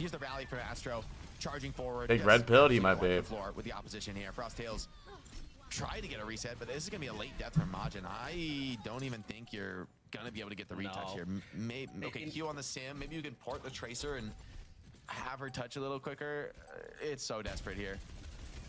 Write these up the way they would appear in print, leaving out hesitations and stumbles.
Here's the rally for Astro, charging forward. Big red pill, he might be. With the opposition here, Frosttails try to get a reset, but this is gonna be a late death from Majin. I don't even think you're gonna be able to get the retouch here. Maybe, okay, Q on the sim. Maybe you can port the Tracer and have her touch a little quicker. It's so desperate here.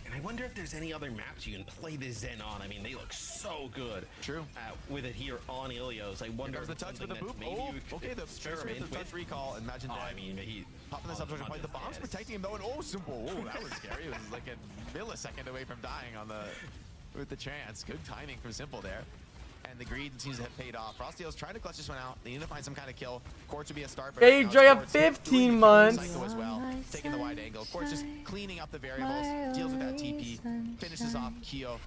And I wonder if there's any other maps you can play this Zen on. I mean, they look so good. True. With it here on Ilios. I wonder if the touch with the boop. Maybe Okay, the Tracer with the touch recall. Imagine that. I mean, he popping this up to point. The bomb's protecting him though, and simple. Oh, that was scary. It was like a millisecond away from dying on the with the chance. Good timing from Simple there. And the greed seems to have paid off. Frosttails trying to clutch this one out. They need to find some kind of kill. Quartz would be a start. But Hey, Dre, 15 months. As well, taking the wide angle. Quartz just cleaning up the variables. Deals with that TP. Finishes off Kyo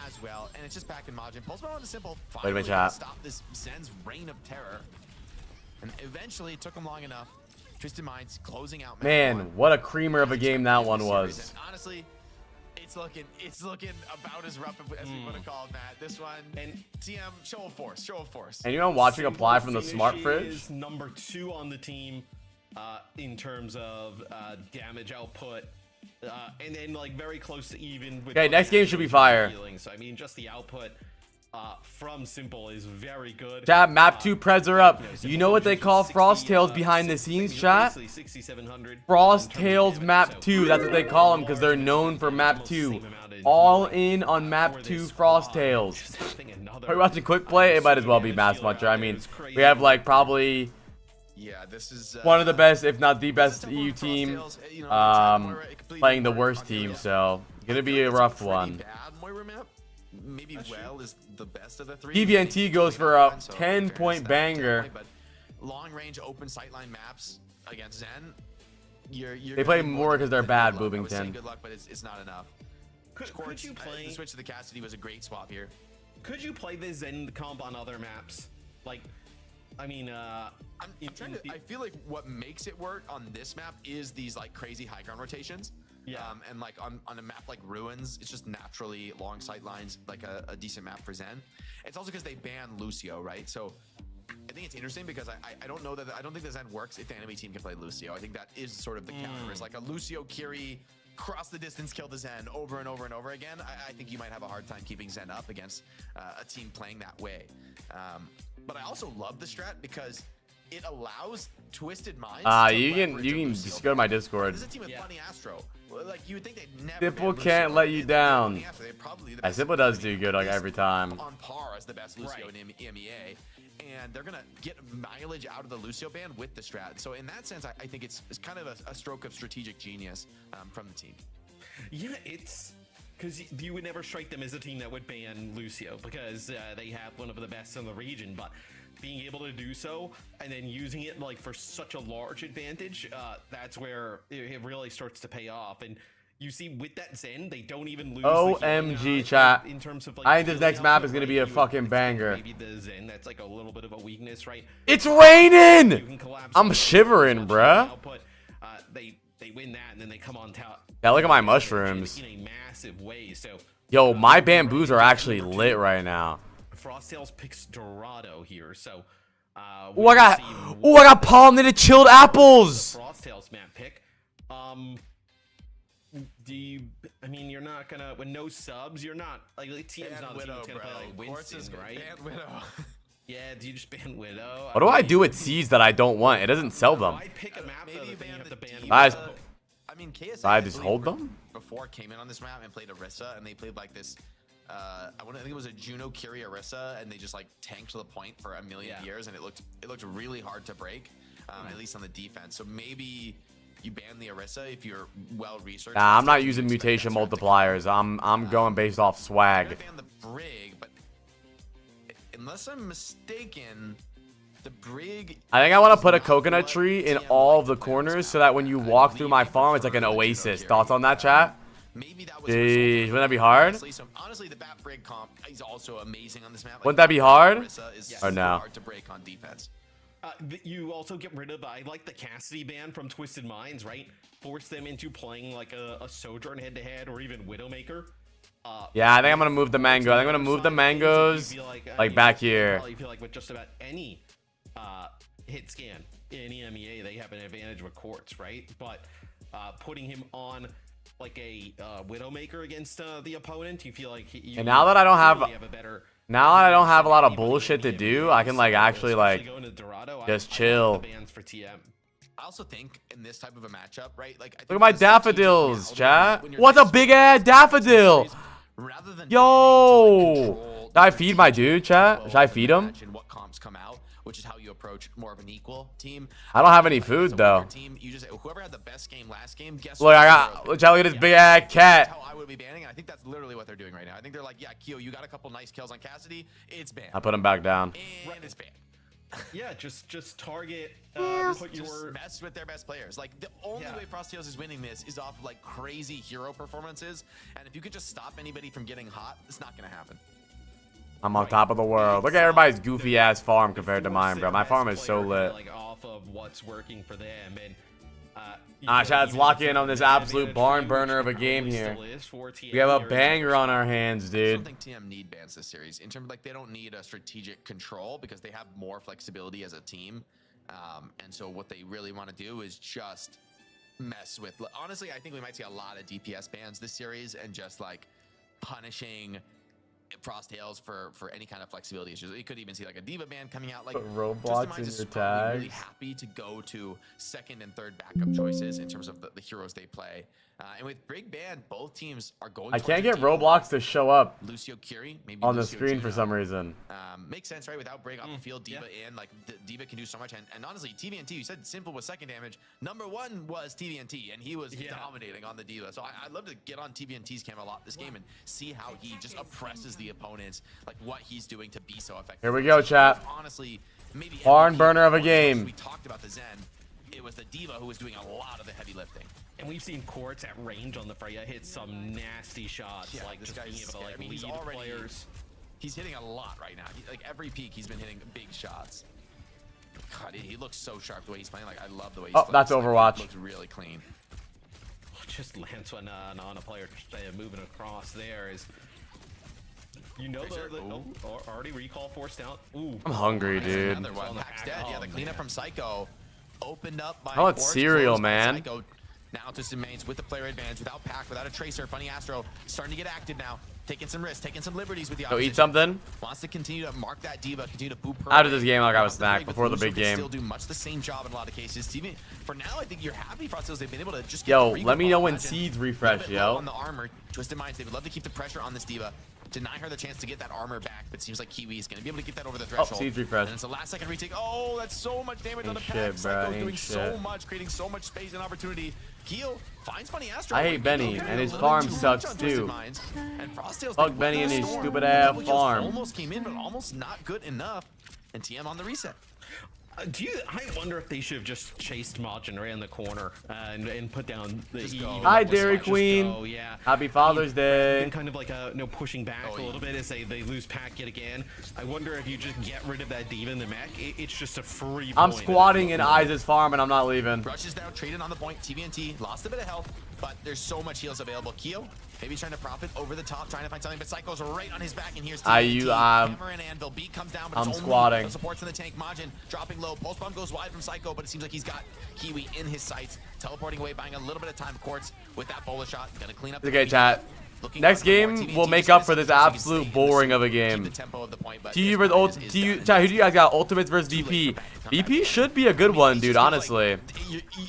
as well. And it's just back in Majin. Pulse on the Simple. Finally stop this Zen's reign of terror. And eventually it took him long enough. Twisted Minds closing out. Man, what a creamer of a game that one was. And honestly, it's looking about as rough as we would have called, Matt. This one, and TM, show of force. And you know, watching Apply from the smart fridge. Is number 2 on the team in terms of damage output, and then like very close to even. With okay, next game should be fire. So I mean, just the output from Simple is very good. Chat, map 2 preds are up. You know what they call Frosttails behind the scenes, chat? Frosttails map 2. That's what they call them because they're known for map 2. All in on map 2 Frosttails. Are you watching quick play? It might as well be Mass Muncher. I mean, we have like probably this is one of the best, if not the best EU team, playing the worst team. So gonna be a rough one. Maybe Well is the best of the 3. DVNT goes for a 10-point banger. But long-range open sightline maps against Zen, they play more because they're bad, Boobington. Good luck, but it's not enough. Could you play? The switch to the Cassidy was a great swap here. Could you play the Zen comp on other maps? Like, I mean, I'm trying to. I feel like what makes it work on this map is these like crazy high ground rotations. Yeah. And like on a map like Ruins, it's just naturally long sight lines, like a decent map for Zen. It's also because they banned Lucio, right? So I think it's interesting because I don't know that I don't think the Zen works if the enemy team can play Lucio. I think that is sort of the counter. It's like a Lucio Kiri cross the distance, kill the Zen over and over and over again. I think you might have a hard time keeping Zen up against a team playing that way. But I also love the strat because it allows Twisted Minds. You can just go to my Discord. This is a team with Bunny Astro. Like you would think they'd never. Simple can't let you down. Simple does do good like every time. On par as the best Lucio in EMEA, and they're gonna get mileage out of the Lucio ban with the strat. So in that sense, I think it's kind of a stroke of strategic genius from the team. Yeah, it's because you would never strike them as a team that would ban Lucio because they have one of the best in the region, but being able to do so and then using it like for such a large advantage, that's where it really starts to pay off. And you see with that Zen, they don't even lose. OMG, chat. In terms of like, I think this next map is gonna be a fucking banger. Maybe the Zen, that's like a little bit of a weakness, right? It's raining. I'm shivering, bruh. They win that and then they come on top. Yeah, look at my mushrooms. In a massive way. So yo, my bamboos are actually lit right now. Frosttails picks Dorado here, so I got pollinated chilled apples. Frosttails map pick. I mean, you're not gonna with no subs. You're not like team's not gonna play like Winston, right? Widow. Yeah, do you just ban Widow? What do I do with seeds that I don't want? It doesn't sell them. I pick a map though, you have to ban. Guys, I mean, KSI I just hold them before came in on this map and played Orisa, and they played like this. I think it was a Juno Kiri Orisa, and they just like tanked to the point for a million years, and it looked really hard to break, at least on the defense. So maybe you ban the Orisa if you're well researched. Nah, I'm not using mutation multipliers. I'm going based off swag. I ban the Brig, but unless I'm mistaken, the Brig. I think I want to put a coconut tree in all of the corners so that when you walk through my farm, it's like an Oasis. Thoughts on that, chat? Maybe that was. Jeez, wouldn't that be hard? Honestly, the Bat Brig comp is also amazing on this map. Wouldn't that be hard? Or no? Hard to break on defense. You also get rid of, I like the Cassidy ban from Twisted Minds, right? Force them into playing like a Sojourn head-to-head or even Widowmaker. Yeah, I think I'm gonna move the mango. I'm gonna move the mangoes like back here. You feel like with just about any hit scan. in EMEA they have an advantage with Quartz, right? But putting him on like a Widowmaker against the opponent, you feel like and now that I don't have a better. now that I don't have a lot of bullshit to do, I can like actually like just chill. I also think in this type of a matchup, right? Like, I think Look at my daffodils, chat. What's a big ass daffodil? Rather than Yo, should I feed my dude, chat? Should I feed him? What comps come out, which is how you approach more of an equal team. I don't have any food though. Team, you just whoever had the best game last game. Guess look, I got. Look at this big ass cat. That's how I would be banning, and I think that's literally what they're doing right now. I think they're like, yeah, Keo, you got a couple nice kills on Cassidy. It's banned. I put him back down. And it's banned. Yeah, just target. Put your mess with their best players. Like the only way Frost is winning this is off of like crazy hero performances, and if you could just stop anybody from getting hot, it's not gonna happen. I'm on top of the world. Look at everybody's goofy ass farm compared to mine, bro. My farm is so lit. Like off of what's working for them, and chat's lock in on this absolute barn burner of a game here. We have a banger on our hands, dude. I don't think TM need bans this series. In terms of like they don't need a strategic control because they have more flexibility as a team. And so what they really want to do is just mess with. Honestly, I think we might see a lot of DPS bans this series and just like punishing Frosttails for any kind of flexibility issues. You could even see like a diva ban coming out. Like roadblocks in your tags. Really happy to go to second and third backup choices in terms of the heroes they play. And with big ban, both teams are going. I can't get Roblox to show up Lucio Curie, maybe on Lucio the screen Juno. for some reason. Makes sense, right? Without break off the field, Diva in, like Diva can do so much. And honestly, TVNT, you said Simple was second damage. Number one was TVNT, and he was dominating on the Diva. So I'd love to get on TVNT's camera a lot this game and see how he just oppresses the opponents, like what he's doing to be so effective. Here we go, chat. Honestly, maybe barn burner of a game. We talked about the Zen. It was the Diva who was doing a lot of the heavy lifting. And we've seen Quartz at range on the Freya hit some nasty shots. Like this just guy's being able to like lead he's already, players. He's hitting a lot right now. Like every peak, he's been hitting big shots. God, he looks so sharp the way he's playing. Like I love the way he's playing. That's Overwatch. Looks really clean. Just lands one on a player moving across there is. You know already recall forced out. Ooh, I'm hungry, dude. Another one. Pack's dead. Yeah, the cleanup from Psycho opened up by. Oh, it's cereal, man. Psycho now to some mains with the player advantage, without Pack, without a tracer. Funny Astro starting to get active now, taking some risks, taking some liberties with the opposition. Go eat something. Wants to continue to mark that Diva, continue to boop her. Out of this game, like I was snacked before the big game. Still do much the same job in a lot of cases. TV, for now, I think you're happy Frosttails. They've been able to just. Yo, let me know when seeds refresh, yo. On the armor, Twisted Minds. They would love to keep the pressure on this Diva. Deny her the chance to get that armor back, but seems like Kiwi is going to be able to get that over the threshold. Oh, seeds refresh. And it's a last second retake. Oh, that's so much damage on the pack. Shit, bro. Psycho's doing so much, creating so much space and opportunity. Keel finds Funny Astro. I hate Benny, and his farm sucks too. And Frosttails, fuck Benny and his stupid ass farm. Almost came in, but almost not good enough. And TM on the reset. I wonder if they should have just chased Majin right in the corner and put down the E. Hi, Dairy Queen. Oh yeah. Happy Father's Day. Kind of like pushing back a little bit as they lose Pack yet again. I wonder if you just get rid of that Diva in the mech. It's just a free. I'm squatting in Iz's farm and I'm not leaving. Rush is down, traded on the point. TVNT lost a bit of health, but there's so much heals available. Keo maybe trying to profit over the top, trying to find something, but Psycho's right on his back, and here's TVNT. Hammer and Anvil. Beat comes down, but I'm it's squatting. only supports in the tank. Majin dropping low. Pulse bomb goes wide from Psycho, but it seems like he's got Kiwi in his sights. Teleporting away, buying a little bit of time. Quartz with that bola shot. Gonna clean up. Okay, chat. Next game will make up for this absolute boring of a game. Chat, who do you guys got? Ultimates versus VP. VP should be a good one, dude. Honestly,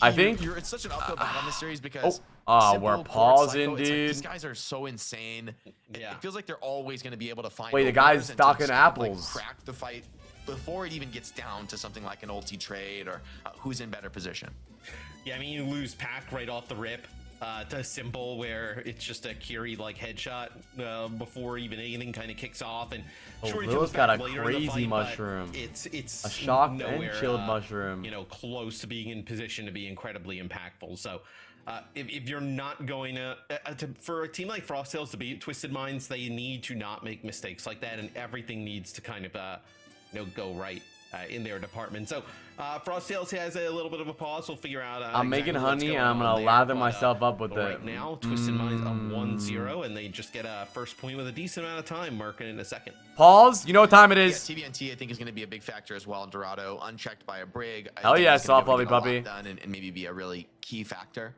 I think. It's such an uphill battle on this series because. We're pausing, dude. These guys are so insane. It feels like they're always going to be able to find. Wait, the guy's stocking apples. Crack the fight before it even gets down to something like an ulti trade or who's in better position. Yeah, I mean, you lose Pack right off the rip. To Simple, where it's just a Curie like headshot before even anything kind of kicks off, and Will's got a crazy mushroom. It's a shocked and chilled mushroom. You know, close to being in position to be incredibly impactful. So. If you're not going to for a team like Frosttails to beat Twisted Minds, they need to not make mistakes like that, and everything needs to kind of go right in their department. So Frosttails has a little bit of a pause. We'll figure out. I'm making exactly what's honey, going and I'm on gonna there, lather but, myself up with but it. right now, Twisted Minds up 1-0, and they just get a first point with a decent amount of time, marking in a second. Pause. You know what time it is? Yeah, TBNT I think is going to be a big factor as well in Dorado. Unchecked by a Brig. Hell yeah, soft lobby lobby puppy. Done and maybe be a really key factor.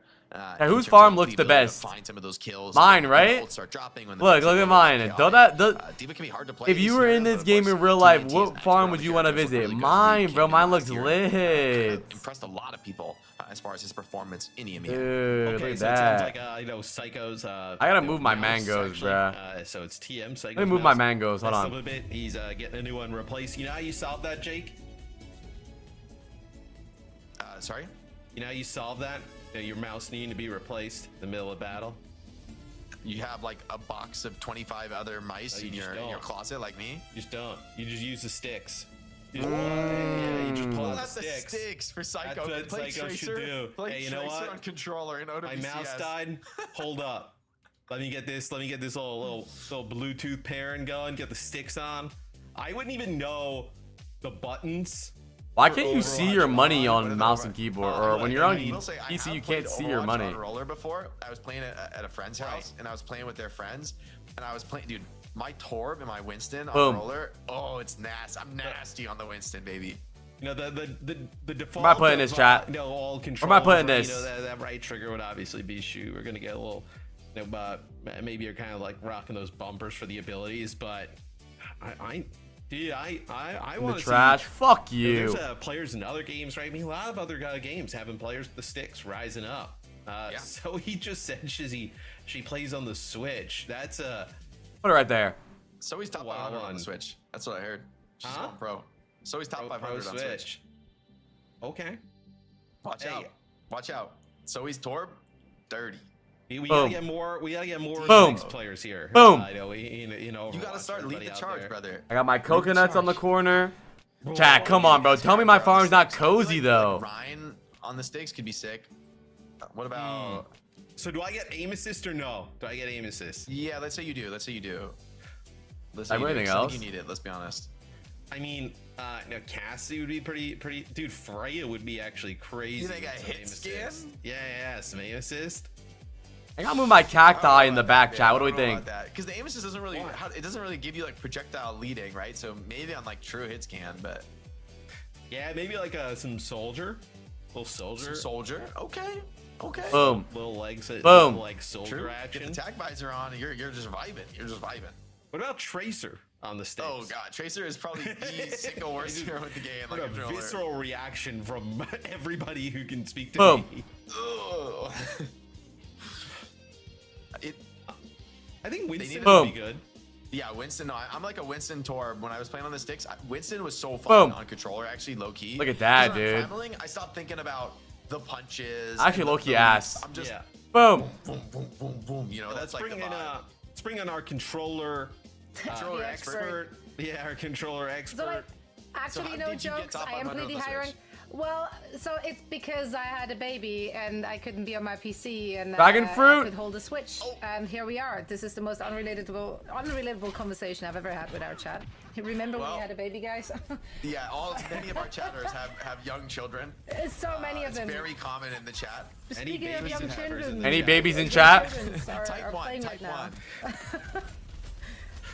Hey, whose farm looks the best? Find some of those kills. Mine, right? Start dropping when Look at mine. Don't that? Diva can be hard to play. If you were in this game in real life, what farm would you want to visit? Mine, bro. Mine looks lit. Impressed a lot of people as far as his performance in EMEA. Dude, Okay, look so at it sounds that. like, Psycho's. I gotta move my mouse, mangoes, actually. bruh. So it's TM Psycho's. Let me move my mouse. mangoes. Hold That's on. A little bit. He's getting a new one replaced. You know how you solved that, Jake? Sorry? You know how you solved that? You know, your mouse needing to be replaced in the middle of battle? You have like a box of 25 other mice you in just your don't. closet like me? You just don't. You just use the sticks. You just, yeah, you just pull out the That's the sticks. sticks for Psycho. That's what Play Psycho should Tracer. do. Play Hey, you know Tracer what? on controller in OWCS. My mouse died. Hold up. Let me get this little Bluetooth pairing going. Get the sticks on. I wouldn't even know the buttons. Why can't you see your money Online, on but mouse it's and over. keyboard? Or when you're on I will say, I PC, have you played can't see your Overwatch money. on roller before. I was playing it at a friend's house, and I was playing with their friends, and I was playing, dude. My Torb and my Winston on Boom. roller. Oh, it's nasty. I'm nasty on the Winston, baby. You know, the default. Where am I putting this, chat? You know, all Where am I putting controls, this? You know, that right trigger would obviously be shoot. We're gonna get a little. You know, maybe you're kind of like rocking those bumpers for the abilities, but dude, I In want the to trash. Fuck There's you. players in other games, right? I mean, a lot of other games having players with the sticks rising up. Yeah. So he just said she plays on the Switch. That's a Put it right there. So he's top Wow, 500 on one. the Switch. That's what I heard. She's Huh? going pro. So he's top 500 on Switch. Okay. Watch Hey. out. Watch out. So he's Torb, dirty. We Boom. gotta get more. We gotta get more Boom. Sticks players here. Boom. You know, you know. You gotta start lead the charge, brother. I got my coconuts on the charge. corner. Chat, come on, bro. Tell me my farm's not cozy, though. Ryan on the stakes could be sick. What about? So do I get aim assist or no? Do I get aim assist? Yeah, let's say you do. Let's say you do. Let's Like say you do, anything 'cause I else? think you need it. Let's be honest. I mean, no, Cassie would be pretty. Dude, Freya would be actually crazy. You think with I some hit aim scan? assist. Yeah, some aim assist. I gotta move my cacti in the back, chat. What do we think? Because the aim assist doesn't really, it doesn't really give you like projectile leading, right? So maybe on like true hits can, but Yeah, maybe like some soldier, little soldier, soldier. Okay. Boom. little legs, Boom. little, like soldier True. action. Get the tag visor on, and you're just vibing. You're just vibing. What about Tracer on the stage? Oh god, Tracer is probably the single worst hero in the game. What Like a a controller. visceral reaction from everybody who can speak to Boom. me. Ugh. I think Winston need would Boom. be good. Yeah, Winston. No, I'm like a Winston Torb. When I was playing on the sticks, Winston was so fun Boom. on controller, actually, low key. Look at that, 'Cause when I'm dude. traveling, I stopped thinking about the punches. Actually, and the low-key leaps. ass. I'm just Yeah. Boom. boom, boom, boom, boom. You know, that's like the Bring in, vibe. let's bring in our controller Controller The expert. Yeah, our controller expert. So like, actually, how no did you get jokes. top I am 500 on pretty the high Switch? rank. Well, so it's because I had a baby and I couldn't be on my PC and Dragon fruit. I could hold a Switch. And here we are. This is the most unrelatable conversation I've ever had with our chat. Remember when Well- we had a baby, guys? Yeah, many of our chatters have young children. So many of It's them. very common in the chat. Speaking of babies young and hackers in children, the Any chat. babies in young chat? children are Type one. playing Type right now. one.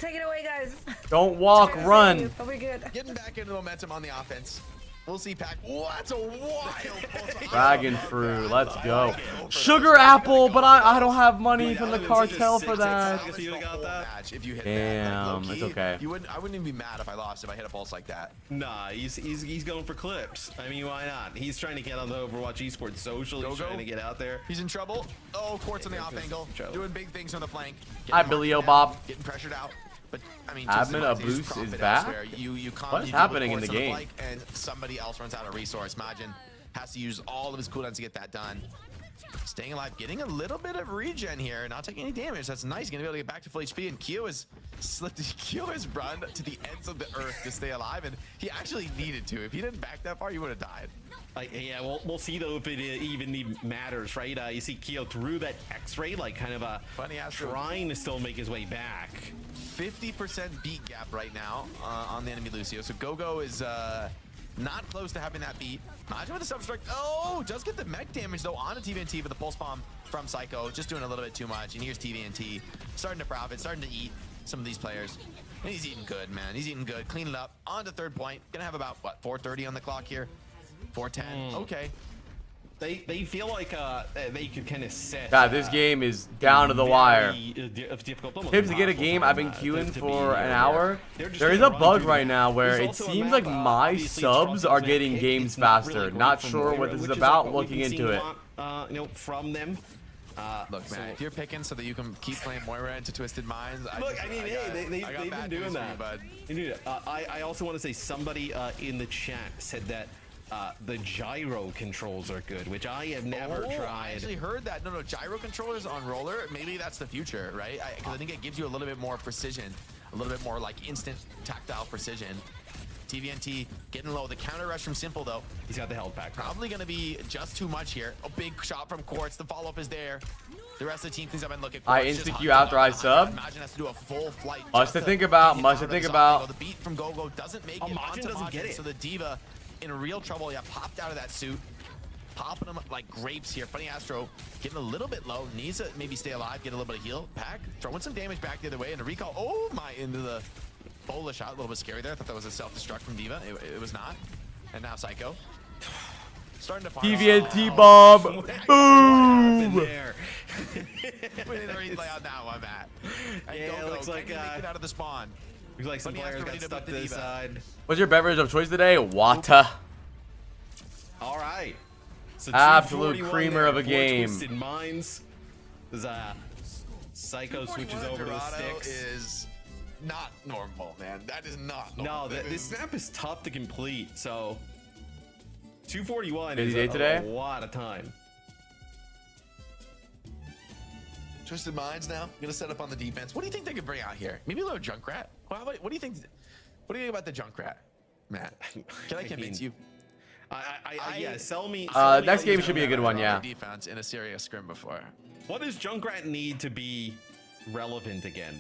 Take it away, guys. Don't walk, run. Are we good? Getting back into momentum on the offense. We'll see, Pack. Oh, that's a wild pulse. Dragon fruit, let's go. Sugar apple, but I don't have money from the cartel for that. If you got that. Match if you hit Damn, that. Like, it's low-key, okay. I wouldn't even be mad if I lost if I hit a pulse like that. Nah, he's going for clips. I mean, why not? He's trying to get on the Overwatch esports social. He's Go. trying to get out there. He's in trouble. Oh, Quartz on the off He's in angle. trouble. Doing big things on the flank. Hi, Getting Billy marked O'Bob. down, getting pressured out. But I mean, Admin just of use Boost profit is back? elsewhere. You What's deal with happening in the Quartz on game? flank, and somebody else runs out of resource. Majin has to use all of his cooldowns to get that done. Staying alive, getting a little bit of regen here, not taking any damage. That's nice. Gonna be able to get back to full HP. And Kyo has run to the ends of the earth to stay alive, and he actually needed to. If he didn't back that far, he would have died. Yeah, we'll see though if it even matters, right? You see Keo through that X-ray, like kind of Funny ass trying to still make his way back. 50% beat gap right now on the enemy Lucio. So Gogo is Not close to having that beat. Imagine with the substrike. Oh, does get the mech damage though on a TVNT, but the pulse bomb from Psycho just doing a little bit too much. And here's TVNT starting to profit, starting to eat some of these players. And he's eating good, man. He's eating good. Clean it up. On to third point. Gonna have about, what, 4:30 on the clock here? 4:10. Okay. They feel like they could kind of set. God, this game is down to the wire. Difficult, Tips to get a game. I've been queuing for an hour. There is a bug right now where it seems like my subs are getting games faster. Not sure what this is about. Looking into it. You know, from them. Look, man, if you're picking so that you can keep playing Moira into Twisted Minds, Look, I mean, hey, they've been doing that. I also want to say somebody in the chat said that the gyro controls are good, which I have never tried. I actually heard that. No, gyro controllers on roller, maybe that's the future, right? Because I think it gives you a little bit more precision, a little bit more like instant tactile precision. TVNT getting low. The counter rush from Simple, though. He's got the health pack. Probably going to be just too much here. A big shot from Quartz. The follow-up is there. The rest of the team cleans up and look at Quartz. I insta-Q after I sub. Imagine has to do a full flight. Much to think about. Much to think about. The beat from Gogo doesn't make it onto Majin, so the Diva in real trouble. Yeah, popped out of that suit. Popping them like grapes here. Funny Astro getting a little bit low. Needs to maybe stay alive, get a little bit of heal. Pack throwing some damage back the other way. And a recall. Oh my, into the Bola shot. A little bit scary there. I thought that was a self-destruct from Diva. It was not. And now Psycho. Starting to fire. TVNT bomb. Boom. We didn't replay on that one, Matt. And Yeah, Gogo, it looks like can you make it out of the spawn. Looks like some Funny players Astro got ready to stuck boot to the the Diva. side. What's your beverage of choice today? Water. All right. So Absolute 241 creamer there of a for game. Twisted Minds. As Psycho switches over to the Dorado sticks. is not normal, man. That is not No, normal. this snap is tough to complete. So 241 Busy is day today? a lot of time. Twisted Minds now. Gonna set up on the defense. What do you think they could bring out here? Maybe a little Junkrat. What do you think? What do you think about the Junkrat, Matt? Can I convince you? Yeah, sell me. Next game should be a good one, yeah. Defense in a serious scrim before. What does Junkrat need to be relevant again?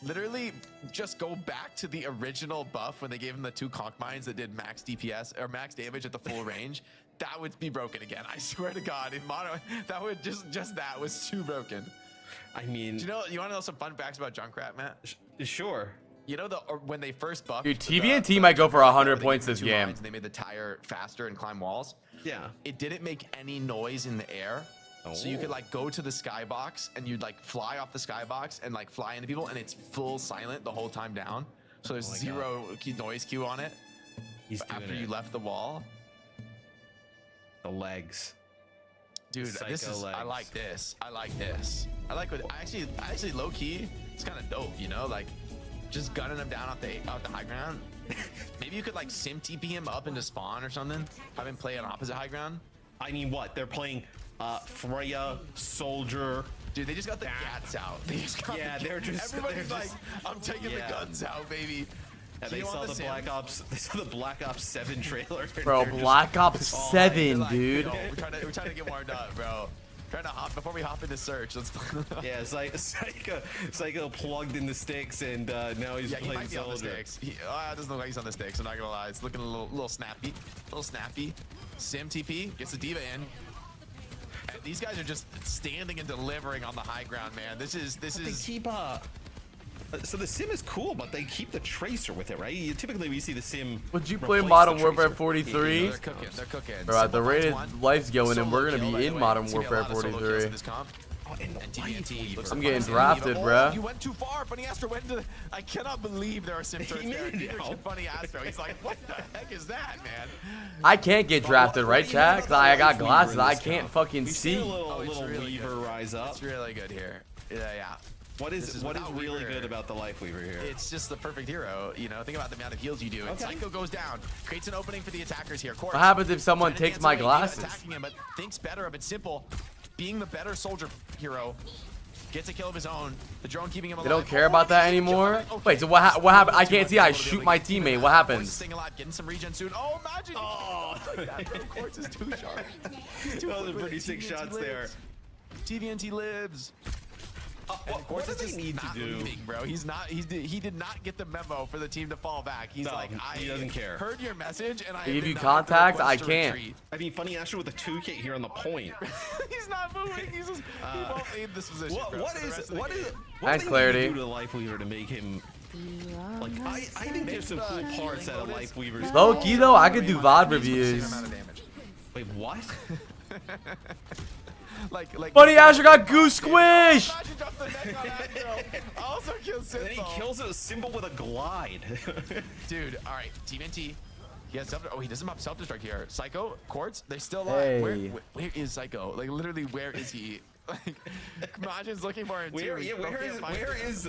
Literally, just go back to the original buff when they gave him the 2 conch mines that did max DPS or max damage at the full range. That would be broken again. I swear to God, in mono, that would just that was too broken. I mean, Do you want to know some fun facts about Junkrat, Matt? Sure. You know when they first buffed. Dude, TVNT might go for 100 points this game. And they made the tire faster and climb walls. Yeah. It didn't make any noise in the air. So you could like go to the skybox and you'd like fly off the skybox and like fly into people and it's full silent the whole time down. So there's zero noise cue on it. After you left the wall. The legs. Dude, this is legs. I like this. I like this. I like what actually low key, it's kind of dope, you know, like just gunning him down off the high ground. Maybe you could like sim TP him up into spawn or something. Have him play on opposite high ground. I mean, what? They're playing Freya, Soldier. Dude, they just got the gats out. They just got everybody's like, I'm taking the guns out, baby. And they saw the Black Ops. They saw the Black Ops 7 trailer. Bro, Black Ops 7, like, dude. Yo, we're trying to get warmed up, bro. Trying to hop before we hop into search. Let's. Yeah, it's like Psycho plugged in the sticks, and now he's he playing might be on the Soldier. sticks. It doesn't look like he's on the sticks. I'm not gonna lie. It's looking a little snappy. Sim TP gets the Diva in. And these guys are just standing and delivering on the high ground, man. This is. They keep so the sim is cool, but they keep the tracer with it, right? Typically, we see the sim. Would you play replace Modern the Warfare tracer. 43? They're cooking. Bro, at the rate Simple life's going, and we're Solo gonna kill, by be the in way. Modern It's gonna be a Warfare lot of solo kills 43. in this comp. And TVNT looks I'm like getting fun. drafted, Oh, bruh. You went too far. Funny Astro went to. I cannot believe there are sim turrets there. made it Neither out. can Funny Astro. He's like, what the heck is that, man? I can't get drafted, right, chat? Cause I got glasses. I can't fucking We've seen a see. little really Weaver good. rise up. It's really good here. Yeah. What is without really Weaver. good about the Life Weaver here? It's just the perfect hero. You know, think about the amount of heals you do. And Psycho goes down, creates an opening for the attackers here. Quartz, What happens if someone trying to takes dance my away, Diva glasses? attacking him, but thinks better of it. Simple, being the better soldier hero, gets a kill of his own. The drone keeping him alive. They don't care about that anymore? Wait, so what happened? I can't see. I shoot my teammate. What happens? Staying alive, getting some regen soon. Oh, imagine. Oh, Quartz is too sharp. those are pretty sick shots there. TVNT lives. What does he need to do? Leaving, bro. He did not get the memo for the team to fall back. He's like, he doesn't care. Heard your message, and I Give did you not contacts, I request to can't. retreat. I mean, Funny Astro with a 2K here on the point. He's not moving. He's just he won't leave this position. What Nice do clarity. you do to the Life Weaver to make him like? I think there's some cool parts out of Life Weaver's. Low key though, I could do VOD reviews. Wait, what? like Funny Astro got goose squish. Also kills Then he kills a symbol with a glide. Dude, all right, Team NT. He has he doesn't have self-destruct here. Psycho, Quartz, they still alive. Hey. Where is Psycho? Like literally, where is he? Like, Majin's looking for him too. Where is?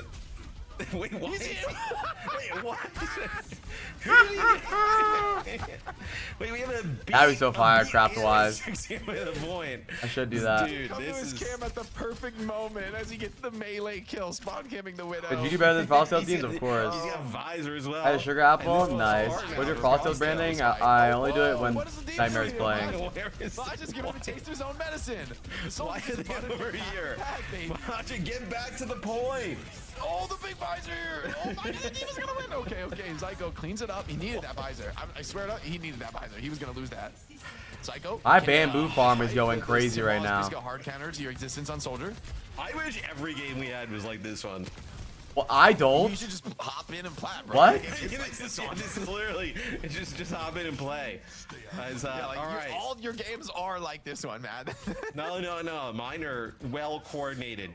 Wait, what? Wait, what? Wait, we have a beat. That'd be so fire, craft-wise. Point. I should do that. Dude, this is cam at the perfect moment as he gets the melee kill, spawn camming the Widow. Did you do better than Frosttail teams? Of course. He's got a visor as well. I had a sugar apple. Nice. What's your Frosttail branding? I only do it when Nightmare's playing. I just give him a taste of his own medicine. Why are they over here? Majin, get back to the point. Oh, the big visor! Oh my god, the team is gonna win! Okay, Psycho cleans it up. He needed that visor. I swear to he needed that visor. He was gonna lose that. Psycho. My bamboo farm is going crazy right now. He's got hard counter to your existence on Soldier. I wish every game we had was like this one. Well, I don't. You should just hop in and plat, bro. What? This is literally, it's just hop in and play. All your games are like this one, man. No. Mine are well coordinated.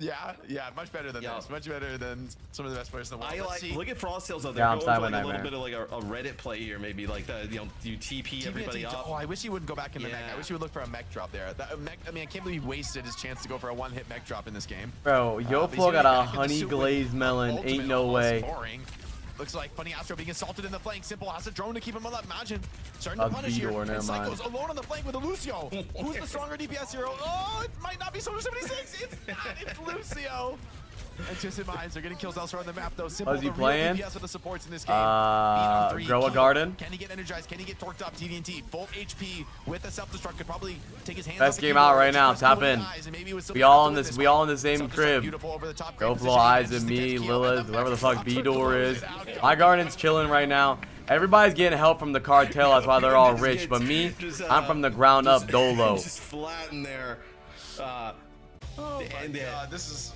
Yeah, much better than this. Much better than some of the best players in the world. Look at Frosttails though. They're Yeah, I'm going for with like a little Nightmare. bit of like a Reddit play here, maybe like the you TP everybody up. Oh, I wish he wouldn't go back in the mech. Yeah. I wish he would look for a mech drop there. I mean, I can't believe he wasted his chance to go for a one-hit mech drop in this game. Bro, Yoflo got a honey glazed melon. Ain't no way. Boring. Looks like Funny Astro being assaulted in the flank. Simple has a drone to keep him alive. Imagine starting to punish here. And Psycho's alone on the flank with a Lucio. Who's the stronger DPS hero? Oh, it might not be Soldier 76. It's not. It's Lucio. And just in minds, they're getting kills elsewhere on the map though. Simple, How's he the real playing? DPS of the supports in this game. Grow a garden. Can he get energized? Can he get torqued up? TDNT, full HP with a self-destruct could probably take his hands. Best game out right now. Tap in. We all in this. We all in the same crib. Goflo, Eyes, and me, Lilith, whoever the fuck B-Door is. My garden's chilling right now. Everybody's getting help from the cartel. That's why they're all rich. But me, I'm from the ground up dolo. Just flat in there. Oh my god, this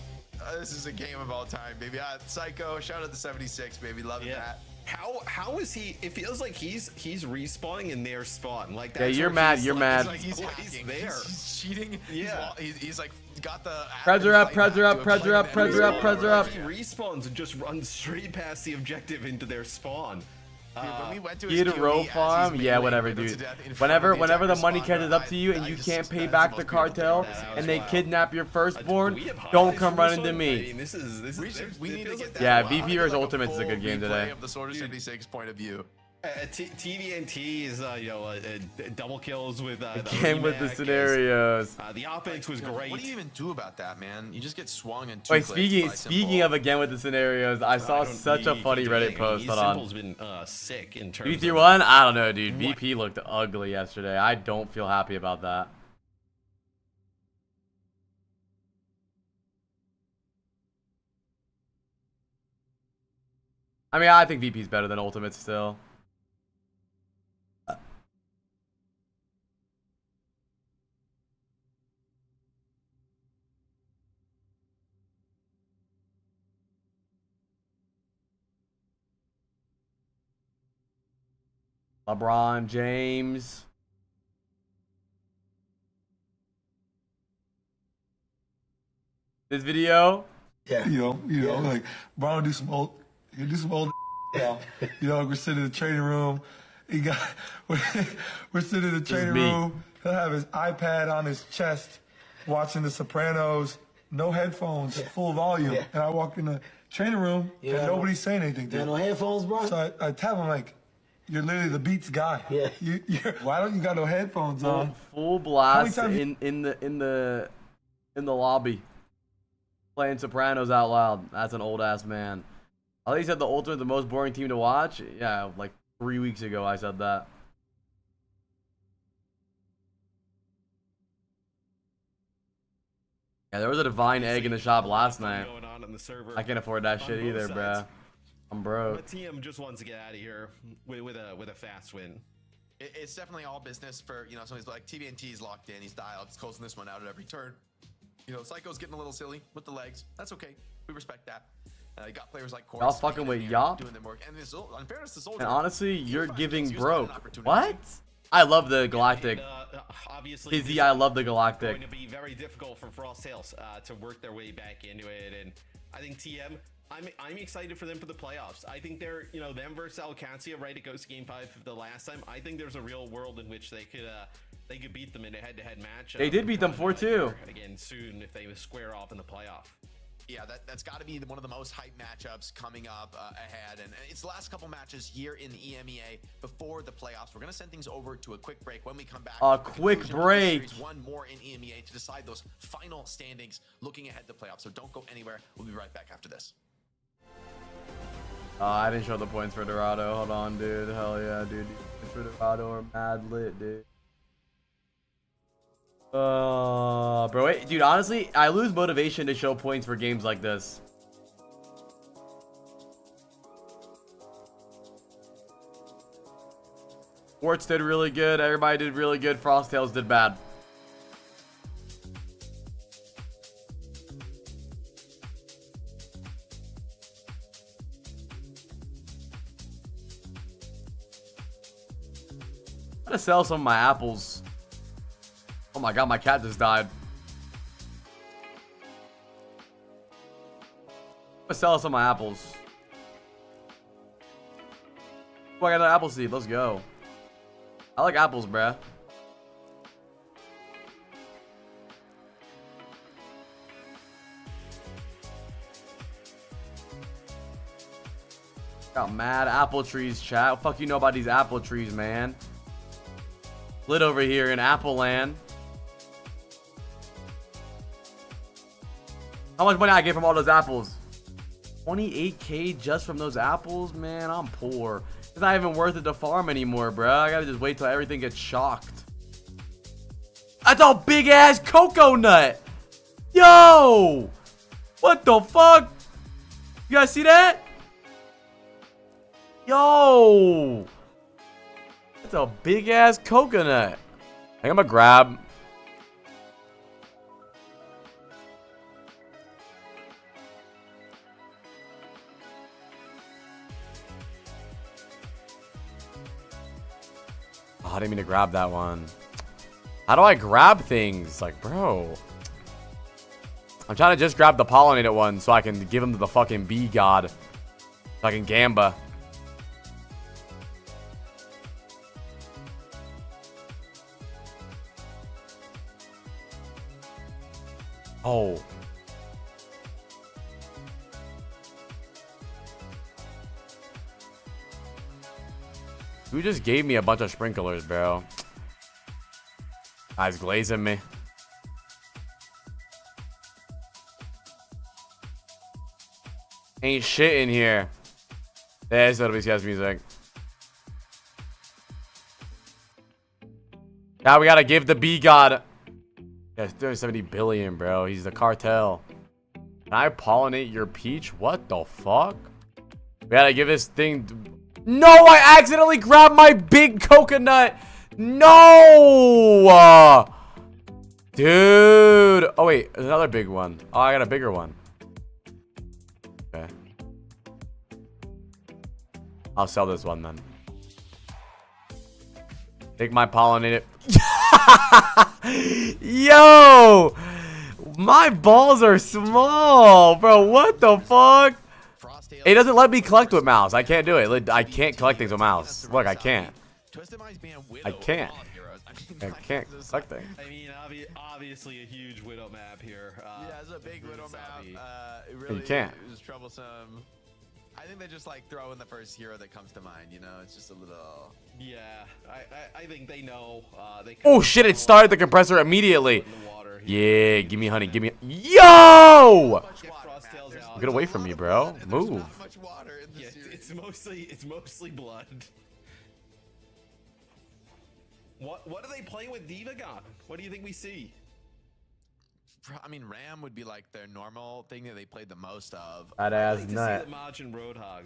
is a game of all time, baby. Psycho, shout out to 76, baby. Loving that. How is he? It feels like he's respawning in their spawn. Like Yeah, that's you're where mad. he's You're like- mad. He's there. He's cheating. Yeah. He's like got the. Pressure up, pressure up, pressure up, pressure up, pressure up. He respawns and just runs straight past the objective into their spawn. When we went to You his to row POV, farm? as he's Yeah, meleeing whatever, Widow to dude. death in front of Whenever the money attacker catches up to you and you can't pay back the cartel and they kidnap your firstborn, don't come running to me. I mean, this is We need to get that. Yeah, I VP need, vs like, a Ultimates is a full good game replay today. Of the Soldier 76 point of view. TVNT is double kills with Again with the scenarios. The offense was great. What do you even do about that, man? You just get swung and Wait, speaking of again with the scenarios, I saw such a funny Reddit post. Hold on. Symbol's been sick in terms. 3-3-1? I don't know, dude. VP looked ugly yesterday. I don't feel happy about that. I mean, I think VP's better than Ultimate still. LeBron James. This video? Yeah. You know, like Brown do some old yeah. You know, we're sitting in the training room. We're sitting in the training room. He'll have his iPad on his chest, watching The Sopranos, no headphones, full volume. Yeah. And I walk in the training room and nobody's saying anything to You him. got no headphones, bro? So I tell him like, you're literally the Beats guy. Yeah. Why don't you got no headphones on? Full blast times in the lobby. Playing Sopranos out loud. That's an old ass man. I think he said the Ultimate the most boring team to watch. Yeah, like 3 weeks ago I said that. Yeah, there was a divine egg in the shop last night. Going on in the server. I can't afford that shit either, bruh. I'm broke. But TM just wants to get out of here with a fast win. It's definitely all business for, you know, somebody's like TBNT's locked in, he's dialed, he's closing this one out at every turn. You know, Psycho's getting a little silly with the legs. That's okay. We respect that. You got players like Y'all fucking with Yop. doing their work. And this, in fairness to Soldier, And honestly, you're T5 giving used broke. an opportunity. What? I love the Galactic. Obviously, Hizzy, I love the Galactic. It's going to be very difficult for Frost Tales to work their way back into it, and I think TM. I'm excited for them for the playoffs. I think they're, you know, them versus Alcancia, right? It goes to Game 5 the last time. I think there's a real world in which they could beat them in a head-to-head match. They did beat them 4-2 again soon if they square off in the playoff. Yeah, that's got to be one of the most hyped matchups coming up ahead. And it's the last couple matches here in the EMEA before the playoffs. We're going to send things over to a quick break. When we come back, a quick break. One more in EMEA to decide those final standings looking ahead to playoffs. So don't go anywhere. We'll be right back after this. I didn't show the points for Dorado. Hold on, dude. Hell yeah, dude. Points for Dorado are mad lit, dude. Bro, wait, dude, honestly, I lose motivation to show points for games like this. Sports did really good. Everybody did really good. Frosttails did bad. I'm gonna sell some of my apples. Oh my god, my cat just died. I'm gonna sell some of my apples. Oh, I got another apple seed. Let's go. I like apples, bruh. Got mad apple trees, chat. What the fuck you know about these apple trees, man? Lit over here in Apple Land. How much money I get from all those apples? 28K just from those apples? Man, I'm poor. It's not even worth it to farm anymore, bro. I gotta just wait till everything gets shocked. That's a big ass cocoa nut. Yo! What the fuck? You guys see that? Yo! That's a big ass coconut. I think I'm gonna grab. Oh, I didn't mean to grab that one. How do I grab things? Like, bro. I'm trying to just grab the pollinated one so I can give him to the fucking bee god. So I can gamba. Oh. Who just gave me a bunch of sprinklers, bro? Eyes glazing me. Ain't shit in here. There's WCS music. Now we gotta give the bee god. Yeah, 370 billion, bro. He's the cartel. Can I pollinate your peach? What the fuck? We gotta give this thing. No, I accidentally grabbed my big coconut. No! Dude. Oh, wait. There's another big one. Oh, I got a bigger one. Okay. I'll sell this one then. Take my pollinated. Yo! My balls are small, bro. What the fuck? It doesn't let me collect with mouse. I can't do it. I can't collect things with mouse. Look, I can't. I can't. I can't collect things. I mean, obviously a huge Widow map here. Yeah, it's a big Widow map. It You really can't. is troublesome. I think they just like throw in the first hero that comes to mind, you know? It's just a little... Yeah, I think they know. They Oh shit, it started the compressor immediately. Yeah, give me honey, give me... Yo! Get away from me, bro. Move. Yeah, it's mostly blood. What are they playing with Diva God? What do you think we see? I mean, Ram would be like their normal thing that they played the most of. That I ass like to see nut. the Margin Roadhog.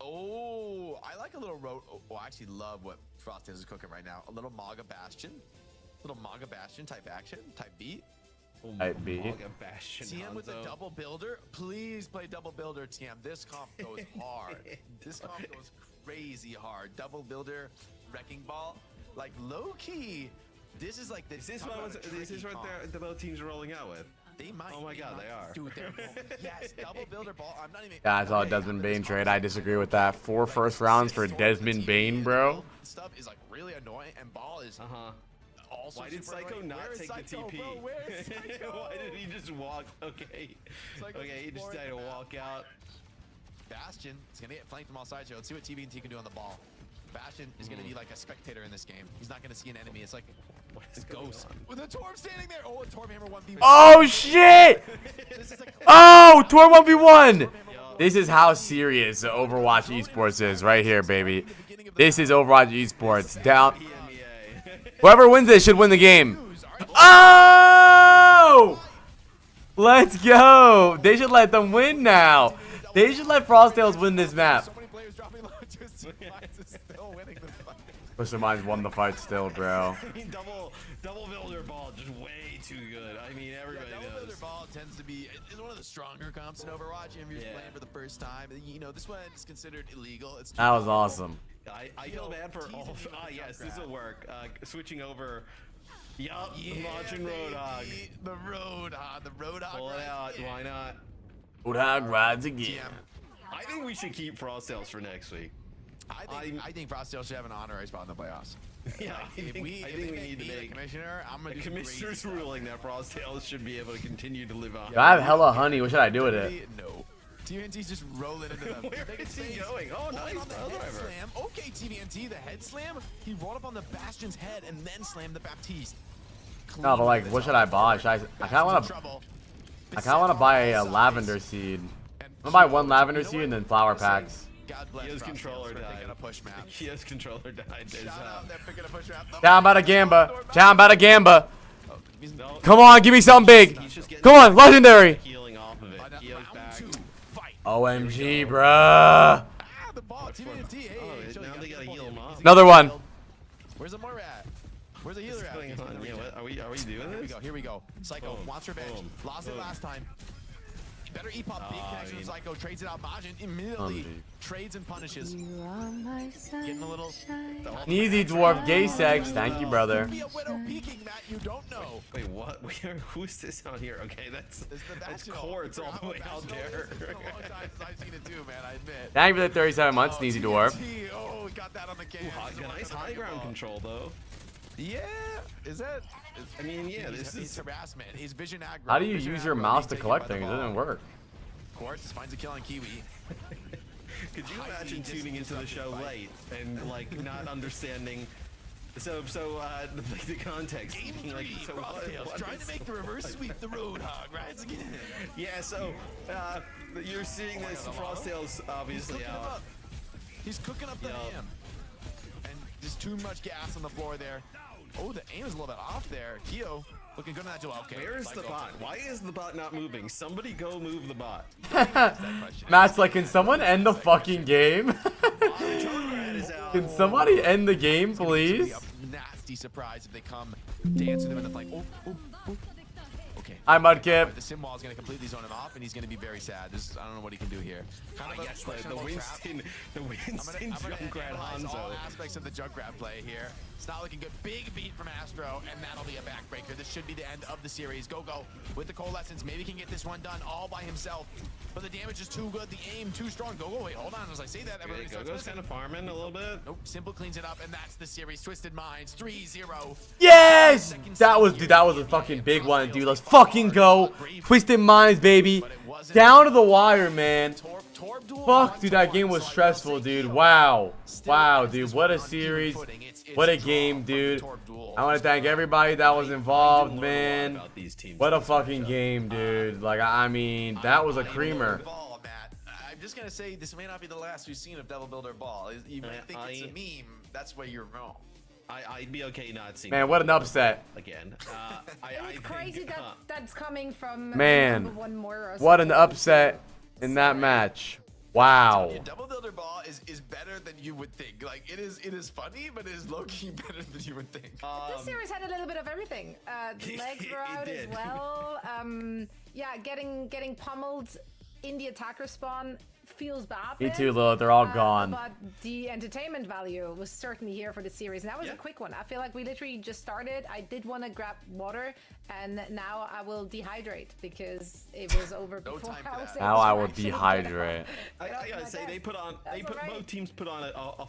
Oh, I like a little road. Oh, I actually love what Frosty is cooking right now. A little Maga Bastion. Little Maga Bastion type action, type beat. Type B. TM with the double builder. Please play double builder, TM. This comp goes hard. This comp goes crazy hard. Double builder, wrecking ball. Like low key. This is like this. Is this what the both teams are rolling out with? They might. Oh my god, they are. Dude, yes, double builder ball. I'm not even. Yeah, I saw a Desmond Bain trade. I disagree with that. 4 first rounds for Desmond Bain, bro. Stuff is like really annoying, and ball is. Also Why did Psycho not take the TP? Why did he just walk? Okay. Okay, he just decided to walk out. Bastion is gonna get flanked from all sides here. Let's see what TVNT can do on the ball. Bastion is gonna be like a spectator in this game. He's not gonna see an enemy. It's like a ghost with a Torb standing there. Oh, a Torb Hammer 1v1. Oh shit! Oh, Tor 1v1. This is how serious Overwatch esports is right here, baby. This is Overwatch esports. Down. Whoever wins this should win the game. Oh! Let's go. They should let them win now. They should let Frosttails win this map. Mr. Mines won the fight still, bro. double builder ball, just way too good. I mean, everybody knows. Double builder ball tends to be one of the stronger comps in Overwatch. If you're playing for the first time, you know this one is considered illegal. It's that was awesome. I feel bad for all. Yes, this will work. Switching over. Yup, the Margin Roadhog. The Roadhog. The Roadhog. Pull it out. Why not? Roadhog rides again. I think we should keep Frosttails for next week. I think Frosttails should have an honorary spot in the playoffs. Yeah, I think we need to make the commissioner. I'm gonna the do commissioner's ruling that Frosttails should be able to continue to live on. I have hella honey. What should I do with it? No. TVNT's just rolling into them. Where is he going? Oh, nice. On the head slam. Okay, TVNT, the head slam. He rolled up on the Bastion's head and then slammed the Baptiste. No, but like, what should I buy? I kind of want to buy a lavender seed. I'm gonna buy 1 lavender seed and then flower packs. God bless Kia's controller died. A push map. Kia's controller died. Down by the Gamba. Down by the Gamba. Come on, give me something big. Come on, legendary. Healing off of it. Kia's back. OMG, bruh. The ball, TVNT. Now they gotta heal him off. Another one. Where's the more at? Where's the healer at? Yeah, what, are we doing this? Here we go. Psycho wants revenge. Lost it last time. Better E-pop big connection with Psycho. Trades it out. Majin immediately trades and punishes. Getting a little Easy dwarf gay sex. Thank you, brother. Be a widow peeking, Matt. You don't know. Wait, what? Who's this out here? Okay, that's Quartz all the way out there. It's been a long time since I've seen it too, man. I admit. Thank you for the 37 months, Sneezy Dwarf. Oh, we got that on the game. Nice high ground control, though. Yeah, is that? I mean, yeah, this is is harassment. He's vision aggro. How do you use your mouse to collect things? It doesn't work. Quartz finds a kill on Kiwi. Could you imagine tuning into the show late and like not understanding? So the context. Being like, so what trying to make the reverse sweep the Roadhog rides again. Yeah, so you're seeing this Frosttails obviously out. He's cooking up the ham. And just too much gas on the floor there. Oh, the aim is a little bit off there. Keo looking good on that duel. Okay. Where is the bot? Why is the bot not moving? Somebody go move the bot. Matt's like, can someone end the fucking game? Can somebody end the game, please? Nasty surprise if they come dance with him in the flank. Oh. Okay. I'm Mudkip. The sim wall is going to completely zone him off, and he's going to be very sad. I don't know what he can do here. Yes, the Winston Junkrat Hanzo. All aspects of the Junkrat play here. It's not looking good. Big beat from Astro, and that'll be a backbreaker. This should be the end of the series. Go with the coalescence. Maybe he can get this one done all by himself. But the damage is too good. The aim too strong. Go. Wait, hold on. As I say that, everybody starts Go's kind of farming a little bit. Nope. Simple cleans it up, and that's the series. Twisted Minds 3-0. Yes! That was a fucking big one, dude. Let's fucking go. Twisted Minds, baby. Down to the wire, man. Fuck, dude, that game was stressful, dude. Wow, dude, what a series, what a game, dude. I want to thank everybody that was involved, man. What a fucking game, dude. Like, I mean, that was a creamer. I'm just gonna say this may not be the last we've seen of Devil Builder Ball. You might think it's a meme. That's where you're wrong. I'd be okay not seeing. Man, what an upset. Again. It's crazy that that's coming from Man, number one more. What an upset in that match. Wow. Double builder ball is better than you would think. Like it is funny, but it is low-key better than you would think. This series had a little bit of everything. The legs were out as well. Yeah, getting pummeled in the attacker spawn feels bad. Me too, Lil. They're all gone. But the entertainment value was certainly here for the series. And that was a quick one. I feel like we literally just started. I did want to grab water, and now I will dehydrate because it was over before I was able Now to I will actually dehydrate. I gotta say both teams put on a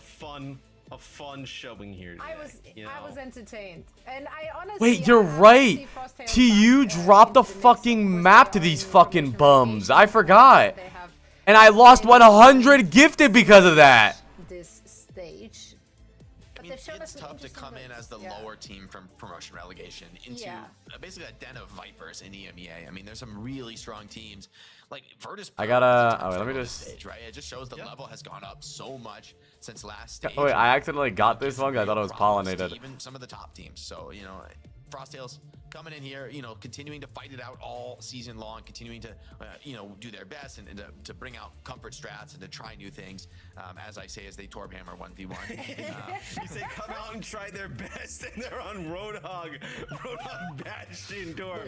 fun showing here today, I was entertained, and I honestly. Wait, you're right. TU dropped the fucking map to these fucking bums. I forgot. And I lost 100 gifted because of that. This stage. I mean, it's tough to come in as the lower team from promotion relegation into basically a den of vipers in EMEA. I mean, there's some really strong teams. Like Virtus. I gotta. Oh, let me just. Stage, right? It just shows the level has gone up so much since last stage. Oh wait, I accidentally got this one because I thought it was pollinated. Even some of the top teams. So Frosttails coming in here, continuing to fight it out all season long, continuing to, do their best and to bring out comfort strats and to try new things. As I say, as they Torbhammer 1v1. You say come out and try their best, and they're on Roadhog Bastion Torb.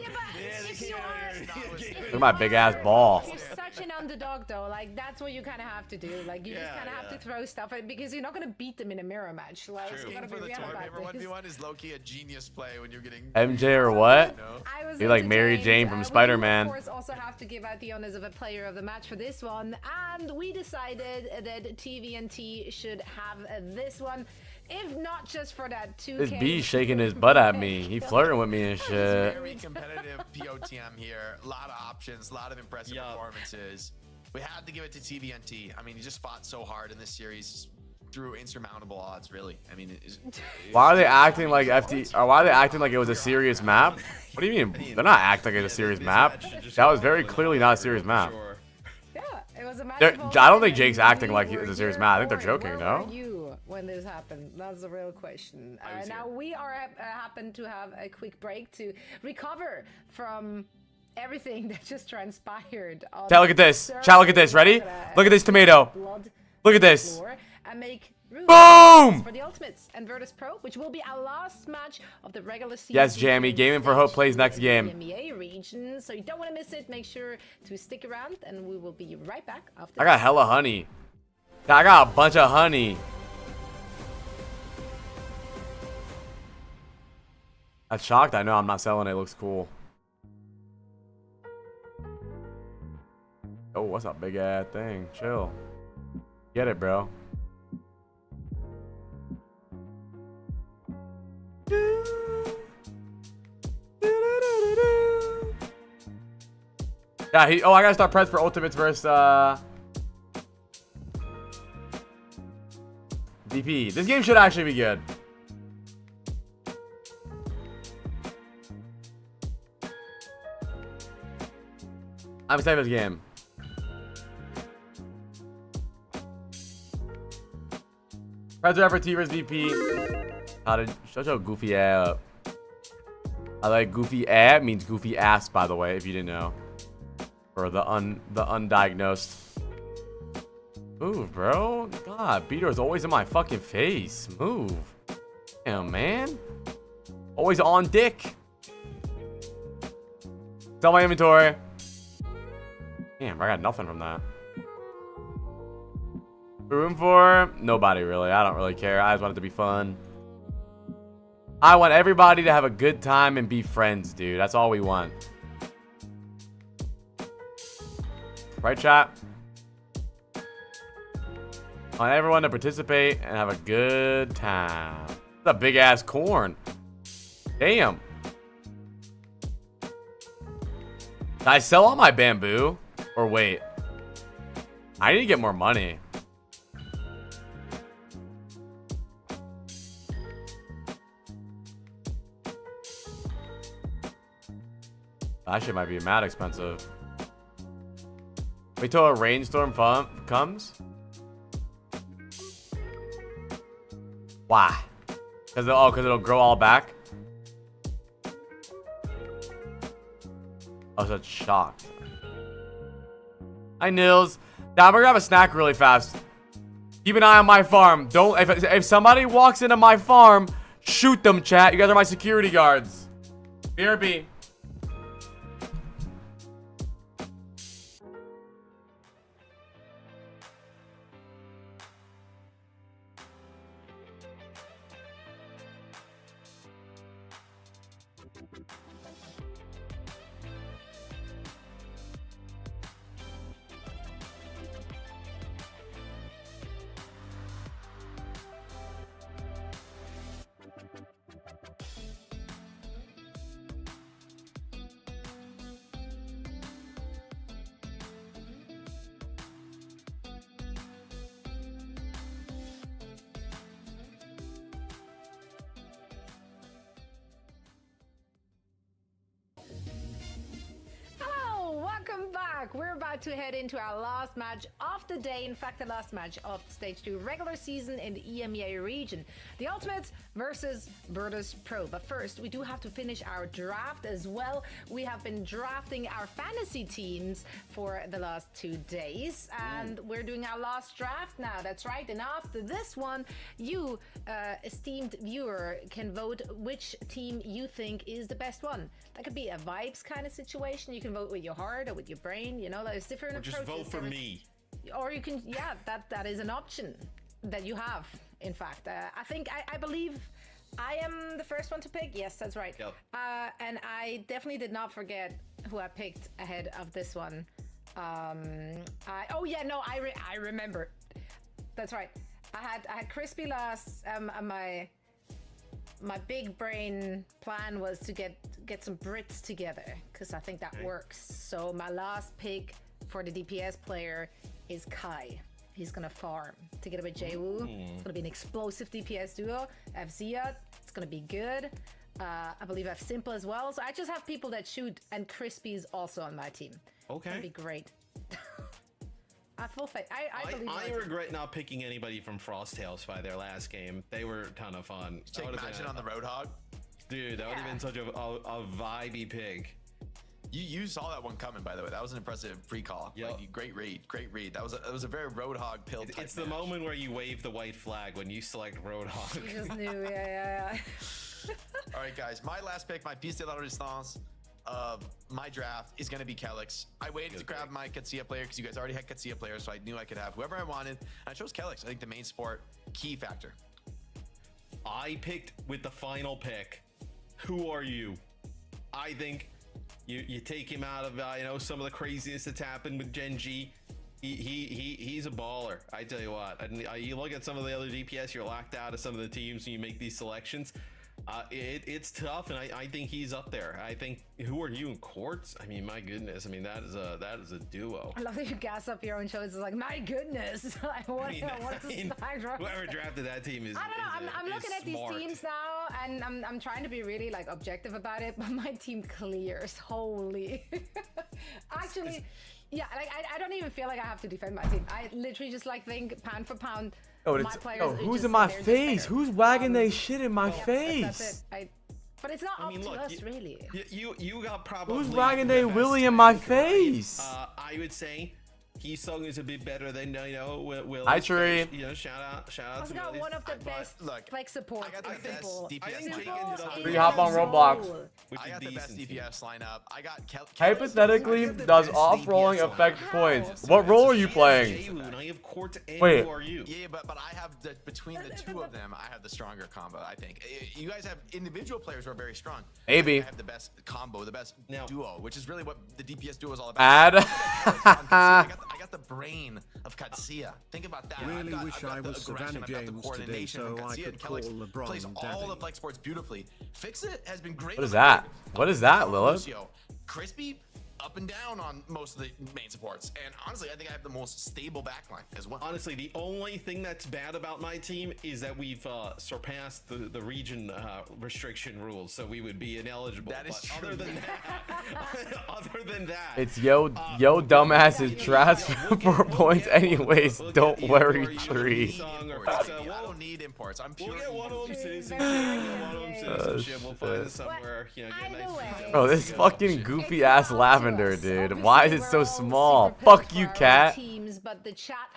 Look at my big ass ball. You're such an underdog, though. Like that's what you kind of have to do. Like you just kind of have to throw stuff at because you're not gonna beat them in a mirror match. Like you gotta be for the real about Torbhammer this. 1v1 is low-key a genius play when you're getting MJ or what? I was Be like Mary Jane from Spider-Man. We, of course, also have to give out the honors of a player of the match for this one, and we decided that TVNT should have this one, if not just for that 2K. This B shaking his butt at me. He flirting with me and shit. Very competitive POTM here. A lot of options, a lot of impressive performances. We had to give it to TVNT. I mean, he just fought so hard in this series. Through insurmountable odds, really. I mean, why are they acting like FT? Or why are they acting like it was a serious map? What do you mean? They're not acting like it's a serious map. That was very clearly not a serious map. Yeah, it was a match. I don't think Jake's acting like it's a serious map. I think they're joking, no? Where were you when this happened? That's the real question. Now we are happen to have a quick break to recover from everything that just transpired. Chat, look at this. Chat, look at this. Ready? Look at this tomato. Look at this. And make room Boom! for the Ultimates and Virtus Pro, which will be our last match of the regular season. Yes, Jamie. Gaming for Hope plays next game. EMEA region, so you don't want to miss it. Make sure to stick around, and we will be right back after. I got hella honey. I got a bunch of honey. That's shocked. I know I'm not selling it. It looks cool. Oh, what's that big ass thing? Chill. Get it, bro. Yeah, I gotta start press for Ultimates versus VP. This game should actually be good. I'm excited for this game. Press for T versus VP. How did shut your goofy ass up? I like goofy ass means goofy ass, by the way, if you didn't know. For the undiagnosed. Move, bro. God, Beater's always in my fucking face. Move. Damn, man. Always on dick. Sell my inventory. Damn, I got nothing from that. Room for nobody, really. I don't really care. I just want it to be fun. I want everybody to have a good time and be friends, dude. That's all we want. Right, chat? I want everyone to participate and have a good time. That's a big ass corn. Damn. Did I sell all my bamboo? Or wait. I need to get more money. That shit might be mad expensive. Wait till a rainstorm comes? Why? Because it'll grow all back. Oh, such shocked. Hi, Nils. Now, I'm gonna grab a snack really fast. Keep an eye on my farm. Don't if somebody walks into my farm, shoot them, chat. You guys are my security guards. BRB. Welcome back. We're about to head into our last match of the day. In fact, the last match of the Stage 2 regular season in the EMEA region. The Ultimates versus Virtus Pro. But first, we do have to finish our draft as well. We have been drafting our fantasy teams for the last 2 days. And we're doing our last draft now. That's right. And after this one, you, esteemed viewer, can vote which team you think is the best one. That could be a vibes kind of situation. You can vote with your heart or with your brain. You know, there's different approaches. Just vote for me. Or you can, yeah, that is an option that you have. In fact, I believe I am the first one to pick. Yes, that's right. Yep. And I definitely did not forget who I picked ahead of this one. I remember. That's right. I had Crispy last. My big brain plan was to get some Brits together because I think that works. So my last pick for the DPS player is Kai. He's gonna farm together with Jwoo. It's gonna be an explosive DPS duo. I have Zia. It's gonna be good. I believe I have Simple as well. So I just have people that shoot, and Crispy's also on my team. Okay. That'd be great. I have full faith. I regret not picking anybody from Frost Tales by their last game. They were a ton of fun. Take Imagine on the Roadhog. Dude, that would have been such a vibey pick. You saw that one coming, by the way. That was an impressive pre-call. Yep. Like, great read. That was a very Roadhog pill type It's the moment where you wave the white flag when you select Roadhog. You just knew, yeah. All right, guys. My last pick, my piece de la resistance of my draft is going to be Kelix. I waited to grab my Katsia player because you guys already had Katsia players, so I knew I could have whoever I wanted. And I chose Kelix. I think the main support, key factor. I picked with the final pick. Who are you? I think you take him out of some of the craziness that's happened with Genji. He's a baller. I tell you what. And you look at some of the other DPS, you're locked out of some of the teams when you make these selections. It's tough, and I think he's up there. I think, who are you in Quartz? I mean, my goodness. I mean, that is a duo. I love that you gas up your own shows. It's like, my goodness. Whoever drafted that team is. I don't know. I'm looking at these teams now, and I'm trying to be really like objective about it. But my team clears. Holy. Actually, yeah. Like I don't even feel like I have to defend my team. I literally just like think pound for pound. Who's in my face? Who's wagging they shit in my face? That's it. But it's not up to us, really. You got probably. Who's wagging they willy in my face? I would say Heesung is a bit better than Will. Hi, Tree. Shout out. Also got one of the best like support. I got the best DPS lineup. Tree, hop on Roblox. I got the best DPS lineup. I got Hypothetically, does off-rolling affect points? What role are you playing? Wait. Yeah, but I have between the two of them, I have the stronger combo. I think you guys have individual players who are very strong. Maybe. I have the best combo, the best duo, which is really what the DPS duo is all about. I got the brain of Katsia. Think about that. Really wish I was Savannah James today so I could call LeBron plays daddy. all the flex sports beautifully. Fix It has been great. What is that? What is that, Lilith? Crispy, up and down on most of the main supports. And honestly, I think I have the most stable backline as well. Honestly, the only thing that's bad about my team is that we've surpassed the region restriction rules, so we would be ineligible. That is true. Other than that, other than that, It's yo dumbass is trash for points anyways. Don't worry, Tree. I don't need imports. I'm pure. We'll get one of them citizenship. We'll find it somewhere. You know, get a nice. Bro, this fucking goofy ass lavender, dude. Why is it so small? Fuck you, cat.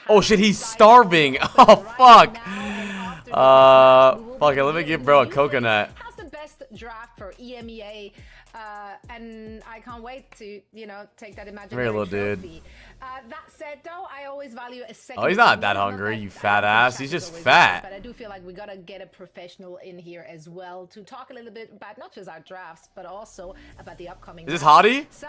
Oh shit, he's starving. Oh fuck. Fuck it. Let me give bro a coconut. How's the best draft for EMEA? And I can't wait to, you know, take that imaginary Very little dude. trophy. That said, though, I always value a second. Oh, he's not that opinion. hungry, Not you that fat the ass. chat He's is just always fat. But I do feel like we gotta get a professional in here as well to talk a little bit about not just our drafts, but also about the upcoming. Is this drafts. Hottie? So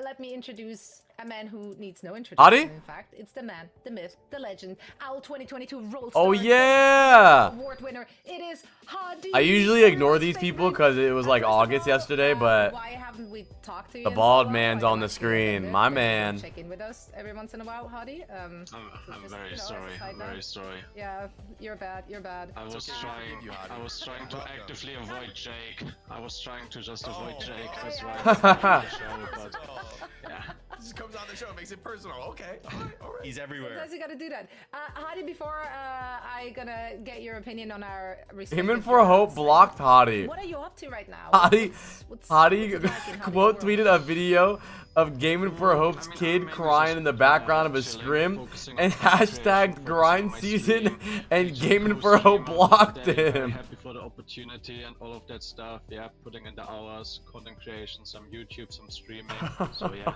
let me introduce a man who needs no introduction. Hottie? In fact, it's the man, the myth, the legend, Owl 2022 Roll Oh Star yeah. Award winner. It is Hottie. I usually ignore these people because it was like August yesterday, but why haven't we talked to you the in so bald long? man's Why on don't the you screen. visit? My Maybe man. check in with us every once in a while, Hottie. I'm just, very you know, sorry. as a side I'm note. very sorry. Yeah, you're bad. You're bad. I was okay. trying. You, Hottie. I was trying to Welcome. actively avoid Jake. I was trying to just avoid Jake. yeah, That's yeah. why. I was on the show, but yeah. Just comes on the show, makes it personal. Okay. All right. He's everywhere. Sometimes you gotta do that. Hottie, before I gonna get your opinion on our respective Him and For Hope drafts, blocked Hottie. what are you up to right now? Hottie, What's Hottie it like in Hottie quote world? tweeted a video of Gaming for Hope's kid crying in the background of a scrim and hashtagged grind season and Gaming for Hope blocked Very him. happy for the opportunity and all of that stuff. Yeah, putting in the hours, content creation, some YouTube, some streaming. So yeah.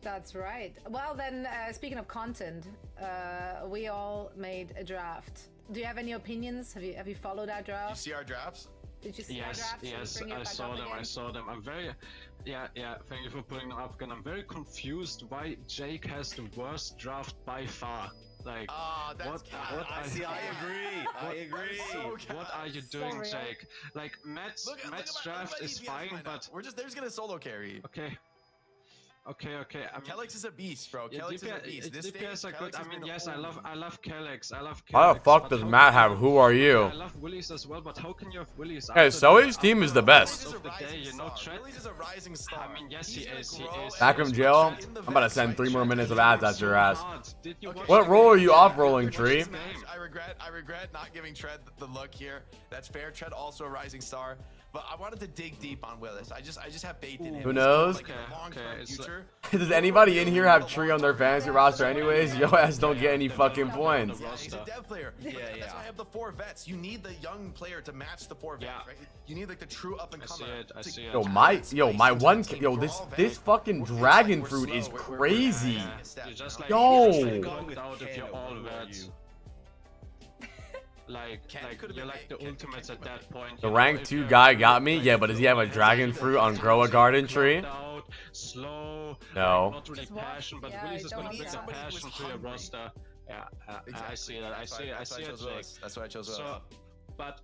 That's right. Well then, speaking of content, we all made a draft. Do you have any opinions? Have you followed our You draft? see our drafts? Did you see our Yes, drafts? Should we yes, bring it I back saw up them. I again? saw them. I'm very, yeah. Thank you for putting them up again. I'm very confused why Jake has the worst draft by far. Like, Ah, that's what? cat. What? I see. I agree. I agree. So cat. What are you doing, Sorry. Jake? Like, Matt's Look at draft my is DPS fine, lineup. but they're just gonna solo carry. okay. I mean, Kellex is a beast, bro. yeah, Kellex is a beast. This DPS stage, are good. Kellex I has mean, been yes, I love Kellex. I love Kellex. Why the fuck but does how Matt can have Who Are You? I love Willis as well, but how can you have Willis? Hey, after Zoe's the- team is after the best. of the day, you know, Trent? Willis is a rising star. I mean, yes, he He's gonna is, he grow is. and Back from he's jail? gonna in the I'm about to vets, send right? 3 more Trent, minutes of he's ads gonna after your ass. Did you watch What the role game? are you off rolling, Watch Tree? this game. I regret not giving Tread the look here. That's fair. Tread also a rising star, but I wanted to dig deep on Willis. I just have faith in him. Who He's knows? Like, in the long-term Okay, it's future. Does anybody in here have Tree on their fantasy roster anyways? Yo ass don't get any fucking points. Yeah, he's a dev player. Yeah, That's yeah. why I have the 4 vets. You need the young player to match the 4 vets, Yeah. right? You need like the true up and I see comer. it. I see it. Yo, my one, this fucking dragon fruit is crazy. You're just like, Yo. you're just like Going locked with out if you're Kano, all who are vets. you? Ken could've You're been- like the Ken- ultimates Ken at could've that point. The you know, rank if 2 you're guy like got me, yeah, but does he have a dragon fruit on Grow a Garden Tree? Out, slow, No. like, not really Just what? passion, but Yeah, Willis is I gonna don't bring the know. passion to your roster. Yeah, I see that. I see it, Jake. That's why I chose Willis. So, but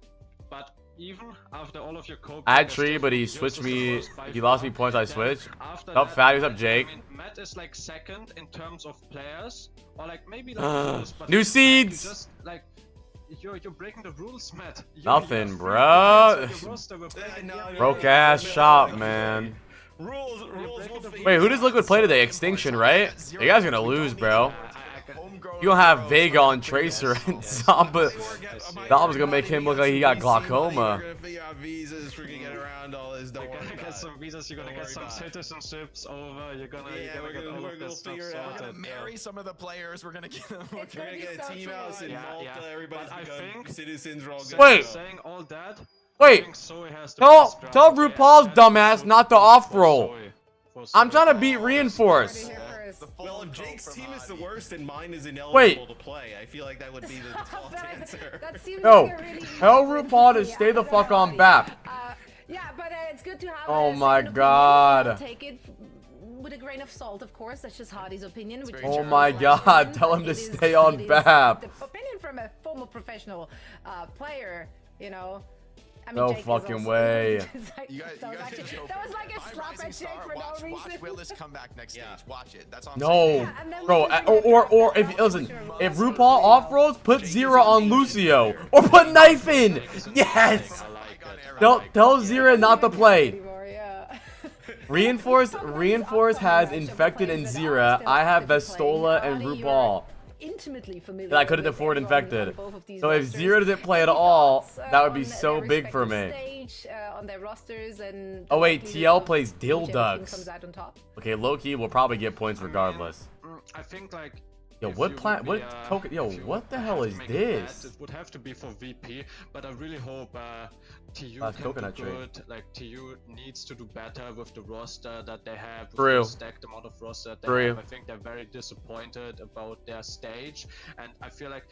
even after all of your co I had Tree, but he switched me. He lost me points. I switched. Up, Fatty. What's up, Jake? I mean, Matt is like second in terms of players, or like maybe like first, but New you seeds. just like you're breaking the rules, Matt. Nothing, have bruh. three players on your roster, we're breaking the Broke ass shop, man. Rules will favor Wait, who does Liquid play today? Extinction, right? You guys gonna lose, bro. You don't have Vega on Tracer and Zomba. Zomba's gonna make him look like he got glaucoma. We're gonna figure out visas. We're gonna get around all this. Don't You're worry gonna about get it. some visas, you're gonna Don't get worry some about it. citizenships over, you're gonna Yeah, we're get gonna- all we're of gonna this stuff figure it out. We're sorted. gonna marry some of the players. We're gonna get them. We're gonna get a team house in Yeah, Malta. yeah. Everybody's But I become think- citizens. We're all good. Wait. to go. Saying all that, I Wait, think Zoe has the tell best draft. RuPaul's Yeah, dumbass Zoe not to for off roll. Zoe. For I'm Zoe. trying to beat Reinforce. Well, if Jake's team is the worst and mine is ineligible Wait. to play, I feel like that would be the default answer. That seems Yo, like a really tell RuPaul to stay the fuck on BAP. Yeah, but it's good to have. Oh a my second opinion. God. I'll take it with a grain of salt, of course. That's just Hottie's opinion. Which very is Oh true. my my God, opinion, tell but him to it is- stay on it is BAP. The opinion from a former professional player, you know. I mean, No Jake is fucking also- way. Like, You guys, that was can show that was like a my slap rising at Jake star. for no Watch reason. Willis come back next stage. Watch it. That's all I'm No, saying. and then bro. we just bring Or if listen, if RuPaul off rolls, put Zira on Lucio or put Knife in. Yes. Tell Zira not to play. Anymore, yeah. Reinforce has Infected and Zira. I have Vestola and RuPaul. Intimately familiar. I couldn't with afford everyone Infected. on both of these So if rosters. Zira doesn't play at Any all, thoughts, that would be on so their big for respective me. Stage, on their rosters and Oh wait, likelihood TL of plays whichever team Dilducks. comes out on top? Okay, low-key, we'll probably get points regardless. I think like. Yo, if what you plan? would What be, token? Yo, if you what the have hell to is make a bet, this? It would have to be for VP, but I really hope TU Last can coconut do tree. good. Like TU needs to do better with the roster that they have, with True. the stacked amount of roster that they True. have. I think they're very disappointed about their stage, and I feel like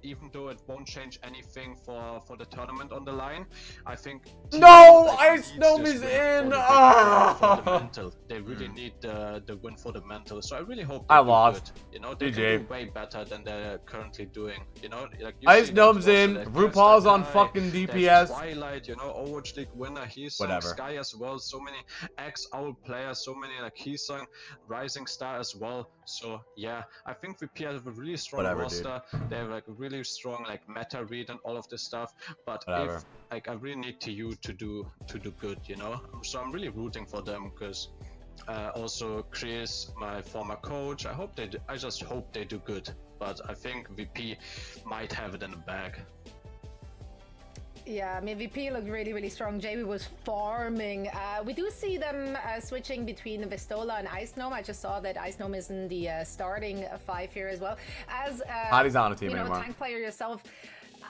even though it won't change anything for the tournament on the line, I think TU, No, like, Ice needs Gnome this is win in. for the Ah. mental. They really need the win for the mental. So I really hope I they do lost. good. You know, they GG. can do way better than they're currently doing. You know, like you Ice see Gnome's that in. roster, RuPaul's there's on Sky, fucking there's DPS. Twilight, you know, Overwatch League winner. He's Whatever. Sky as well. So many ex-Owl players. So many like Heesung, Rising Star as well. So yeah, I think VP have a really strong Whatever, roster. They have like a really strong like meta read and all of this stuff. But Whatever. if like I really need TU to do good, you know. So I'm really rooting for them because. Also, Chris, my former coach. I just hope they do good. But I think VP might have it in the bag. Yeah, I mean, VP looked really, really strong. JB was farming. We do see them switching between Vestola and Ice Gnome. I just saw that Ice Gnome is in the starting 5 here as well. As Hottie's on a team you know, anymore. tank player yourself,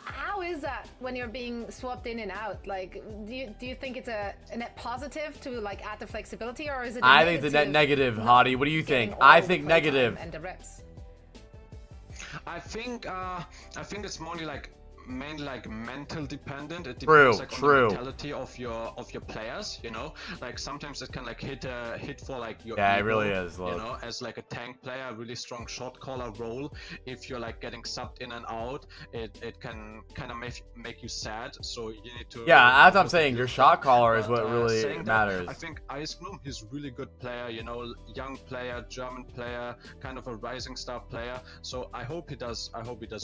how is that when you're being swapped in and out? Like, do you think it's a net positive to like add the flexibility, or is it? I think it's a net negative, Hottie. What do you think? I think negative. And the reps. I think it's mainly like mental dependent. It True, depends like on the mentality of your players, you know. Like sometimes it can like hit for like your Yeah, it ego, really is, you look. know, as like a tank player, a really strong shot caller role. If you're like getting subbed in and out, it can kind of make you sad. So you need to. Yeah, as I'm saying, your shot caller is what really saying that, matters. I think Ice Gnome, he's a really good player, you know, young player, German player, kind of a rising star player. So I hope he does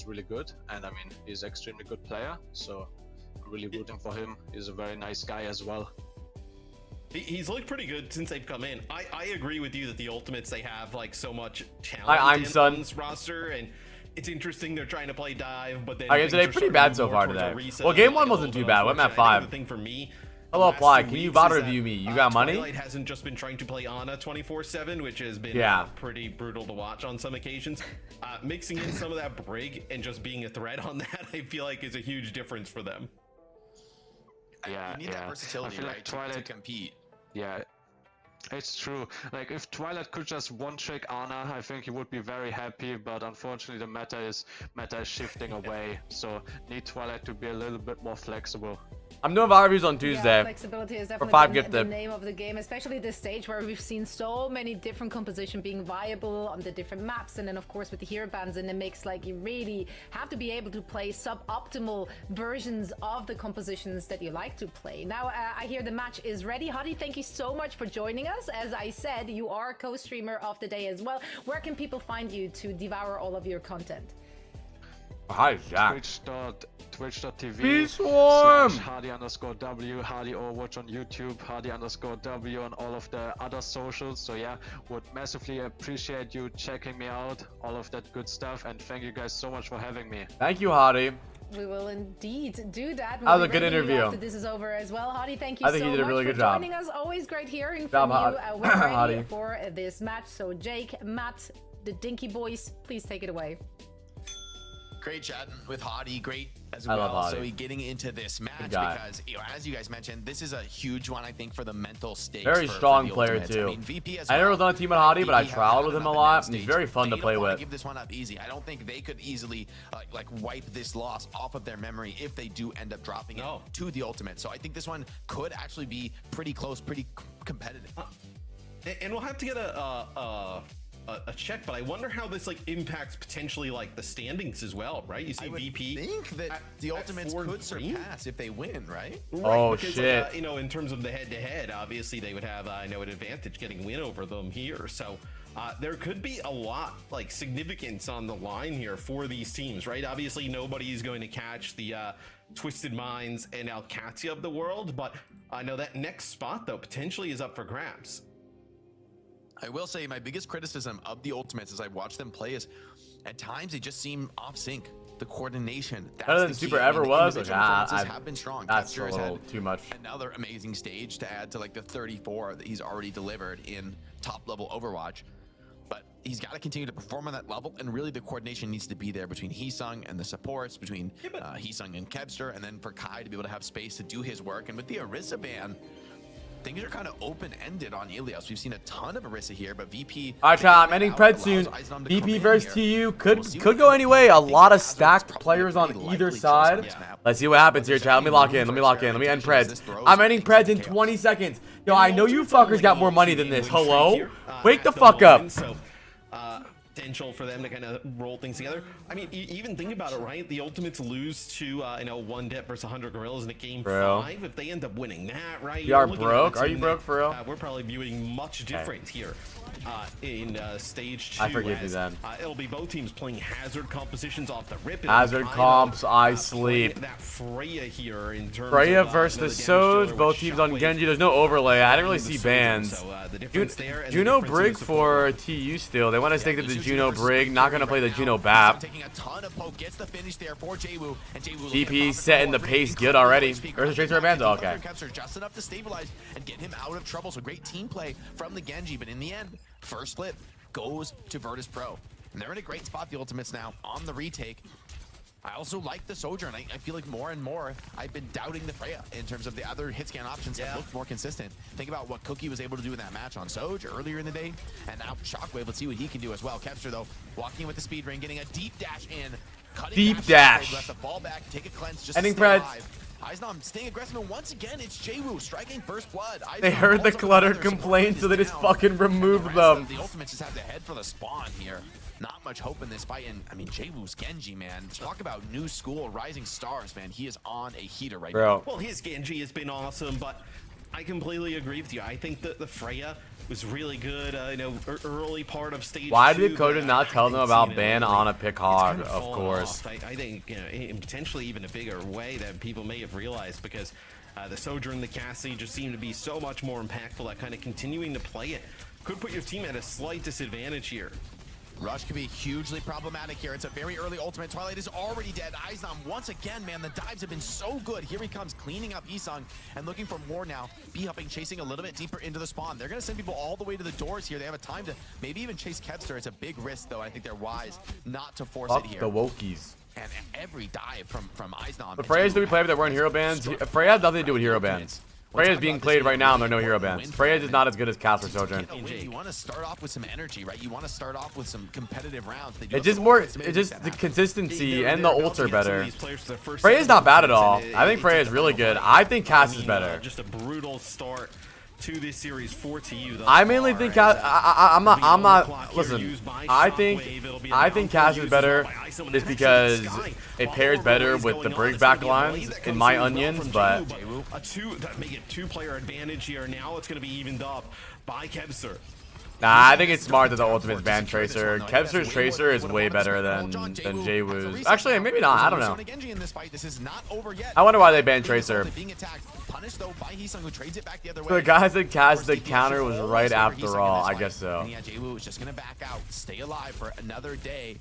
really good. And I mean, he's extremely good player. So I'm really rooting for him. He's a very nice guy as well. He's looked pretty good since they've come in. I agree with you that the ultimates, they have like so much talent I'm Sun. on this roster, and it's interesting they're trying to play dive, but then Okay, things today are pretty starting to bad move so more far towards today. a reset Well, game and one a wasn't little too bit bad. I'm at unfortunate. I think 5. the thing for me, Hello, the last Apply. 2 Can you weeks bot is review that, me? You got money? Twilight hasn't just been trying to play Ana 24/7, which has been Yeah. pretty brutal to watch on some occasions. Mixing in some of that brig and just being a threat on that, I feel like is a huge difference for them. Yeah, You need that versatility, I feel right, like to Twilight compete. Yeah, it's true. Like if Twilight could just one-trick Ana, I think he would be very happy. But unfortunately, the meta is shifting away. So need Twilight to be a little bit more flexible. I'm doing VOD reviews on Yeah, Tuesday. flexibility is For definitely 5 the gifted. name of the game, especially this stage where we've seen so many different composition being viable on the different maps, and then of course with the hero bans, and it makes like you really have to be able to play suboptimal versions of the compositions that you like to play. Now I hear the match is ready. Hottie, thank you so much for joining us. As I said, you are a co-streamer of the day as well. Where can people find you to devour all of your content? Hi, Jack. Twitch.tv Be swarm. /Hottie_W, Hottie Overwatch on YouTube, Hottie_W on all of the other socials. So yeah, would massively appreciate you checking me out, all of that good stuff, and thank you guys so much for having me. Thank you, Hottie. We will indeed do that. That was We'll a good be reviewing you interview. After this is over as well. Hottie, thank you I think so you did a much really for good job. joining us. Always great hearing Job, from you. We're ready Hottie. for this match. So Jake, Matt, the Dinky Boys, please take it away. Great chatting with Hottie. Great as I well. love So Hottie. getting into this match guy. because, you know, as you guys mentioned, this is a huge one, I think, for the mental stakes. Very for strong the player, Ultimates. too. I mean, VP as I never well. was on a team with Hottie, but I VP have trialed had with him enough a in lot, that and he's stage. very fun to They play don't wanna with. give this one up easy. I don't think they could easily like wipe this loss off of their memory if they do end up dropping it to the Ultimate. So I think this one could actually be pretty close, pretty competitive. And we'll have to get a a check, but I wonder how this like impacts potentially like the standings as well, right? You see, VP. I think that the Ultimates could surpass if they win, right? Oh because, shit! You know, in terms of the head-to-head, obviously they would have an advantage getting win over them here. So there could be a lot like significance on the line here for these teams, right? Obviously nobody's going to catch the Twisted Minds and Alcatia of the world, but I know that next spot though potentially is up for grabs. I will say my biggest criticism of the Ultimates as I watch them play is at times they just seem off sync. The coordination. Better than Super ever was. Have been strong. That's a little too much. Another amazing stage to add to like the 34 that he's already delivered in top level Overwatch. But he's got to continue to perform on that level, and really the coordination needs to be there between Heesung and the supports, between Heesung and Kebster, and then for Kai to be able to have space to do his work. And with the Orisa ban, things are kind of open-ended on Ilios. We've seen a ton of Orisa here, but VP... All right, Tom, ending pred soon. VP versus TU could go anyway. A lot of stacked players on either side. Let's see what happens here, chat. Let me lock in. Let me end preds. I'm ending preds in 20 seconds. Yo, I know you fuckers got more money than this. Hello? Wake the fuck up. Potential for them to kind of roll things together. I mean, even think about it, right? The Ultimates lose to one Dep versus 100 Gorillas in a game 5. If they end up winning that, right? You are broke? Are you broke for real? We're probably viewing much different here in stage 2. I forgive you then. It'll be both teams playing Hazard compositions off the rip. Hazard comps, I sleep. That Freya here in terms Freya versus the Soj, both teams on Genji. There's no overlay. I didn't really see bans. Juno Brig for TU still. They want to stick to the Juno Brig. Not going to play the Juno Bap. DP setting the pace good already. There's a Tracer bans. Okay. Just enough to stabilize and get him out of trouble. So great team play from the Genji, but in the end, first split goes to Virtus Pro. And they're in a great spot, the Ultimates now, on the retake. I also like the Sojourn. I feel like more and more I've been doubting the Freya in terms of the other hit scan options that look more consistent. Think about what Cookie was able to do in that match on Soj earlier in the day, and now Shockwave. Let's see what he can do as well. Kebster, though, walking in with the speed ring, getting a deep dash in. Deep dash. Left the ball back, take a cleanse, just ending stay alive. Eisnom staying aggressive, and once again, it's Jwoo striking first blood. They heard the cluttered complaints, so they just fucking removed them. The Ultimates just have to head for the spawn here. Not much hope in this fight, and I mean, Jwoo's Genji, man. Talk about new school, rising stars, man. He is on a heater right now. Well, his Genji has been awesome, but I completely agree with you. I think that the Freya was really good, early part of stage 2. Why did Coda not tell them about ban on a pick hog? Of course. I think, in potentially even a bigger way that people may have realized, because the Sojourn and the Cassie just seem to be so much more impactful at kind of continuing to play it. Could put your team at a slight disadvantage here. Rush could be hugely problematic here. It's a very early ultimate. Twilight is already dead. Eisnom, once again, man, the dives have been so good. Here he comes, cleaning up Heesung and looking for more now. B-Hupping, chasing a little bit deeper into the spawn. They're going to send people all the way to the doors here. They have a time to maybe even chase Kebster. It's a big risk, though. I think they're wise not to force it here. The Wokies. And every dive from Eisnom. The Freyas that we played that weren't hero bans, Freya has nothing to do with hero bans. Freya is being played right now and there are no hero bans. Freya is not as good as Cast or Sojourn. You want to start off with some energy, right? You want to start off with some competitive rounds. It's just the consistency and the ult are better. Freya is not bad at all. I think Freya is really good. I think Cast is better. Just a brutal start to this series for TU. I mainly think I'm not listen. I think Cass is better just because it pairs better with the Brig backlines in my onions, but make it 2-player advantage here. Now it's going to be evened up by Kebster. Nah, I think it's smart that the Ultimate's ban Tracer. Kebster's Tracer is way better than Jwoo's. Actually, maybe not. I don't know. I wonder why they banned Tracer. The guy that cast the counter was right after all. I guess so. Yeah, Jwoo is just going to back out, stay alive for another day.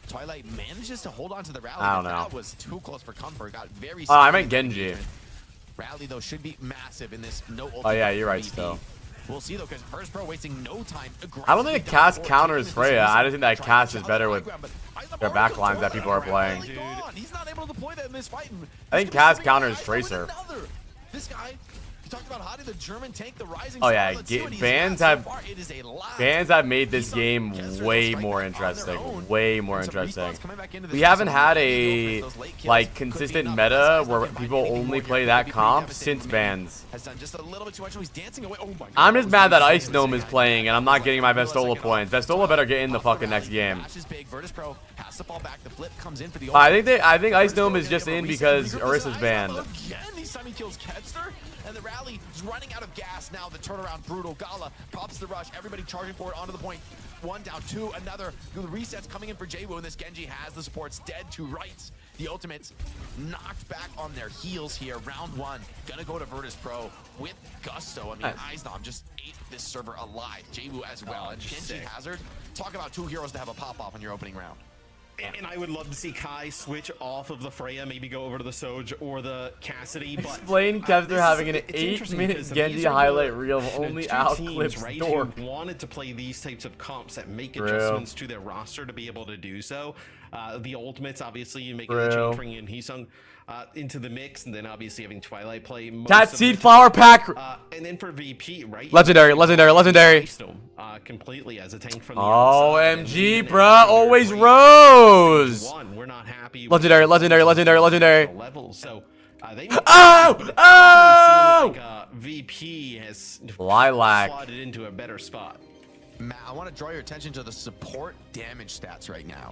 Twilight manages to hold on to the rally. I don't know. That was too close for comfort. Got very. Oh, I meant Genji. Rally though should be massive in this no. Oh yeah, you're right still. We'll see though, because Virtus Pro wasting no time. I don't think a cast counters Freya. I just think that cast is better with their backlines that people are playing. He's not able to deploy that in this fight. I think cast counters Tracer. This guy talked about Hottie, the German tank, the rising Oh star. yeah, Let's see what he's bands got so have far. It is a lot. bands have made this He's game on Kessler, way strike more back on their interesting. own. Way more And some interesting. respawns coming back into this We game, haven't so had maybe a those late kills like could be consistent enough. meta Ice where might people find anything only more play here. that Could be pretty comp devastating since for bans. Has done just a little bit too much. He's dancing away. Oh my God. I'm just mad that Ice Gnome Gnome is playing and I'm not getting my Vestola points. Vestola better get in the fucking next game. Is big. Virtus Pro has to fall back. The flip comes in for the I think Ice Gnome is just in because Orissa's banned. Again, this time he kills Kedster, and the rally is running out of gas now. The turnaround brutal. Gala pops the rush. Everybody charging for it onto the point. One down, two, another. The resets coming in for Jwu, and this Genji has the supports dead to rights. The ultimates knocked back on their heels here. Round one, gonna go to Virtus Pro with gusto. I mean, Eisnom just ate this server alive. Jwu as well. And Genji Hazard, talk about two heroes to have a pop-off on your opening round. And I would love to see Kai switch off of the Freya, maybe go over to the Soj or the Cassidy. But Explain Kevster having an 8-minute Genji highlight reel of only outclips right, Stork. who wanted to play these types of comps that make adjustments to their roster to be able to do so. The ultimates, obviously, you make the change, bringing in Heesung into the mix, and then obviously having Twilight play. Cat Seed Flower Pack. And then for VP, right? Legendary. Completely as a tank from the OMG, bruh. Always Rose. We're not happy. Legendary. Level. So they VP has Lilac slotted into a better spot. Matt, I want to draw your attention to the support damage stats right now.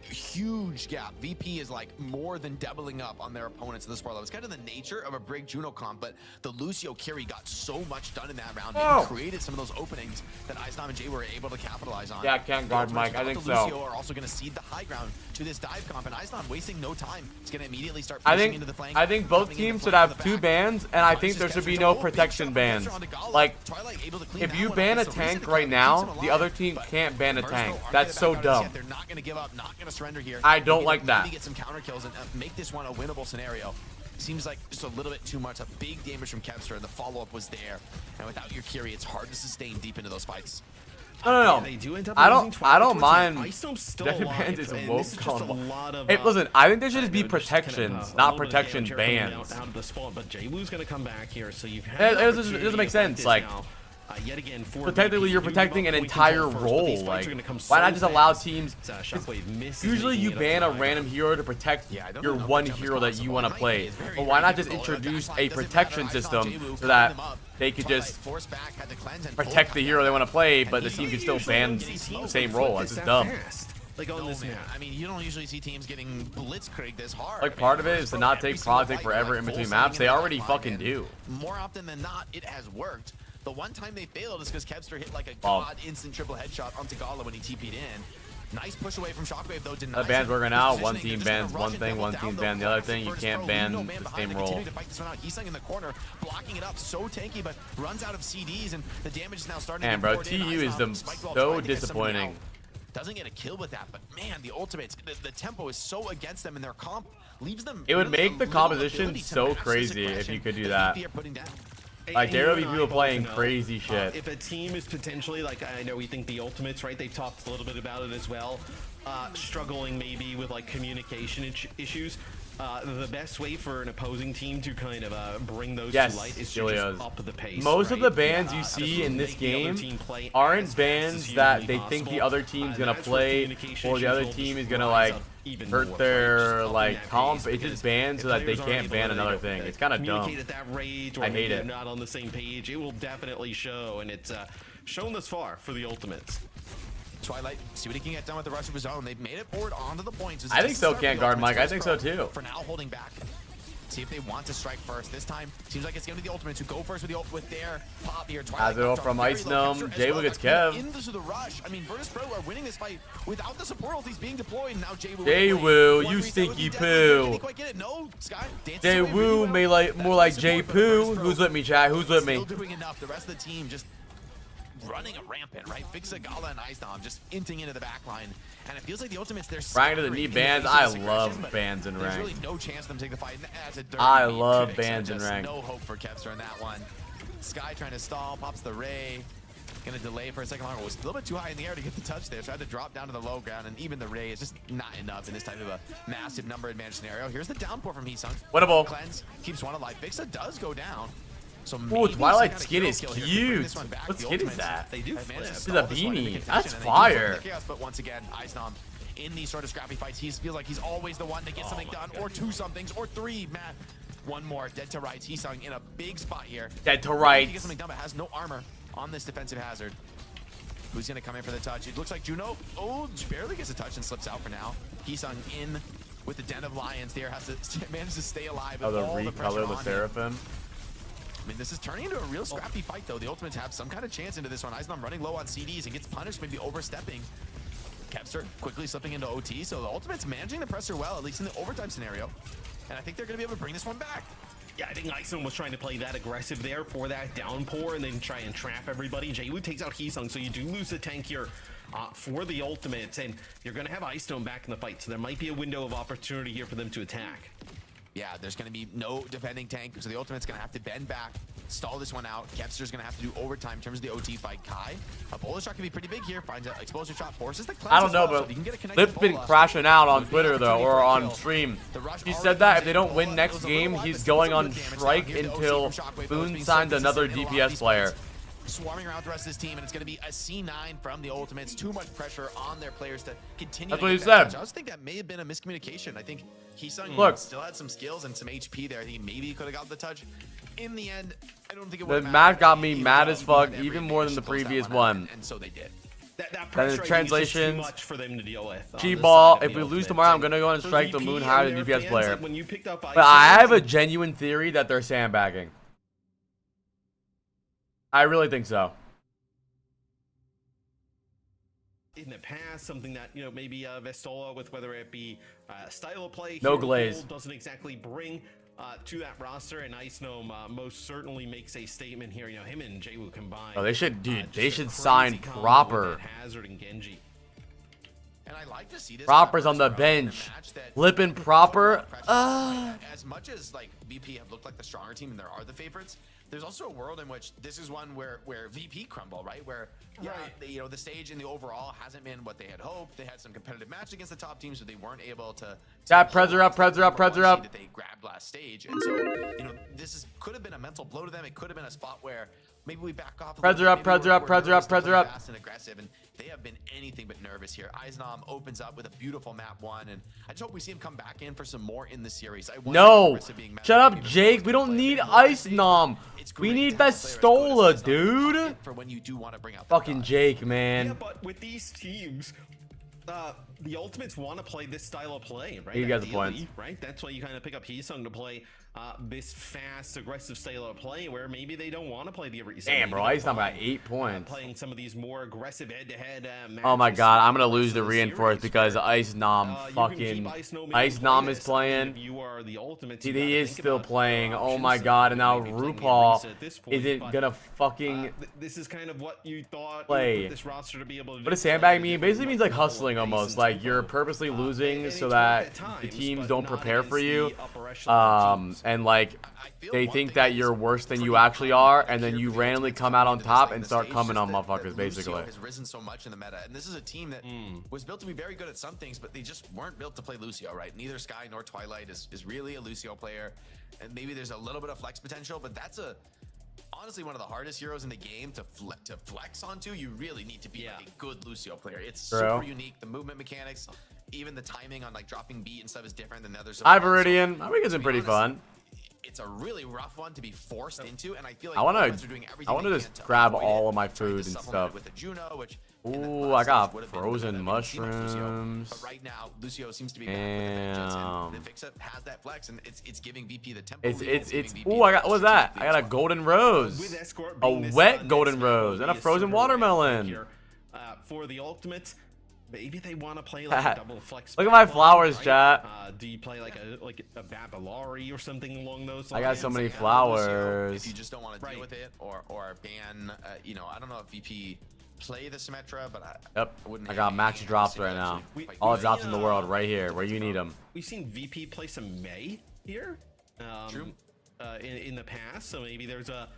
Huge gap. VP is like more than doubling up on their opponents in this part level. It's kind of the nature of a Brig Juno comp, but the Lucio carry got so much done in that round. Maybe created some of those openings that Eisnom and Jay were able to capitalize on. Yeah, can't guard Mike. I think so. Lucio are also going to cede the high ground to this dive comp, and Eisnom wasting no time. It's going to immediately start pushing into the flank. I think both teams should have 2 bans, and I think there should be no protection bans. Like, if you ban a tank right now, the other team can't ban a tank. That's so dumb. They're not going to give up, not going to surrender here. I don't like that. Get some counter kills and make this one a winnable scenario. Seems like just a little bit too much. A big damage from Kevster, and the follow-up was there. And without your Kiri, it's hard to sustain deep into those fights. No. I don't mind. Dead bans is a woke combo. Hey, listen, I think there should just be protections, not protection bans. Out of the spawn, but Jwu's gonna come back here, so you've it doesn't make sense. Like, yet again, but technically you're protecting an entire role. Like, why not just allow teams? Usually you ban a random hero to protect your one hero that you want to play. But why not just introduce a protection system so that they could just protect the hero they want to play, but the team can still ban the same role? It's just dumb. Like on this map. I mean, you don't usually see teams getting blitzkrieg this hard. Like, part of it is to not take Project forever in between maps. They already fucking do. More often than not, it has worked. The one time they failed is because Kevster hit like a god instant triple headshot on Tagala when he TP'd in. Nice push away from Shockwave though. The ban's working out. One team bans one thing, one team bans the other thing. You can't ban the same role. He's in the corner, blocking it up, so tanky, but runs out of CDs, and the damage is now starting. Man, bro, TU is so disappointing. Doesn't get a kill with that, but man, the ultimates, the tempo is so against them, and their comp leaves them. It would make the composition so crazy if you could do that. Like, there will be people playing crazy shit. If a team is potentially, like, I know we think the ultimates, right? They've talked a little bit about it as well. Struggling maybe with like communication issues. The best way for an opposing team to kind of bring those to light is to just up the pace. Most of the bans you see in this game aren't bans that they think the other team's gonna play or the other team is gonna like hurt their like comp. It's just banned so that they can't ban another thing. It's kind of dumb. I hate it. Not on the same page. It will definitely show, and it's shown thus far for the ultimates. Twilight, see what he can get done with the rush of his own. They've made it forward onto the points. I think so, can't guard Mike. I think so too. For now, holding back. See if they want to strike first. This time, seems like it's going to be the ultimates who go first with their pop here. Twilight Azul from Ice Gnome. Jwu gets Kev. Into the rush. I mean, Virtus Pro are winning this fight without the support ultis being deployed. Now Jwu, you stinky poo. Jwu may like more like J Poo. Who's with me, chat? Who's with me? Still doing enough. The rest of the team just running a rampant, right? Fixa, Gala, and Eisnom just inting into the back line. And it feels like the ultimates, they're Rank to the knee bans. I love bans and rank. There's really no chance for them to take the fight. I love bans and rank. No hope for Kevster in that one. Sky trying to stall, pops the Ray. Gonna delay for a second longer. Was a little bit too high in the air to get the touch there. So had to drop down to the low ground, and even the Ray is just not enough in this type of a massive number advantage scenario. Here's the downpour from Heesung. Winnable. Cleanse keeps one alive. Fixa does go down. So Ooh, Twilight skin is cute. What skin is that? They do. It's a beanie. That's fire. But once again, Eisnom in these sort of scrappy fights, he feels like he's always the one to get something done, or two somethings, or three. Matt, one more. Dead to rights. He's in a big spot here. Dead to He rights. gets something done, but has no armor on this defensive hazard. Who's gonna come in for the touch? It looks like Juno. Oh, barely gets a touch and slips out for now. Heesung in with the Den of Lions there, has to manage to stay alive. Oh, the all the pressure recolor the on him. Seraphim. I mean, this is turning into a real scrappy fight, though. The Ultimates have some kind of chance into this one. Eisnom running low on CDs and gets punished, maybe overstepping. Kevster quickly slipping into OT, so the Ultimates managing the pressure well, at least in the overtime scenario. And I think they're going to be able to bring this one back. Yeah, I think Eisung was trying to play that aggressive there for that downpour and then try and trap everybody. Jaewoo takes out Heesung, so you do lose the tank here for the Ultimates, and you're going to have Eisung back in the fight, so there might be a window of opportunity here for them to attack. Yeah, there's going to be no defending tank, so the Ultimate's going to have to bend back, stall this one out. Kevster's going to have to do overtime in terms of the OT fight. Kai, a bullet shot can be pretty big here. Finds an explosive shot, forces the cleanse. I don't know, well, but so Flip's been crashing out on Twitter, though, or on stream. He said that if they don't win next game, he's going on strike until Boone signs another DPS player. Swarming around the rest of his team, and it's going to be a C9 from the Ultimates. Too much pressure on their players to continue. That's to what he get that said. touch. I just think that may have been a miscommunication. I think Heesung Look. still had some skills and some HP there. I think maybe he could have got the touch. In the end, I don't think it The would. match got me mad as fuck, even more than the previous one. And so they did. That That is pressure, I think, is just translations. too much for them to deal with. on Cheap this ball. side of If the we lose Ultimates. tomorrow, I'm gonna go and So strike the VP moon and higher than their DPS fans, player. like, when you picked up But I Eisung, have a genuine theory that they're sandbagging. I really think so. in the past, something that, you know, maybe Vestola, with whether it be style of play, No hero glaze. pool, doesn't exactly bring to that roster, and Icenome most certainly makes a statement here. You know, him and Jaewoo combined. Oh, they should, dude. just They a should crazy sign combo proper. with that Hazard and Genji. And I like to see this. Proper's on the in a bench. match that- Flipping proper. As much as like VP have looked like the stronger team and there are the favorites, there's also a world in which this is one where VP crumble, right? Where you know, the stage in the overall hasn't been what they had hoped. They had some competitive match against the top teams, but they weren't able to. Got Prezzer up, Prezzer up, Prezzer up. That they grabbed last stage, and so you know could have been a mental blow to them. It could have been a spot where maybe we back off. Prezzer up, Prezzer up, Prezzer up, Prezzer up. Fast and aggressive, and they have been anything but nervous here. Eisnom opens up with a beautiful map one, and I just hope we see him come back in for some more in the series. No, shut up, Jake. We don't need Icenom. We need Vestola, dude. For when you do want to bring out Fucking Jake, Yeah, man. but with these teams, the Ultimates want to play this style of play, right? You got the Ideally, points. right? That's why you kind of pick up Heesung to play this fast, aggressive style of play, where maybe they don't want to play the reset. Damn, bro. Icenom got 8 points. Playing some of these more aggressive head-to-head Oh my matches god, I'm gonna throughout lose the series, reinforce because where, Icenom you can fucking keep Icenom in Icenom play is this. I mean, playing. if you are the Ultimates, He you gotta is think still about playing. Oh options, my so god, and you now might be playing the RuPaul reset at this point, isn't but, gonna fucking this is kind of what you thought play. with this roster to be able to do. What does sandbag mean? Basically means like hustling almost. Like you're purposely losing so that the teams don't prepare for you. And like they think that you're worse than you actually are, and then you randomly come out on top and start coming on motherfuckers, basically. Has risen so much in the meta, and this is a team that was built to be very good at some things, but they just weren't built to play Lucio, right? Neither Sky nor Twilight is really a Lucio player, and maybe there's a little bit of flex potential, but that's honestly one of the hardest heroes in the game to flex onto. You really need to be like a good Lucio player. It's super unique. The movement mechanics, even the timing on like dropping beat and stuff is different than the others. Iveridian, I think it's been pretty fun. It's a really rough one to be forced into, and I feel like I wanna just grab all of my food and stuff. With the Juno, which ooh, I got frozen mushrooms. But right now, Lucio seems to be Damn. the fix-up has that flex, and it's giving VP the tempo. It's ooh, I got, what was that? I got a golden rose, a wet golden rose, and a frozen watermelon. For the Ultimates, maybe they want to play like a double flex. Look at my flowers, chat. Do you play like a Babalari or something along those lines? I got so many If flowers. you just don't want to deal with it, or ban, you know, I don't know if VP play the Symmetra, but I wouldn't. I got max drops right now. All the drops in the world right here, where you need them. We've seen VP play some Mei here. True. In the past, so maybe there's a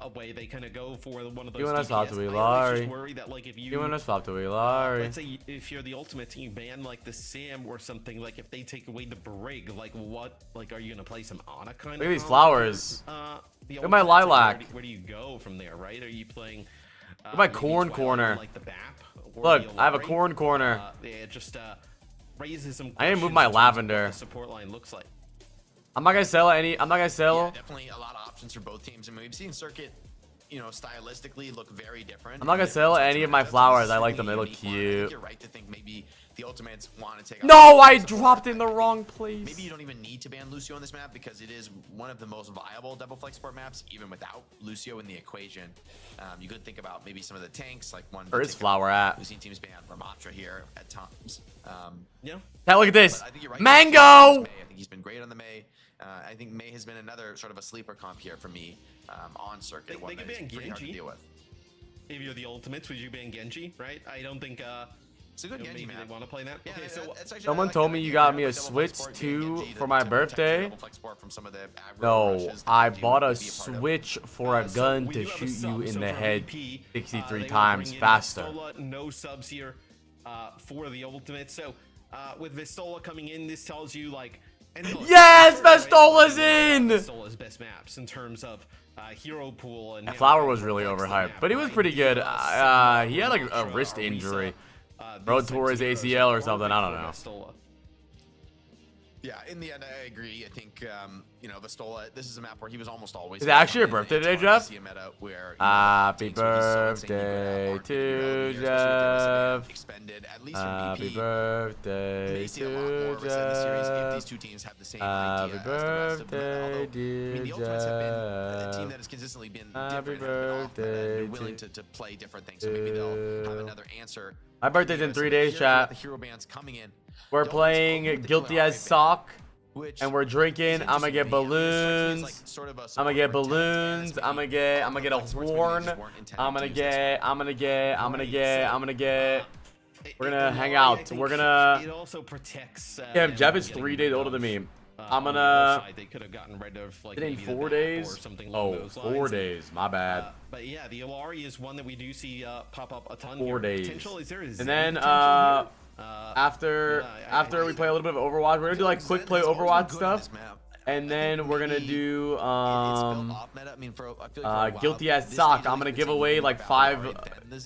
a way they kind of go for one of those. You want to stop to I always Ilari. just worry that like if You want to stop to Ilari. let's say if you're the ultimate team, ban like the Sam or something. Like if they take away the Brig, like what? Like are you gonna play some Ana kind of? Look at these flowers. Look at my lilac. Where do you go from there, right? Are you playing? Look at my maybe corn Twilight, corner. Like the BAP, or Look, the I have a Ilari? corn corner. It just raises some. I didn't move questions my in terms of what lavender. the support line looks like. I'm not gonna sell any. I'm not gonna sell. Yeah, definitely a lot of options for both teams. I mean, we've seen Circuit, you know, stylistically look very different. I'm not gonna sell any of my flowers. I like them. They look cute. You're right to think maybe the Ultimates want to take. No, I dropped in the wrong place. Maybe you don't even need to ban Lucio on this map because it is one of the most viable double flex support maps, even without Lucio in the equation. You could think about maybe some of the tanks, like one. Where is Flower at? We've seen teams ban Ramatra here at times. Yeah. Now look at this. I think you're right. Mango. I think he's been great on the May. I think May has been another sort of a sleeper comp here for me on Circuit. They could ban pretty hard to Genji. deal with. If you're the Ultimates, would you ban Genji? Right? I don't think. It's a good Genji maybe map. they want to play that. Yeah, Okay, so it's actually- Someone I like told that me you idea. got me a Double flex Switch support, too Genji for my to protect birthday. double flex support from some of the aggro No, rushes that I Genji bought would a be part of. Switch for a so gun we to do have a shoot sub. you in So the for head VP, 63 they will times bring in faster. Vistola, no subs here for the Ultimate. So with Vistola coming in, this tells you like. And look, Yes, Vistola's in! Vistola's best maps in terms of hero pool and. Flower was really overhyped, but he was pretty good. He had like a wrist injury. Road tore his ACL or something, I don't know. Yeah, in the end, I agree. I think, you know, Vistola, this is a map where he was almost always. Is it actually your birthday today, Jeff? Happy Happy birthday to Jeff. Expended, at least Happy from BP. birthday May see a lot more of us in the series if to these Jeff. two teams have the same Happy idea as the rest of them. birthday, Although, I mean, the Ultimates have been a team dear that has consistently been Happy different, have been off, birthday and willing to play different things. So maybe they'll have another answer. My birthday's in 3 days, Here's chat. The hero bands coming in. We're The Ultimates playing opened the Guilty Royale as ban, Sock, which and we're drinking. I'm gonna get balloons. I'm gonna get balloons. I'm gonna get a horn. I'm gonna get. We're gonna hang out. We're gonna. It also protects. Yeah, them Jeff from is getting 3 days rid older than of, me. I'm on the gonna. side. They could have gotten rid of like Is it in maybe the 4 back days? or something along Oh, those 4 lines. days. My bad. But yeah, the Ilari is one that we do see pop up a ton. 4 here. days. Potential, is there a And Zen then potential here? after we play a little bit of Overwatch, we're gonna do like quick play Overwatch stuff, and then we're gonna do Guilty as Sock. I'm gonna give away like 5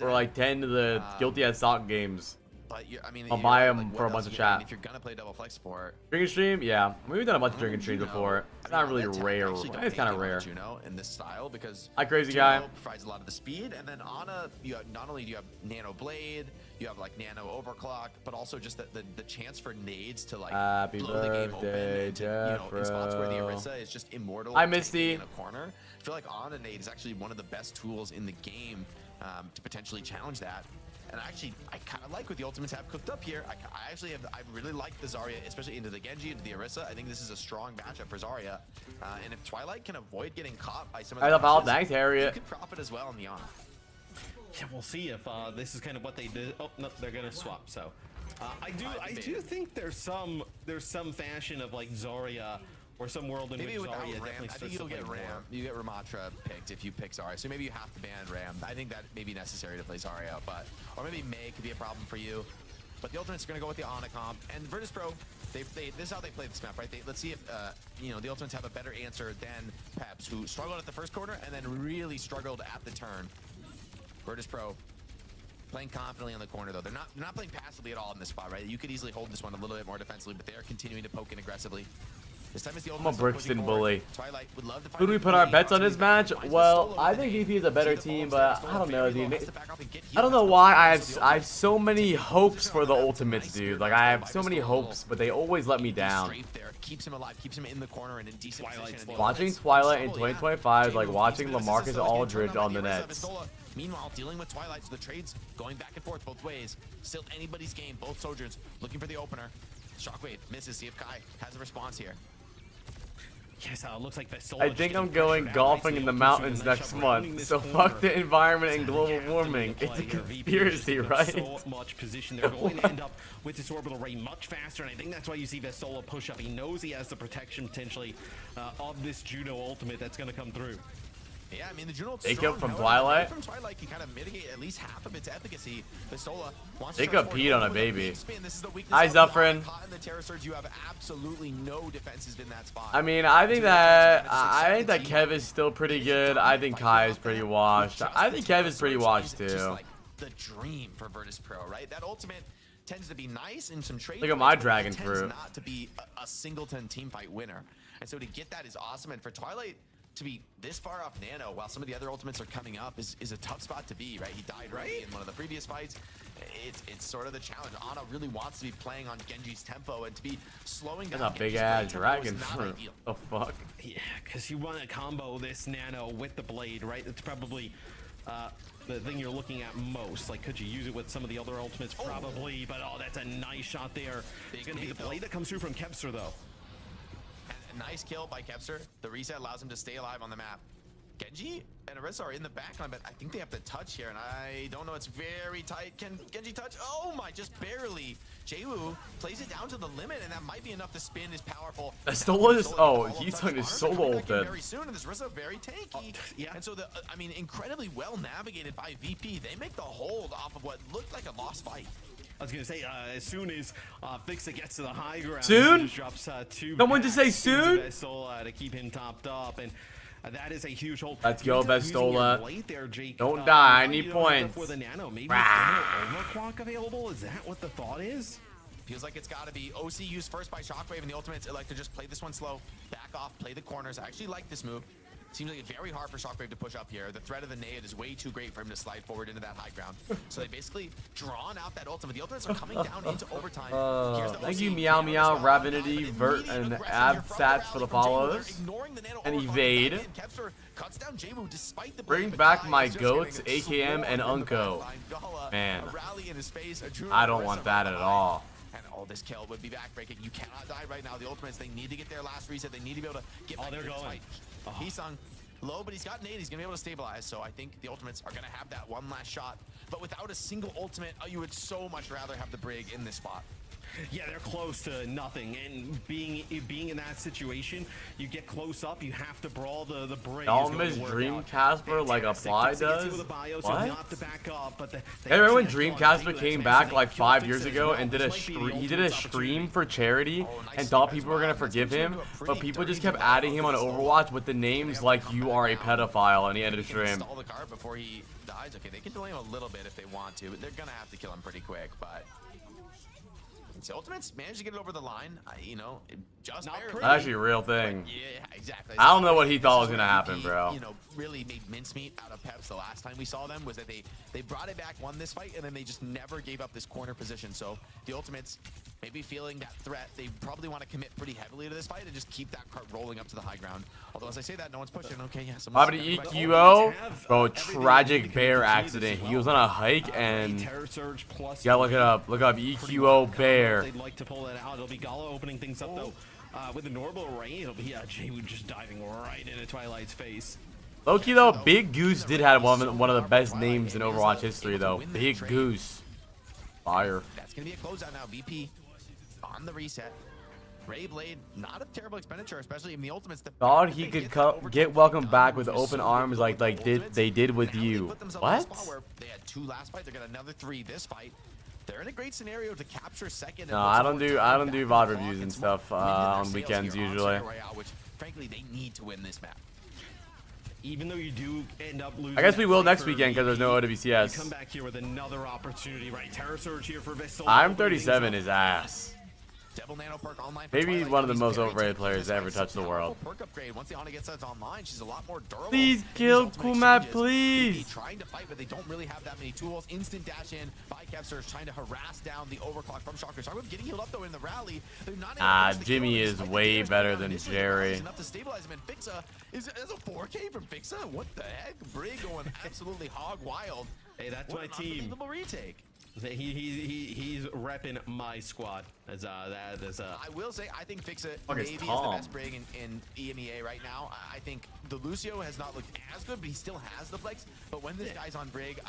or like 10 of the Guilty as Sock games. But I mean, I'll buy them for a bunch of chat. If you're gonna play double flex support, Drinking stream, yeah, we've done a bunch of drinking streams before. It's not really that tech rare. actually don't It's kind of hate rare. on Juno in this style because Hi, crazy Juno guy. provides a lot of the speed, and then Ana, you have, not only do you have Nano Blade, you have like Nano Overclock, but also just the chance for nades to like Happy blow the game open. birthday, And to, you know, in spots where the Jeffro. Orisa is just immortal. Hi, tanking Misty. In a corner, I feel like Ana nade is actually one of the best tools in the game to potentially challenge that. And I kind of like what the Ultimates have cooked up here. I really like the Zarya, especially into the Genji, into the Orisa. I think this is a strong matchup for Zarya. And if Twilight can avoid getting caught by some of the I love all rushes, thanks, Harriet. he could profit as well in the Ana. Yeah, we'll see if this is kind of what they did. Oh no, they're gonna swap. So I do think there's some fashion of like Zarya or some world in Maybe which without Zarya Ram, definitely I starts think to you'll play get more. Ram. You get Ramatra picked if you pick Zarya. So maybe you have to ban Ram. I think that may be necessary to play Zarya, or maybe May could be a problem for you. But the Ultimates are gonna go with the Ana comp and Virtus Pro. This is how they play this map, right? Let's see if you know, the Ultimates have a better answer than Peps, who struggled at the first quarter and then really struggled at the turn. Virtus Pro playing confidently on the corner though. They're not playing passively at all in this spot, right? You could easily hold this one a little bit more defensively, but they are continuing to poke in aggressively. This time is the I'm a Ultimates Brixton bully. Twilight would love to find Who do we put our bets on this match? Well, I think VP is a better team, but I don't know, dude. I don't know why I have so many hopes for the Ultimates, dude. Like I have so many hopes, but they always let me down. Keeps him alive, keeps him in the corner and in decent position. Watching Twilight in 2025 is like watching LaMarcus Aldridge on the Nets. Meanwhile, dealing with Twilight, so the trades going back and forth both ways. Still anybody's game, both Sojourns looking for the opener. Shockwave misses, see if Kai has a response here. Yes, looks like I think I'm going golfing in the mountains next month, so fuck the environment and global warming. It's a conspiracy, right? So much position. They're going to end up with this orbital ray much faster, and I think that's why you see Vestola push up. He knows he has the protection potentially of this Juno ultimate that's going to come through. Yeah, I mean the Juno Jacob from Twilight. From Twilight can kind of mitigate at least half of its efficacy. Pistola wants Jacob to peed on a baby. This is the weakness Hi, of the Zufferin. caught in the Terror Surge. You have absolutely no defenses in that spot. I mean, I think that Kev is still pretty good. I think Kai is pretty washed. I think Kev is pretty washed Just too. like the dream for Virtus Pro, right? That ultimate tends to be nice in some trade. Look at my plays, but it dragon tends fruit. Not to be a singleton team fight winner, and so to get that is awesome. And for Twilight to be this far off Nano while some of the other ultimates are coming up is a tough spot to be, right? He died right in one of the previous fights. It's sort of the challenge. Ana really wants to be playing on Genji's tempo and to be slowing down. That's a big ass dragon fruit. The fuck? Yeah, because you want to combo this Nano with the blade, right? It's probably the thing you're looking at most. Like, could you use it with some of the other ultimates? Probably, but oh, that's a nice shot there. It's going to be the blade that comes through from Kevster, though. A nice kill by Kevster. The reset allows him to stay alive on the map. Genji and Orisa are in the backline, but I think they have to touch here, and I don't know. It's very tight. Can Genji touch? Oh my, just barely. Jaywu plays it down to the limit, and that might be enough to spin his powerful. Solo is he's on his solo ulted. Very soon, and this Orisa very tanky. Yeah. And so I mean, incredibly well navigated by VP. They make the hold off of what looked like a lost fight. I was gonna say, as soon as Fixa gets to the high ground, soon? He just drops two. Someone just say soon? To keep him topped up, and that is a huge hold. Let's go, Vestola. There, Jake. Don't die. I need points. For the Nano, maybe overclock available. Is that what the thought is? Feels like it's got to be OC used first by Shockwave, and the ultimates elect to just play this one slow, back off, play the corners. I actually like this move. Seems like it's very hard for Shockwave to push up here. The threat of the nade is way too great for him to slide forward into that high ground. So they basically drawn out that ultimate. The ultimates are coming down into overtime. Thank you, Meow Meow, Ravinity, Vert, and Absats for the follows. And Evade. Bring back my goats, AKM, and Unko. Man, I don't want that at all. And all this kill would be backbreaking. You cannot die right now. The ultimates, they need to get their last reset. They need to be able to get back to this fight. He's sung low, but he's got nade. He's going to be able to stabilize. So I think the ultimates are going to have that one last shot. But without a single ultimate, you would so much rather have the Brig in this spot. Yeah, they're close to nothing, and being in that situation, you get close up, you have to brawl the Brig. Y'all miss Dream Casper like Apply does? What? Hey, remember when Dream Casper came back like 5 years ago and did a stream for charity and thought people were gonna forgive him, but people just kept adding him on Overwatch with the names like "you are a pedophile" and he ended the stream. Install the card before he dies. Okay, they can delay him a little bit if they want to, but they're gonna have to kill him pretty quick. But the ultimates managed to get it over the line, you know, just barely. That's actually a real thing. Yeah, exactly. I don't know what he thought was gonna happen, bro. You know, really made mincemeat out of Peps the last time we saw them was that they brought it back, won this fight, and then they just never gave up this corner position. So the ultimates, maybe feeling that threat, they probably want to commit pretty heavily to this fight and just keep that cart rolling up to the high ground. Although as I say that, no one's pushing. Okay, yeah. How about EQO? Bro, tragic bear accident. He was on a hike and yeah, look it up. Look up EQO bear. They'd like to pull that out. It'll be Gala opening things up though. With the normal rain, it'll be Jaywu just diving right into Twilight's face. Low-key though, Big Goose did have one of the best names in Overwatch history though. Big Goose. Fire. That's gonna be a closeout now. VP on the reset. Ray Blade, not a terrible expenditure, especially in the ultimates. Thought he could get welcomed back with open arms like they did with you. What? They had 2 last fight. They got another 3 this fight. They're in a great scenario to capture second. No, I don't do VOD reviews and stuff on weekends usually. Royale, which frankly they need to win this map. Even though you do end up losing, I guess we will next weekend because there's no OWCS. You come back here with another opportunity, right? Terror Surge here for Vessel. I'm 37 is ass. Devil Nano perk online Maybe he's one of the most overrated players to ever touch the world. Perk upgrade. Once the Ana gets that online, she's a lot more durable. Please kill Kumat, please. Trying to fight, but they don't really have that many tools. Instant dash in by Kevster, trying to harass down the overclock from Shocker. Shockwave getting healed up though in the rally. Jimmy is way better than Jerry. Enough to stabilize him, and Fixa is a 4K from Fixa. What the heck? Brig going absolutely hog wild. Hey, that's my team. Unbelievable retake. He's repping my squad as I will say I think Fixa maybe is the best Brig in EMEA right now. I think the Lucio has not looked as good, but he still has the flex. But when this guy's on Brig,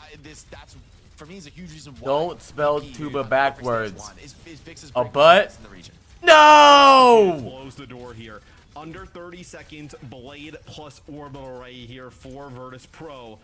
that's for me is a huge reason why. Don't spell tuba backwards. Is a butt? in the region. No! Close the door here. under 30 seconds, Blade plus Orbital Ray here for Virtus Pro.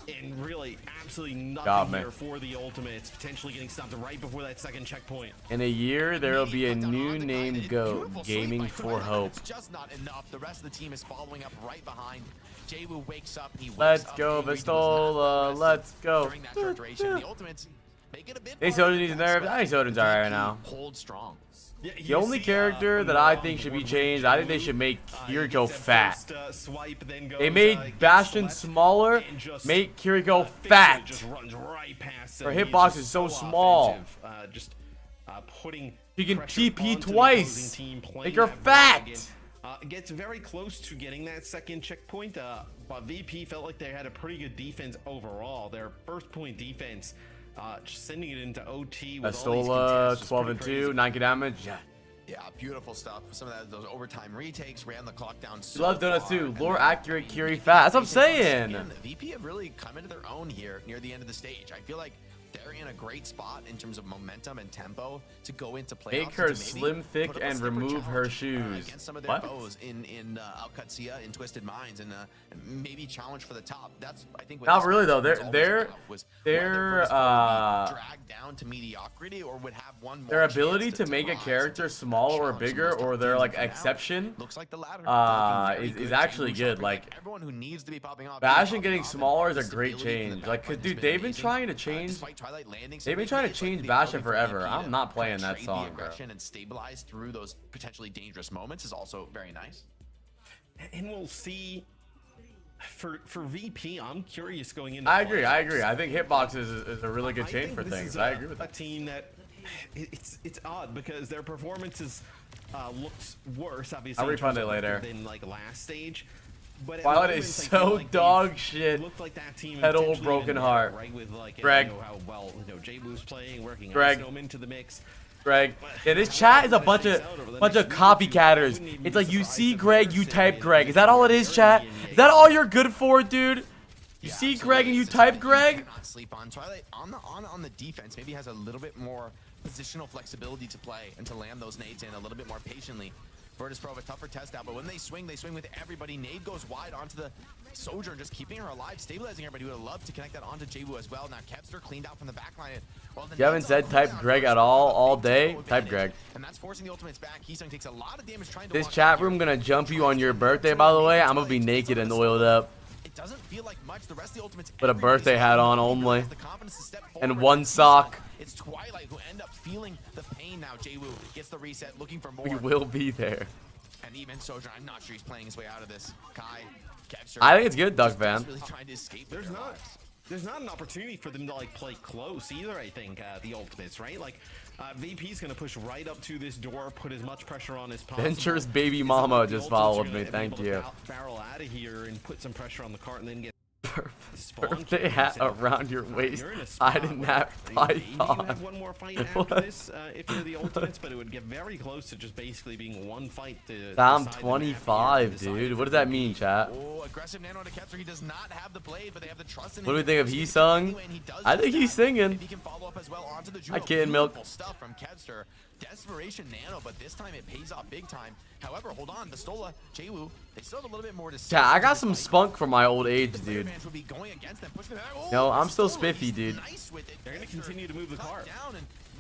And really, absolutely nothing here for the Ultimates. Potentially getting stopped right before that second checkpoint. In a year, there will be a new name GOAT, Gaming for Hope. It's just not enough. The rest of the team is following up right behind. Jaywu wakes up. Let's go, Vistola. Let's go. During that short duration, the Ultimates make it a bit Hey, Soden needs nerves. I think Soden's alright right now. Hold strong. Yeah, The only character that I think should be changed, I think they should make Kiriko fat. They made Bastion smaller, make Kiriko fat. Her hitbox is so small. She can TP twice. Make her fat. Gets very close to getting that second checkpoint, but VP felt like they had a pretty good defense overall. Their first point defense, just sending it into OT with Vistola, 12 and 2, 9k damage. Yeah, beautiful stuff. Some of those overtime retakes ran the clock down. You love donuts too. Lore accurate, Kiri fat. That's what I'm saying. The VP have really come into their own here near the end of the stage. I feel like they're in a great spot in terms of momentum and tempo to go into playoffs. Make her slim, thick, and remove her shoes. Against some of their foes in Alcatsia, in Twisted Minds, and maybe challenge for the top. That's, I think, not really though. They're dragged down to mediocrity, or would have one more. Their ability to make a character smaller or bigger, or their like exception, looks like the latter. is actually good. Like everyone who needs to be popping off. Bastion getting smaller is a great change. Like, cause dude, they've been trying to change. They've been trying to change Bastion forever. I'm not playing that song, bro. And stabilize through those potentially dangerous moments is also very nice. And we'll see for VP. I'm curious going into. I agree. I think hitbox is a really good change for things. I agree with that. A team that it's odd because their performances looks worse. Obviously, I'll refund it later. Than like last stage. But Violet is so dog shit. Like that team Pedal broken heart. Right, with like, Greg. You know, how well Jaybu's playing, working Greg. into the mix. Greg. Yeah, this chat is a bunch of copycatters. It's like you see Greg, you type Greg. Is that all it is, chat? Is that all you're good for, dude? You see Greg and you type Greg? Sleep on Twilight on the defense. Maybe has a little bit more positional flexibility to play and to land those nades in a little bit more patiently. Virtus Pro have a tougher test out, but when they swing with everybody. Nade goes wide onto the Sojourn, just keeping her alive, stabilizing everybody. Would have loved to connect that onto Jaywu as well. Now Kevster cleaned out from the backline. You haven't said type Greg at all day? Type Greg. And that's forcing the Ultimates back. Heesung takes a lot of damage trying to This chat room gonna jump you on your birthday, by the way. I'm gonna be naked and oiled up. It doesn't feel like much. The rest of the Ultimates Put a birthday hat on only. And one sock. It's Twilight who end up feeling the pain now. Jaywu gets the reset, looking for more. We will be there. And even Sojourn, I'm not sure he's playing his way out of this. Kai, Kevster, I think it's good, Duck Van. Really trying to escape. There's not an opportunity for them to like play close either. I think the Ultimates, right? Like VP's gonna push right up to this door, put as much pressure on as possible. Venture's baby mama just followed me. Thank you. Barrel out of here and put some pressure on the cart, and then get. Birthday hat around your waist, hiding that python. You have one more fight after this if you're the Ultimates, but it would get very close to just basically being one fight. I'm 25, dude. What does that mean, chat? Oh, aggressive nano to Kevster. He does not have the blade, but they have the trust in him. What do we think of Heesung? I think he's singing. He can follow up as well onto the I can't milk. Stuff from Kevster. Desperation nano, but this time it pays off big time. However, hold on, Vistola, Jaywu, they still have a little bit more to say. Yeah, I got some spunk from my old age, dude. No, I'm still spiffy, dude. They're gonna continue to move the car.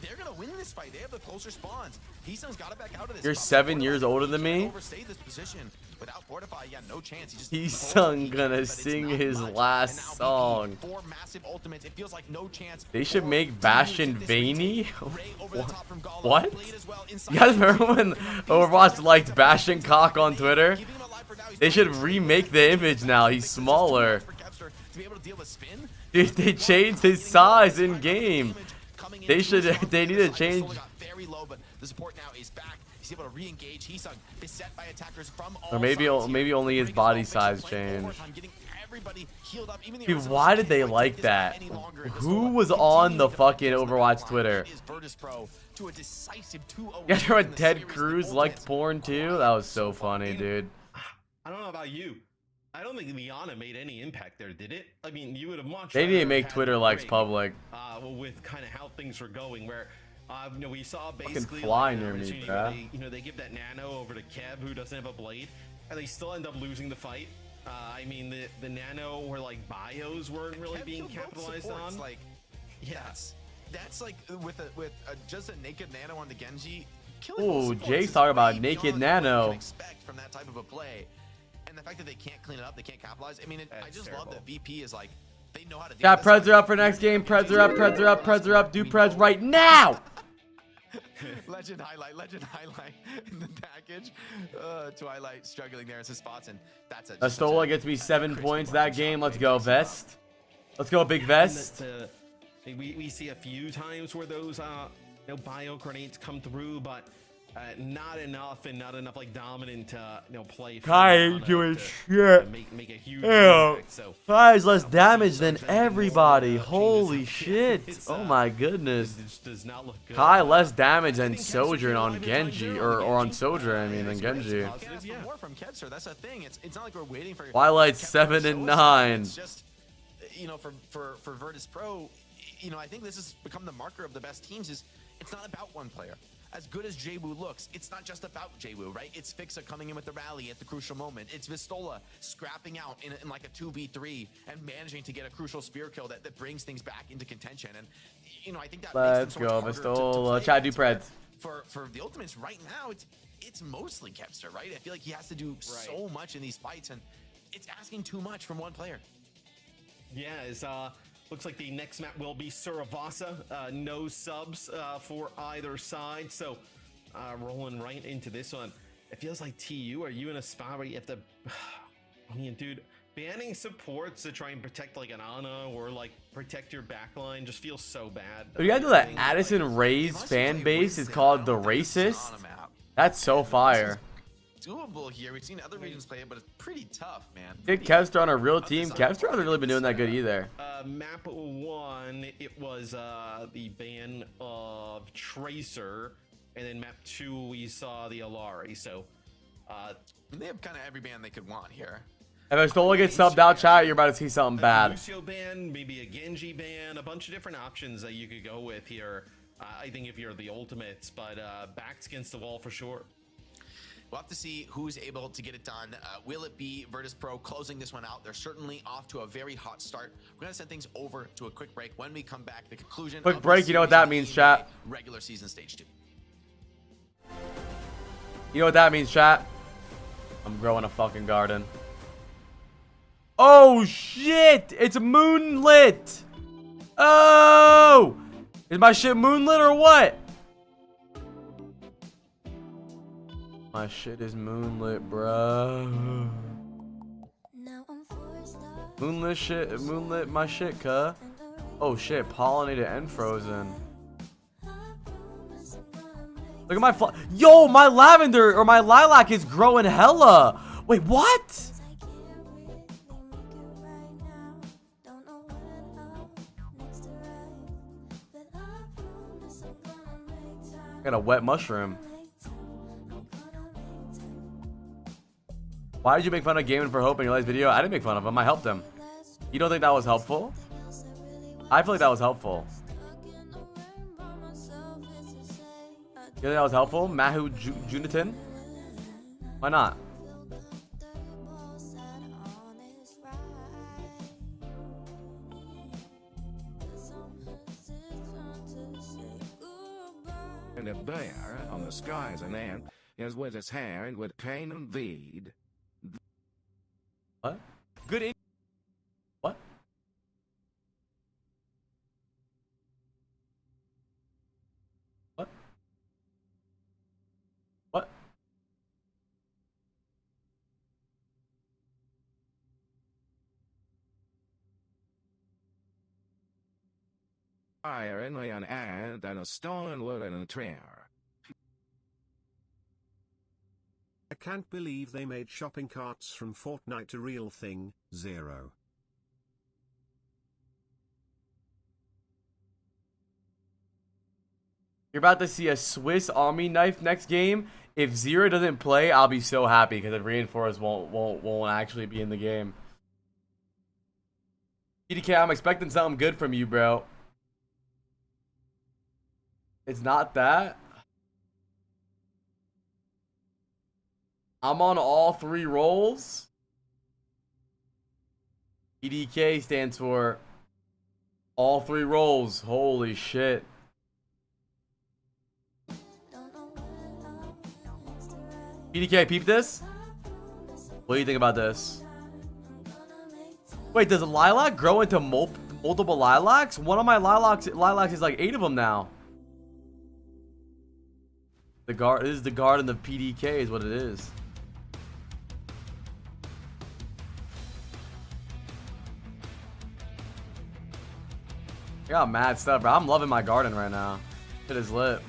They're gonna win this fight. They have the closer spawns. Heesung's got it back out of this. You're 7 years older than me. Overstayed this position without Fortify. Yeah, no chance. Heesung gonna sing his last song. Four massive ultimates. It feels like no chance. They should make Bastion veiny. What? You guys remember when Overwatch liked Bastion cock on Twitter? They should remake the image now. He's smaller. Dude, they changed his size in game. They need to change. Or maybe only his body size changed. Dude, why did they like that? Who was on the fucking Overwatch Twitter? You guys remember when Ted Cruz liked porn too? That was so funny, dude. I don't know about you. I don't think Liana made any impact there, did it? I mean, you would have much. They didn't make Twitter likes public. With kind of how things were going, where We saw basically fly like, near me, opportunity bruh. where they give that nano over to Kev, who doesn't have a blade, and they still end up losing the fight. I mean, the nano where like bios weren't really being capitalized on. Like, yes, that's like with just a naked nano on the Genji. Oh, Jake's talking about naked nano. You can expect from that type of a play, and the fact that they can't clean it up, they can't capitalize. I mean, I just love that VP is like they know how to. Got Preds are up for next game. Preds are up. Preds are up. Preds are up. Do Preds right now. Legend highlight in the package. Twilight struggling there as his spots, and that's it. Astola gets me 7 points that game. Let's go, Vest. Let's go, Big Vest. We see a few times where those bio grenades come through, but not enough, and not enough like dominant play. Kai ain't doing shit. Make a huge Ew. impact, so. Kai has less damage than everybody. Holy shit. Oh my goodness. Does not look good. Kai less damage than Sojourn on Genji, or on Sojourn, I mean, than Genji. More from Ketzer. That's a thing. It's not like we're waiting for Twilight 7 and 9. It's just for Virtus Pro, I think this has become the marker of the best teams. Is it's not about one player. As good as Jwoo looks, it's not just about Jwoo, right? It's Fixa coming in with the rally at the crucial moment. It's Vistola scrapping out in like a 2v3 and managing to get a crucial spear kill that brings things back into contention. And I think that Let's makes go, them so much Vistola. Chad, do Preds. For the Ultimates right now, it's mostly Kevster, right? I feel like he has to do so much in these fights, and it's asking too much from one player. Yeah, looks like the next map will be Survasa. No subs for either side. So rolling right into this one. It feels like TU, are you in a spot where you have to... I mean, dude, banning supports to try and protect like an Ana or like protect your backline just feels so bad. You gotta know that Addison Ray's fan base is called the Racist? That's so fire. Doable here. We've seen other regions play it, but it's pretty tough, man. Get Kevster on a real team. Kevster hasn't really been doing that good either. Map 1, it was the ban of Tracer, and then map 2 we saw the Alari. So they have kind of every ban they could want here. If Astola gets subbed out, chat, you're about to see something bad. Lucio ban, maybe a Genji ban, a bunch of different options that you could go with here. I think if you're the Ultimates, but backs against the wall for sure. We'll have to see who's able to get it done. Will it be Virtus Pro closing this one out? They're certainly off to a very hot start. We're going to send things over to a quick break. When we come back, the conclusion. Quick break, you know what that means, chat? Regular season stage 2. You know what that means, chat? I'm growing a fucking garden. Oh, shit! It's moonlit! Oh! Is my shit moonlit or what? My shit is moonlit, bruh. Moonlit shit, moonlit my shit, cuh. Oh shit, pollinated and frozen. Look at my yo, my lavender or my lilac is growing hella. Wait, what? Got a wet mushroom. Why did you make fun of Gaming for Hope in your last video? I didn't make fun of him. I helped him. You don't think that was helpful? I feel like that was helpful. You think that was helpful? Mahu Junitan? Why not? And a bear on the skies an ant is with his hair and with pain and veed. What? Good in what? What? What? Fire and an ant and a stolen wood and a tree. I can't believe they made shopping carts from Fortnite a real thing. 0. You're about to see a Swiss Army knife next game. If Zero doesn't play, I'll be so happy because the Reinforced won't actually be in the game. PDK, I'm expecting something good from you, bro. It's not that. I'm on all 3 roles. PDK stands for all 3 roles. Holy shit. PDK, peep this? What do you think about this? Wait, does a lilac grow into multiple lilacs? One of my lilacs is like 8 of them now. This is the garden of PDK is what it is. I got mad stuff, bro. I'm loving my garden right now. It is lit.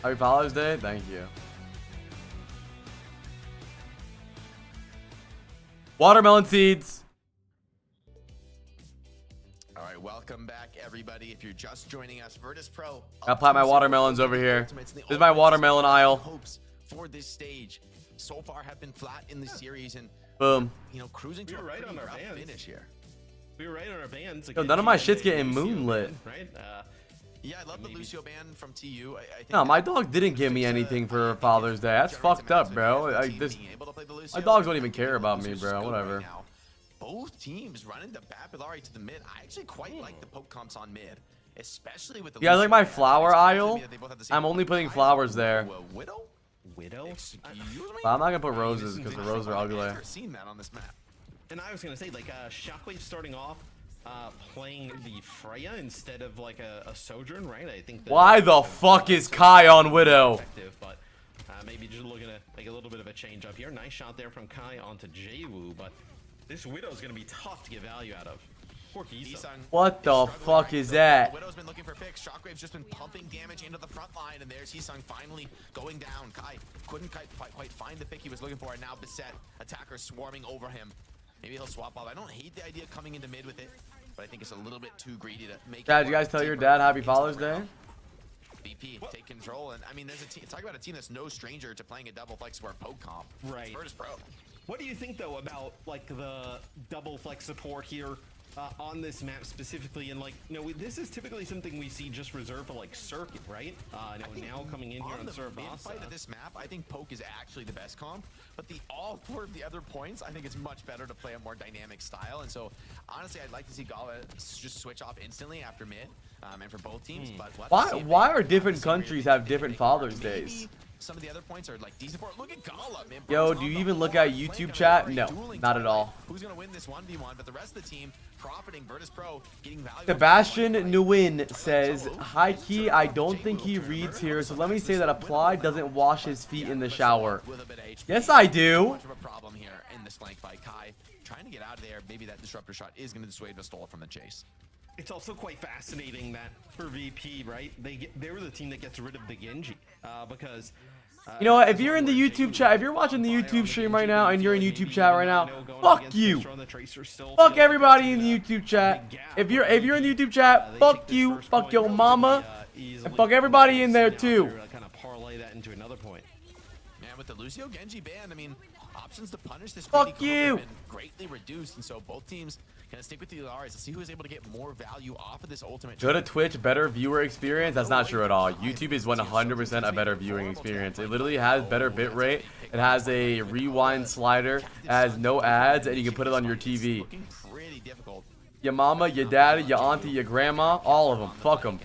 Happy Father's Day. Thank you. Watermelon seeds. All right, welcome back, everybody. If you're just joining us, Virtus Pro. I'll plant my watermelons over here. This is my watermelon aisle. Hopes for this stage so far have been flat in the series, and boom. You know, cruising to a right on our rough fans. finish here. We were right on our bands. Yo, none of my shit's getting moonlit. Right? Yeah, I love the Lucio ban from TU. I think No, my dog didn't give me anything for Father's Day. That's fucked up, bro. My dogs don't even care about me, bro. Whatever. Both teams running the Papillary to the mid. I actually quite like the poke comps on mid, especially with the. Yeah, I like my flower aisle. I'm only putting flowers there. Widow? Excuse me? But I'm not gonna put roses because the roses are ugly. I've never seen that on this map. And I was gonna say, like, Shockwave starting off playing the Freya instead of like a Sojourn, right? I think. Why the fuck is Kai on Widow? But maybe just looking at like a little bit of a change up here. Nice shot there from Kai onto Jwoo, but this Widow is gonna be tough to get value out of. Poor Kisung. What the fuck is that? Widow's been looking for picks. Shockwave's just been pumping damage into the front line, and there's Hisung finally going down. Kai couldn't quite find the pick he was looking for, and now beset attackers swarming over him. Maybe he'll swap off. I don't hate the idea of coming into mid with it, but I think it's a little bit too greedy to make. Dad, you guys tell your dad Happy Father's Day? BP take control, and I mean, there's a team. Talk about a team that's no stranger to playing a double flex or poke comp. Right. Virtus Pro. What do you think though about like the double flex support here on this map specifically? And like, you know, this is typically something we see just reserved for like circuit, right? Now coming in here on Survasa. Fight of this map, I think poke is actually the best comp, but all 4 of the other points, I think it's much better to play a more dynamic style. And so honestly, I'd like to see Gala just switch off instantly after mid, and for both teams. But Why are different countries have different Father's Days? Some of the other points are like decent for it. Look at Gala, man. Yo, do you even look at YouTube chat? No, not at all. Who's gonna win this 1v1? But the rest of the team profiting. Virtus Pro getting value. Sebastian Nguyen says, "High key, I don't think he reads here, so let me say that Apply doesn't wash his feet in the shower." Yes, I do. Much of a problem here in this flank by Kai, trying to get out of there. Maybe that disruptor shot is going to dissuade Vistol from the chase. It's also quite fascinating that for VP, right? They were the team that gets rid of the Genji because. You know what? If you're in the YouTube chat, if you're watching the YouTube stream right now and you're in YouTube chat right now, fuck you. Fuck everybody in the YouTube chat. If you're in the YouTube chat, fuck you. Fuck your mama. And fuck everybody in there too. Kind of parlay that into another point. Man, with the Lucio Genji ban, I mean, options to punish this fuck you have been greatly reduced, and so both teams gonna stick with the Ilios to see who is able to get more value off of this ultimate. Go to Twitch, better viewer experience. That's not true at all. YouTube is 100% a better viewing experience. It literally has better bitrate. It has a rewind slider. It has no ads, and you can put it on your TV. Looking pretty difficult. Your mama, your daddy, your auntie, your grandma, all of them. Fuck them.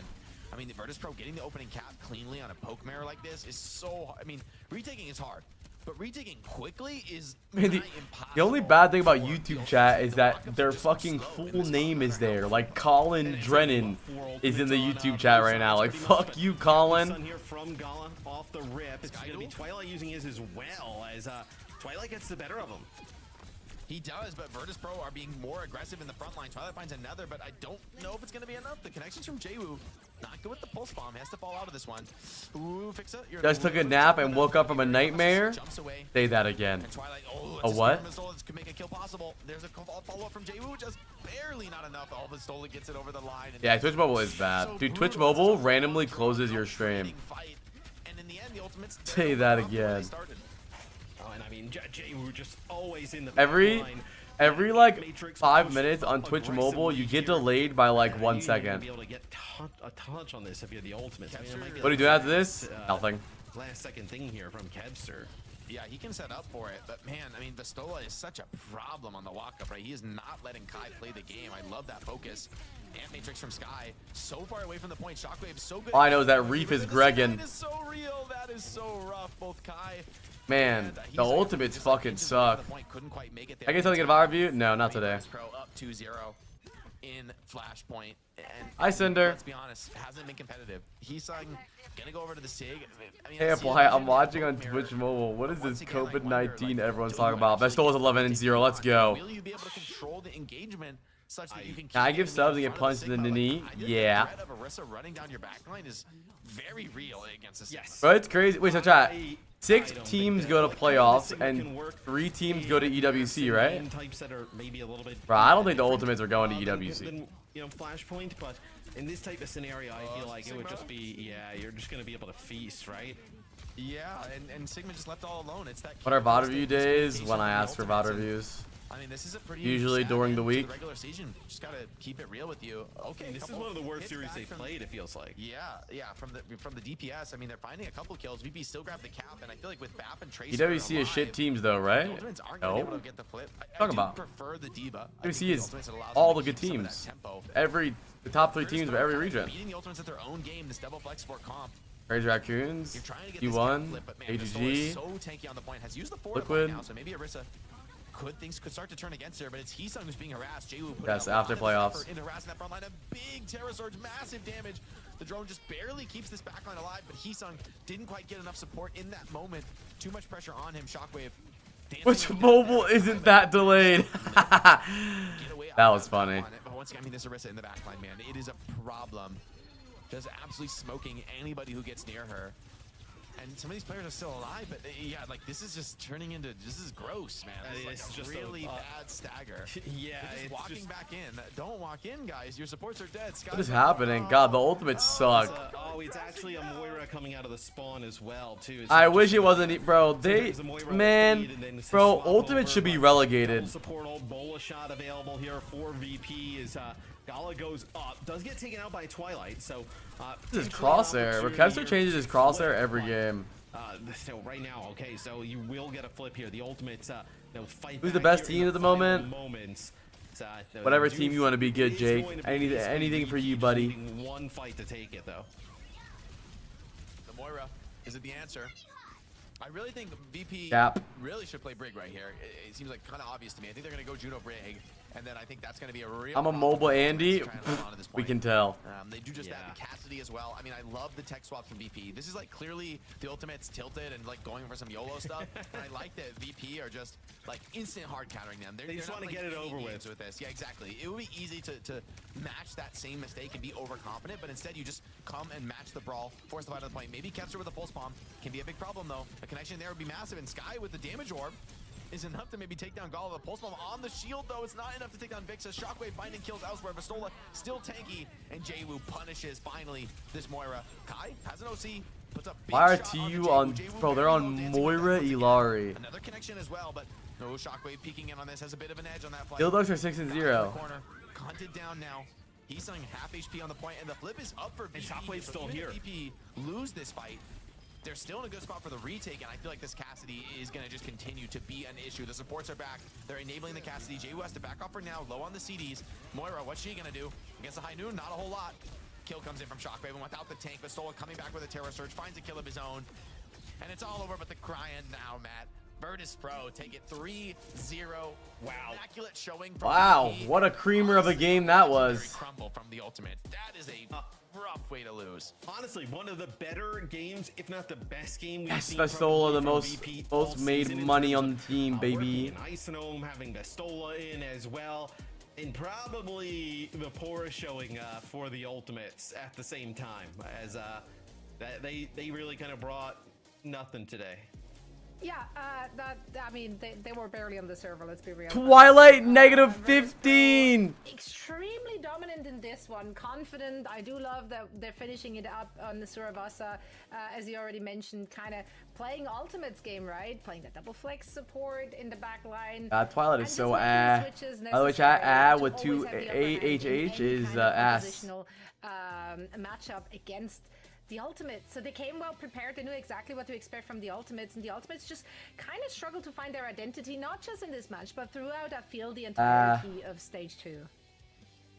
I mean, the Virtus Pro getting the opening cap cleanly on a poke mirror like this is so. I mean, retaking is hard. But retaking quickly is the only bad thing about YouTube chat is that their fucking full name is there. Like Colin Drennan is in the YouTube chat right now. Like, fuck you, Colin. Here from Gala off the rip. It's going to be Twilight using his as well as Twilight gets the better of him. He does, but Virtus Pro are being more aggressive in the front line. Twilight finds another, but I don't know if it's going to be enough. The connections from Jwoo, not good with the pulse bomb. Has to fall out of this one. Ooh, fix it. Just took a nap and woke up from a nightmare. Say that again. A what? Could make a kill possible. There's a follow-up from Jwoo, just barely not enough. All of a sudden gets it over the line. Yeah, Twitch Mobile is bad. Dude, Twitch Mobile randomly closes your stream. Say that again. And I mean, Jwoo just always in the Every Every like 5 minutes on Twitch mobile, you get delayed by like 1 second. Be able to get a touch on this if you're the ultimate. I mean, What do you do after this? Nothing. Last second thing here from Kevster. Yeah, he can set up for it, but man, I mean, Vistola is such a problem on the walk-up, right? He is not letting Kai play the game. I love that focus. And Matrix from Sky, so far away from the point. Shockwave so good. All I know is that Reef is Greggin. That is so real. That is so rough. Both Kai. Man, the ultimates fucking suck. I get something about review? No, not today. Pro up 2-0 in Flashpoint. And Hi, Cinder. Let's be honest, hasn't been competitive. He's gonna go over to the SIG. I mean, Hey, Apply, I'm watching on Twitch mobile. What is this COVID-19 everyone's talking about? Bestola's 11-0. Let's go. Will you be able to control the engagement such that you can I give subs and get punched in the knee? Yeah. The threat of Orisa running down your backline is very real against the Sigma. Bro, it's crazy. Wait, so chat. 6 teams go to playoffs and 3 teams go to EWC, right? Bro, I don't think the Ultimates are going to EWC. You know, Flashpoint, but in this type of scenario, I feel like it would just be, yeah, you're just gonna be able to feast, right? Yeah, and Sigma just left all alone. It's that. What are VOD review days? When I ask for VOD reviews. I mean, this is a pretty usually during the week. Regular season, just gotta keep it real with you. Okay, this is one of the worst series they've played. It feels like. Yeah, from the DPS. I mean, they're finding a couple kills. VP still grabbed the cap, and I feel like with BAP and Tracer. EWC is shit teams though, right? No. Talking about. Prefer the Diva. EWC is all the good teams. The top 3 teams of every region. Beating the Ultimates at their own game. This double flex sport comp. Crazy Raccoons, Q1, AGG, So tanky on the point. Has used the Liquid. now, so maybe Orisa. Things could start to turn against her, but it's Heesung who's being harassed. Jwoo put yes, after playoffs. In harassing that front line, a big Terror Surge, massive damage. The drone just barely keeps this backline alive, but Heesung didn't quite get enough support in that moment. Too much pressure on him. Shockwave. Which mobile isn't that delayed? That was funny. But once again, I mean, this Orisa in the backline, man, it is a problem. Just absolutely smoking anybody who gets near her. And some of these players are still alive, but yeah, like this is just turning into, this is gross, man. This is like a really bad stagger. Yeah, it's walking back in. Don't walk in, guys. Your supports are dead. What is happening? God, the ultimates suck. It's actually a Moira coming out of the spawn as well, too. I wish it wasn't, bro. Bro, ultimate should be relegated. Support old Bola shot available here for VP is Gala goes up, does get taken out by Twilight, so this is crosshair. Kevster changes his crosshair every game. So right now, okay, so you will get a flip here. The Ultimates, they'll fight. Who's the best team at the moment? Whatever team you want to be, good, Jake. Anything for you, buddy. One fight to take it though. The Moira, is it the answer? I really think VP really should play Brig right here. It seems like kind of obvious to me. I think they're going to go Juno Brig, and then I think that's going to be a real. I'm a mobile Andy. We can tell. They do just that. The Cassidy as well. I mean, I love the tech swaps from VP. This is like clearly the Ultimates tilted and like going for some YOLO stuff. And I like that VP are just like instant hard countering them. They just want to get it over with this. Yeah, exactly. It would be easy to match that same mistake and be overconfident, but instead you just come and match the brawl, force the fight to the point. Maybe Kevster with a pulse bomb can be a big problem though. A connection there would be massive, and Sky with the damage orb is enough to maybe take down Gala. The pulse bomb on the shield though, it's not enough to take down Vixus. Shockwave finding kills elsewhere. Vistola still tanky, and Jwoo punishes finally this Moira. Kai has an OC, puts up big Why are shot TU on, bro, they're on Moira Ilari. Another connection as well, but no, Shockwave peeking in on this, has a bit of an edge on that flight. Dildogs are 6-0. Hunted down now. He's selling half HP on the point, and the flip is up for VP. And Shockwave's still here. VP lose this fight, they're still in a good spot for the retake, and I feel like this Cassidy is going to just continue to be an issue. The supports are back. They're enabling the Cassidy. Jwoo has to back off for now, low on the CDs. Moira, what's she going to do? Against the High Noon, not a whole lot. Kill comes in from Shockwave, and without the tank, Vistola coming back with a Terror Surge, finds a kill of his own. And it's all over but the crying now, Matt. Virtus Pro take it 3-0. Wow. Immaculate showing from Wow, VP. what a creamer of a game that was. Crumble from the Ultimate. That is a rough way to lose. Honestly, one of the better games, if not the best game we've Yes, seen Vistola, the from most made season money on the team, baby. Working in Isonome, having Vistola in as well, and probably the poorest showing for the Ultimates at the same time, as they really kind of brought nothing today. Yeah, I mean, they were barely on the server, let's be real. Twilight negative 15. Extremely dominant in this one, confident. I do love that they're finishing it up on the Survasa, as you already mentioned, kind of playing Ultimate's game, right? Playing the double flex support in the back line. Twilight is so By the way, chat, with 2 AHH is ass. Matchup against the Ultimate. So they came well prepared. They knew exactly what to expect from the Ultimates, and the Ultimates just kind of struggled to find their identity, not just in this match, but throughout, I feel, the entirety of stage 2.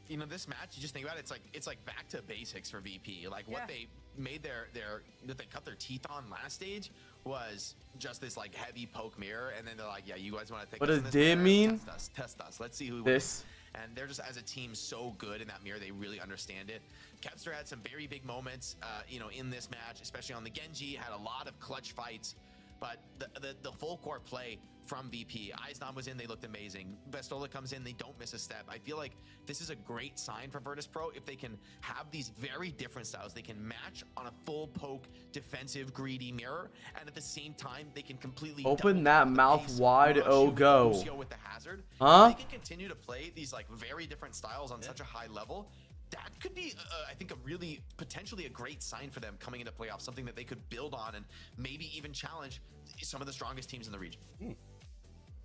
You know, this match, you just think about it, it's like back to basics for VP. Like what they made that they cut their teeth on last stage was just this like heavy poke mirror, and then they're like, yeah, you guys want to take what does dim mean? Test us. Let's see who this. And they're just, as a team, so good in that mirror. They really understand it. Kepster had some very big moments, you know, in this match, especially on the Genji. Had a lot of clutch fights, but the full court play from VP. Eisnam was in, they looked amazing. Vestola comes in, they don't miss a step. I feel like this is a great sign for Virtus Pro if they can have these very different styles. They can match on a full poke, defensive, greedy mirror, and at the same time, they can completely open that mouth wide. Oh, go. With the hazard. Huh? They can continue to play these like very different styles on such a high level. That could be, I think, a really potentially a great sign for them coming into playoffs, something that they could build on and maybe even challenge some of the strongest teams in the region.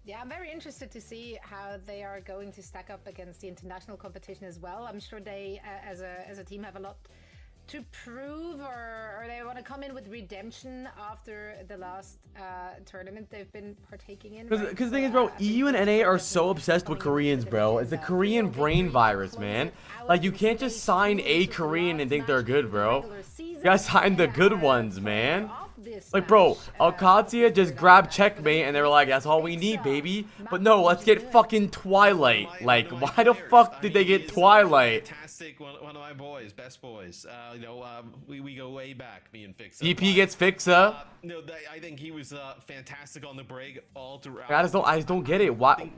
Yeah, I'm very interested to see how they are going to stack up against the international competition as well. I'm sure they, as a team, have a lot to prove, or they want to come in with redemption after the last tournament they've been partaking in. Because the thing is, bro, EU and NA are so obsessed with Koreans, bro. It's a Korean brain virus, man. Like, you can't just sign a Korean and think they're good, bro. You gotta sign the good ones, man. Like, bro, Alcatia just grabbed checkmate and they were like, that's all we need, baby. But no, let's get fucking Twilight. Like, why the fuck did they get Twilight? Fantastic, one of my boys, best boys. You know, we go way back, me and Fixa. DP gets Fixa. No, I think he was fantastic on the break all throughout. I just don't get it. Why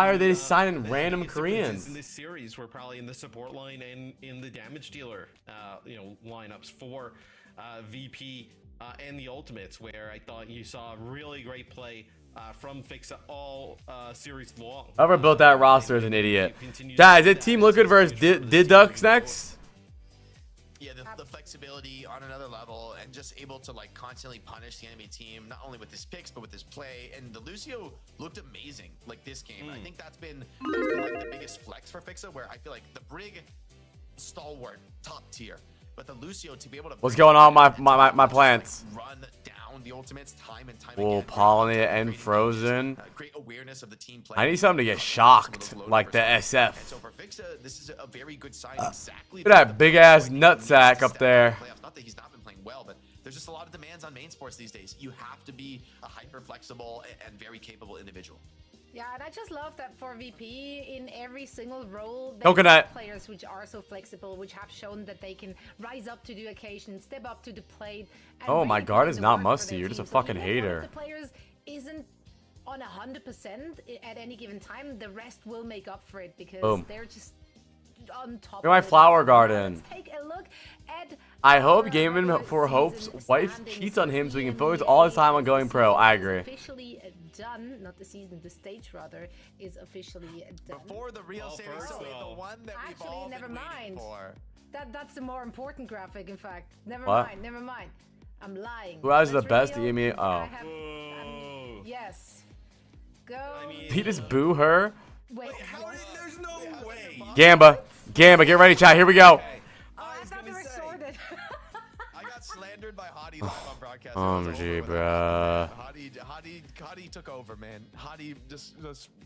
are they just signing random Koreans? In this series, we're probably in the support line and in the damage dealer, you know, lineups for VP. And the Ultimates, where I thought you saw really great play from Fixa all series long. Whoever built that roster is an idiot. Guys, is Team Liquid versus Diducks next? Yeah, the flexibility on another level, and just able to like constantly punish the enemy team, not only with his picks but with his play. And the Lucio looked amazing like this game. I think that's been like the biggest flex for Fixa, where I feel like the Brig, stalwart, top tier. But the Lucio to be able to what's going on my plants? Run down the ultimates time and time again. Polony and Frozen. Great awareness of the team play. I need something to get shocked like the SF. So for Fixa, this is a very good sign. Exactly. Look at that big ass nutsack up there. Not that he's not been playing well, but there's just a lot of demands on main sports these days. You have to be a hyper flexible and very capable individual. Yeah, and I just love that for VP in every single role, they have players which are so flexible, which have shown that they can rise up to the occasion, step up to the plate. Oh, my guard is not musty. You're just a fucking hater. The players isn't on 100% at any given time. The rest will make up for it because they're just on top. Look at my flower garden. Let's take a look at I hope Gaming for Hope's wife cheats on him so he can focus all his time on going pro. I agree. Officially done, not the season, the stage rather is officially done. Before the real series, the one that we've all never been mind. For. That's the more important graphic, in fact. Never mind. I'm lying. Who has the best EME? Oh. Yes. Go. He just boo her? Wait, there's no way. Gamba, get ready, chat. Here we go. I thought they were sorted. I got slandered by Hottie live on broadcast. Bruh. Hottie took over, man. Hottie just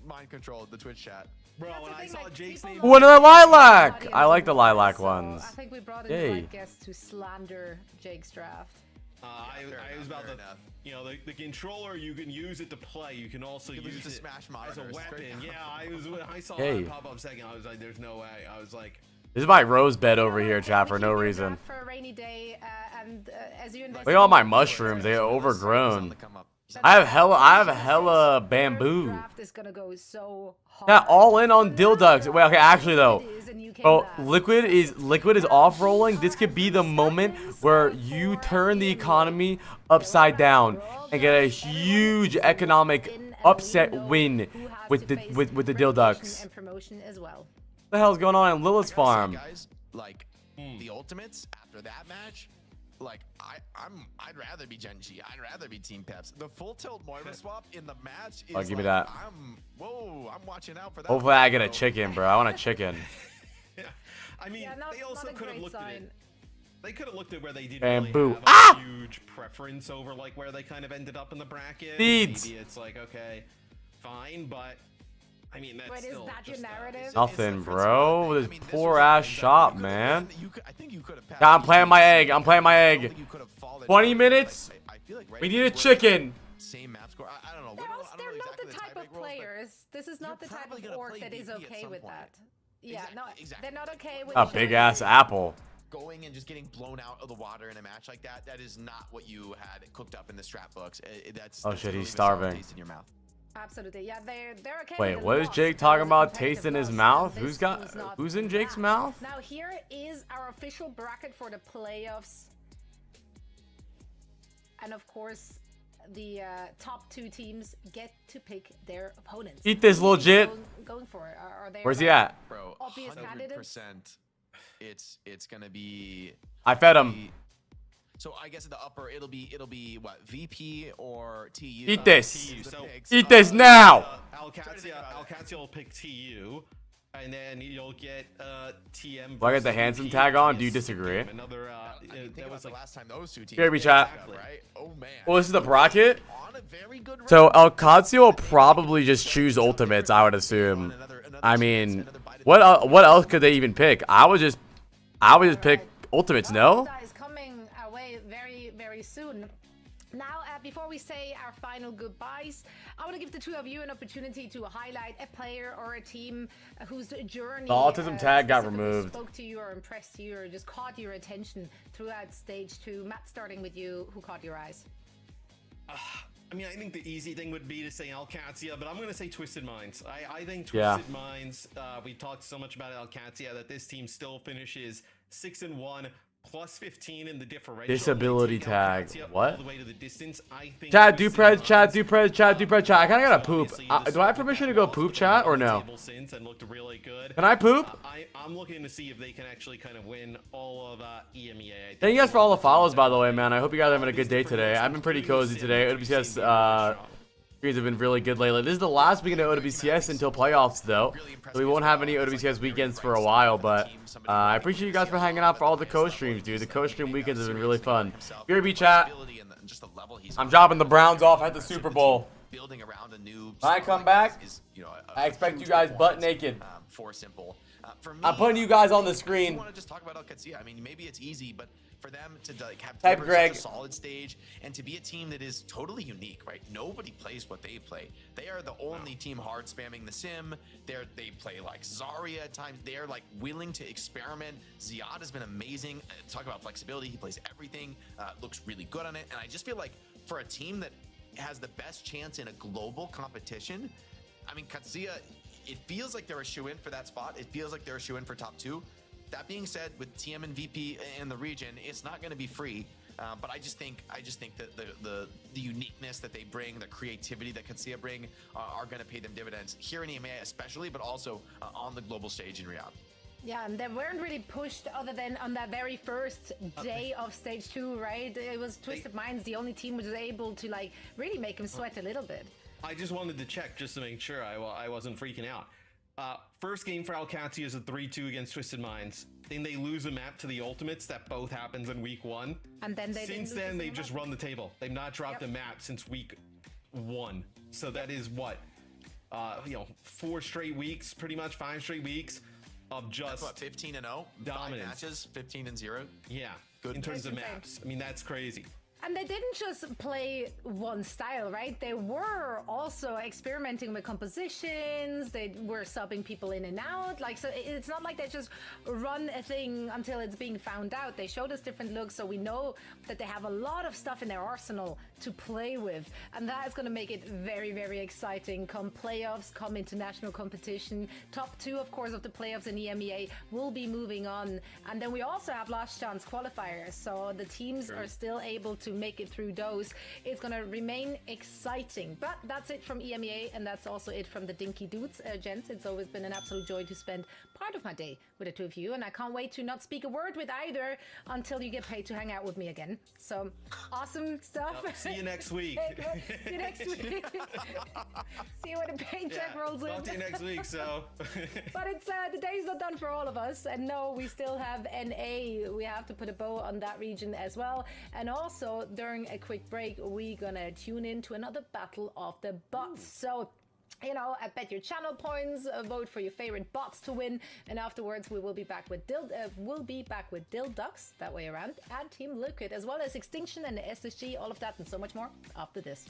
mind controlled the Twitch chat. Bro, when I saw Jake's name. Ooh, another lilac. I like the lilac ones. I think we brought in the right guest to slander Jake's draft. I was about to, you know, the controller, you can use it to play. You can also use it smash as a weapon. Yeah, I saw it pop up second. I was like, there's no way. I was like, this is my rose bed over here, chat, for no reason. For a rainy day, and as you look at all my mushrooms. They are overgrown. I have hella bamboo. Draft is gonna go so hard. Yeah, all in on Dilducks. Wait, okay, actually though. It is, and you came Oh, last. Liquid is off rolling. This could be the moment where you turn the economy upside down and get a huge economic upset win with the Dilducks. And promotion as well. What the hell's going on in Lilith's I gotta say, farm? guys, like the ultimates after that match, like I'd rather be Genji. I'd rather be Team Peps. The full tilt Moira swap in the match is give me like, that. I'm watching out for that. Hopefully I get a chicken, bro. I want a chicken. Yeah. I mean, Yeah, they also could have looked at it. They could have looked at where they didn't Bamboo. really have a huge preference over like where they kind of ended up in the bracket. Seeds. Maybe it's like, okay, fine, but I mean that's Wait, is still that your just, narrative? Nothing, bro. This this poor was ass the- shop, you could've man. been- I think you could have passed. Yeah, I'm planting my egg. I'm planting my I don't egg. think you could have fallen 20 out. minutes. Like, I feel like right We now need a we're chicken. Same map score. I don't know. They're, I don't they're know not exactly the type tiebreak of rules, but players. This is not the you're type probably of gonna org play that is VP at okay some with point. that. Yeah, Exactly, no, exactly. they're not okay with A the big Genji. ass apple. Going and just getting blown out of the water in a match like that, that is not what you had cooked up in the strat books. That's Oh that's shit, gonna he's leave a sour starving. taste in your mouth. Absolutely, yeah, they're okay. Wait, with what the is loss. Jake That talking was a about? competitive Taste in his loss, mouth? and Who's this got? was not Who's in Jake's that. mouth? Now here is our official bracket for the playoffs, and of course, the top two teams get to pick their opponents. Eat this, Who are you legit. Going for it? Are they? Where's he at? Bro, Obvious 100%. It's gonna be. I fed him. So I guess at the upper it'll be what, VP or TU. Eat this. TU. So, Eat this now. Alcatia will pick TU, and then you'll get TM. Do I get the versus Hanson VP tag on? against Do you disagree? Another, Think that about was the like last time those two teams. Here we played chat. each other, right? Oh man. Well, this is the bracket. On a very good run. So Alcacio will probably just choose ultimates, I would assume. I mean, what else could they even pick? I would just pick ultimates. No. That is coming our way very, very soon. Now, before we say our final goodbyes, I want to give the two of you an opportunity to highlight a player or a team whose journey The autism tag got specifically removed. spoke to you or impressed you or just caught your attention throughout stage 2. Matt, starting with you, who caught your eyes? I mean, I think the easy thing would be to say Alcatia, but I'm going to say Twisted Minds. I think Yeah. Twisted Minds, we talked so much about Alcatia that this team still finishes 6-1, plus 15 in the differential. Disability They take tag. Alcatia What? all the way to the distance. I think Chat, Twisted Duprez, Minds chat, Duprez, chat, Duprez, chat. I kind of gotta poop. obviously Do I have permission to go poop, chat, or no? Since and looked really good. Can I poop? I'm looking to see if they can actually kind of win all of EMEA. I think Thank you guys for all the follows, by the way, man. I hope you guys are having a good day today. I've been pretty cozy today. OWCS streams have been really good lately. This is the last weekend of OWCS until playoffs, though. So we won't have any OWCS weekends for a while, but I appreciate you guys for hanging out for all the co-streams, dude. The co-stream weekends have been really fun. BRB chat. I'm dropping the Browns off at the Super Bowl. Building around a new. When I come back, is, I expect you guys butt naked. For simple. For me, I'm putting you guys on the I screen. want to just talk about Alcatia. I mean, maybe it's easy, but for them to like have Type such Greg. a solid stage and to be a team that is totally unique, right? Nobody plays what they play. They are the only team hard spamming the sim. They play like Zarya at times. They're like willing to experiment. Ziad has been amazing. Talk about flexibility. He plays everything. Looks really good on it. And I just feel like for a team that has the best chance in a global competition, I mean, Katsuya, it feels like they're a shoe-in for that spot. It feels like they're a shoe-in for top 2. That being said, with TM and VP in the region, it's not going to be free. But I just think that the uniqueness that they bring, the creativity that Katsuya bring, are going to pay them dividends here in EMEA especially, but also on the global stage in Riyadh. Yeah, and they weren't really pushed other than on that very first day of stage 2, right? It was Twisted Minds, the only team which was able to like really make him sweat a little bit. I just wanted to check just to make sure I wasn't freaking out. First game for Alcatia is a 3-2 against Twisted Minds. Then they lose a map to the Ultimates. That both happens in week 1. And then they since then they've just run the table. They've not dropped a map since week 1. So that is what 4 straight weeks, pretty much 5 straight weeks of just 15-0, dominance. 5 matches, 15-0. Yeah, Good. in terms of That's insane. maps. I mean, that's crazy. And they didn't just play one style, right? They were also experimenting with compositions. They were subbing people in and out. Like, so it's not like they just run a thing until it's being found out. They showed us different looks, so we know that they have a lot of stuff in their arsenal to play with. And that is going to make it very, very exciting. Come playoffs, come international competition. Top 2, of course, of the playoffs in EMEA will be moving on. And then we also have last chance qualifiers. So the teams are still able to make it through those. It's going to remain exciting. But that's it from EMEA, and that's also it from the Dinky Dudes. Gents, it's always been an absolute joy to spend part of my day with the two of you, and I can't wait to not speak a word with either until you get paid to hang out with me again. So awesome stuff. See you next week. See you next week. See you when the paycheck rolls in. Talk to you next week. So, but it's the day's not done for all of us, and no, we still have NA. We have to put a bow on that region as well. And also during a quick break, we're gonna tune in to another battle of the bots. So, you know, I bet your channel points, vote for your favorite bots to win, and afterwards we will be back with Dill Ducks, that way around, and Team Liquid, as well as Extinction and the SSG, all of that and so much more after this.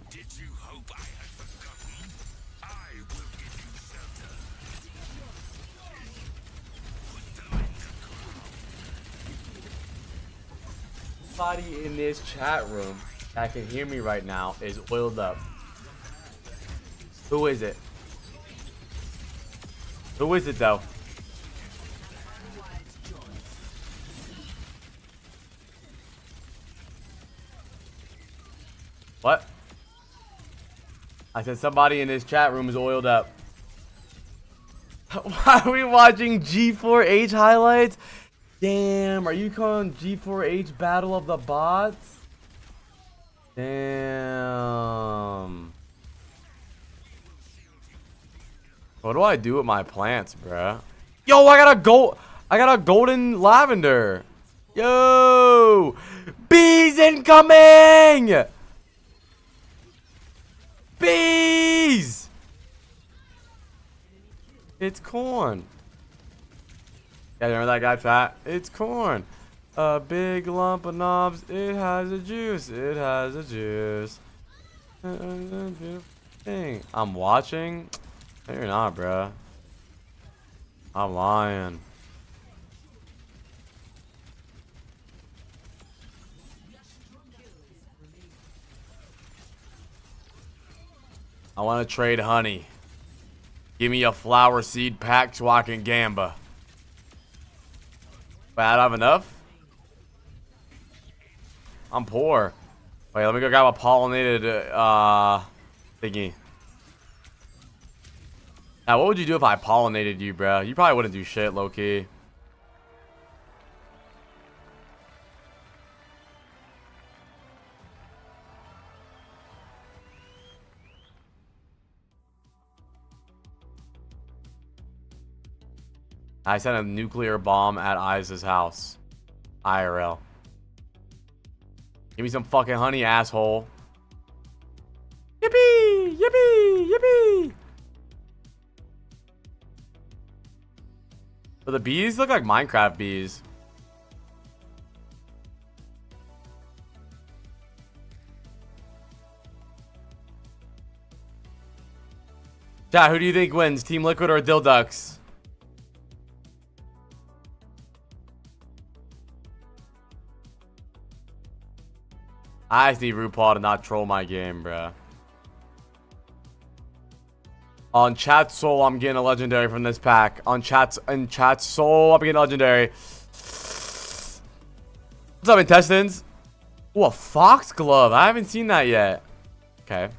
Did you hope I had forgotten? I will give you shelter. Put Everybody in this chat room that can hear me right now is oiled up. Who is it? Who is it though? What? I said somebody in this chat room is oiled up. Why are we watching G4H highlights? Damn, are you calling G4H Battle of the Bots? Damn. What do I do with my plants, bruh? Yo, I got a golden lavender. Yo! Bees incoming! Bees! It's corn. Yeah, remember that guy, chat? It's corn. A big lump of knobs. It has a juice. It has a juice. Thing. I'm watching. No, you're not, bruh. I'm lying. I want to trade honey. Give me a flower seed pack so I can gamba. Wait, I don't have enough? I'm poor. Wait, let me go grab a pollinated thingy. Now, what would you do if I pollinated you, bro? You probably wouldn't do shit, low-key. I sent a nuclear bomb at Isa's house. IRL. Give me some fucking honey, asshole. Yippee! Yippee! Yippee! But the bees look like Minecraft bees. Chat, who do you think wins? Team Liquid or Dilducks? I just need RuPaul to not troll my game, bruh. On chat soul, I'm getting a legendary from this pack. In chat soul, I'm getting a legendary. What's up, intestines? Oh, a fox glove. I haven't seen that yet. Okay.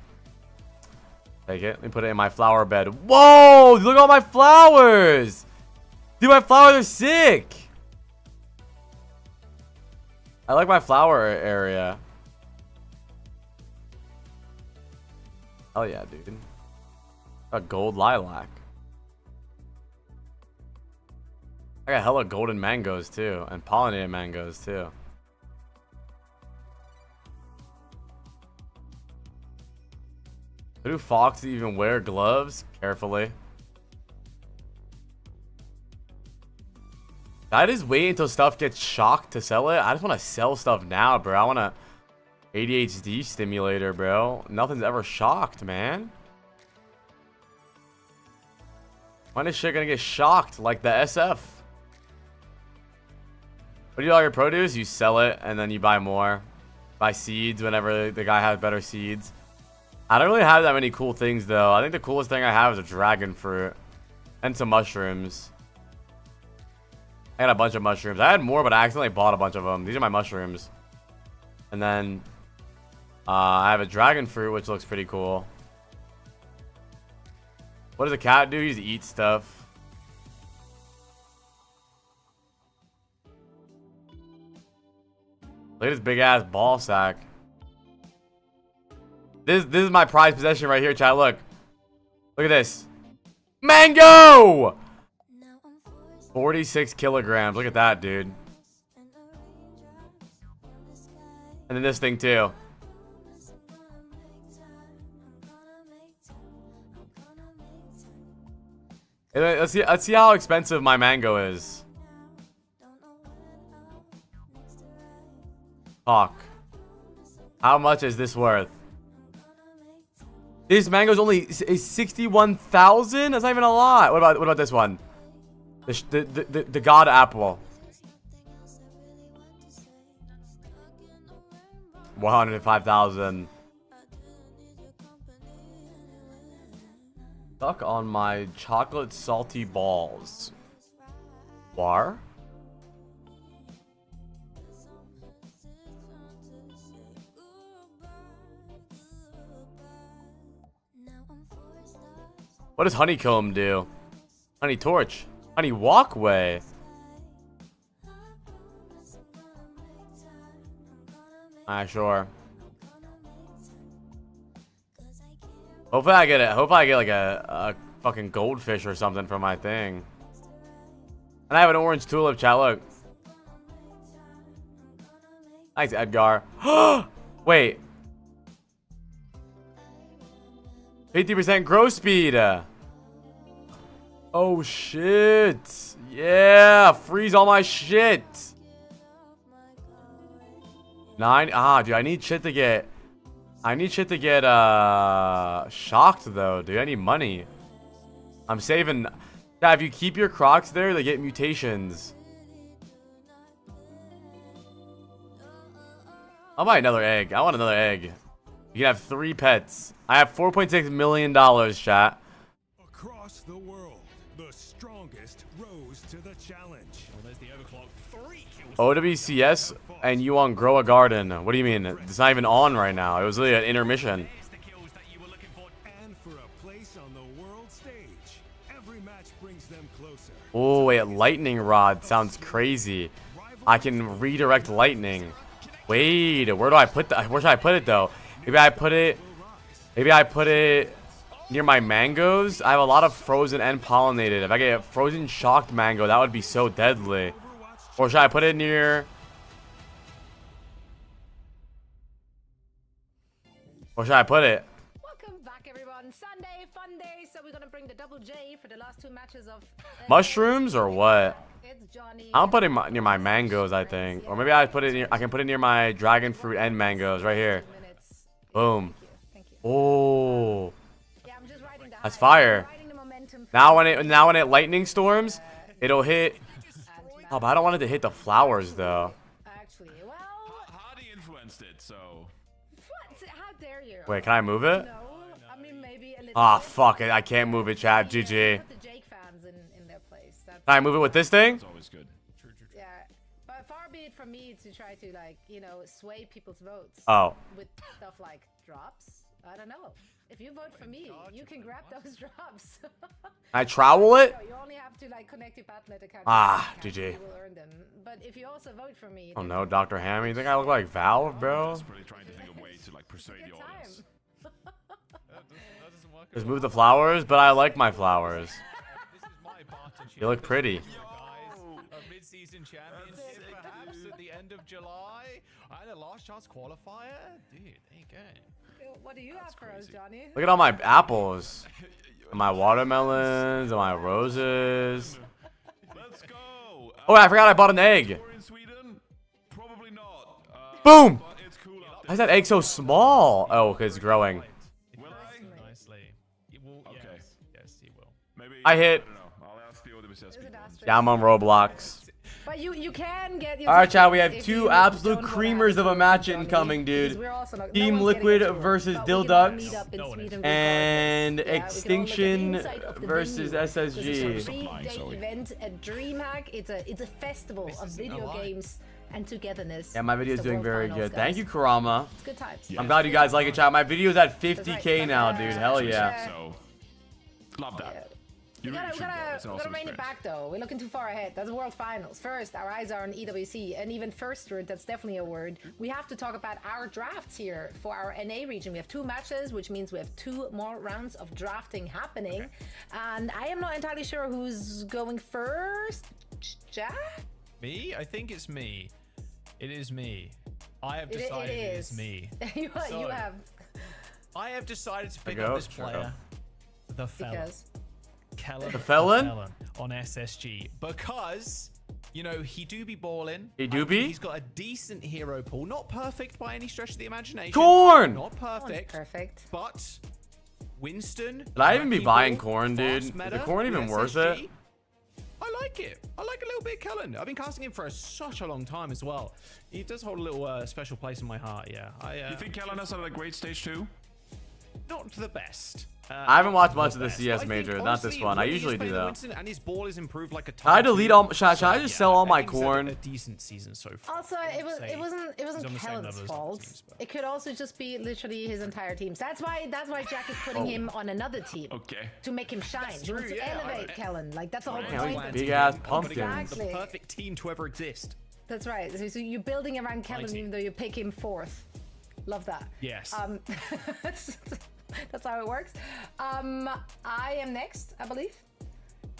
Take it. Let me put it in my flower bed. Whoa! Look at all my flowers! Dude, my flowers are sick! I like my flower area. Oh yeah, dude. A gold lilac. I got hella golden mangoes too, and pollinated mangoes too. Do foxes even wear gloves? Carefully. I just wait until stuff gets shocked to sell it. I just want to sell stuff now, bro. I want a ADHD stimulator, bro. Nothing's ever shocked, man. When is shit gonna get shocked like the SF? What do you do all your produce? You sell it and then you buy more. Buy seeds whenever the guy has better seeds. I don't really have that many cool things though. I think the coolest thing I have is a dragon fruit and some mushrooms. I got a bunch of mushrooms. I had more, but I accidentally bought a bunch of them. These are my mushrooms. And then I have a dragon fruit, which looks pretty cool. What does a cat do? He just eats stuff. Look at this big ass ball sack. This is my prized possession right here, chat. Look. Look at this. Mango! 46 kilograms. Look at that, dude. And then this thing too. Let's see how expensive my mango is. Fuck. How much is this worth? This mango is only 61,000. That's not even a lot. What about this one? The god apple. 105,000. Stuck on my chocolate salty balls. Bar? What does honeycomb do? Honey torch. Honey walkway. Sure. Hopefully I get it. Hopefully I get like a fucking goldfish or something for my thing. And I have an orange tulip, chat. Look. Thanks, Edgar. Wait. 50% growth speed. Oh shit. Yeah, freeze all my shit. 9. Dude, I need shit to get shocked though, dude. I need money. I'm saving. Yeah, if you keep your crocs there, they get mutations. I'll buy another egg. I want another egg. You can have 3 pets. I have $4.6 million, chat. Across the world, the strongest rose to the challenge. Well, there's the overclock. 3 kills. OWCS and you on Grow a Garden. What do you mean? It's not even on right now. It was literally an intermission. And for a place on the world stage, every match brings them closer. Oh, wait, lightning rod sounds crazy. I can redirect lightning. Wait, where do I put that? Where should I put it though? Maybe I put it near my mangoes. I have a lot of frozen and pollinated. If I get a frozen shocked mango, that would be so deadly. Or should I put it near? Where should I put it? Welcome back, everyone. Sunday, fun day. So we're gonna bring the double J for the last 2 matches of Mushrooms or what? It's Johnny. I'll put it near my mangoes, I think. Or maybe I put it near. I can put it near my dragon fruit and mangoes right here. Boom. Thank you. Oh, Yeah, I'm just riding the that's high. fire. Riding the momentum. Now when it lightning storms, it'll hit. Oh, but I don't want it to hit the flowers though. Actually, well, Hottie influenced it, so. what? How dare you? Wait, can I move it? No, I mean maybe a little. Ah, bit. fuck it. I can't move it, chat. GG. Put the Jake fans in their place. That's, Can I move it with this thing? It's always good. yeah, but far be it from me to try to sway people's votes. Oh. With stuff like drops. I don't know. If you vote for me, you can grab those drops. I trowel it? No, you only have to connect your Battle.net account. Ah, to GG. You will earn them. But if you also vote for me, Oh no, Dr. Ham. You think I look like Valve, bro? Really trying to think of a way to persuade the good audience. time. That doesn't work. Just move the flowers, but I like my flowers. This is my barter You look pretty. guys. A mid-season championship, perhaps at the end of July, and a last chance qualifier. Dude, there you go. What do you have for us, Johnny? Look at all my apples. And my watermelons and my roses. Let's go. Oh, I forgot I bought an egg. We're in Sweden? Probably not. Boom! But it's cool out Why is that egg so small? Oh, because it's growing. there. Will I? Nicely. You will, Okay. Yes, you will. Maybe. I hit. don't know. I'll ask the OWCS people. Yeah, I'm on Roblox. But you can get your Alright, chat, we tickets have if 2 you absolute don't wanna creamers have of a match Johnny, incoming, because dude. we're also not- no Team one's getting Liquid a tour, versus but we can all Dilducks. meet up in Sweden And regardless. Yeah, we can all look at the Extinction inside of the versus venue. This is a SSG. 3-day event at DreamHack. It's a festival of video games and togetherness. Yeah, my video is It's the doing World very Finals, good. Thank guys. you, Kurama. It's good times. I'm glad you guys like it, chat. My video's at 50K now, dude. Hell yeah. So, love that. We You really should go. It's an gotta awesome rein it experience. back though. We're looking too far ahead. That's the World Finals. First, our eyes are on EWC, and even first word, that's definitely a word. We have to talk about our drafts here for our NA region. We have 2 matches, which means we have 2 more rounds of drafting happening. And I am not entirely sure who's going first. Jack? Me? I think it's me. It is me. I have It decided it is. is me. you So, have. I have decided to pick Go. up this Sure, player, the fella. Because. Kellen The felon? on SSG, because he do be balling. He do be? He's got a decent hero pool, not perfect by any stretch of the imagination. Corn! Not perfect. Perfect. But Winston. Should I even be Wrecking buying Ball, corn, dude? fast Is the meta corn even with worth SSG. it? I like it. I like a little bit Kellen. I've been casting him for such a long time as well. He does hold a little special place in my heart, yeah. You think Kellen has had a great stage too? Not the best. I haven't watched much of the CS major. Not this one. I when usually he's do playing though. Winston and his ball is improved like a Should I ton delete too. all? Should I just sell all my I think he's had corn? A decent season so far. Also, it wasn't He's on the same Kellen's level as fault. teams, but- It could also just be literally his entire team. That's why Jack is putting him on another team. Okay. To make him shine. He wants to elevate Kellen. Like that's the whole Yeah, point. big ass Putting pumpkins. the perfect team to ever exist. That's right. So you're building around Kellen even though you pick him fourth. Love that. Yes. That's how it works. I am next, I believe.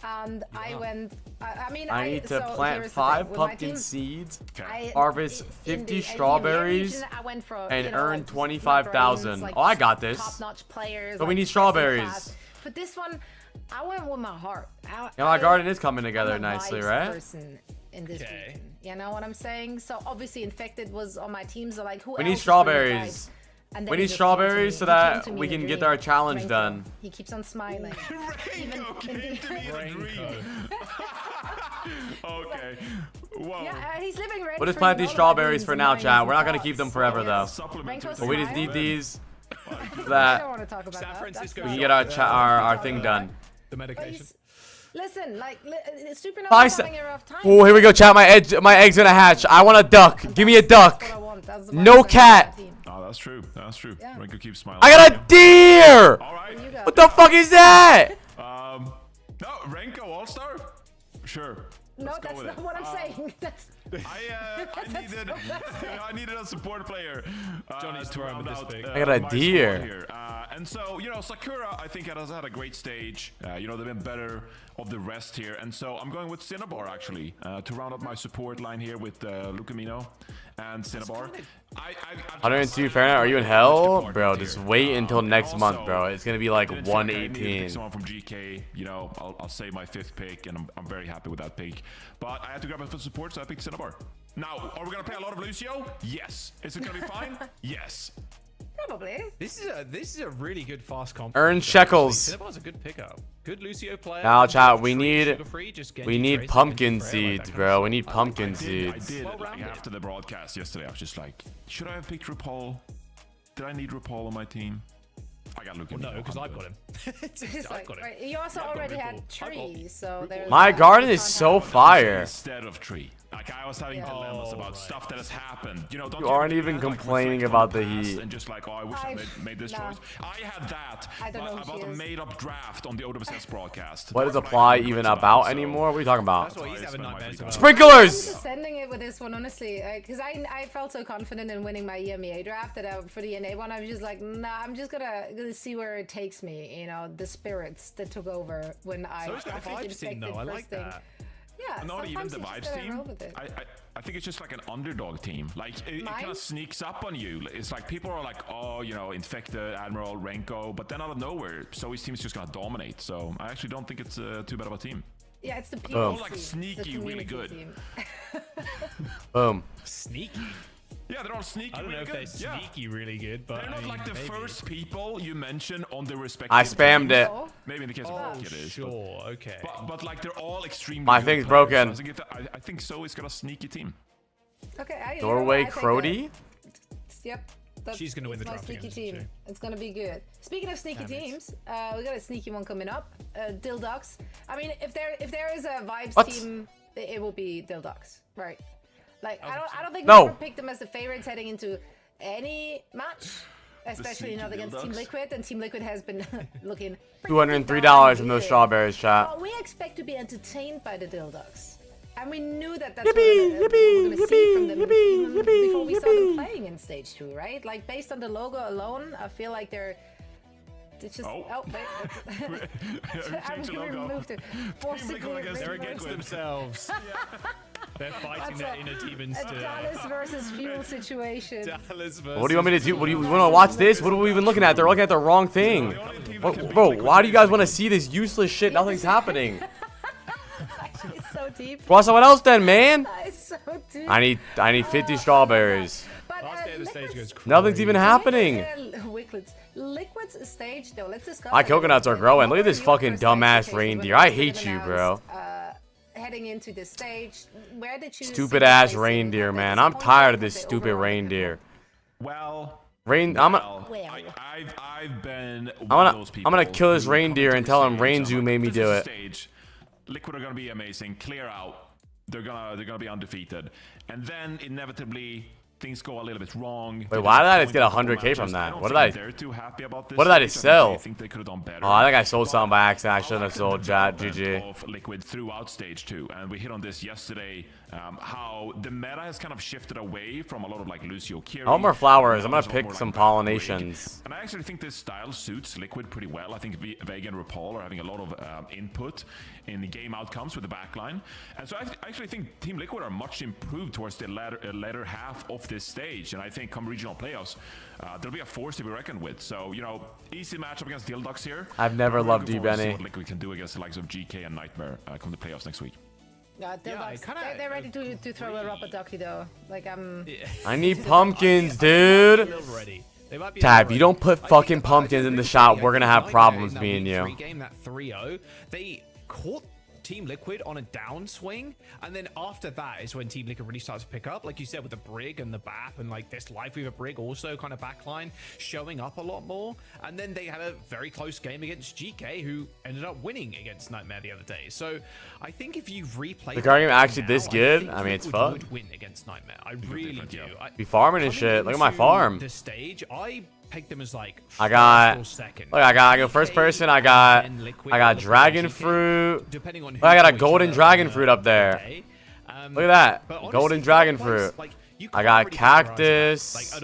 And I went. I mean, I need to so plant here's the 5 thing. With my pumpkin team, seeds, I- harvest in 50 the strawberries, region, I went for, and you know, earn like, 25,000. like, Oh, I got this. Top-notch players. So we like, need best in strawberries. class. For this one, I went with my heart. Yeah, my garden is coming together I'm a nicely, vibes right? person in this region. You know what I'm saying? So obviously, Infected was on my team. So like, who We else need is bringing the strawberries. vibes? And then We he need just came to strawberries me. so He came that to me we in a can get dream. our challenge Renko. done. He keeps on smiling. Renko came to me in a dream. Okay. Whoa. Yeah, he's living rent We'll just free plant in these all of our strawberries dreams for and now, minds chat. and We're not gonna thoughts. keep them forever though. Renko's But we just smile. need these so I don't that want to talk about San that. Francisco we can shop. get our thing done. The medication. Listen, like, Supernova Bye, is having a rough time. Oh, here we go, chat. My egg's gonna hatch. I want a duck. Give me a duck. That's what I want. That's the No vibe of cat. my team. Oh, that's true. That's true. Yeah. Renko keeps smiling. I got a deer. All right. You go. What the fuck is that? No, Renko All-Star? Sure. No, Let's go that's with not it. what I'm saying. That's I needed a support player. Johnny's to throwing round this out, pick. I got a my deer. squad here. And so, you know, Sakura, I think, has had a great stage. You know, they've been better of the rest here. And so I'm going with Cinnabar, actually, to round up my support line here with Lucamino and Cinnabar. 102 Fahrenheit. Are you in hell, bro? Just wait until next month, bro. It's gonna be like 118. Someone from GK, you know, I'll say my 5th pick, and I'm very happy with that pick. But I had to grab it for support, so I picked Cinnabar. Now, are we gonna play a lot of Lucio? Yes. Is it gonna be fine? Yes. probably. This is a really good fast comp. Earn shekels. Cinnabar's a good pickup. Good Lucio player. Now, chat. We Sugar-free, just need Genji Tracer, pumpkin Genji Freya, seeds, like that bro. kind We of need stuff. pumpkin I seeds. did. Like, Well-rounded. after the broadcast yesterday, I was just like, should I have picked RuPaul? Did I need RuPaul on my team? I got Lucamino. Well, no, because I've got him. It's I've like, got him. right, you also I've got already Ripple. had I've got trees, so there's My that. garden You is can't so have- fire. Instead of tree. Like, I was having Yeah. dilemmas Oh, about right. stuff that has happened. You know, don't You aren't ever even get, like, complaining reflect on about the past heat. And just like, oh, I wish I made this Nah. choice. I had that. I don't know who about she a is. made-up draft on the OWS broadcast. What does That's apply I even regrets about so anymore? What are you talking about? That's why he's having nightmares about. I'm Sprinklers! just sending it with this one, honestly, because I felt so confident in winning my EMEA draft that for the NA one, I was just like, nah, I'm just gonna see where it takes me. You know, the spirits that took over when I. So it's got a think vibes team, though. I first like thing. that. Yeah, Not even sometimes the you just vibes gotta team. roll with it. I think it's just like an underdog team. Like it kind Mine? of sneaks up on you. It's like people are like, oh, you know, Infected, Admiral, Renko, but then out of nowhere, so his team's just gonna dominate. So I actually don't think it's too bad of a team. Yeah, it's the people. Boom. All like sneaky, really good. Boom. Sneaky. Yeah, they're all sneaky. I don't know really if they're good. Yeah. sneaky really good, but They're I not mean, like the maybe. first people you mention on the respective. I spammed it. Oh, Maybe in the case of Oh, Rocket it is. sure. Okay. But like they're all extremely. My good thing's players. broken. So I think Zoe's got a sneaky team. okay. Doorway I take Crody? it. Yep. That's, She's gonna win the it's my draft sneaky against team. you. It's gonna be good. Speaking of sneaky Damn it. teams, we got a sneaky one coming up. Dildox. I mean, if there is a vibes What? team, it will be Dildox, right? Like I don't think No. we ever picked them as the favorites heading into any match, especially not sneaky against Team Dildox. Liquid. And Team Liquid has been looking $203 from those pretty strawberries, chat. well, we expect to be entertained by the Dildox. And we knew that's Yippee, what we were yippee, going to see from them yippee, even yippee, before we saw them yippee. playing in stage 2, right? Like, based on the logo alone, I feel like it's just... Oh. wait. I'm Change the going to logo. remove the... forcibly They're remove against it. themselves. They're fighting their inner demons A to Dallas versus Fuel situation. Dallas versus. What do you want me to do? What do you want to watch this? What are we even looking at? They're looking at the wrong thing. Bro, why do you guys want to see this useless shit? Nothing's happening. It's so deep. Watch someone else then, man. It's so deep. I need 50 strawberries. But, Last day of the stage goes crazy. Nothing's even happening. Liquid's stage, though. Let's discuss My it. coconuts are growing. Look at this What were fucking your first dumbass expectations when reindeer. it I was hate you, announced, bro. heading heading into this stage, where did you Stupid ass reindeer, man. I'm tired of this stupid reindeer. Well, I'm gonna kill this reindeer and tell him Rainzu made me do it. Stage, Liquid are gonna be amazing. Clear out. They're gonna be undefeated, and then inevitably things go a little bit wrong. Wait, why did I just get 100K from that? What did I? They're too happy about this. What did I just sell? I think they could have done better. Oh, I think I sold something by accident. I shouldn't have sold. Chat. GG. Of Liquid throughout stage 2, and we hit on this yesterday. How the meta has kind of shifted away from a lot of like Lucio Kiri. I want more flowers. I'm gonna pick some pollinations. And I actually think this style suits Liquid pretty well. I think Vega and RuPaul are having a lot of input in the game outcomes with the backline. And so I actually think Team Liquid are much improved towards the latter half of this stage. And I think come regional playoffs, there'll be a force to be reckoned with. So, you know, easy matchup against Dildox here. I've never loved you, Benny. What Liquid can do against the likes of GK and Nightmare come to playoffs next week. Yeah, they're ready to throw a rubber ducky though. Like I need pumpkins, dude. Tab, you don't put fucking pumpkins in the shot, we're gonna have problems, me and you. Game that 3-0, they caught Team Liquid on a downswing, and then after that is when Team Liquid really starts to pick up, like you said, with the Brig and the BAP, and like this Life Weaver Brig also kind of backline showing up a lot more. And then they had a very close game against GK, who ended up winning against Nightmare the other day. So I think if you replay the card game actually this good, I mean, it's fun. Would win against Nightmare. I really do. Be farming and shit. Look at my farm. The stage, I picked them as like I go first person. I got dragon fruit. Look, I got a golden dragon fruit up there. Look at that, golden dragon fruit. I got cactus.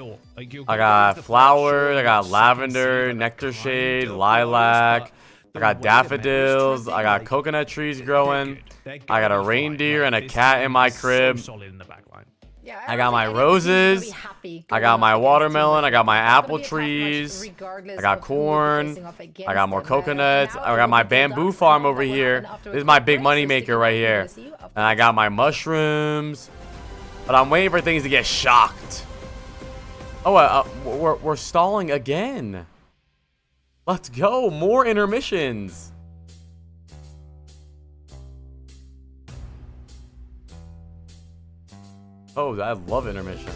I got flowers. I got lavender, nectar shade, lilac. I got daffodils. I got coconut trees growing. I got a reindeer and a cat in my crib. I got my roses. I got my watermelon. I got my apple trees. I got corn. I got more coconuts. I got my bamboo farm over here. This is my big money maker right here. And I got my mushrooms. But I'm waiting for things to get shocked. Oh, we're stalling again. Let's go. More intermissions. Oh, I love intermission.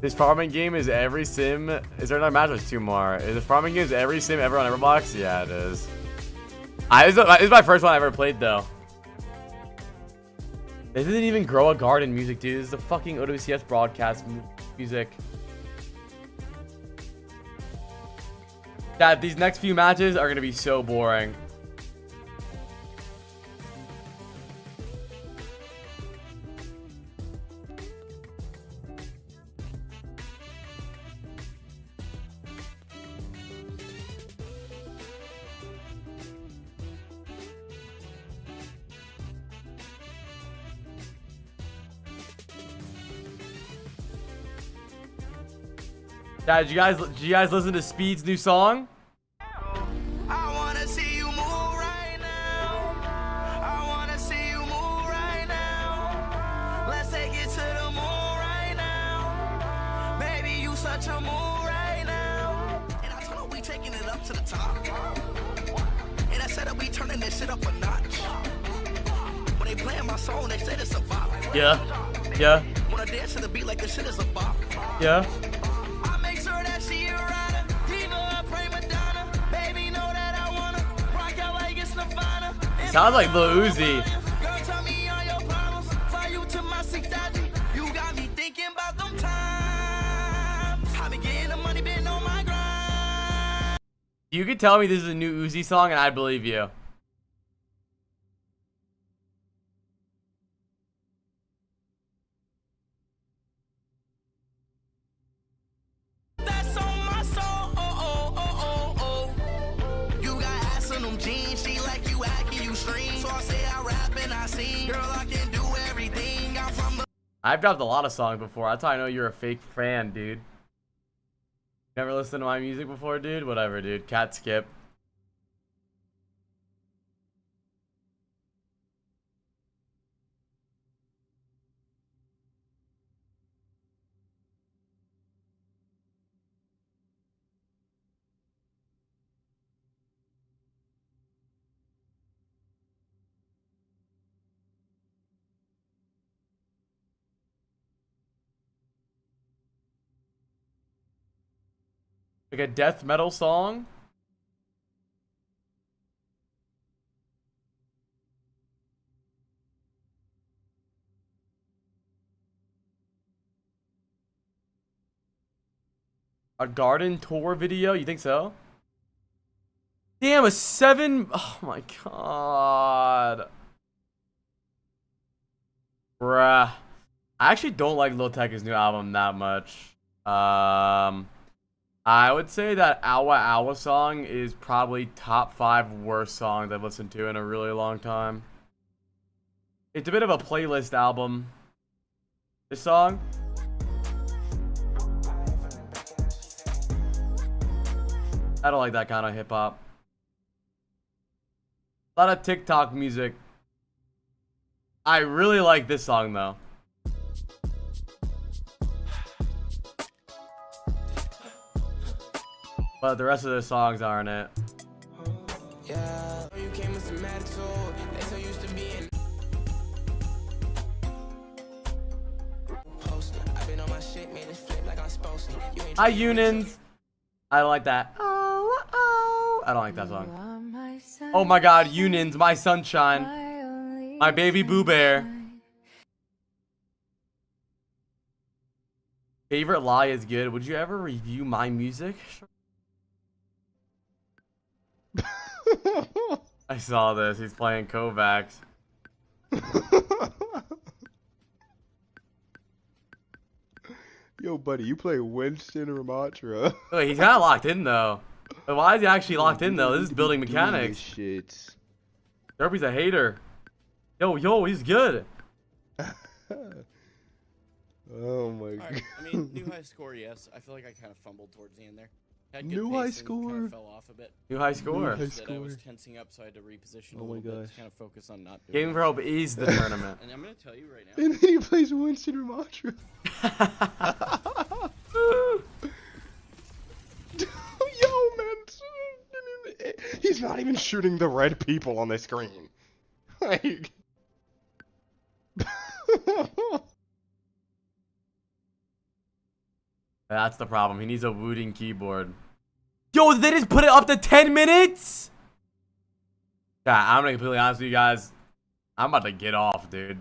This farming game is every sim. Is there another match? There's 2 more. Is the farming game every sim ever on Everbox? Yeah, it is. This is my first one I ever played, though. This isn't even Grow a Garden music, dude. This is the fucking OWCS broadcast music. Dad, these next few matches are going to be so boring. Dad, did you guys listen to Speed's new song? I wanna see you move right now. I wanna see you move right now. Let's take it to the moon right now. Baby, you such a moon right now. And I told her we taking it up to the top. And I said that we turning this shit up a notch. When they playing my song, they said it's a bop. Yeah. Yeah. When I dance to the beat like this shit is a bop. Yeah. Sounds like Lil Uzi. You could tell me this is a new Uzi song and I'd believe you. I've dropped a lot of songs before. That's how I know you're a fake fan, dude. Never listened to my music before, dude? Whatever, dude. Cat skip. Like a death metal song? A garden tour video? You think so? Damn, a 7. Oh my god. Bruh. I actually don't like Lil Tecca's new album that much. I would say that Owa Owa song is probably top 5 worst songs I've listened to in a really long time. It's a bit of a playlist album. This song. I don't like that kind of hip hop. A lot of TikTok music. I really like this song though. But the rest of the songs aren't it. Yeah, you came with some attitude. They so used to being poster. I've been on my shit, made it flip like I'm supposed to. Hi, Unins. I don't like that. Oh, oh. I don't like that song. Oh my god, Unins, my sunshine. My baby Boo Bear. Favorite lie is good. Would you ever review my music? I saw this. He's playing Kovacs. Yo, buddy, you play Winston or Ramatra? Wait, he's kind of locked in though. But why is he actually locked in though? This is building mechanics. Shit. Derby's a hater. Yo, he's good. Oh my god. I mean, new high score, yes. I feel like I kind of fumbled towards the end there. Had good New pace high and score? Kind of fell off a bit. New high score. New high That I score. was tensing up, so I had to reposition a Oh my little bit gosh. to kind of focus on not doing Game for Hope is the tournament. And I'm going to tell you right now. And then he plays Winston Ramatra. Yo, man. He's not even shooting the red people on the screen. Like. That's the problem. He needs a wooting keyboard. Yo, they just put it up to 10 minutes? Yeah, I'm gonna be completely honest with you guys. I'm about to get off, dude.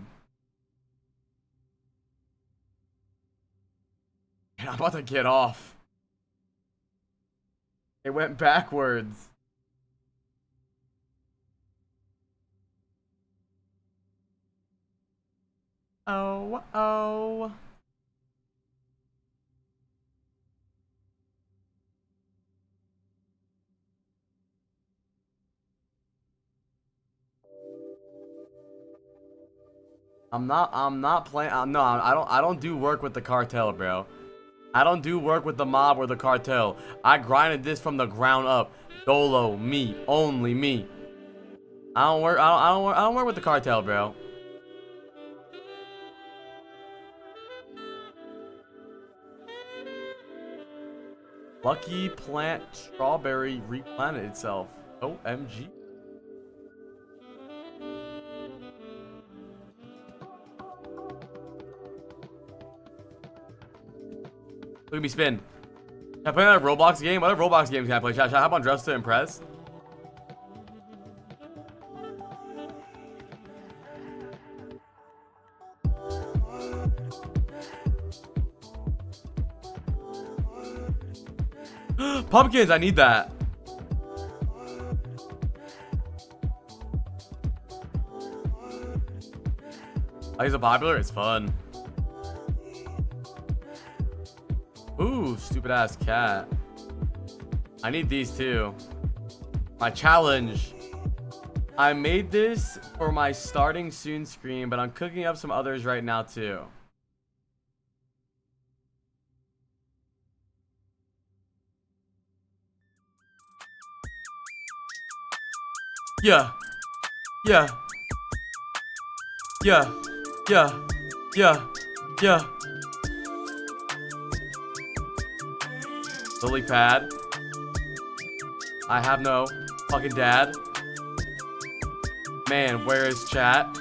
I'm about to get off. It went backwards. Oh. I'm not playing. No, I don't do work with the cartel, bro. I don't do work with the mob or the cartel. I grinded this from the ground up. Dolo, me, only me. I don't work with the cartel, bro. Lucky plant strawberry replanted itself. OMG. Look at me spin. Can I play another Roblox game? What other Roblox games can I play? Should I hop on Dress to Impress? Pumpkins, I need that. Oh, he's a popular? It's fun. Ooh, stupid ass cat. I need these too. My challenge. I made this for my starting soon screen, but I'm cooking up some others right now too. Yeah. Yeah. Yeah. Yeah. Yeah. Yeah. Lily pad. I have no fucking dad. Man, where is chat?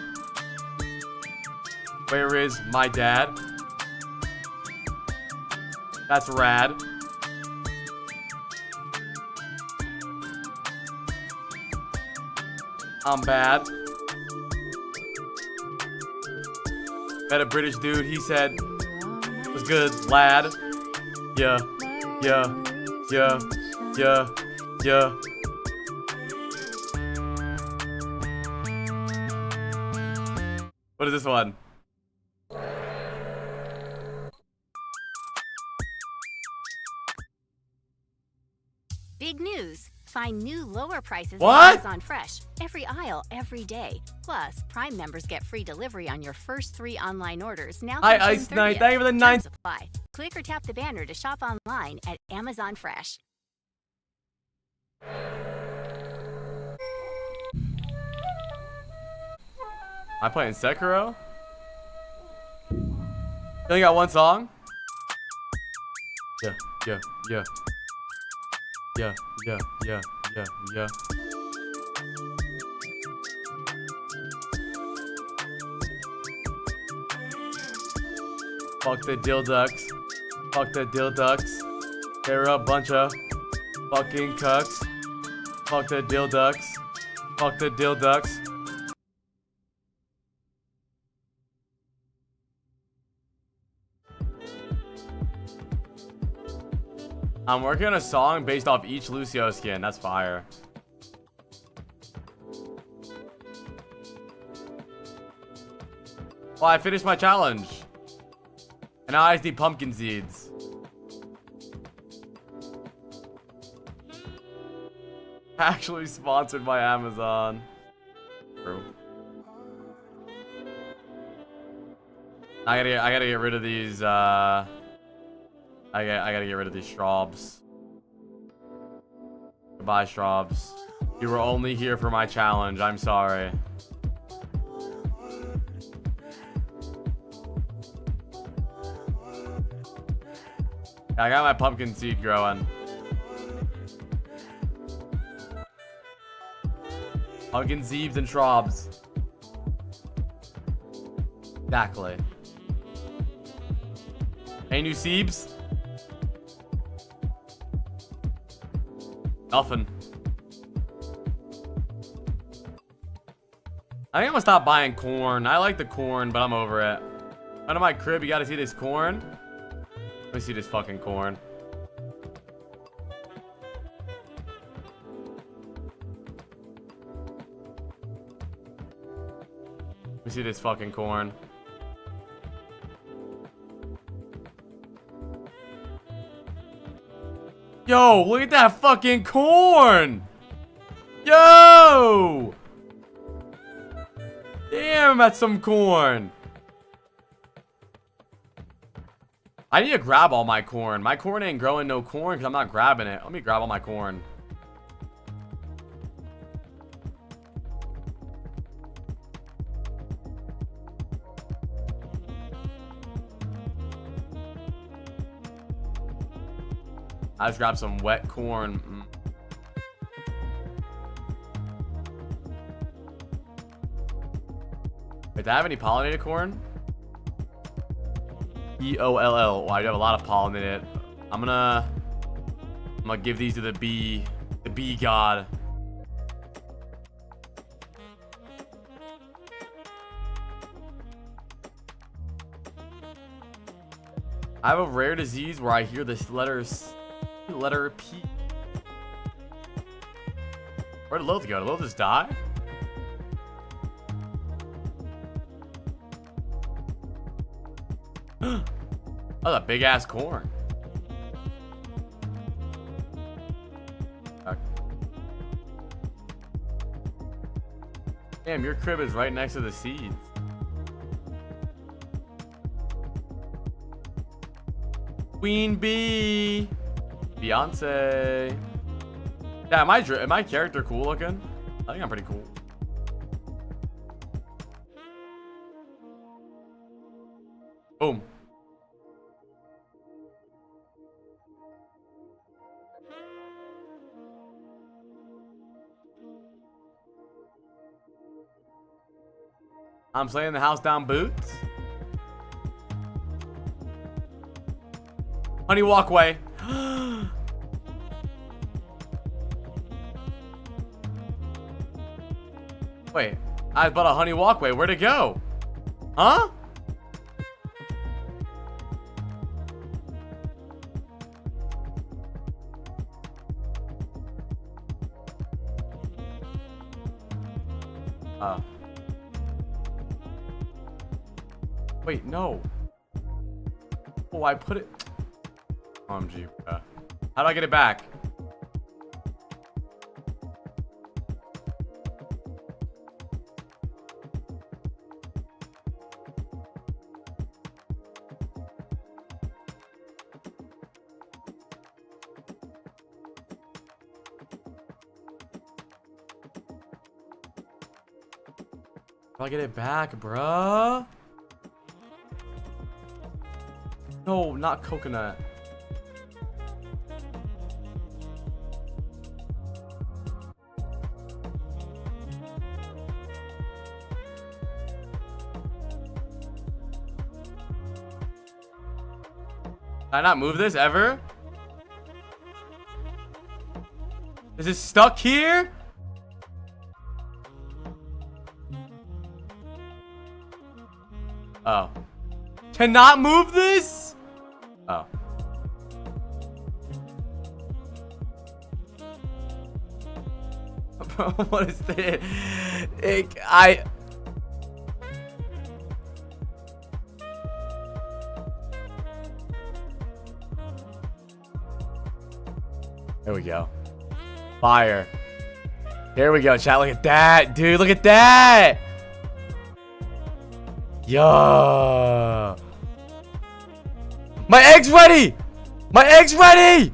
Where is my dad? That's rad. I'm bad. Met a British dude. He said, "Was good, lad." Yeah, yeah, yeah, yeah, yeah. What is this one? Big news. Find new lower prices What? on Amazon Fresh. Every aisle, every day. Plus, Prime members get free delivery on your first 3 online orders now Hi, through Ice June Knight. 30th. Thank you for the 9. Terms apply. Click or tap the banner to shop online at Amazon Fresh. Am I playing Sekiro? You only got one song? Yeah, yeah, yeah. Yeah, yeah, yeah, yeah, yeah. Fuck the dilducks. Fuck the dilducks. They're a bunch of fucking cucks. Fuck the dilducks. Fuck the dilducks. I'm working on a song based off each Lucio skin. That's fire. Well, I finished my challenge. And now I just need pumpkin seeds. Actually sponsored by Amazon. True. I gotta get rid of these, I gotta get rid of these straubs. Goodbye, straubs. You were only here for my challenge. I'm sorry. I got my pumpkin seed growing. Pumpkin seeds and shrubs. Exactly. Any new seeds? Nothing. I think I'm gonna stop buying corn. I like the corn, but I'm over it. Out of my crib, you gotta see this corn. Let me see this fucking corn. Let me see this fucking corn. Yo, look at that fucking corn! Yo! Damn, that's some corn. I need to grab all my corn. My corn ain't growing no corn because I'm not grabbing it. Let me grab all my corn. I just grabbed some wet corn. Wait, do I have any pollinated corn? EOLL. Wow, I do have a lot of pollen in it. I'm gonna give these to the bee god. I have a rare disease where I hear this letter P. Where did Lilith go? Did Lilith just die? Oh, that big ass corn. Okay. Damn, your crib is right next to the seeds. Queen Bee. Beyonce. Yeah, am my character cool looking? I think I'm pretty cool. Boom. I'm slaying the house down boots. Honey walkway. Wait, I bought a honey walkway. Where'd it go? Huh? Wait, no. Oh, I put it. OMG, bro. How do I get it back? How do I get it back, bruh? No, not coconut. Can I not move this ever? Is it stuck here? Oh. Cannot move this? Oh. What is this? There we go. Fire. There we go, chat. Look at that, dude. Look at that. Yo. My egg's ready. My egg's ready.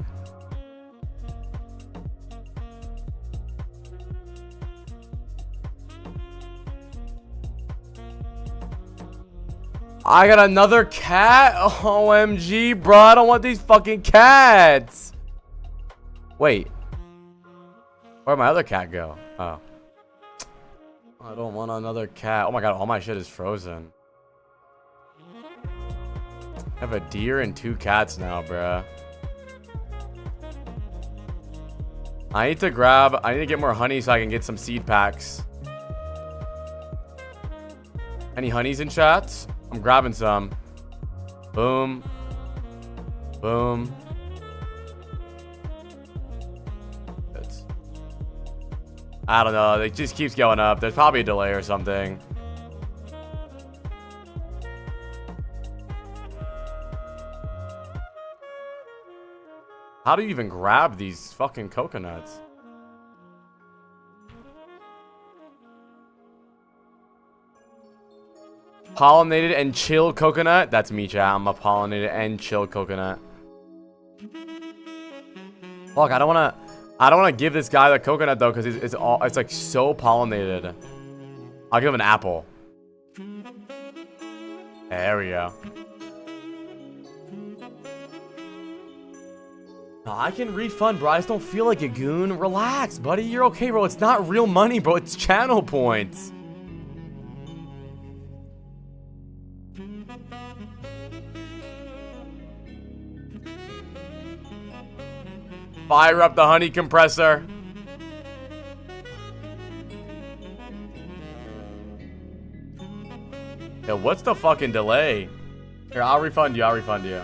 I got another cat? OMG, bro. I don't want these fucking cats. Wait. Where'd my other cat go? Oh. I don't want another cat. Oh my god, all my shit is frozen. I have a deer and 2 cats now, bruh. I need to get more honey so I can get some seed packs. Any honeys in chats? I'm grabbing some. Boom. Boom. I don't know. It just keeps going up. There's probably a delay or something. How do you even grab these fucking coconuts? Pollinated and chill coconut. That's me, chat. I'm a pollinated and chill coconut. Fuck, I don't want to give this guy the coconut though, because it's like so pollinated. I'll give him an apple. There we go. No, I can refund, bro. I just don't feel like a goon. Relax, buddy. You're okay, bro. It's not real money, bro. It's channel points. Fire up the honey compressor. Yo, what's the fucking delay? Here, I'll refund you. I'll refund you.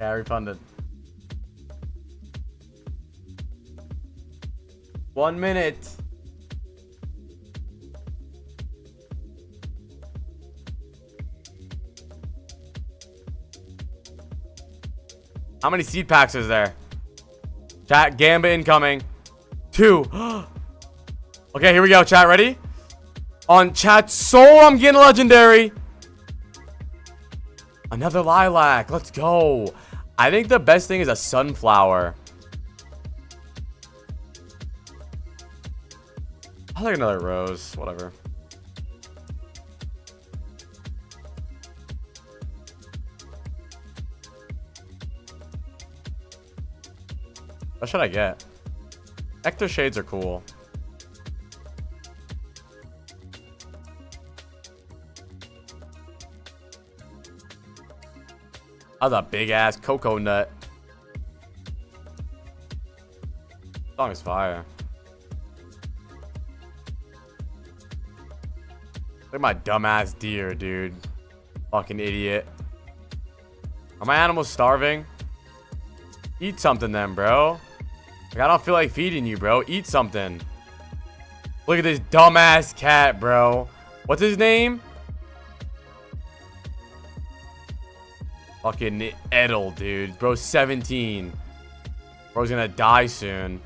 Yeah, refunded. 1 minute. How many seed packs is there? Chat, Gamba incoming. 2. Okay, here we go, chat. Ready? On chat soul, I'm getting legendary. Another lilac. Let's go. I think the best thing is a sunflower. I like another rose. Whatever. What should I get? Nectar shades are cool. That's a big ass cocoa nut. Song is fire. Look at my dumbass deer, dude. Fucking idiot. Are my animals starving? Eat something then, bro. Like, I don't feel like feeding you, bro. Eat something. Look at this dumbass cat, bro. What's his name? Fucking Edel, dude. Bro's 17. Bro's gonna die soon.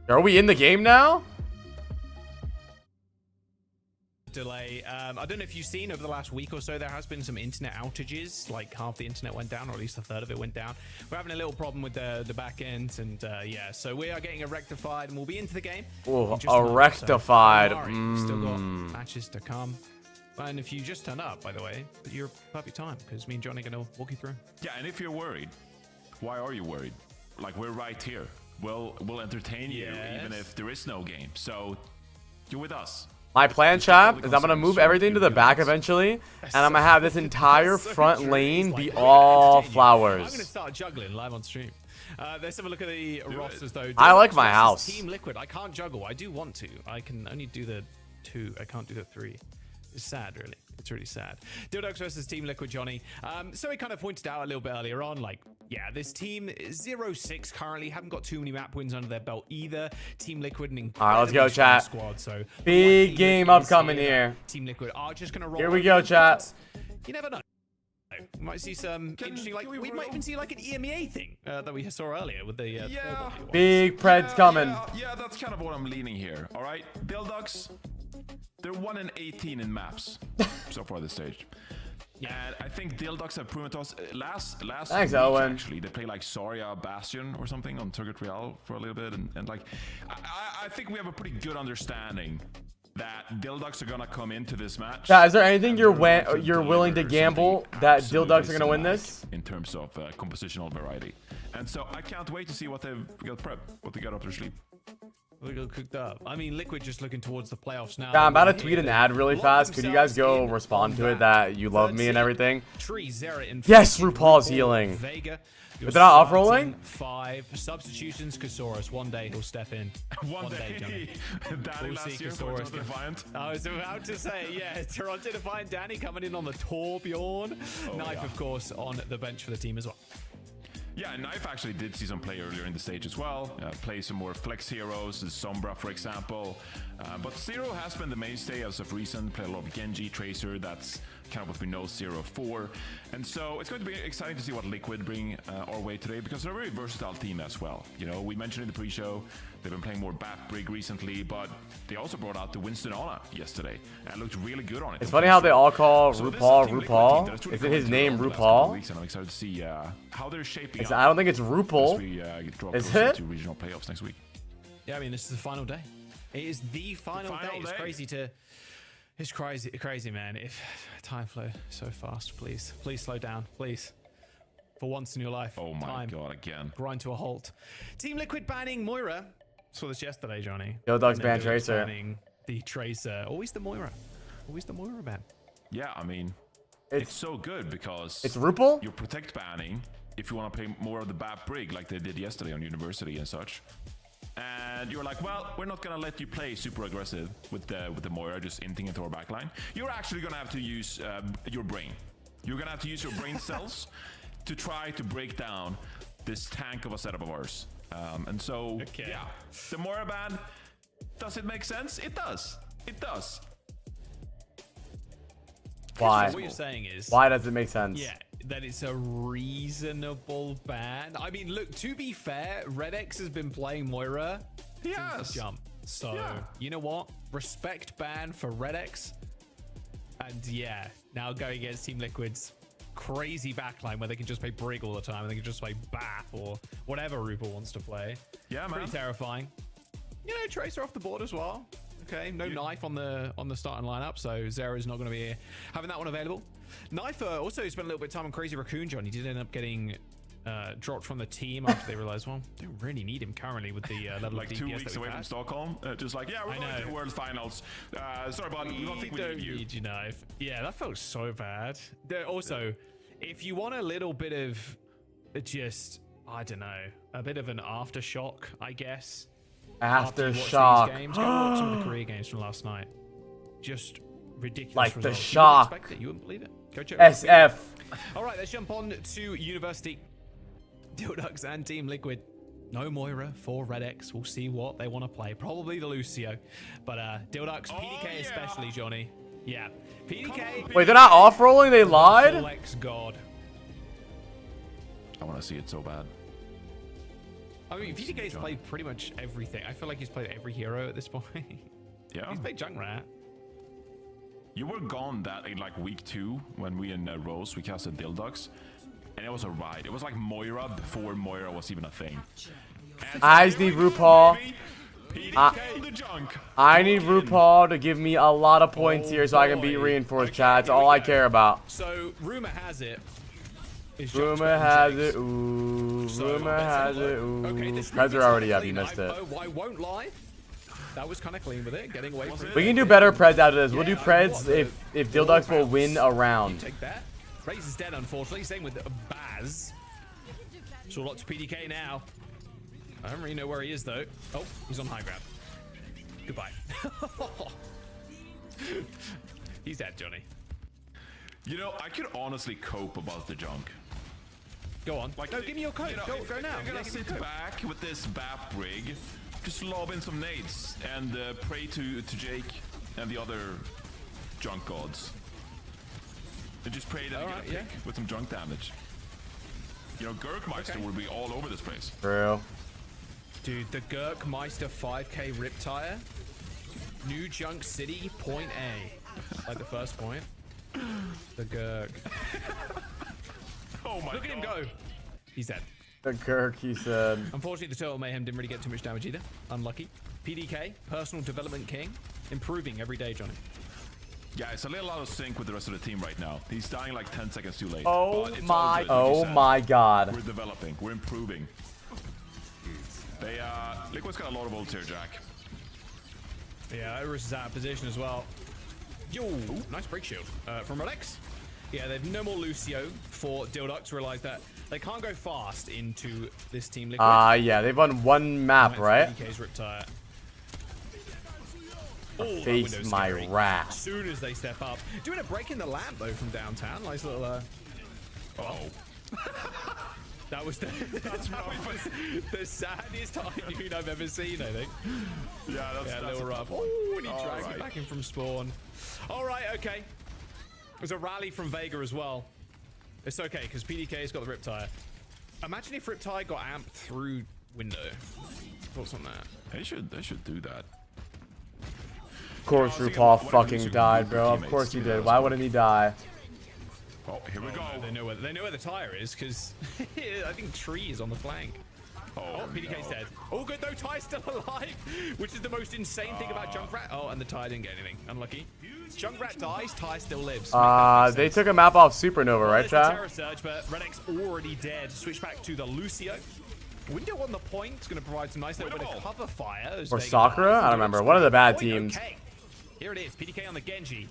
Are we in the game now? Delay. I don't know if you've seen over the last week or so, there has been some internet outages. Like half the internet went down, or at least a third of it went down. We're having a little problem with the back end, and yeah, so we are getting it rectified, and we'll be into the game. Oh, a rectified. Still got matches to come. And if you just turn up, by the way, you're perfect time, because me and Johnny are going to walk you through. Yeah, and if you're worried, why are you worried? Like, we're right here. We'll entertain you even if there is no game. So you're with us. My plan, chat, is I'm going to move everything to the back eventually, and I'm going to have this entire front lane be all flowers. I'm going to start juggling live on stream. Let's have a look at the rosters, though. I like my house. Team Liquid. I can't juggle. I do want to. I can only do the 2. I can't do the 3. It's sad, really. It's really sad. Owcs versus Team Liquid, Johnny. So we kind of pointed out a little bit earlier on, like, yeah, this team 0-6 currently haven't got too many map wins under their belt either. Team Liquid and all right, let's go, chat. Squad, so big game upcoming here. Team Liquid are just gonna roll. Here we go, chat. You never know. We might see some interesting, like we might even see like an EMEA thing that we saw earlier with the big Preds coming. Yeah, that's kind of what I'm leaning here. All right, Owcs. They're 1-18 in maps so far this stage. Yeah, and I think Owcs have proven to us last Thanks, week, Owen. actually, they play like Soria Bastion or something on Turget Royale for a little bit, and like I think we have a pretty good understanding that Owcs are gonna come into this match. Yeah, is there anything you're willing to gamble that Owcs are gonna win this? In terms of compositional variety, and so I can't wait to see what they've got prepped, what they got up their sleeve. We got cooked up. I mean, Liquid just looking towards the playoffs now. Yeah, I'm about to tweet an ad really fast. Could you guys go respond to it that you love me and everything? Yes, RuPaul's healing. Vega. But they're not off-rolling? 5 substitutions. Kasaurus. One day he'll step in. One day. Johnny. Danny We'll last see year for Kasaurus. Toronto Defiant. I was about to say, yeah, Toronto Defiant. Danny coming in on the Torbjorn. Knife, of course, on the bench for the team as well. Yeah, Knife actually did see some play earlier in the stage as well. Play some more flex heroes, Sombra for example. But Zero has been the mainstay as of recent. Play a lot of Genji, Tracer, that's kind of what we know Zero for. And so it's going to be exciting to see what Liquid bring our way today, because they're a very versatile team as well. You know, we mentioned in the pre-show, they've been playing more Bat Brig recently, but they also brought out the Winston Ana yesterday and looked really good on it. It's funny how they all call RuPaul RuPaul. Is it his name RuPaul? And I'm excited to see how they're shaping up. I don't think it's RuPaul. Is it? To regional playoffs next week. Yeah, I mean, this is the final day. It is the final day. It's crazy to... It's crazy, man. If time flow so fast, please slow down, please. For once in your life. Oh my god, again. Grind to a halt. Team Liquid banning Moira. Saw this yesterday, Johnny. Owcs ban Tracer. Banning the Tracer. Always the Moira. Always the Moira ban. Yeah, I mean, it's so good because it's RuPaul. You protect banning if you want to play more of the Bat Brig like they did yesterday on University and such. And you're like, well, we're not gonna let you play super aggressive with the Moira, just inting into our backline. You're actually gonna have to use your brain. You're gonna have to use your brain cells to try to break down this tank of a setup of ours. And so, yeah, the Moira ban, does it make sense? It does. It does. Why? What you're saying is, why does it make sense? yeah, that it's a reasonable ban. I mean, look, to be fair, Redex has been playing Moira since the jump. So, you know what? Respect ban for Redex. And yeah, now going against Team Liquid's crazy backline where they can just play Brig all the time and they can just play BAP or whatever Rupal wants to play. Yeah, man. Pretty terrifying. You know, Tracer off the board as well. Okay, no knife on the starting lineup, so Zera's not going to be having that one available. Knife also spent a little bit of time on Crazy Raccoon John. He did end up getting dropped from the team after they realized, well, they don't really need him currently with the level like of DPS 2 weeks away from Stockholm. Just like, yeah, we're going to the World Finals. Sorry, but we don't think we need you. Knife. Yeah, that felt so bad. Also, if you want a little bit of just, I don't know, a bit of an aftershock, I guess. Aftershock. Games, go watch some of the Korea games from last night. Just ridiculous like results. The shock. You wouldn't expect it. You wouldn't believe it. Go check SF. All right, let's jump on to University. Dildux and Team Liquid. No Moira for Redex. We'll see what they want to play. Probably the Lucio. But Dildux, PDK especially, Johnny. Yeah. PDK. Wait, they're not off-rolling? They lied? Alex God. I want to see it so bad. I mean, PDK's played pretty much everything. I feel like he's played every hero at this point. Yeah. He's played Junkrat. You were gone that in like week 2 when we in Rose, we casted Dildux. And it was a ride. It was like Moira before Moira was even a thing. I just need RuPaul. I need RuPaul to give me a lot of points here so I can beat Reinforced, chat. That's all I care about. So, rumor has it. Rumor has it. Ooh. Rumor has it. Ooh. Preds are already up. You missed it. I won't lie. That was kind of clean with it. Getting away from it. We can do better Preds out of this. We'll do Preds if Dildux will win a round. Take that. Raze is dead, unfortunately. Same with Baz. So a lot to PDK now. I don't really know where he is, though. Oh, he's on high ground. Goodbye. He's dead, Johnny. You know, I could honestly cope about the junk. Go on. Like, no, give me your code. You know, go now. You're gonna sit back with this BAP rig, just lob in some nades and pray to Jake and the other junk gods. And just pray that you get a pick with some junk damage. You know, Gurkmeister would be all over this place. True. Dude, the Gurkmeister 5k Riptire. New Junk City, point A. Like the first point. The Gurk. Oh my God. Look at him go. He's dead. The Gurk, he said. Unfortunately, the Total Mayhem didn't really get too much damage either. Unlucky. PDK, Personal Development King. Improving every day, Johnny. Yeah, it's a little out of sync with the rest of the team right now. He's dying like 10 seconds too late. Oh my God. We're developing. We're improving. They, Liquid's got a lot of ults here, Jack. Yeah, Iris is out of position as well. Yo, nice break shield from Alex. Yeah, they've no more Lucio for Dildux. Realize that they can't go fast into this Team Liquid. Yeah, they've won one map, right? PDK's Riptire. Face my wrath. As soon as they step up. Doing a break in the lamp, though, from downtown. Nice little, That was the saddest high noon I've ever seen, I think. Yeah, that's a little rough. Oh, and he drags it back in from spawn. All right, okay. There's a rally from Vega as well. It's okay, because PDK's got the Riptire. Imagine if Riptire got amped through window. Thoughts on that? They should do that. Of course RuPaul fucking died, bro. Of course he did. Why wouldn't he die? Oh, here we go. No, they know where the tire is, because I think Tree is on the flank. Oh, PDK's dead. Oh, good, though. Tyre's still alive, which is the most insane thing about Junkrat. Oh, and the Tyre didn't get anything. Unlucky. Junkrat dies, Tyre still lives. They took a map off Supernova, right, chat? Terror Surge, but Redex already dead. Switch back to the Lucio. Window on the point. It's going to provide some nice little bit of cover fire. Or Sakura? I don't remember. One of the bad teams. Okay. Here it is. PDK on the Genji.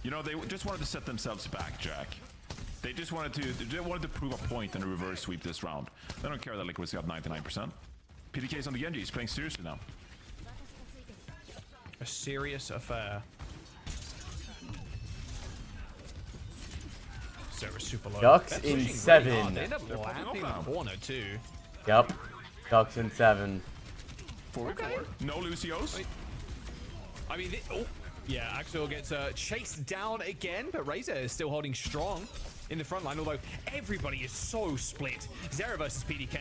You know, they just wanted to set themselves back, Jack. They just wanted to prove a point and a reverse sweep this round. They don't care that Liquid's got 99%. PDK's on the Genji. He's playing seriously now. A serious affair. Server super low. Ducks in 7. They end up lapping the corner too. Yep. Ducks in 7. 4v4. No Lucios. I mean, Yeah, Axel gets chased down again, but Razor is still holding strong in the front line, although everybody is so split. Zera versus PDK.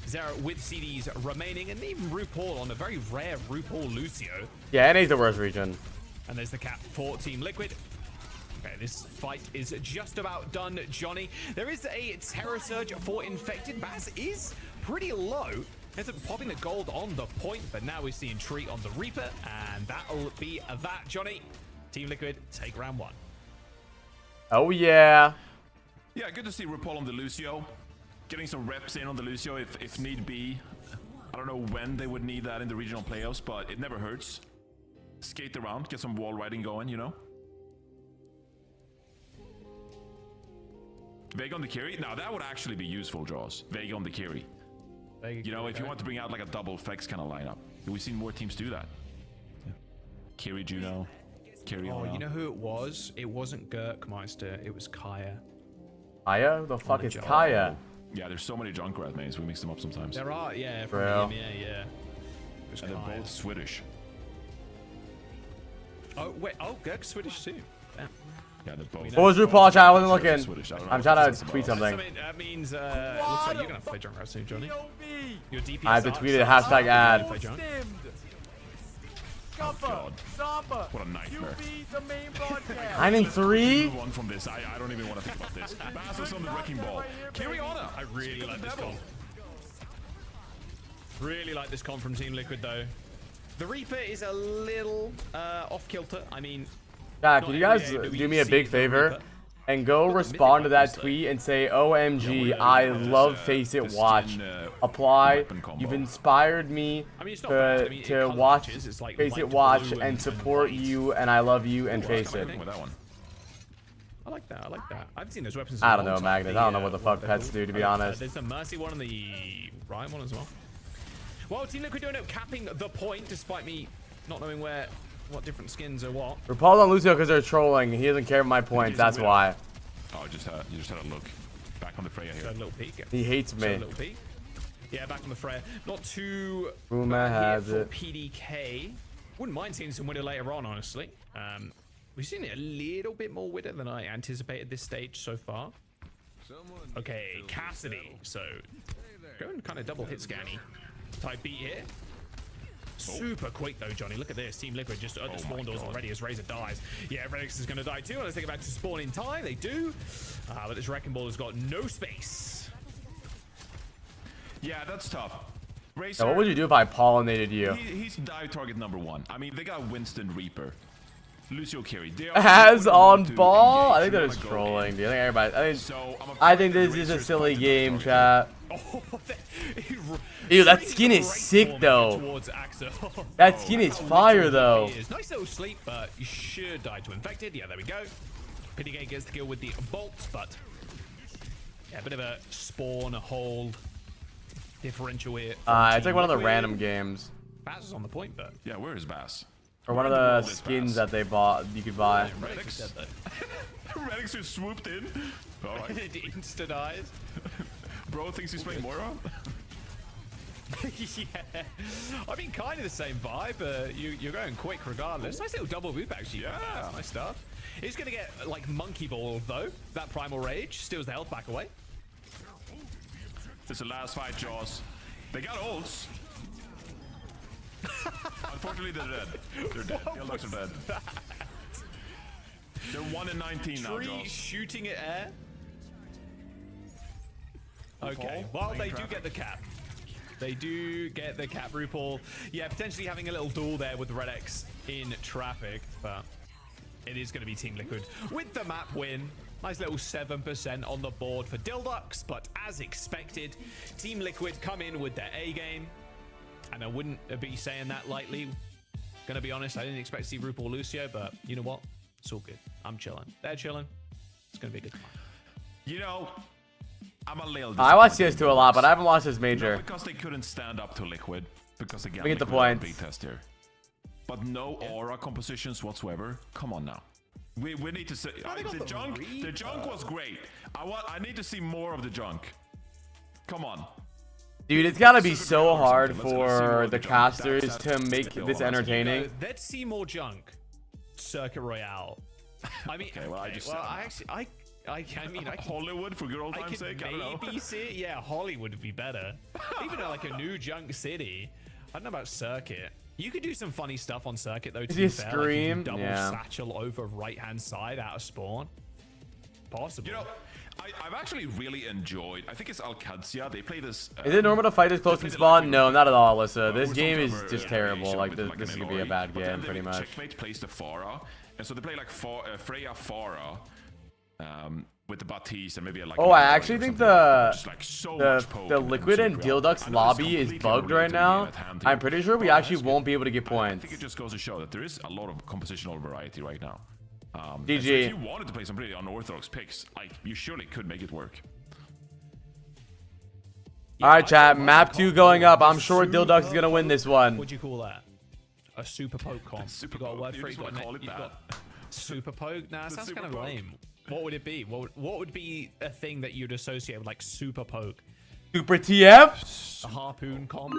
Zera with CDs remaining, and even RuPaul on a very rare RuPaul Lucio. Yeah, NA's the worst region. And there's the cap for Team Liquid. Okay, this fight is just about done, Johnny. There is a Terror Surge for Infected. Bass is pretty low. Ends up popping the gold on the point, but now we're seeing Treat on the Reaper, and that'll be that, Johnny. Team Liquid take round 1. Oh, yeah. Yeah, good to see RuPaul on the Lucio. Getting some reps in on the Lucio if need be. I don't know when they would need that in the regional playoffs, but it never hurts. Skate around, get some wall riding going, you know? Vega on the carry? Now, that would actually be useful, Jaws. Vega on the carry. You know, if you want to bring out like a double flex kind of lineup. We've seen more teams do that. Yeah. Carry Juno. Carry you know who it was? It wasn't Gurkmeister, it was Kaya. Kaya? The fuck is Kaya? Yeah, there's so many Junkrat names. We mix them up sometimes. There are, yeah, from Bro. the EMEA, yeah. And they're both Swedish. Oh, wait. Oh, Gurk's Swedish too. Damn. Yeah, they're both. What was RuPaul, chat? I wasn't looking. Swedish. I'm trying to tweet something. That means, it looks like you're going to play Junkrat soon, Johnny. Your DPS I have to tweet it, hashtag ad. Oh, God. What a nightmare. 9-3? One from this. I don't even want to think about this. Bass on the wrecking ball. Kiriana. I really like this comp. Really like this comp from Team Liquid, though. The Reaper is a little off kilter. I mean, yeah, can you guys do me a big favor and go respond to that tweet and say, OMG, I love Face It Watch. Apply. You've inspired me to watch Face It Watch and support you, and I love you and Face It. I like that. I like that. I've seen those weapons. I don't know, Magnus. I don't know what the fuck pets do, to be honest. There's the Mercy one and the Ryan one as well. Well, Team Liquid doing it, capping the point, despite me not knowing what different skins are what. RuPaul's on Lucio because they're trolling. He doesn't care about my points. That's why. Oh, you just had a look. Back on the Freya here. A little peek. He hates me. A little peek. Yeah, back on the Freya. Not too Uma has here for it. PDK. Wouldn't mind seeing some Widow later on, honestly. We've seen it a little bit more Widow than I anticipated this stage so far. Okay, Cassidy. So, going kind of double hit scanny type beat here. Super quick though, Johnny. Look at this. Team Liquid just at the spawn doors already as Razor dies. Yeah, Redix is going to die too. Unless they get back to spawn in time. They do. But this Wrecking Ball has got no space. Yeah, that's tough. Razor, Now, what would you do if I pollinated you? He's dive target #1. I mean, they got Winston Reaper. Lucio carry. As on ball? I think that is trolling, dude. I think everybody. I think this is a silly game, chat. Ew, that skin is sick though. That skin is fire though. Nice little sleep, but you should die to infected. Yeah, there we go. PDK gets the kill with the bolts, but yeah, a bit of a spawn hold differential here. It's like one of the random games. Bass is on the point, but yeah, where is Bass? Or one of the skins that they bought, you could buy. Redix. Redix just swooped in. All right. Insta dies. Bro thinks he's playing Moira. Yeah, I mean, kind of the same vibe, but you're going quick regardless. Nice little double boop, actually. Yeah, nice stuff. He's gonna get like monkey ball though. That primal rage steals the health back away. This is the last fight, Jaws. They got ults. Unfortunately, they're dead. They're dead. Ilios are dead. They're 1 in 19 now, Jaws. Shooting at air. Okay, well, they do get the cap. They do get the cap, RuPaul. Yeah, potentially having a little duel there with Redx in traffic, but it is going to be Team Liquid with the map win. Nice little 7% on the board for Dildux, but as expected, Team Liquid come in with their A game. And I wouldn't be saying that lightly. Gonna be honest, I didn't expect to see RuPaul Lucio, but you know what? It's all good. I'm chilling. They're chilling. It's gonna be a good time. You know, I'm a little I watch CS2 a lot, but I haven't watched this major. Not because they couldn't stand up to Liquid. Because again, We get the Liquid are a point. big test here. But no aura compositions whatsoever. Come on now. We need to say the junk was great. I need to see more of the junk. Come on. Dude, it's gotta be so hard for the casters to make this entertaining. Let's see more junk. Circuit Royale. I mean, okay, well, I just mean, I Hollywood for good old time's sake. I don't know. See it. Yeah, Hollywood would be better. Even like a new junk city. I don't know about Circuit. You could do some funny stuff on Circuit though. To be fair, like you can double satchel over right-hand side out of spawn. Possible. You know, I've actually really enjoyed. I think it's Alcancia. They play this. Is it normal to fight this close from spawn? No, not at all, Alyssa. This game is just terrible. Like this is gonna be a bad game, pretty much. Checkmate plays the Pharah, and so they play like Freya Pharah. With the Baptiste and maybe like. Oh, I actually think the Liquid and Dildux lobby is bugged right now. I'm pretty sure we actually won't be able to get points. I think it just goes to show that there is a lot of compositional variety right now. GG. So if you wanted to play some pretty unorthodox picks, like you surely could make it work. All right, chat. Map 2 going up. I'm sure Dildux is gonna win this one. What'd you call that? A super poke comp. Super you got a word for it? You call it that. Super poke? Nah, that sounds kind of lame. What would it be? What would be a thing that you'd associate with like super poke? Super TF? A harpoon comp?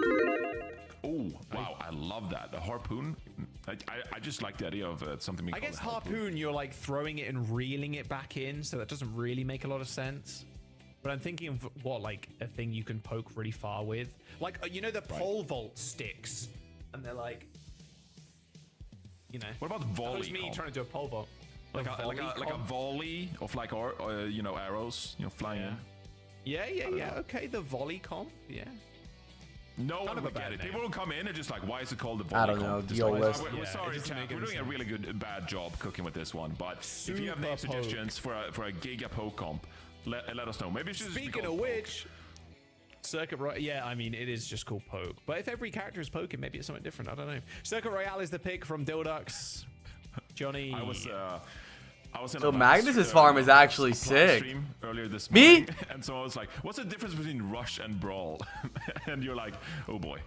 Oh, wow. I love that. The harpoon. I just like the idea of something being I guess harpoon, you're like throwing it and reeling it back in, so that doesn't really make a lot of sense. But I'm thinking of what, like a thing you can poke really far with. Like, you know, the pole vault sticks. And they're like, you know. What about volley? That was me trying to do a pole vault. Like a volley of like you know, arrows, you know, flying in. Yeah. Okay, the volley comp. Yeah. No one would get it. People will come in and just like, why is it called the volley? I don't know. We're sorry, chat. We're doing a really bad job cooking with this one. But if you have name suggestions for a Giga Poke comp, let us know. Maybe it's just speaking of which, Circuit Royale. Yeah, I mean it is just called Poke. But if every character is poking, maybe it's something different. I don't know. Circuit Royale is the pick from Dildux. Johnny. I was in so Magnus's farm is actually sick. Earlier this morning, and so I was like, "What's the difference between Rush and Brawl?" And you're like, "Oh boy,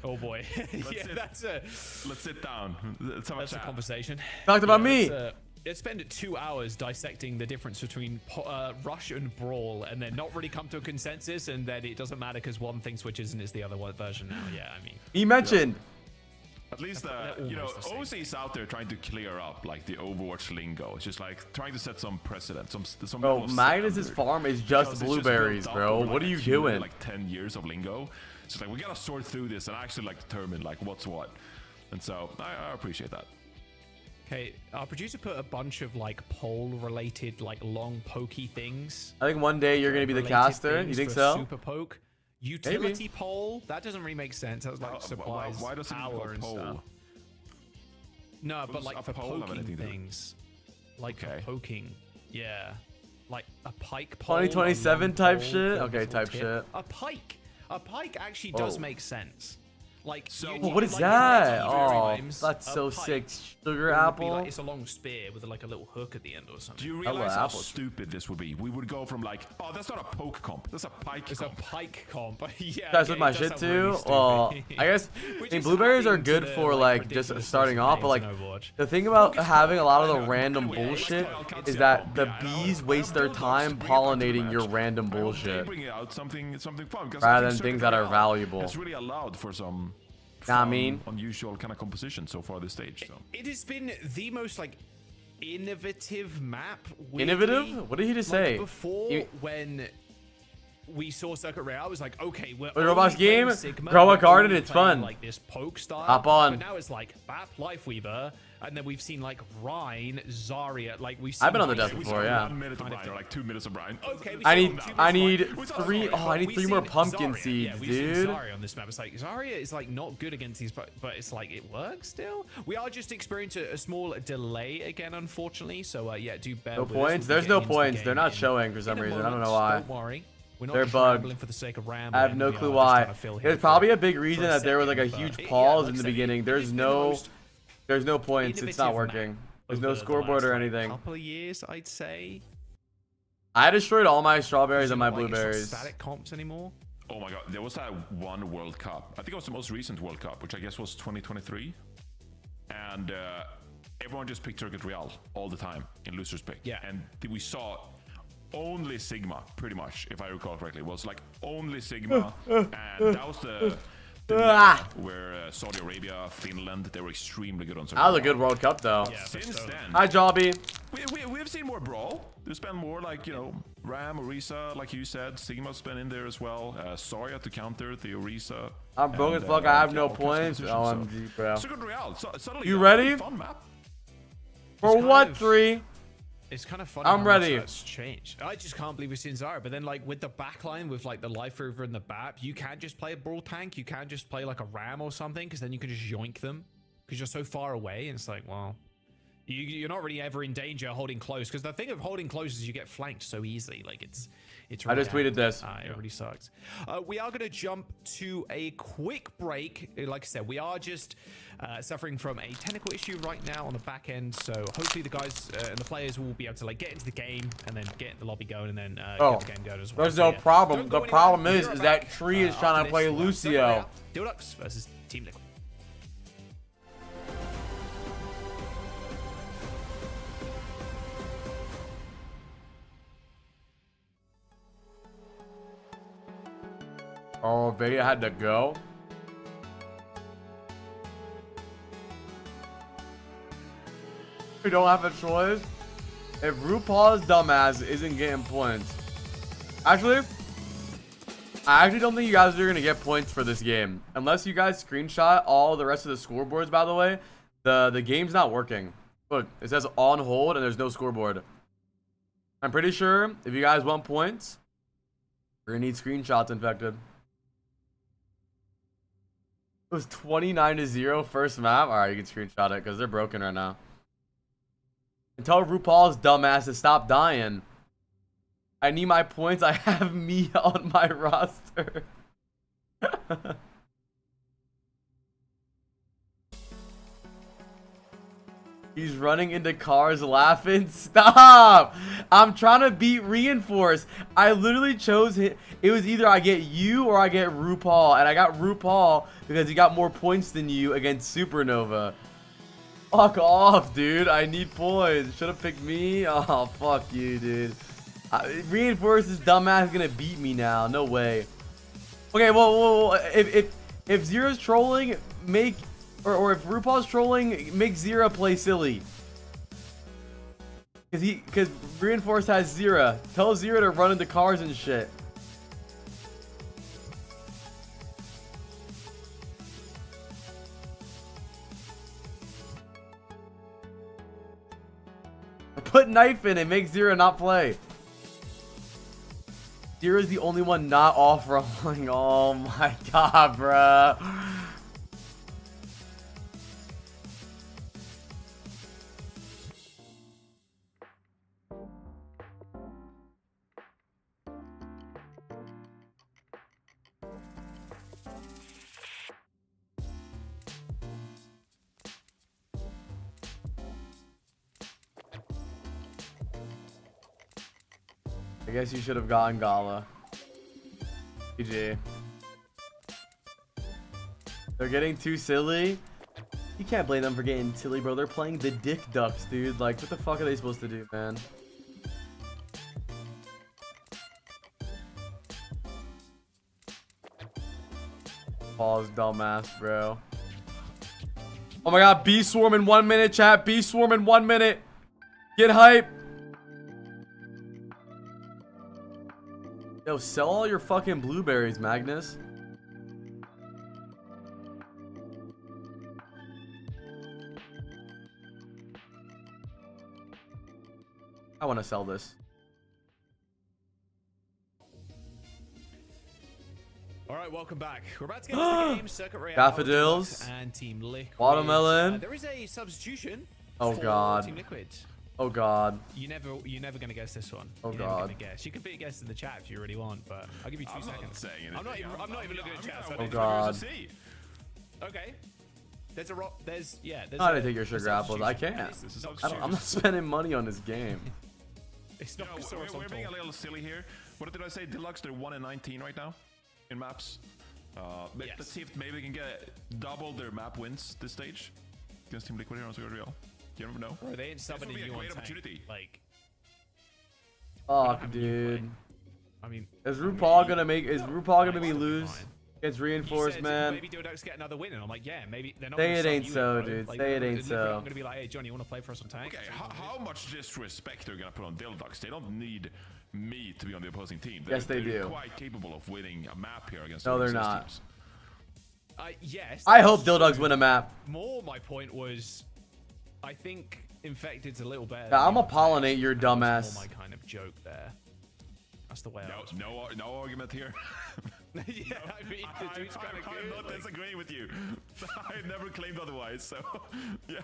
oh boy." Let's sit down. Let's have a conversation. Talked about me. Let's spend 2 hours dissecting the difference between Rush and Brawl, and then not really come to a consensus, and then it doesn't matter because one thing switches and it's the other one version now. Yeah, I mean. He mentioned. At least, you know, Oasis out there trying to clear up like the Overwatch lingo. It's just like trying to set some precedent. Some bro, Magnus's farm is just blueberries, bro. What are you doing? Like 10 years of lingo. It's just like we gotta sort through this and actually like determine like what's what. And so I appreciate that. Okay, our producer put a bunch of like pole-related, like long pokey things. I think one day you're gonna be the caster. You think so? Super poke. Utility pole? That doesn't really make sense. That was like supplies, why does it power and pole? Stuff. No, but like for poking things. Like for poking. Yeah. Like a pike pole. 2027 type shit? Okay, type shit. A pike. A pike actually does make sense. Like, so what is that? Oh, that's so sick. Sugar apple. Like, it's a long spear with like a little hook at the end or something. Do you realize how stupid this would be? We would go from like, oh, that's not a poke comp, that's a pike. It's comp. A pike comp. Yeah. Guys with my shit too. Really well, I guess blueberries are good for like just starting off, but like the thing about having a lot of the random bullshit is that the bees waste their time pollinating your random bullshit rather than things that are valuable. It's really allowed for some. I mean, unusual kind of composition so far this stage. So. It has been the most like innovative map. Innovative? What did he just say? Before when we saw Circuit Royale, I was like, okay, we're Roblox game, grow a garden, it's fun. Like this poke style. Hop on. But now it's like Bap, Lifeweaver, and then we've seen like Rhine, Zarya. Like we've seen. I've been on the desk before, yeah. 1 minute of Rhine, or like 2 minutes of Rhine. Okay, I need three. Oh, I need 3 more pumpkin seeds, dude. Zarya on this map. It's like Zarya is like not good against these, but it's like it works still. We are just experiencing a small delay again, unfortunately. So yeah, do bear. No points. There's no points. They're not showing for some reason. I don't know why. Don't worry. They're bugged. For the sake of I have no clue why. There's probably a big reason that there was like a huge pause in the beginning. There's no points. It's not working. There's no scoreboard or anything. Couple of years, I'd say. I destroyed all my strawberries and my blueberries. Static comps anymore? Oh my god, there was that one World Cup. I think it was the most recent World Cup, which I guess was 2023. And everyone just picked Circuit Royale all the time in loser's pick. Yeah. And we saw only Sigma, pretty much, if I recall correctly. It was like only Sigma, and that was where Saudi Arabia, Finland, they were extremely good on Survasa. That was a good World Cup, though. Yeah, since then, hi, Jobby. We've seen more brawl. There's been more like, you know, Ram, Orisa, like you said. Sigma's been in there as well. Zarya to counter the Orisa. I'm broke as fuck. I have no points. OMG, bro. So good Royale. Suddenly, You ready? Fun map. For what, 3? It's kind of funny. I'm ready. That's changed. I just can't believe we've seen Zarya. But then, like, with the backline, with like the Life Rover and the BAP, you can't just play a brawl tank. You can't just play like a Ram or something, because then you can just yoink them because you're so far away. And it's like, well, you're not really ever in danger holding close, because the thing of holding close is you get flanked so easily. Like it's I just tweeted this. It really sucks. We are going to jump to a quick break. Like I said, we are just suffering from a technical issue right now on the back end. So hopefully the guys and the players will be able to like get into the game and then get the lobby going and then get the game going as well. There's no problem. The problem is that Tree is trying to play Lucio. Owcs versus Team Liquid. Oh, Vega had to go. We don't have a choice. If RuPaul's dumbass isn't getting points. Actually, I actually don't think you guys are going to get points for this game. Unless you guys screenshot all the rest of the scoreboards, by the way. The game's not working. Look, it says on hold and there's no scoreboard. I'm pretty sure if you guys want points, we're going to need screenshots infected. It was 29-0 first map. All right, you can screenshot it because they're broken right now. And tell RuPaul's dumbass to stop dying. I need my points. I have me on my roster. He's running into cars laughing. Stop! I'm trying to beat Reinforce. I literally chose it. It was either I get you or I get RuPaul. And I got RuPaul because he got more points than you against Supernova. Fuck off, dude. I need points. Should have picked me. Oh, fuck you, dude. Reinforce's dumbass is gonna beat me now. No way. Okay, well if Zero's trolling, make... Or if RuPaul's trolling, make Zira play silly. Because Reinforce has Zira. Tell Zira to run into cars and shit. Put knife in it, make Zira not play. Zira's the only one not off-rolling. Oh my god, bruh. I guess you should have gotten Gala. GG. They're getting too silly. You can't blame them for getting silly, bro. They're playing the Dick Ducks, dude. Like, what the fuck are they supposed to do, man? Paul's dumbass, bro. Oh my god, B Swarm in 1 minute, chat. B Swarm in 1 minute. Get hype. Yo, sell all your fucking blueberries, Magnus. I want to sell this. All right, welcome back. We're about to get into the game. Circuit Royale, Daffodils and Team Liquid. Watermelon. There is a substitution. Oh for god. Team Liquid. Oh god. You're never gonna guess this one. Oh you're god. Never gonna guess. You can put a guess in the chat if you really want, but I'll give you 2 seconds. I'm not even looking at chat. So Oh god. Okay. There's a rock. There's I didn't take your sugar apples. I can't. I'm not spending money on this game. It's not. We're being a little silly here. What did I say? Deluxe, they're 1-19 right now in maps. Let's see if maybe we can get double their map wins this stage against Team Liquid here on Royale. You never know. Bro, they ain't subbing a you great on opportunity. Like, fuck, dude. I mean, Is RuPaul gonna be lose? It's reinforced, man. Maybe Dorado get another win, and I'm like, yeah, maybe they're not. Say gonna it sub ain't you so, in, bro. dude. Like, Say it ain't so. I'm gonna be like, hey, Johnny, you want to play for us on tank? Okay, how much disrespect are gonna put on Dildox? They don't need me to be on the opposing team. Yes, they they're do. quite capable of winning a map here against. No, they're Oasis not. teams. Yes. I hope Dildogs win a map. More, my point was, I think Infected's a little better. Yeah, I'm gonna pollinate your dumbass. More my kind of joke there. That's the way I was. No argument here. Yeah, I mean, the dude's kind of I'm good. not disagreeing with you. I've never claimed otherwise, so yeah.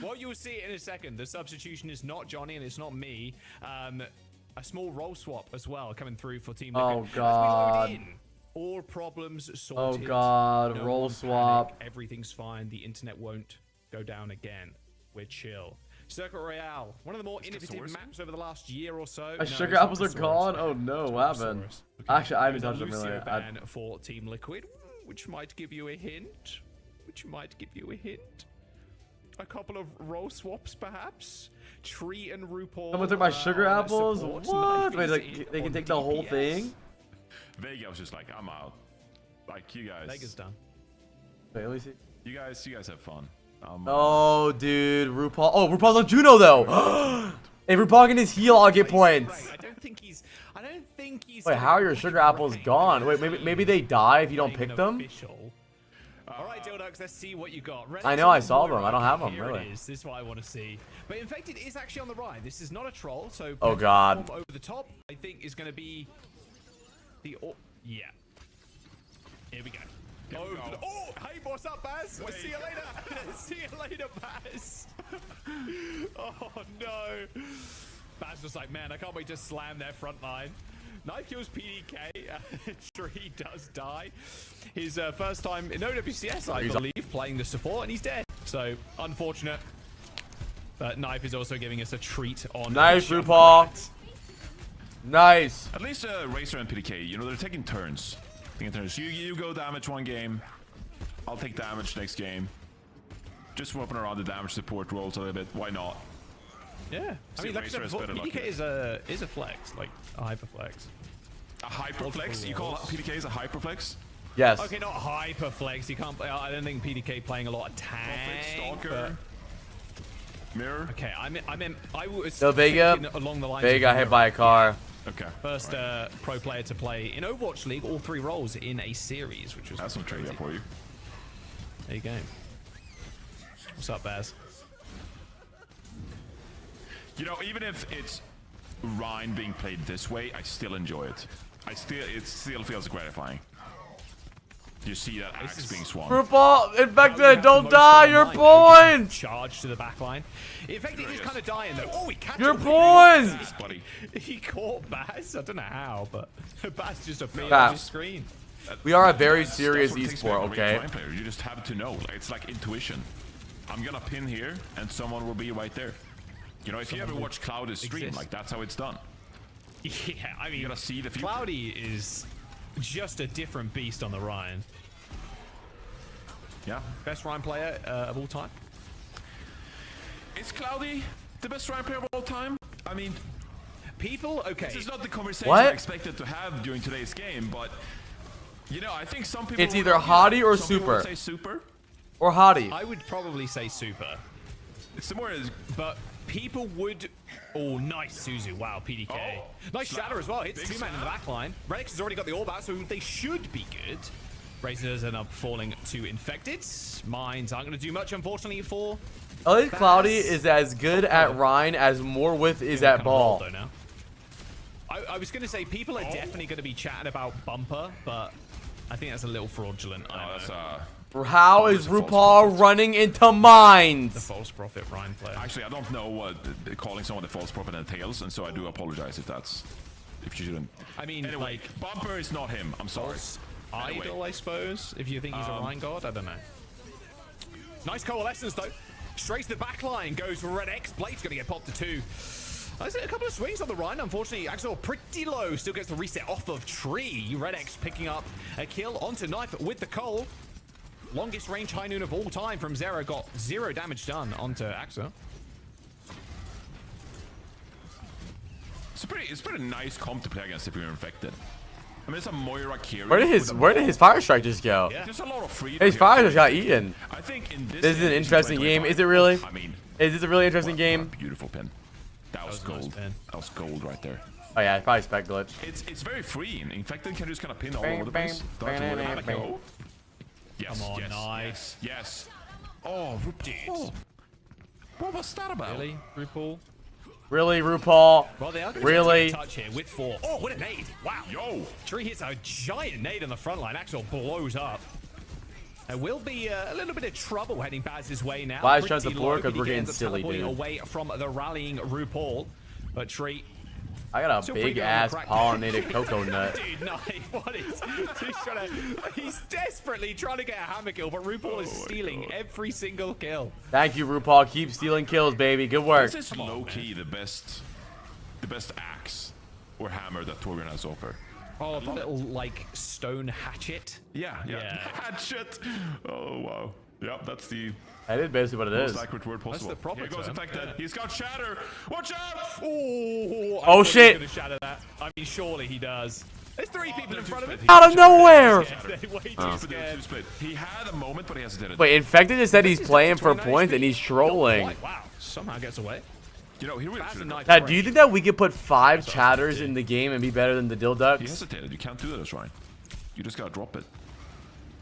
Well, you'll see it in a second. The substitution is not Johnny and it's not me. A small role swap as well coming through for Team Liquid. Oh, God. As we load in, all problems sorted. Oh, God. No Roll one swap. panic. Everything's fine. The internet won't go down again. We're chill. Circuit Royale, one of the more innovative maps over the last year or so. My sugar apples are gone? Oh, no. What happened? Actually, I haven't touched them really. Ban for Team Liquid, which might give you a hint. A couple of role swaps, perhaps. Tree and RuPaul. Someone took my sugar apples? support. What? Wait, Knife like, is they can on take the whole DPS. thing? Vega was just like, I'm out. Like you guys. Vega's done. Wait, let me see. You guys have fun. Oh, dude. RuPaul. Oh, RuPaul's on Juno, though. If RuPaul can just heal, I'll get points. I don't think he's. Wait, how are your sugar apples gone? Wait, maybe they die if you don't pick them? All right, Dildox, let's see what you got. I know, I saw them. I don't have them, Here really. it is. This is what I want to see. But Infected is actually on the rise. This is not a troll, so Oh, God. over the top, I think is going to be the yeah. Here we go. Oh, hey, what's up, Baz? See you later. See you later, Baz. Oh no. Baz was like, man, I can't wait to slam their front line. Knife kills PDK. Tree does die. His first time in OWCS, I believe, playing the support, and he's dead. So, unfortunate. But Knife is also giving us a treat on... Nice, RuPaul. Nice. At least Racer and PDK, you know, they're taking turns. You go damage one game. I'll take damage next game. Just swapping around the damage support roles a little bit. Why not? Yeah. I mean, like I said, PDK is a flex, like a hyper flex. A hyper flex? You call PDK as a hyper flex? Yes. Okay, not hyper flex. You can't play. I don't think PDK playing a lot of tank. Stalker. Mirror. Okay, I was So Vega. thinking along the lines. Vega got hit by a car. Okay. First pro player to play in Overwatch League, all 3 roles in a series, which was that's some trivia for you. There you go. What's up, Baz? You know, even if it's Rhine being played this way, I still enjoy it. It still feels gratifying. You see that axe being swung. RuPaul, Infected, don't die, your points! Charge to the back line. Infected is kind of dying though. Oh, he catches your points! Buddy. He caught Baz. I don't know how, but Baz just appeared Nah. on his screen. We are a very serious That's what takes esport, me a great okay? player. You just have to know. Like, it's like intuition. I'm gonna pin here, and someone will be right there. You know, if you ever watch Cloud's stream, like that's how it's done. Yeah, I mean, you gotta see the future. Cloudy is just a different beast on the Ryan. Yeah. Best Ryan player of all time. Is Cloudy the best Ryan player of all time? I mean, people. Okay. This is not the conversation What? I expected to have during today's game, but you know, I think some people. It's would either argue Hottie that. or Some people would Super. say Super. Or Hottie. I would probably say Super. It's the more is. But people would. Oh, nice Suzu. Wow, PDK. Oh, nice snap. Shatter as well. Hits Big 2-man in the snap. back line. Renix has already got the orb out, so they should be good. Razors end up falling to Infected. Mines aren't going to do much, unfortunately, for. At least Cloudy is as good at Rhine as Morwith is at ball. Though, now. I was going to say people are definitely going to be chatting about Bumper, but I think that's a little fraudulent. How is RuPaul running into mines? The false prophet Ryan player. Actually, I don't know what calling someone the false prophet entails, and so I do apologize if you shouldn't. I mean, anyway, like, Bumper is not him. I'm sorry. Idol, I suppose. If you think he's a Rhine god, I don't know. Nice coalescence though. Straight to the back line goes Red X. Blade's gonna get popped to 2. There's a couple of swings on the Rhine. Unfortunately, Axel pretty low. Still gets the reset off of Tree. Red X picking up a kill onto Knife with the coal. Longest range high noon of all time from Zero. Got 0 damage done onto Axel. It's a pretty nice comp to play against if you're infected. I mean, it's a Moira carry. Where did his fire strike just go? Yeah. There's a lot of freedom. His fire just got eaten. I think in this is an interesting game. Is it really? I mean, is this a really interesting game? Beautiful pin. That was gold. Nice pin. That was gold right there. Oh yeah, probably spec glitch. It's very freeing. In fact, they can just kind of pin all over the place. Don't have to worry about it. Oh. Yes, come on, yes, nice. Yes. Oh, RuPaul. What was that about? Really, RuPaul? Really, RuPaul? Well, they are going really? to touch here with 4. Oh, what a nade! Wow. Yo. Tree hits a giant nade on the front line. Axel blows up. There will be a little bit of trouble heading Baz's way now. Why is trying to support? Because we're getting silly, dude. dude. Away from the rallying RuPaul, but Tree. I got a big ass pollinated coconut. Dude, no, what is? He's desperately trying to get a hammer kill, but RuPaul is stealing every single kill. Thank you, RuPaul. Keep stealing kills, baby. Good work. This is low key the best axe or hammer that Torbjorn has to offer. Oh, the little like stone hatchet. Yeah. Hatchet. Oh wow. Yep, that's the. That is basically what it is. Most accurate word possible. That's the proper Here goes term. infected. He's got shatter. Watch out! Oh shit! He's gonna shatter that. I mean, surely he does. There's 3 people in front of him. Out of nowhere! They're way too scared. He had a moment, but he hesitated. Wait, Infected just said he's playing for points and he's trolling. Wow, somehow gets away. You know, he really should have. Now, do you think that we could put 5 chatters in the game and be better than the Dilducks? He hesitated. You can't do that as Ryan. You just gotta drop it.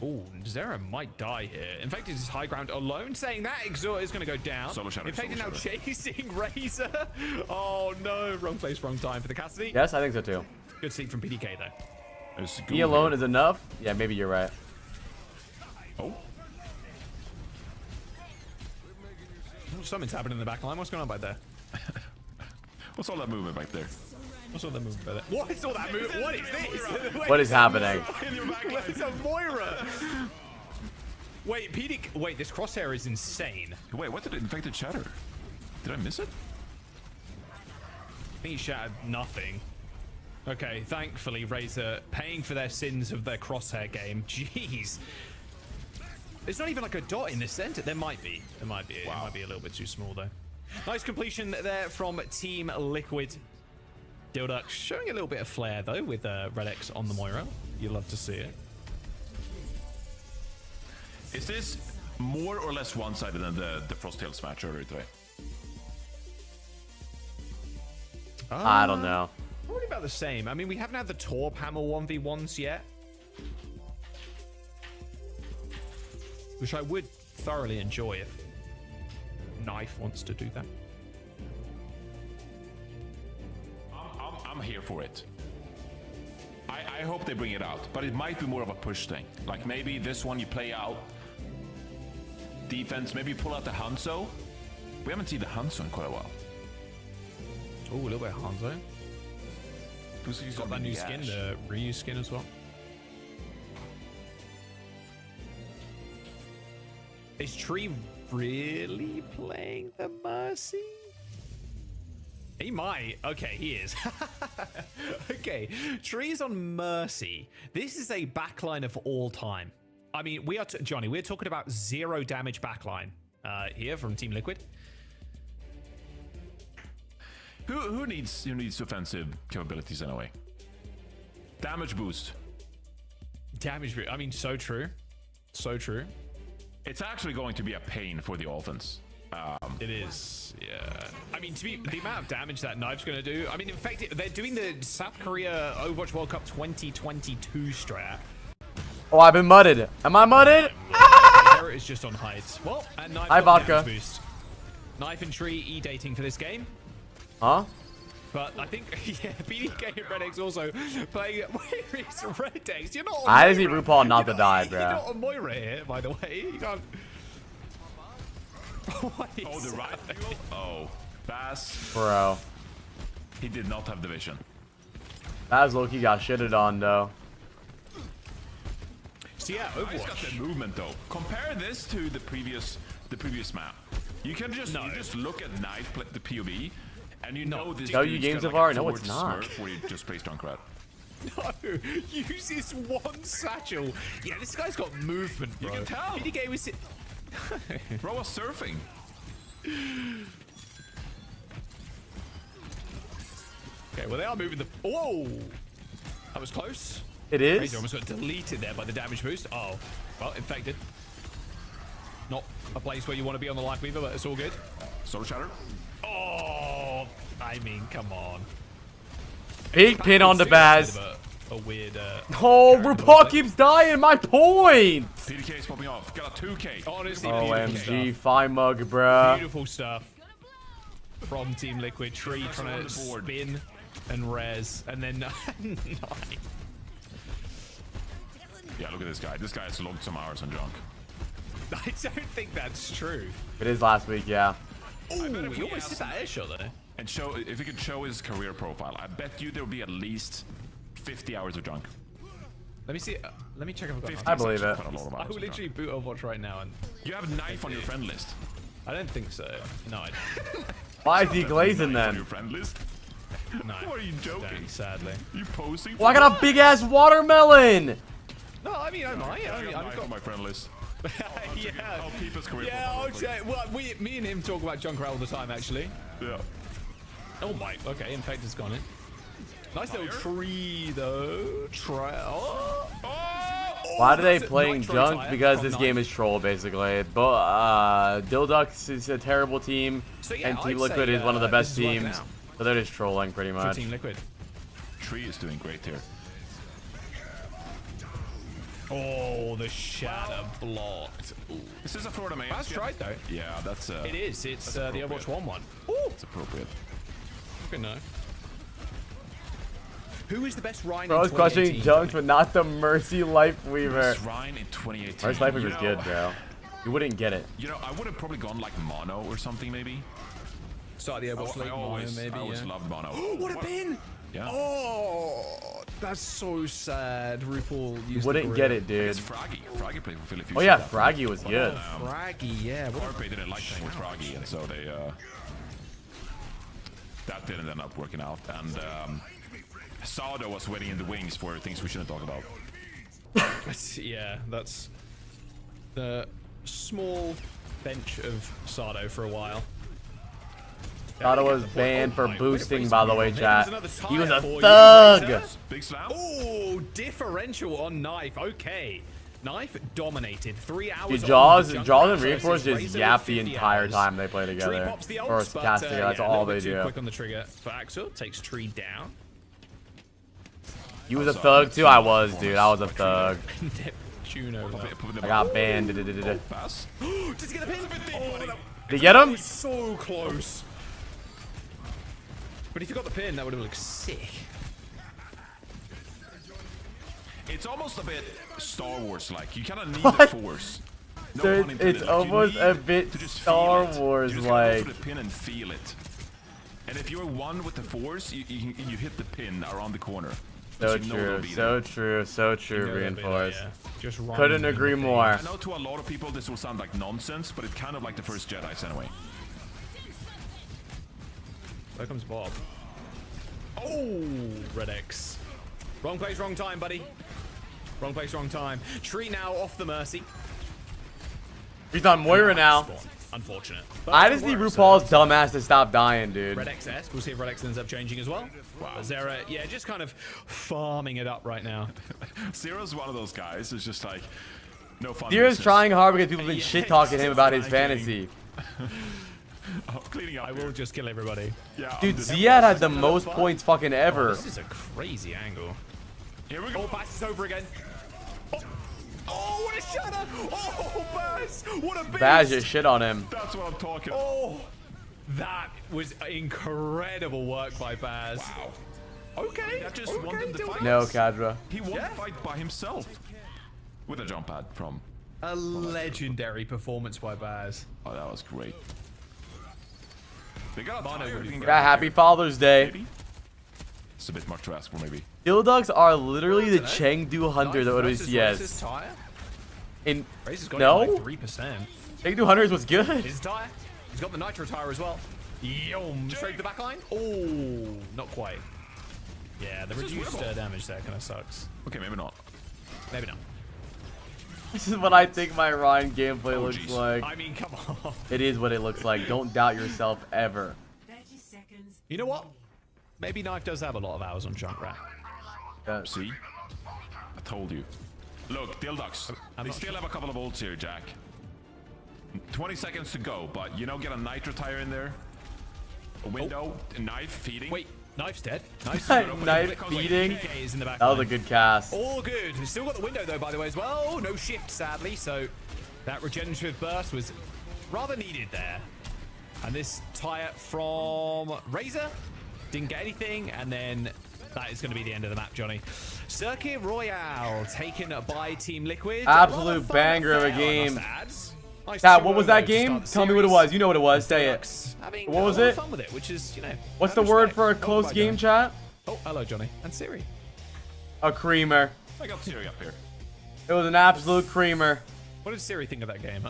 Oh, Zera might die here. Infected is high ground alone, saying that Exhort is going to go down. Infected now chasing Razor. Oh no, wrong place, wrong time for the Cassidy. Yes, I think so too. Good seed from PDK though. He alone is enough? Yeah, maybe you're right. Oh. Something's happening in the back line. What's going on back there? What's all that movement back there? What's all that movement back there? What is all that movement? What is this? What is happening? Where's a Moira? Wait, wait, this crosshair is insane. Wait, what did Infected shatter? Did I miss it? I think he shattered nothing. Okay, thankfully Razor paying for their sins of their crosshair game. Jeez. There's not even like a dot in the center. There might be. There might be. Wow. It might be a little bit too small though. Nice completion there from Team Liquid. Dilducks showing a little bit of flair though with Red X on the Moira. You love to see it. Is this more or less one-sided than the Frosttails match earlier today? I don't know. Probably about the same. I mean, we haven't had the Torb Hammer 1v1s yet. Which I would thoroughly enjoy if Knife wants to do that. I'm here for it. I hope they bring it out, but it might be more of a push thing. Like maybe this one you play out defense, maybe pull out the Hanzo. We haven't seen the Hanzo in quite a while. Oh, a little bit of Hanzo. He's got that new skin, the reuse skin as well. Is Tree really playing the Mercy? He might. Okay, he is. Okay, Tree's on Mercy. This is a backline of all time. I mean, we are Johnny. We're talking about 0 damage backline here from Team Liquid. Who needs offensive capabilities anyway? Damage boost. Damage boost. I mean, so true. So true. It's actually going to be a pain for the offense. It is, yeah. I mean, the amount of damage that Knife's going to do. I mean, in fact, they're doing the South Korea Overwatch World Cup 2022 strat. Oh, I've been mudded. Am I mudded? Barrett is just on heights. Well, and Knife Hi, got vodka. Boost. Knife and Tree E-dating for this game. Huh? But I think, yeah, BDK and Red X also playing. Where is Red X? You're not on I just need Moira. RuPaul not to die, bro. You're not on Moira here, by the way. You can't. Oh, the right duel? Oh, Bass. Bro. He did not have the vision. Baz Loki got shitted on, though. So yeah, Overwatch. He's got the movement though. Compare this to the previous map. You can just you just look at Knife, the POV, and you know this. Tell you games so far? No, it's not. Where you just plays Junkrat. No, use this one satchel. Yeah, this guy's got movement, bro. You can tell. BDK was Bro was surfing. Okay, well they are moving the. Whoa, that was close. It is? Razor almost got deleted there by the damage boost. Oh, well, infected. Not a place where you want to be on the life weaver, but it's all good. Soul Shatter. Oh, I mean, come on. Big pin on the Baz. A weird. Oh, RuPaul keeps dying. My point. PDK is popping off. Got a 2K. Honestly, OMG, fine mug, bruh. Beautiful stuff from Team Liquid. Tree trying to spin and res, and then Yeah, look at this guy. This guy has logged some hours on junk. I don't think that's true. It is last week, yeah. Oh, you almost hit that air shot there. And show if he could show his career profile, I bet you there will be at least 50 hours of junk. Let me see. Let me check if I've got. 50 I believe it. I will literally boot Overwatch right now, and you have a knife on your friend list. I don't think so. No, I don't. Why is he glazing then? On your friend list? No. What are you joking? Don't, sadly. You posing? Well, I got a big ass watermelon. No, I mean, I might. I've got my friend list. Yeah. I'll keep his career Yeah, profile. okay. Well, me and him talk about Junkrat all the time, actually. Yeah. Oh my. Okay, Infected's gone in. Nice little tree, though. Why are they playing junk? Because this game is troll, basically. But Dildux is a terrible team, and Team Liquid is one of the best teams. So they're just trolling pretty much. Team Liquid. Tree is doing great here. Oh, the shatter blocked. Ooh. This is a Florida main. That's right, though. Yeah, that's. It is. It's the Overwatch 1 one. Ooh. It's appropriate. Good know. Who is the best Rhine Bro, I was questioning junk, but not the Mercy Life Weaver. Best Rhine in 2018. Mercy Life Weaver's good, bro. You wouldn't get it. You know, I would have probably gone like mono or something, maybe. Start the Overwatch League mono, maybe. I always loved mono. What a pin! Yeah. Oh, that's so sad. RuPaul used You wouldn't get it, dude. It's Froggy. Froggy played for Philly Fusion. Oh yeah, Froggy was good. Froggy, yeah. Carpe didn't like playing with Froggy, and so they that didn't end up working out. And Sado was waiting in the wings for things we shouldn't talk about. Yeah, that's the small bench of Sado for a while. Sado was banned for boosting, by the way, chat. He was a for you. thug. Big slam. Oh, differential on Knife. Okay. Knife dominated. 3 hours. Dude, Jaws and Reinforce just yap the entire time they play together. Or cast together, that's all they do. Quick on the trigger for Axel. Takes Tree down. You was a thug too? I was, dude. I was a thug. Juno. I got banned. Does he get the pin? Oh, Did he get him? So close. But if you got the pin, that would have looked sick. It's almost a bit Star Wars-like. You kind of need the Force. No So pun intended. it's Like, almost you a need bit to just Star feel it. Wars You just gotta go like. for the pin and feel it. And if you're one with the Force, you hit the pin around the corner. So You know it'll true, be so there. true, so true, You know they'll be there, Reinforce. yeah. Just Couldn't running agree in the more. I know to a lot of people this will sound like nonsense, but it's kind of like the first Jedi's anyway. There comes Bob. Oh, Red X. Wrong place, wrong time, buddy. Wrong place, wrong time. Tree now off the Mercy. He's on Moira now. Unfortunate. But I just need works, RuPaul's dumbass to stop dying, dude. Red XS. We'll see if Red X ends up changing as well. Wow. Zera, yeah, just kind of farming it up right now. Zero's one of those guys who's just like, no fun. Zero's business. trying hard because people have been Yeah, shit talking him about his flanking. fantasy. Oh, cleaning up I here. will just kill everybody. Yeah, Dude, Ziad had the most points fucking ever. Oh, this is a crazy angle. Here we go. Oh, passes over again. Oh, what a shatter! Oh, Baz! What a beast! Baz just shit on him. That's what I'm talking. Oh, that was incredible work by Baz. Wow. Okay. That just won them the fight. No, Kadra. He won the fight by himself with a jump pad from. A legendary performance by Baz. Oh, that was great. They got a Mono tire. would be Yeah, happy Father's Day. Maybe? It's a bit much to ask for, maybe. Dildugs are literally the Chengdu Hunter that Race's OWCS. tire? In Race's got no, like 3%. Chengdu Hunters was good. His tire. He's got the nitro tire as well. Yum. Straight to the back line. Oh, not quite. Yeah, the reduced damage there kind of sucks. Okay, maybe not. Maybe not. This is what I think my Ryan gameplay looks geez. like. I mean, come on. It is what it looks like. Don't doubt yourself ever. You know what? Maybe Knife does have a lot of hours on Junkrat. See? told you. Look, Dildox, they still have a couple of ults here, Jack. 20 seconds to go, but you know, get a nitro tire in there. A window, a knife feeding. Wait, knife's dead. Knife's Knife feeding. Is in the back That was a good cast. All good. We've still got the window though, by the way, as well. No shift, sadly. So that regenerative burst was rather needed there. And this tire from Razor didn't get anything, and then that is going to be the end of the map, Johnny. Circuit Royale taken by Team Liquid. Absolute banger of a game. Chat, what was that game? Tell me what it was. You know what it was. Say it. What was it? Fun with it, which is, you know, What's the word for a close game, chat? Oh, hello, Johnny. And Siri. A creamer. I got Siri up here. It was an absolute creamer. What did Siri think of that game,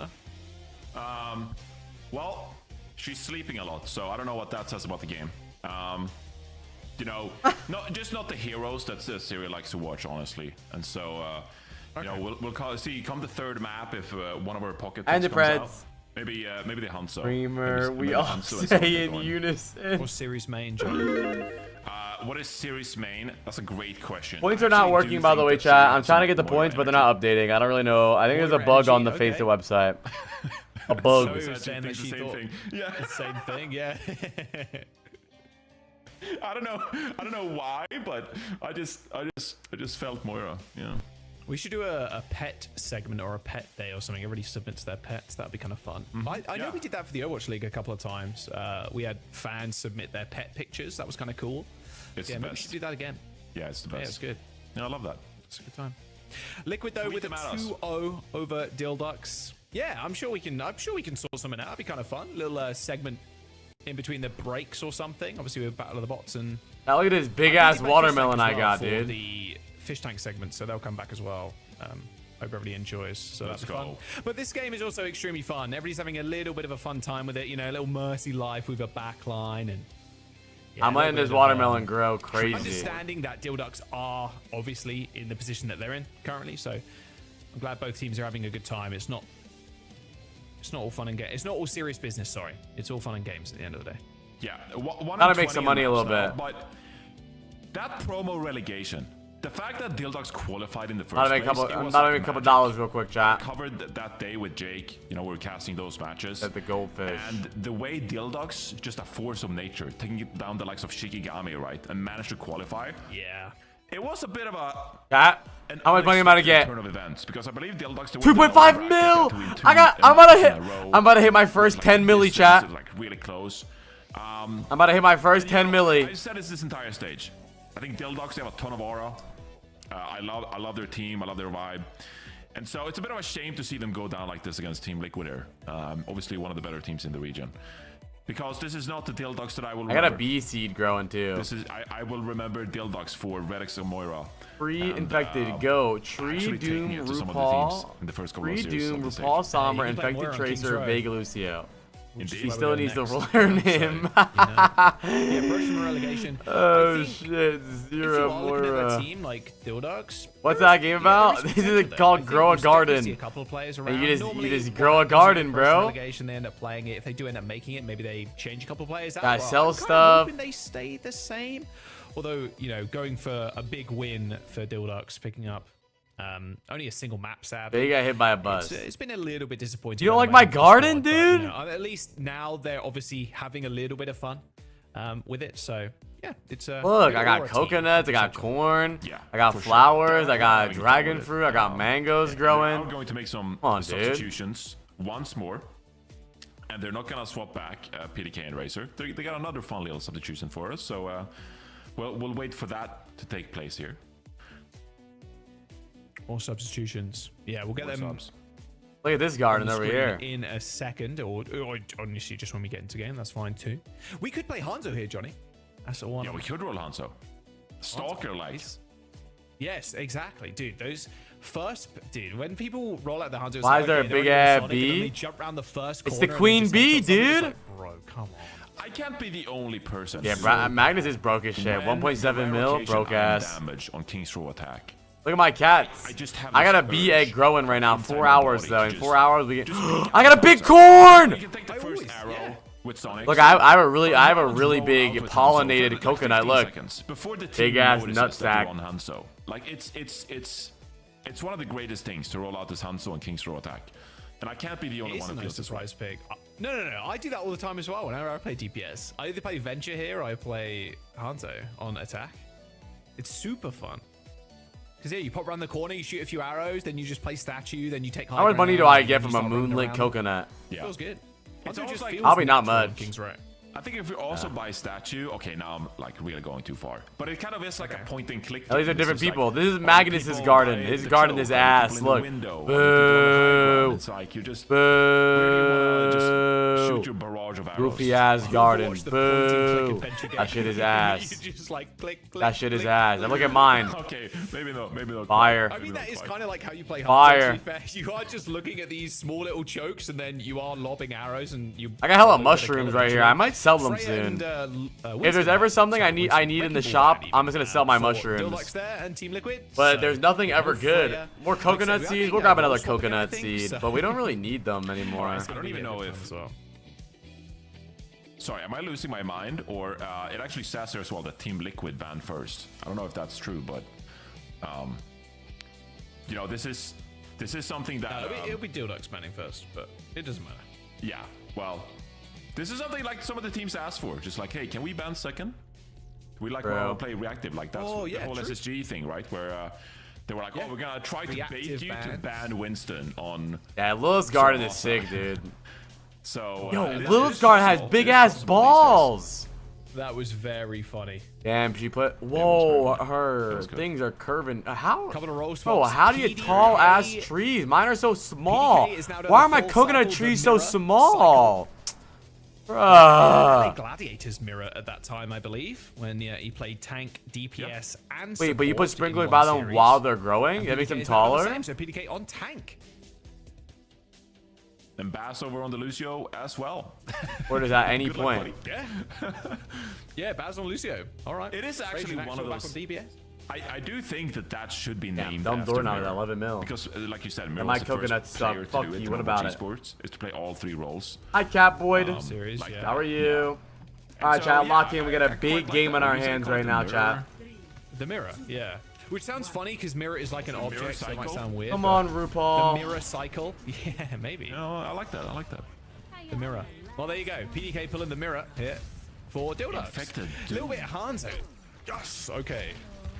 huh? Well, she's sleeping a lot, so I don't know what that says about the game. You know, just not the heroes that Siri likes to watch, honestly. And so, you know, we'll see come the third map if one of our pocket and the comes out. Preds. Maybe the Hanzo. Creamer, we all say in unison. What's Siri's main, Johnny? What is Siri's main? That's a great question. Points are not working, by the way, chat. I'm trying to get the points, but they're not updating. I don't really know. I think there's a bug on the face of the website. A bug. So saying that she same thought thing. Yeah. the same thing, yeah. I don't know why, but I just felt Moira. Yeah. We should do a pet segment or a pet day or something. Everybody submits their pets. That'd be kind of fun. I know we did that for the Overwatch League a couple of times. We had fans submit their pet pictures. That was kind of cool. It's yeah, the maybe we best. should do that again. Yeah, it's the best. Yeah, it's good. Yeah, I love that. It's a good time. Liquid though with a 2-0 over Dildox. Yeah, I'm sure we can sort something out. That'd be kind of fun. Little segment in between the breaks or something. Obviously, with Battle of the Bots and. Now look at this big ass watermelon I got, dude. The fish tank segment, so they'll come back as well. Hope everybody enjoys. So Let's that's go. fun. But this game is also extremely fun. Everybody's having a little bit of a fun time with it. You know, a little Mercy life with a backline and. Yeah, I'm letting this watermelon grow crazy. Understanding that Dildox are obviously in the position that they're in currently, so I'm glad both teams are having a good time. It's not all fun and games. It's not all serious business. Sorry, it's all fun and games at the end of the day. Yeah, Gotta make some money a little bit. But that promo relegation, the fact that Dildox qualified in the first Gotta make a couple dollars real quick, chat. Covered that day with Jake. You know, we were casting those matches. At the goldfish. And the way Dildox, just a force of nature, taking down the likes of Shikigami, right, and managed to qualify. Yeah. It was a bit of a. Chat. How much money am I gonna get? Turn of events, because I believe Dildox 2.5 mil. I'm about to hit my first 10 milli, chat. Like really close. I'm about to hit my first 10 milli. I said it's this entire stage. I think Dildox, they have a ton of aura. I love their team. I love their vibe. And so it's a bit of a shame to see them go down like this against Team Liquid here. Obviously one of the better teams in the region. Because this is not the Dildox that I will remember. I got a B seed growing too. This is I will remember Dildox for Redix and Moira. Tree Infected, go. Tree Doom, RuPaul. In the first couple of Tree series Doom, of the RuPaul, stage. Sombra, Infected Tracer, Vega Lucio. Indeed. He still needs to learn him. Yeah, approach from relegation. Oh shit, Zero if you are looking at a Moira. team like Dildox. What's that game about? This is called Grow a Garden. A couple of players around. And you Normally, just grow a garden, bro. Relegation, they end up playing it. If they do end up making it, maybe they change a couple of players out. Gotta sell I'm kinda stuff. hoping they stay the same. Although, you know, going for a big win for Dildox, picking up only a single map, sadly. They got hit by a bus. It's been a little bit disappointing. You don't on like the my way garden, but, dude? you know, at least now they're obviously having a little bit of fun with it. So yeah, it's Look, I got coconuts, I got corn, Yeah, I got for sure. flowers, I got Having fun dragon with it. fruit, I got mangoes growing. I'm going to make some Come on, dude. substitutions once more. And they're not gonna swap back PDK and Racer. They got another fun little substitution for us. So we'll wait for that to take place here. More substitutions. Yeah, we'll get More them. subs. Look at this garden on the over screen here. in a second, or honestly, just when we get into game, that's fine too. We could play Hanzo here, Johnny. That's the one. Yeah, we could roll Hanzo. Stalker like. Yes, exactly, dude. Those first, dude. When people roll out the Hanzo, Why is there a big ass bee? They jump around the first. It's the corner and queen they just bee, headshot somebody. It's dude. like, bro, come on. I can't be the only person. Yeah, Magnus is broke as shit. When 1.7 the mil, rotation broke iron ass. damage on King's Row attack. Look at my cats. I just have I got a this bee urge egg growing right now. inside 4 my hours body though. to In just- 4 hours we get. just make I got a big You corn. can take the first arrow with Sonic. Look, I have a really big pollinated coconut. Look, Before the big ass nut sack. Hanzo. Like it's it's one of the greatest things to roll out this Hanzo and King's Row attack. And I can't be the only one who feels this way. Surprise pick. No. I do that all the time as well whenever I play DPS. I either play Venture here or I play Hanzo on attack. It's super fun. Because, yeah, you pop around the corner, you shoot a few arrows, then you just play statue, then you take high How much money do ground, I and get you from a start running Moonlit around. Coconut? It feels good. It's Hanzo almost just like- feels Probably not natural on much. King's Row. I think if you also buy statue, okay, now I'm like really going too far. But it kind of is like a point and click. Oh, these are game. different It's just people. like, This is other Magnus's people garden. buy His the garden cloak, is other ass. people in the Look. window, other people on the high ground. Boo. It's like you just Boo. really wanna just shoot your barrage of arrows. Goofy ass garden. Watch the point and click Boo. adventure game. That shit is ass. You just like click, click, That shit is click, ass. click. And look at mine. Okay, maybe not. Fire. I mean, that is kind of like how you play Fire. Hanzo, to be fair. You are just looking at these small little chokes, and then you are lobbing arrows, and you. I got hella look at a mushrooms kill right here. I might sell them Freya soon. and, If Winston there's ever have something I some need Winston in the Breakable shop, Daddy I'm just gonna sell my for mushrooms. Dilux there and Team Liquid. But So, there's nothing ever no good. Freya. More Like I said, coconut we are seeds. getting We'll grab that another role swapping, I coconut think, seed, so- but we don't really need them anymore. I don't even know if. Sorry, am I losing my mind? Or it actually says there as well that Team Liquid banned first. I don't know if that's true, but you know, this is something that It'll be Dilux banning first, but it doesn't matter. yeah. Well, this is something like some of the teams asked for. Just like, hey, can we ban second? Can we like Bro. play reactive? Like that's Oh, the yeah, whole true. SSG thing, right? Where they were like, oh, we're gonna try to bait Reactive you to ban. ban Winston on. Yeah, Lilith's garden is Survasa. sick, dude. So Yo, it is Lilith's garden has possible. big It is ass possible these days. balls. That was very funny. Damn, she put. Whoa, That her was good. things are curving. How? Couple of rolls. Oh, folks. how do you PDK tall ass trees? Mine are so small. PDK is now done Why the are my full coconut cycle, trees the so mirror small? They Bruh. Gladiator's mirror at that time, I believe, when he played tank, DPS, and Wait, but you put support in sprinklers one by them series. while they're growing? And That makes PDK them is now the taller? same, so PDK on tank. And Bass over on the Lucio as well. Or is at any Good luck, point? buddy. Yeah. Yeah, Baz on Lucio. All right. It is actually Raging one of Axel those. back on DPS. I do think that should be named. dumb after door now at Mirror. 11 mil. Because, like you said, Mirror my was the first coconuts suck. player to Fuck do it you, in what about Overwatch it? Esports, is to play all three roles. Hi, Cat Boyd. Series, yeah. How are you? And Alright, so, chat, yeah, lock in. We got I a quite big like game that. on our Music hands called right the now, Mirror. chat. The mirror, yeah. Which sounds funny because mirror is like an object, so it might cycle? sound weird. Come but on, RuPaul. The mirror cycle. Yeah, maybe. No, I like that. I like that. The mirror. Well, there you go. PDK pulling the mirror here for Dildos. Infected, A little bit of Hanzo. Yes, okay.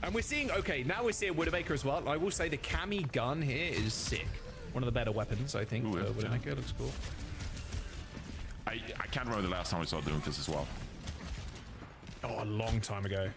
And we're seeing, okay, now we're seeing Widowmaker as well. I will say the Cami gun here is sick. One of the better weapons, I think. Ooh, yeah. Widowmaker looks cool. I can't remember the last time I saw Doomfist as well. Oh, a long time ago.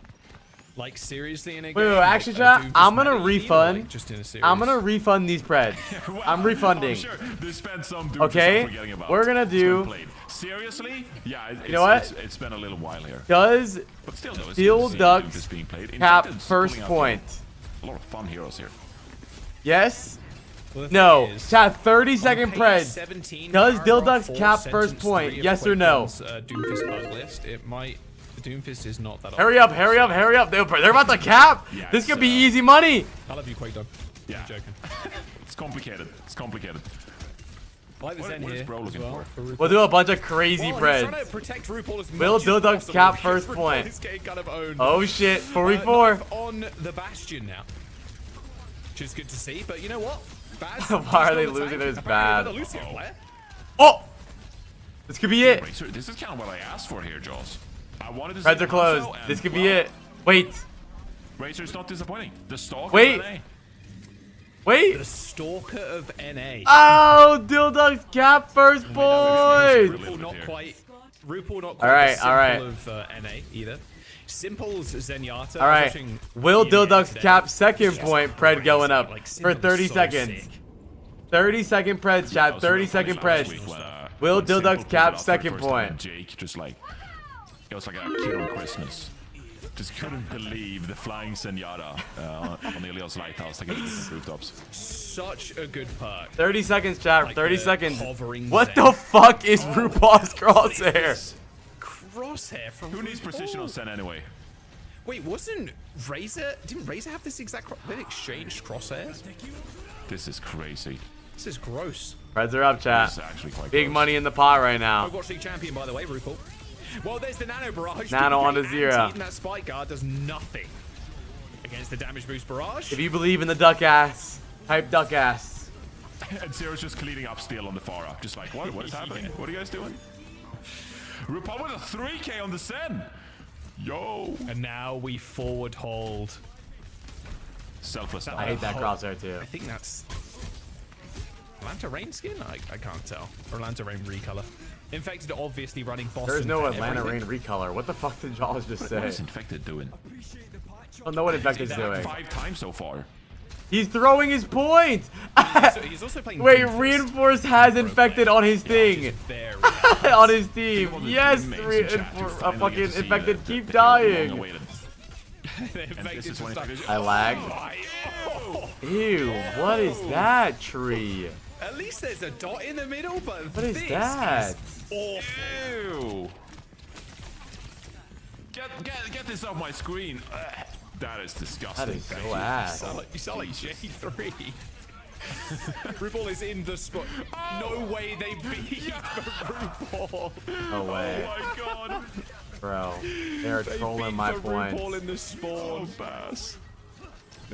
Like, seriously in a game? Wait, actually, Like, chat, Doomfist I'm gonna meta, or, refund. like, just in a series? I'm gonna refund these Preds. Well, I'm refunding. I'm sure they spent some Doomfist Okay, I'm forgetting about. we're gonna It's been do- played. Seriously? Yeah, You know what? It's been a little while here. Does But still, though, it's Steel good to see Ducks Doomfist being played. cap Infected's first pulling out point? A lot of fun heroes here. Yes? Well, the No. thing is, Chat, 30 on second page Preds. 17, Does paragraph Dildux 4, cap sentence first point? 3 of Yes or no? Quaken's, Doomfist bug list. It might. The Doomfist is not that. Hurry up, hurry up, hurry up. They're about to cap. Yeah, This it's, could be easy money. I love you, Quake. Yeah. I'm joking. It's complicated. It's complicated. I like the Zen What is here Bro as looking well, for? RuPaul. We'll do a bunch of crazy Well, he's trying to Preds. protect RuPaul as Will much as Dildux possible cap because first RuPaul point? is getting kind of owned. Oh shit, 4v4. Knife on the Bastion now, which is good to see. But you know what? Baz, Why are they he's on the losing tank. this Apparently bad? another Lucio player. Oh! This could be it. Wait, so this is kind of what I asked for here, Jaws. I wanted to Preds see are closed. Hanzo, and, This could be well, it. Wait. Razor's not disappointing. The stalk. Wait. Wait. The Stalker of NA. Oh, Dildux cap first point. RuPaul not quite. RuPaul not quite. Alright, the alright. Simple of NA either. Simple's Zenyatta. All right. Will Dildux today. cap second point? Pred going up Like, for Simple's 30 so seconds. sick. 30-second Preds, chat. 30-second Preds. Will Dildux cap second point? Jake just like it was like a kid on Christmas. Just couldn't believe the flying Zenyatta on the Ilios lighthouse like different rooftops. Such a good perk. 30 seconds, chat. Like 30 the seconds. hovering What Zen. the fuck is RuPaul's crosshair? Crosshair from Who needs precision on Zen anyway? Wait, wasn't Razor? Didn't Razor have this exact? They exchanged crosshairs. This is crazy. This is gross. Preds are up, chat. This is actually quite Big close. money in the pot right now. Overwatch League champion, by the way, RuPaul. Well, there's the Nano Barrage. Nano PDK onto zero. anti-eating that spike guard does nothing against the damage boost barrage. If you believe in the duck ass, Hype duck ass. And Zero's just cleaning up steel on the far up. Just like, what is happening? What are you guys doing? RuPaul with a 3K on the Sen. Yo. And now we forward hold. Selfless. I hate that crosshair too. I think that's Atlanta Rain skin? I can't tell. Or Atlanta Rain recolor. Infected obviously running Boston. There's no Atlanta Rain recolor. What the fuck did y'all just say? What is Infected doing? I don't know what Infected's doing. 5 times so far. He's throwing his point. He's also playing Wait, Reinforce has Infected on his thing. On his team. Yes, fucking Infected keep dying. I lagged. Ew, what is that tree? At least there's a dot in the middle, but what is that? Ew. Get this off my screen. That is disgusting. That is so ass. You sound like J3. RuPaul is in the spot. No way they beat RuPaul. No way. Oh my god. Bro, they're trolling my points. RuPaul in the spawn. Bass.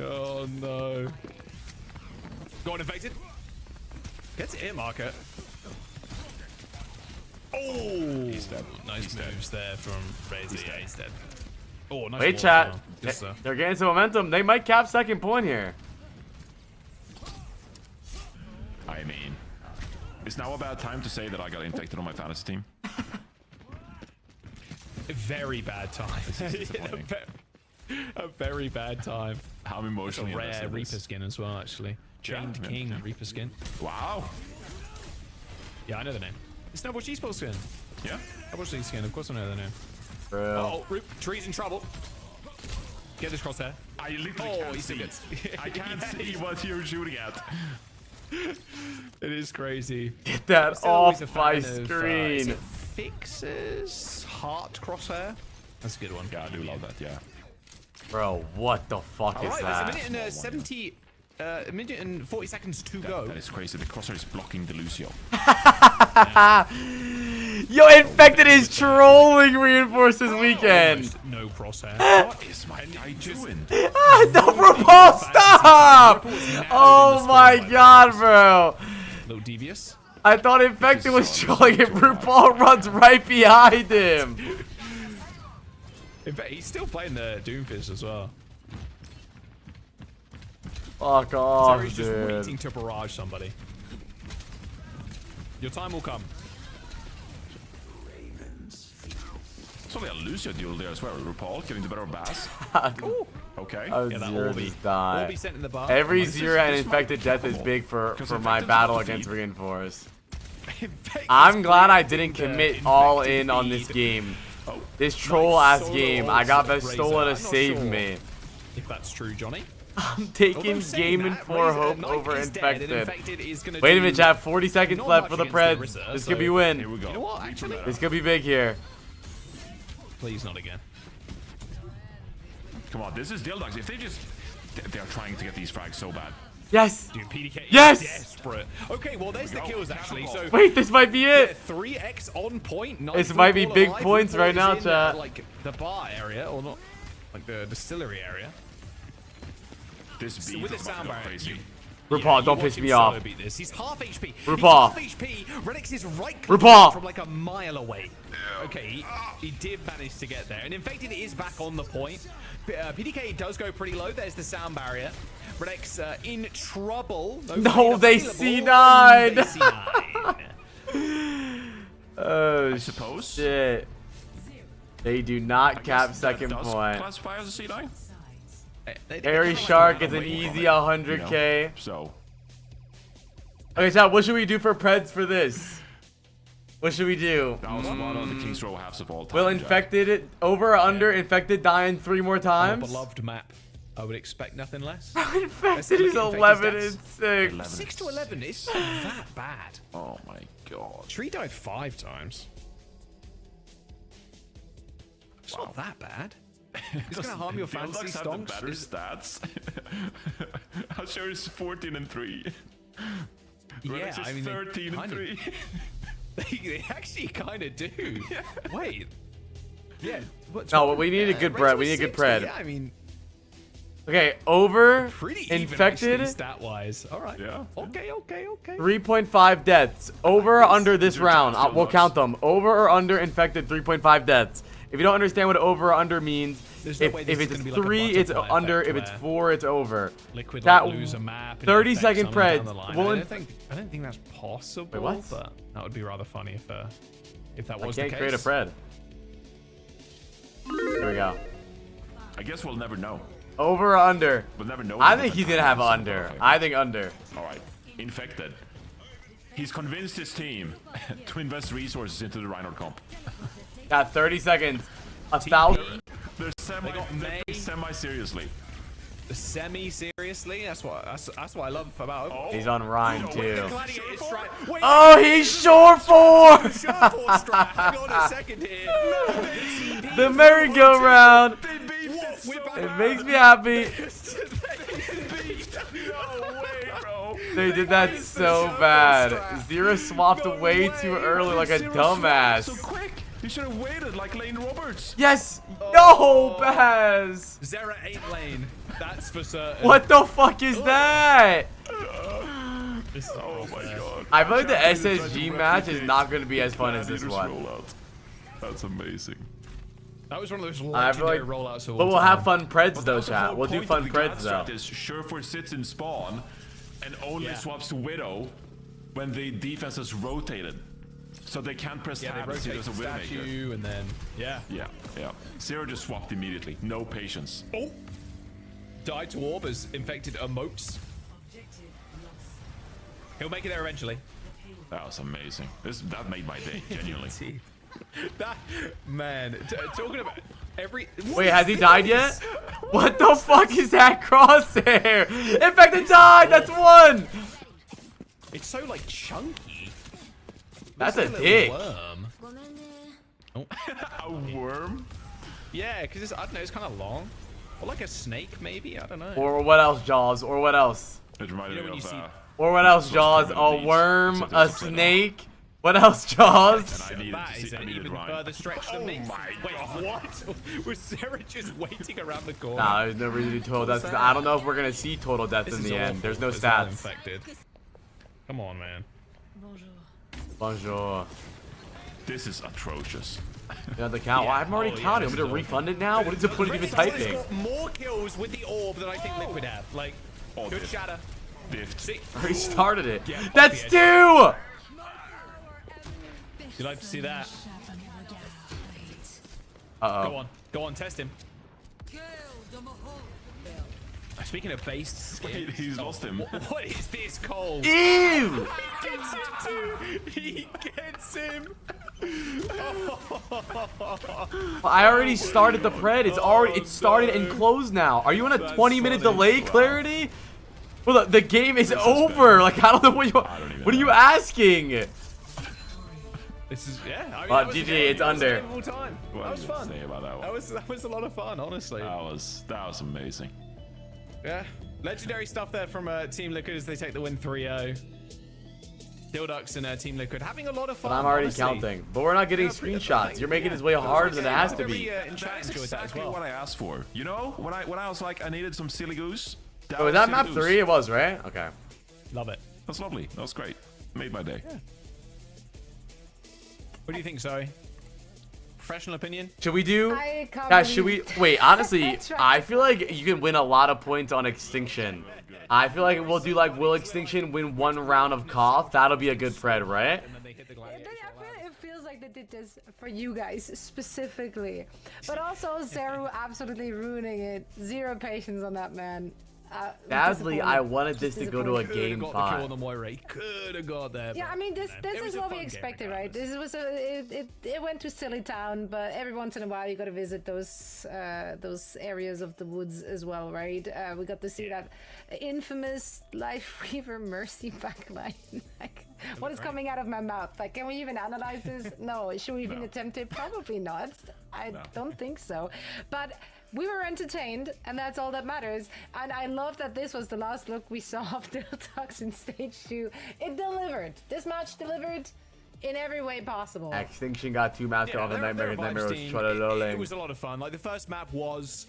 Oh no. Go on, Infected. Gets ear marker. Oh! He's dead. Nice moves there from Razor. Yeah, he's dead. Oh, nice. Wait, chat. They're getting some momentum. They might cap second point here. I mean, it's now about time to say that I got Infected on my fantasy team. Very bad time. A very bad time. How emotionally a rare Reaper skin as well, actually. Chained King Reaper skin. Wow. Yeah, I know the name. It's Snowball Cheese Ball skin. Yeah. Snowball Cheese skin. Of course I know the name. Bro. Oh, Tree's in trouble. Get this crosshair. I literally can't see. I can't see what you're shooting at. It is crazy. Get that off my screen. Fixes heart crosshair. That's a good one. Yeah, I do love that. Yeah. Bro, what the fuck is that? There's a minute and 40 seconds to go. That is crazy. The crosshair is blocking the Lucio. Yo, Infected is trolling Reinforce this weekend. No crosshair. What is my guy doing? No, RuPaul, stop! Oh my god, bro. A little devious. I thought Infected was trolling and RuPaul runs right behind him. In fact, he's still playing the Doomfist as well. Fuck off, Zari's just dude. waiting to barrage somebody. Your time will come. It's only a Lucio duel there as well. RuPaul getting the better of Bass. Okay. Zero just die. Orbi sent in the bar. Every Zero and Infected death is big for my battle against Reinforce. I'm glad I didn't commit all in on this game. This troll ass game. I got Vestola to save me. If that's true, Johnny. I'm taking Game and 4 Hope over Infected. Wait a minute, chat. 40 seconds left for the Preds. This could be win. Here we go. You know what? Actually, this could be big here. Please not again. Come on, this is Dildogs. If they just... They're trying to get these frags so bad. Yes! Dude, PDK yes! is desperate. Okay, well, there's the kills, actually. So wait, this might be it! Yeah, 3x on point. This might be big points right now, chat. Like, the bar area, or not, like the distillery area. This beat with the is sound crazy. RuPaul, don't piss me off. Beat this. He's half HP. RuPaul. He's half HP. Renix is right RuPaul. from like a mile away. Okay, he did manage to get there. And Infected is back on the point. PDK does go pretty low. There's the sound barrier. Renix in trouble. No, they C9. They C9. Oh, I suppose. Shit. They do not cap second point. Classify as a C9? Airy Shark is an easy 100k. So. Okay, chat, what should we do for Preds for this? What should we do? That was one of the King's Row halves of all time. Will Infected, over or under, Infected dying 3 more times? Beloved map. I would expect nothing less. Infected is 11 and 6. 6 to 11 is not that bad. Oh my god. Tree died 5 times. It's not that bad. It's gonna harm your fantasy stonks. Better stats. Usher is 14 and 3. Yeah, I mean 13 and 3. They actually kind of do. Yeah. Wait. Yeah. No, we need a good Pred. We need a good Pred. Yeah, I mean. Okay, over Pretty even, infected. actually, stat-wise. All right. Yeah. Okay. 3.5 deaths. Over or under this round? We'll count them. Over or under infected 3.5 deaths. If you don't understand what over or under means, There's if, no way if this is it's gonna be like a 3, it's butterfly under. effect If it's where 4, it's over. Liquid That like, lose a map. And 30 it affects second something down preds. the line. Well, I don't think that's possible. Wait, what? But that would be rather funny if that was I the can't case. create a Pred. There we go. I guess we'll never know. Over or under? We'll never know. I think he's gonna have under. I think under. All right, infected. He's convinced his team to invest resources into the Reinhardt comp. Got 30 seconds. 1,000. They're semi-seriously. Semi-seriously? That's what I love about Overwatch. He's on Rhine too. Wait, Oh, he's short 4. Hang on a second here. The merry-go-round. It makes me happy. They did that so bad. Zero swapped way too early like a dumbass. So quick. You should have waited like Lane Roberts. Yes. No, Baz. Zera ain't lane. That's for certain. What the fuck is that? Oh my god. I feel like the SSG match is not going to be as fun as this one. That's amazing. That was one of those I feel legendary like, rollouts of but all we'll have time. fun Preds though, chat. We'll do fun Preds though. Is Surefoot sits in spawn and only swaps to Widow when the defense is rotated. So they can't press tab and see there's a Widowmaker. And then, yeah. Zero just swapped immediately. No patience. Oh! Died to orb as infected emotes. He'll make it there eventually. That was amazing. That made my day, genuinely. That, man, talking about every... Wait, has he died yet? What the fuck is that crosshair? Infected died! That's one! It's so, like, chunky. That's Looks a like dick. Worm. Oh. A worm? Yeah, because I don't know, it's kind of long. Or like a snake, maybe? I don't know. Or what else, Jaws? Or what else? It reminded me of Or what else, Jaws? A worm? A snake? What else, Jaws? That is an even further stretch than me. Wait, what? Was Sarah just waiting around the corner? Nah, there's no reason to do total deaths. I don't know if we're gonna see total deaths in the end. There's no stats. Infected. Come on, man. Bonjour. This is atrocious. You have the count. Well, I'm already counting. I'm gonna refund it now. What is the point of even typing? Got more kills with the orb than I think Liquid have. Like, good shatter. Diffed. Already started it. That's 2! You like to see that? Uh-oh. Go on, test him. Speaking of based skin, wait, he's lost him. What is this, Cole? Ew! He gets him. Well, I already started the pred. It's started and closed now. Are you on a 20-minute delay, Clarity? Well, the game is over. Like, I don't know what are you asking? This is GG, it's under. Time. That was fun. That was a lot of fun, honestly. That was amazing. Yeah, legendary stuff there from Team Liquid as they take the win 3-0. Dildux and Team Liquid having a lot of fun. But I'm already honestly. counting. But we're not getting screenshots. You're making this way harder than it has to be. That's exactly what I asked for. You know, when I was like, I needed some silly goose. Oh, was that map 3? It was, right? Okay. Love it. That's lovely. That was great. Made my day. Yeah. What do you think, Zoe? Professional opinion? Should we do? Guys, should we? Wait, honestly, I feel like you can win a lot of points on Extinction. I feel like we'll do like Will Extinction win 1 round of Cough. That'll be a good pred, right? It feels like they did this for you guys specifically. But also, Zeru absolutely ruining it. 0 patience on that man. Sadly, I wanted this to go to a game 5. Could have got there. Yeah, I mean, this is what we expected, right? This was it went to Silly Town, but every once in a while you got to visit those areas of the woods as well, right? We got to see that infamous Life Weaver Mercy backline. Like, what is coming out of my mouth? Like, can we even analyze this? No. Should we even attempt it? Probably not. I don't think so. But we were entertained, and that's all that matters. And I love that this was the last look we saw of Dildux in Stage 2. It delivered. This match delivered in every way possible. Extinction got 2 maps off the Nightmare. Nightmare was it was a lot of fun. Like, the first map was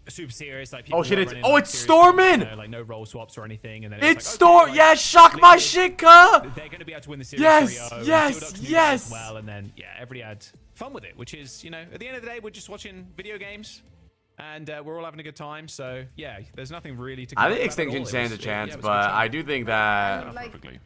super serious. Like people Oh shit! who are It's running, oh like, it's serious storming. games, like no roll swaps or anything, and then It's like, storm. okay, Yeah, like, shock my Liquid, shit, cuh. They're going to be able to win the series. Yes, 3-0, and yes, Teal Ducks knew that yes. as well, and then yeah, everybody had fun with it, which is, you know, at the end of the day, we're just watching video games. And we're all having a good time, so yeah, there's nothing really to. I think Extinction stands a chance, but I do think that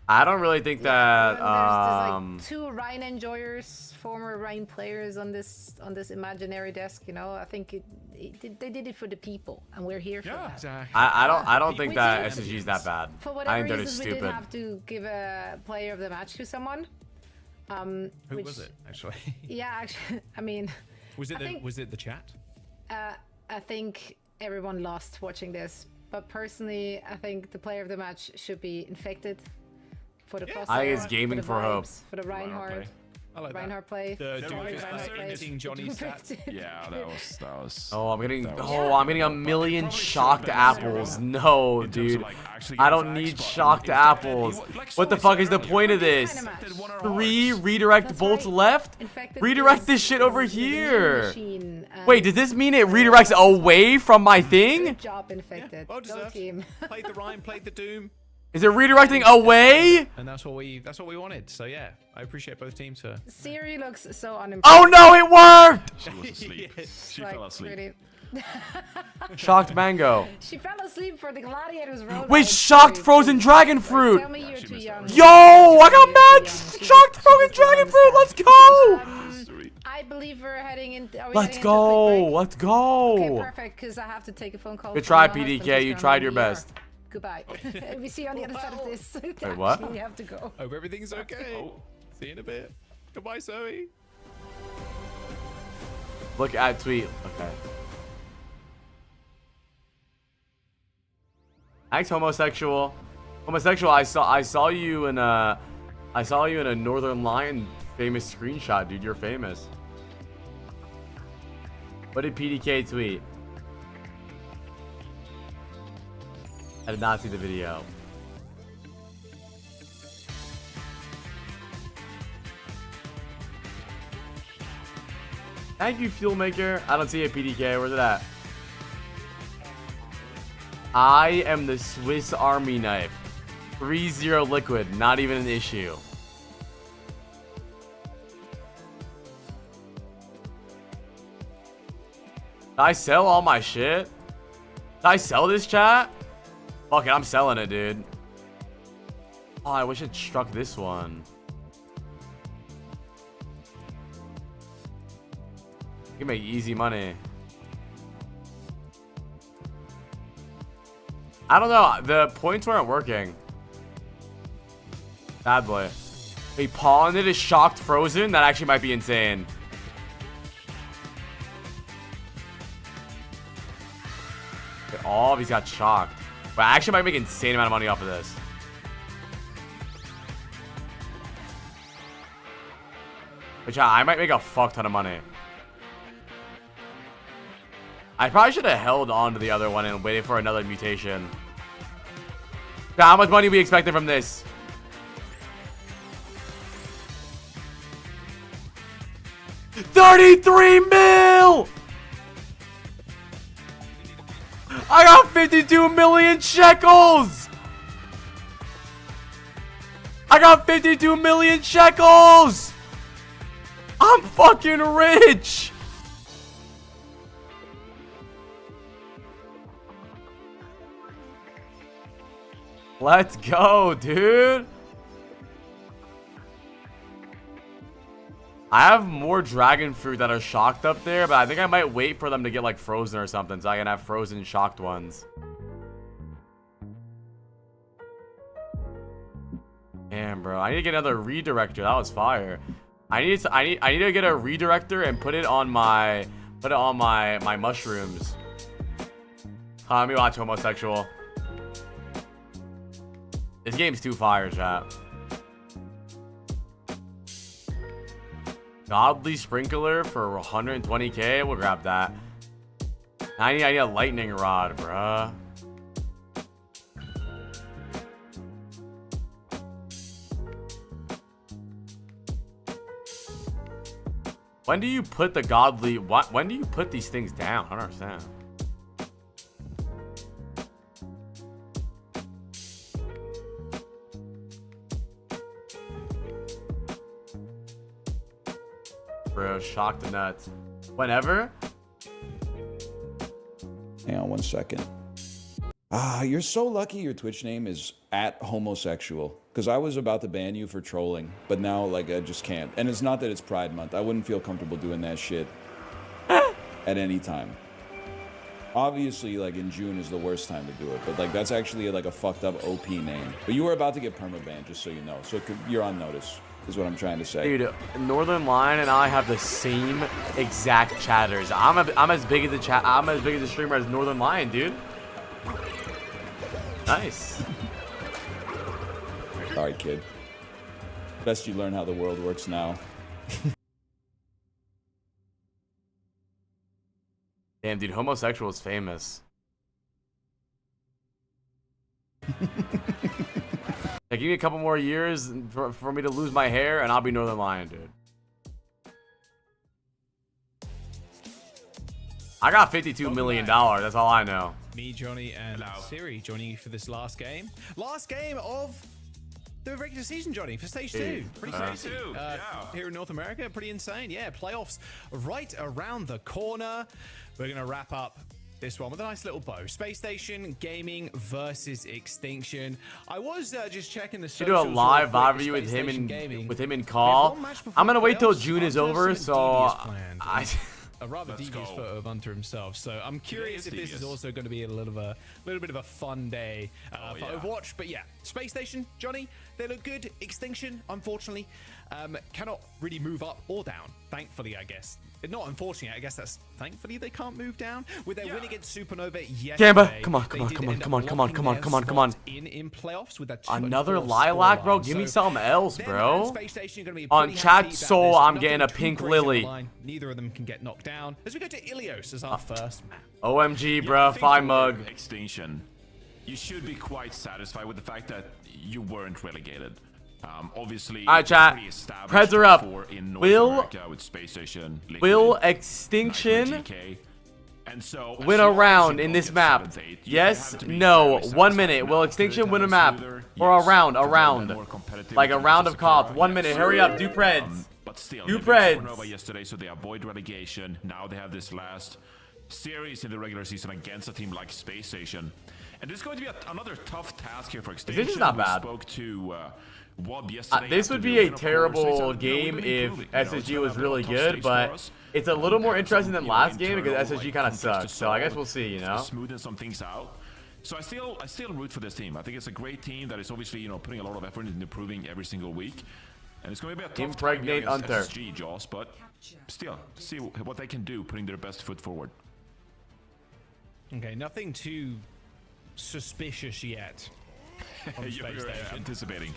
I don't really think that. There's like 2 Rhine enjoyers, former Rhine players on this imaginary desk. You know, I think they did it for the people, and we're here for that. Exactly. I don't think that SSG is that bad. For I whatever think they're reason, we stupid. didn't have to give a player of the match to someone. Who was it actually? Yeah, actually, I mean, was it the chat? I think everyone lost watching this, but personally, I think the player of the match should be Infected for the process. I think it's gaming for for hope. For the Reinhardt. I like Reinhardt play. Johnny stat. Yeah, that was. Oh, I'm getting a million shocked apples. No, dude. I don't need shocked apples. What the fuck is the point of this? 3 redirect bolts left? Redirect this shit over here. Wait, does this mean it redirects away from my thing? Good job, Infected. Well Go team. Played the Rhine, played the Doom. Is it redirecting away? And that's what we wanted. So yeah, I appreciate both teams for. Siri looks so unimpressed. Oh no, it worked! She was asleep. She fell asleep. Really... Shocked mango. She fell asleep for the gladiators road. Wait, shocked frozen dragon fruit. Tell me you're too young. Yo, I got mad shocked frozen dragon fruit. Let's go. I believe we're heading in. Let's go. Let's go. Okay, perfect. Because I have to take a phone call. Good try, PDK. You tried your best. Goodbye. We see you on the other side of this. Wait, what? We have to go. Hope everything's okay. See you in a bit. Goodbye, Zoe. Look at tweet. Okay. Thanks, homosexual. Homosexual. I saw you in a Northern Lion famous screenshot, dude. You're famous. What did PDK tweet? I did not see the video. Thank you, Fuel Maker. I don't see a PDK. Where's it at? I am the Swiss Army knife. 3-0 liquid. Not even an issue. Did I sell all my shit? Did I sell this, chat? Fuck it, I'm selling it, dude. Oh, I wish it struck this one. You can make easy money. I don't know. The points weren't working. Bad boy. He pawned it as shocked frozen? That actually might be insane. Okay, all of these got shocked. But I actually might make an insane amount of money off of this. Which I might make a fuck ton of money. I probably should have held on to the other one and waited for another mutation. How much money are we expecting from this? $33 mil! I got 52 million shekels! I got 52 million shekels! I'm fucking rich! Let's go, dude. I have more dragon fruit that are shocked up there, but I think I might wait for them to get like frozen or something so I can have frozen shocked ones. Damn, bro. I need to get another redirector. That was fire. I need to get a redirector and put it on my mushrooms. Let me watch homosexual. This game's too fire, chat. Godly Sprinkler for 120k. We'll grab that. I need a lightning rod, bruh. When do you put the godly... When do you put these things down? I don't understand. bro. Shock the nuts. Whenever. Hang on 1 second. You're so lucky your Twitch name is @homosexual. Because I was about to ban you for trolling. But now, like, I just can't. And it's not that it's Pride Month. I wouldn't feel comfortable doing that shit at any time. Obviously, like, in June is the worst time to do it. But, like, that's actually, like, a fucked up OP name. But you were about to get permabanned, just so you know. So you're on notice, is what I'm trying to say. Dude, Northern Lion and I have the same exact chatters. I'm as big as the streamer as Northern Lion, dude. Nice. All right, kid. Best you learn how the world works now. Damn, dude, homosexual is famous. Like, give me a couple more years for me to lose my hair, and I'll be Northern Lion, dude. I got $52 million. That's all I know. Me, Johnny, and Siri joining you for this last game. Last game of the regular season, Johnny, for stage 2. Pretty crazy. Here in North America, pretty insane. Yeah, playoffs right around the corner. We're going to wrap up this one with a nice little bow. Space Station Gaming versus Extinction. I was just checking the socials. Do a live vibe review with him and Call. I'm going to wait till June is over, so a rather devious photo of Hunter himself. So I'm curious if this is also going to be a little bit of a fun day for Overwatch. But yeah, Space Station, Johnny, they look good. Extinction, unfortunately, cannot really move up or down. Thankfully, I guess. Not unfortunately, I guess that's thankfully they can't move down. With their win against Supernova yesterday. Gamba, come on. In playoffs with that another lilac, bro. Give me something else, bro. On Chat Soul, I'm getting a pink lily. Neither of them can get knocked down. As we go to Ilios as our first map. OMG, bro. 5 mug. Extinction. You should be quite satisfied with the fact that you weren't relegated. Obviously, all right, chat. Preds are up. Will Extinction win a round in this map? Yes, no. 1 minute. Will Extinction win a map or a round? Like a round of cops. 1 minute. Hurry up. Do Preds. But still, do Preds. Yesterday, so they avoid relegation. Now they have this last series in the regular season against a team like Space Station, and this is going to be another tough task here for Extinction. This is not bad. Spoke to this would be a terrible game if SSG was really good, but it's a little more interesting than last game because SSG kind of sucks. So I guess we'll see, you know. Smoothing some things out. So I still root for this team. I think it's a great team that is obviously, you know, putting a lot of effort into improving every single week. And it's going to be a tough time against SSG, Joss, but still, see what they can do, putting their best foot forward. Okay, nothing too suspicious yet. You're anticipating.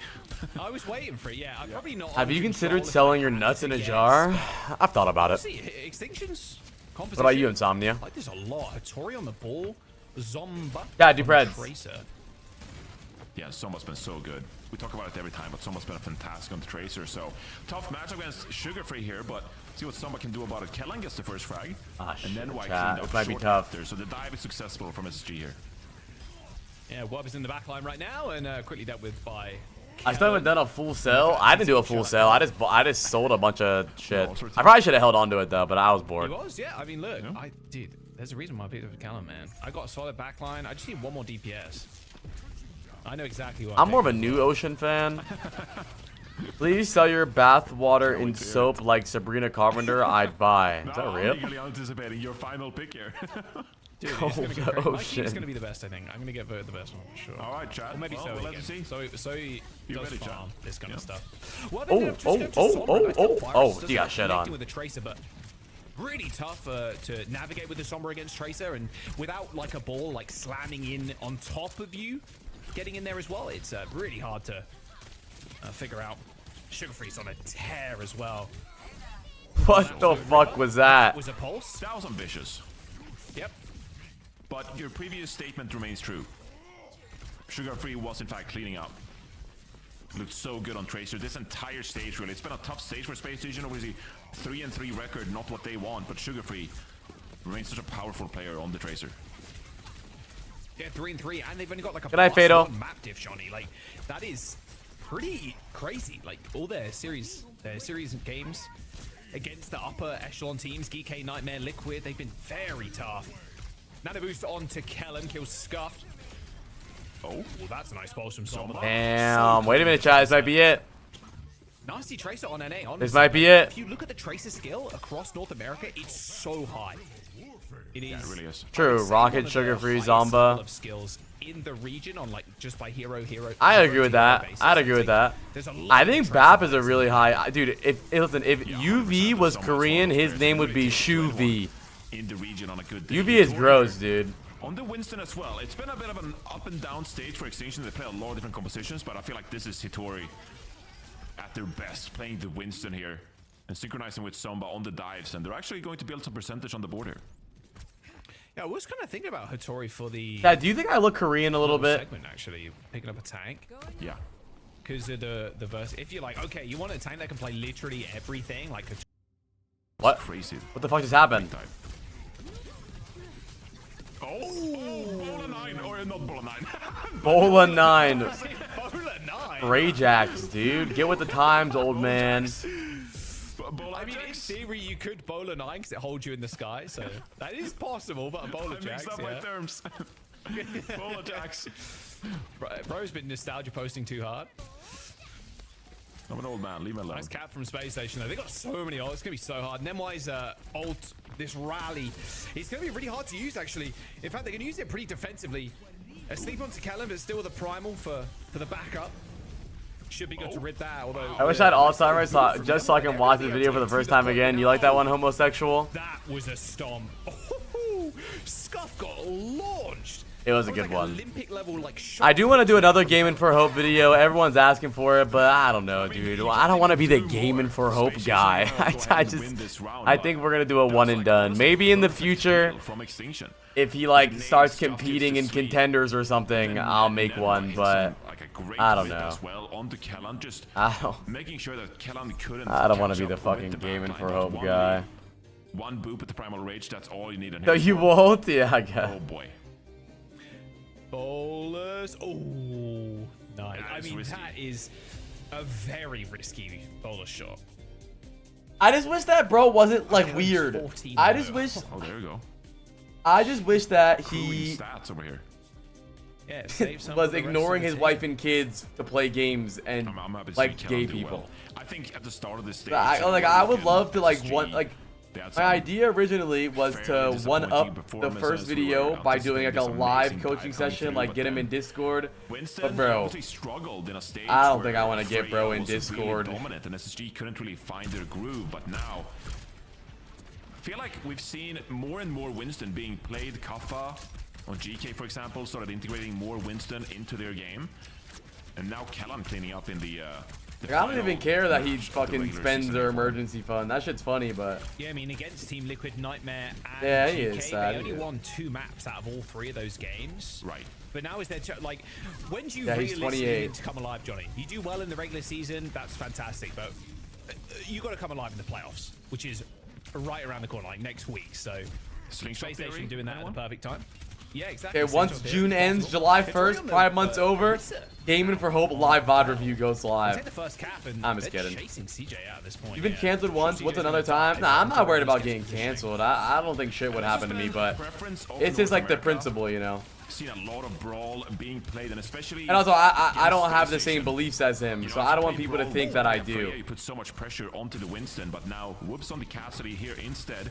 I was waiting for it. Yeah, I'm probably not. Have you considered selling your nuts in a jar? I've thought about it. Extinction's composition. What about you, Insomnia? Like there's a lot. Hottie on the ball. Zomba. Yeah, do Preds. Yeah, Zomba's been so good. We talk about it every time, but Zomba's been a fantastic on the Tracer. So tough matchup against Sugar Free here, but see what Zomba can do about it. Kellan gets the first frag, and then White cleaned up it might be tough. After. So the dive is successful from SSG here. Yeah, Wub is in the back line right now and quickly dealt with by... I still haven't done a full sell. I didn't do a full sell. I just sold a bunch of shit. I probably should have held on to it though, but I was bored. It was, yeah. I mean, look, dude, there's a reason why I picked up Kellan, man. I got a solid back line. I just need one more DPS. I know exactly what I'm more of a New Ocean fan. Please sell your bath water in soap like Sabrina Carpenter. I'd buy. Is that real? I'm eagerly anticipating your final pick here. Dude, it's gonna be the best, I think. I'm gonna get voted the best one for sure. All right, chat. Or maybe we'll let you see. So he does farm this kind of stuff. Oh, you got shit on. With the Tracer, but really tough to navigate with the Sombra against Tracer, and without like a ball like slamming in on top of you, getting in there as well. It's really hard to figure out. Sugar Free's on a tear as well. What the fuck was that? Was a pulse? That was ambitious. Yep. But your previous statement remains true. Sugar Free was in fact cleaning up. Looked so good on Tracer. This entire stage, really. It's been a tough stage for Space Station. Obviously, 3-3 record, not what they want. But Sugar Free remains such a powerful player on the Tracer. Yeah, 3-3, and they've only got like a Good night, Fado. map diff, Johnny. Like that is pretty crazy. Like all their series games against the upper echelon teams, GK, Nightmare, Liquid, they've been very tough. Nano boost on to Kellen, kills Scuffed. Oh, that's a nice pulse from Zomba. Damn, wait a minute, chat. This might be it. Nasty Tracer on NA. Honestly, this might be it. If you look at the Tracer skill across North America, it's so high. It is. Yeah, it really is. True. Rocket, Sugar-Free, Zomba. Of skills in the region on like just by hero. I agree with that. I'd agree with that. I think BAP is a really high. Dude, if UV was Korean, his name would be Shu V. In the region on a good day. UV is gross, dude. On the Winston as well. It's been a bit of an up and down stage for Extinction. They play a lot of different compositions, but I feel like this is Hitori at their best, playing the Winston here and synchronizing with Zomba on the dives, and they're actually going to build some percentage on the board here. Yeah, I was kind of thinking about Hitori for the... Yeah, do you think I look Korean a little bit? Segment, actually, picking up a tank. Yeah. Because of the verse. If you're like, okay, you want a tank that can play literally everything, like... What? Crazy. What the fuck just happened? Oh, Bola 9, or not Bola 9. Bola 9. Bola 9. Rajax, dude. Get with the times, old man. I mean, in theory, you could Bola 9 because it holds you in the sky, so that is possible, but a Bola Jax, mixed up my terms. Bola Jax. Bro's been nostalgia posting too hard. I'm an old man, leave me alone. Nice cap from Space Station though. They got so many ults, it's gonna be so hard. Nemwai's ult, this rally, it's gonna be really hard to use actually. In fact, they can use it pretty defensively. A sleep onto Kellen, but still with a primal for the backup. Should be good to rid that, although... I wish I had Alzheimer's just so I can watch the video for the first time again. You like that one, homosexual? That was a stomp. Oh, Scuff got launched. It was a good one. Olympic level, like, I do want to do another Gaming for Hope video. Everyone's asking for it, but I don't know, dude. I don't want to be the Gaming for Hope guy. I think we're gonna do a one and done. Maybe in the future, if he like starts competing in contenders or something, I'll make one. But I don't know. I don't want to be the fucking Gaming for Hope guy. One boop with the primal rage. That's all you need. No, you won't. Yeah, I guess. Oh boy. Bowlers. Oh, nice. I mean, that is a very risky bowler shot. I just wish that bro wasn't like weird. I just wish. Oh, there you go. I just wish that he stats over here. Yeah, was ignoring his wife and kids to play games and like gay people. Well. I think at the start of this stage, I would love to like my idea originally was to one up the first video by doing like a live coaching session, like get him in Discord. But bro, I don't think I want to get bro in Discord. And SSG couldn't really find their groove, but now I feel like we've seen more and more Winston being played. Kaffa on GK, for example, started integrating more Winston into their game, and now Kellan cleaning up in the. Like, I don't even care that he fucking spends their emergency fund. That shit's funny, but... Yeah, I mean, against Team Liquid, Nightmare, and yeah, he GK, is sad. they only won 2 maps out of all 3 of those games. Right. But now is their... Like, when do you he's 28. need to come alive, Johnny? You do well in the regular season, that's fantastic, but you got to come alive in the playoffs, which is right around the corner, like next week. So, Space Station doing that at the perfect time. Yeah, exactly. Okay, once June ends, July 1st, Pride Month's over, Gaming for Hope live VOD review goes live. I'm just kidding. You've been canceled once, what's another time? Nah, I'm not worried about getting canceled. I don't think shit would happen to me, but it's just like the principle, you know? Seen a lot of brawl being played, and especially... And also, I don't have the same beliefs as him, so I don't want people to think that I do. You put so much pressure onto the Winston, but now whoops on the Cassidy here instead.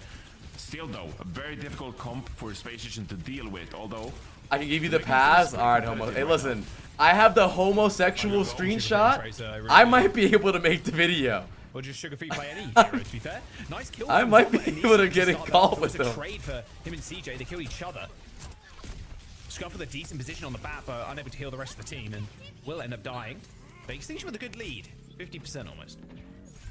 Still though, a very difficult comp for Space Station to deal with, although... I can give you the pass? Alright, homo. Hey, listen. I have the homosexual screenshot. I might be able to make the video. Or just Sugar-Free play any hero, to be fair. Nice kill. I might be able to get a call with them. Trade for him and CJ, they kill each other. Scuff with a decent position on the map, but unable to heal the rest of the team, and will end up dying. But Extinction with a good lead. 50% almost.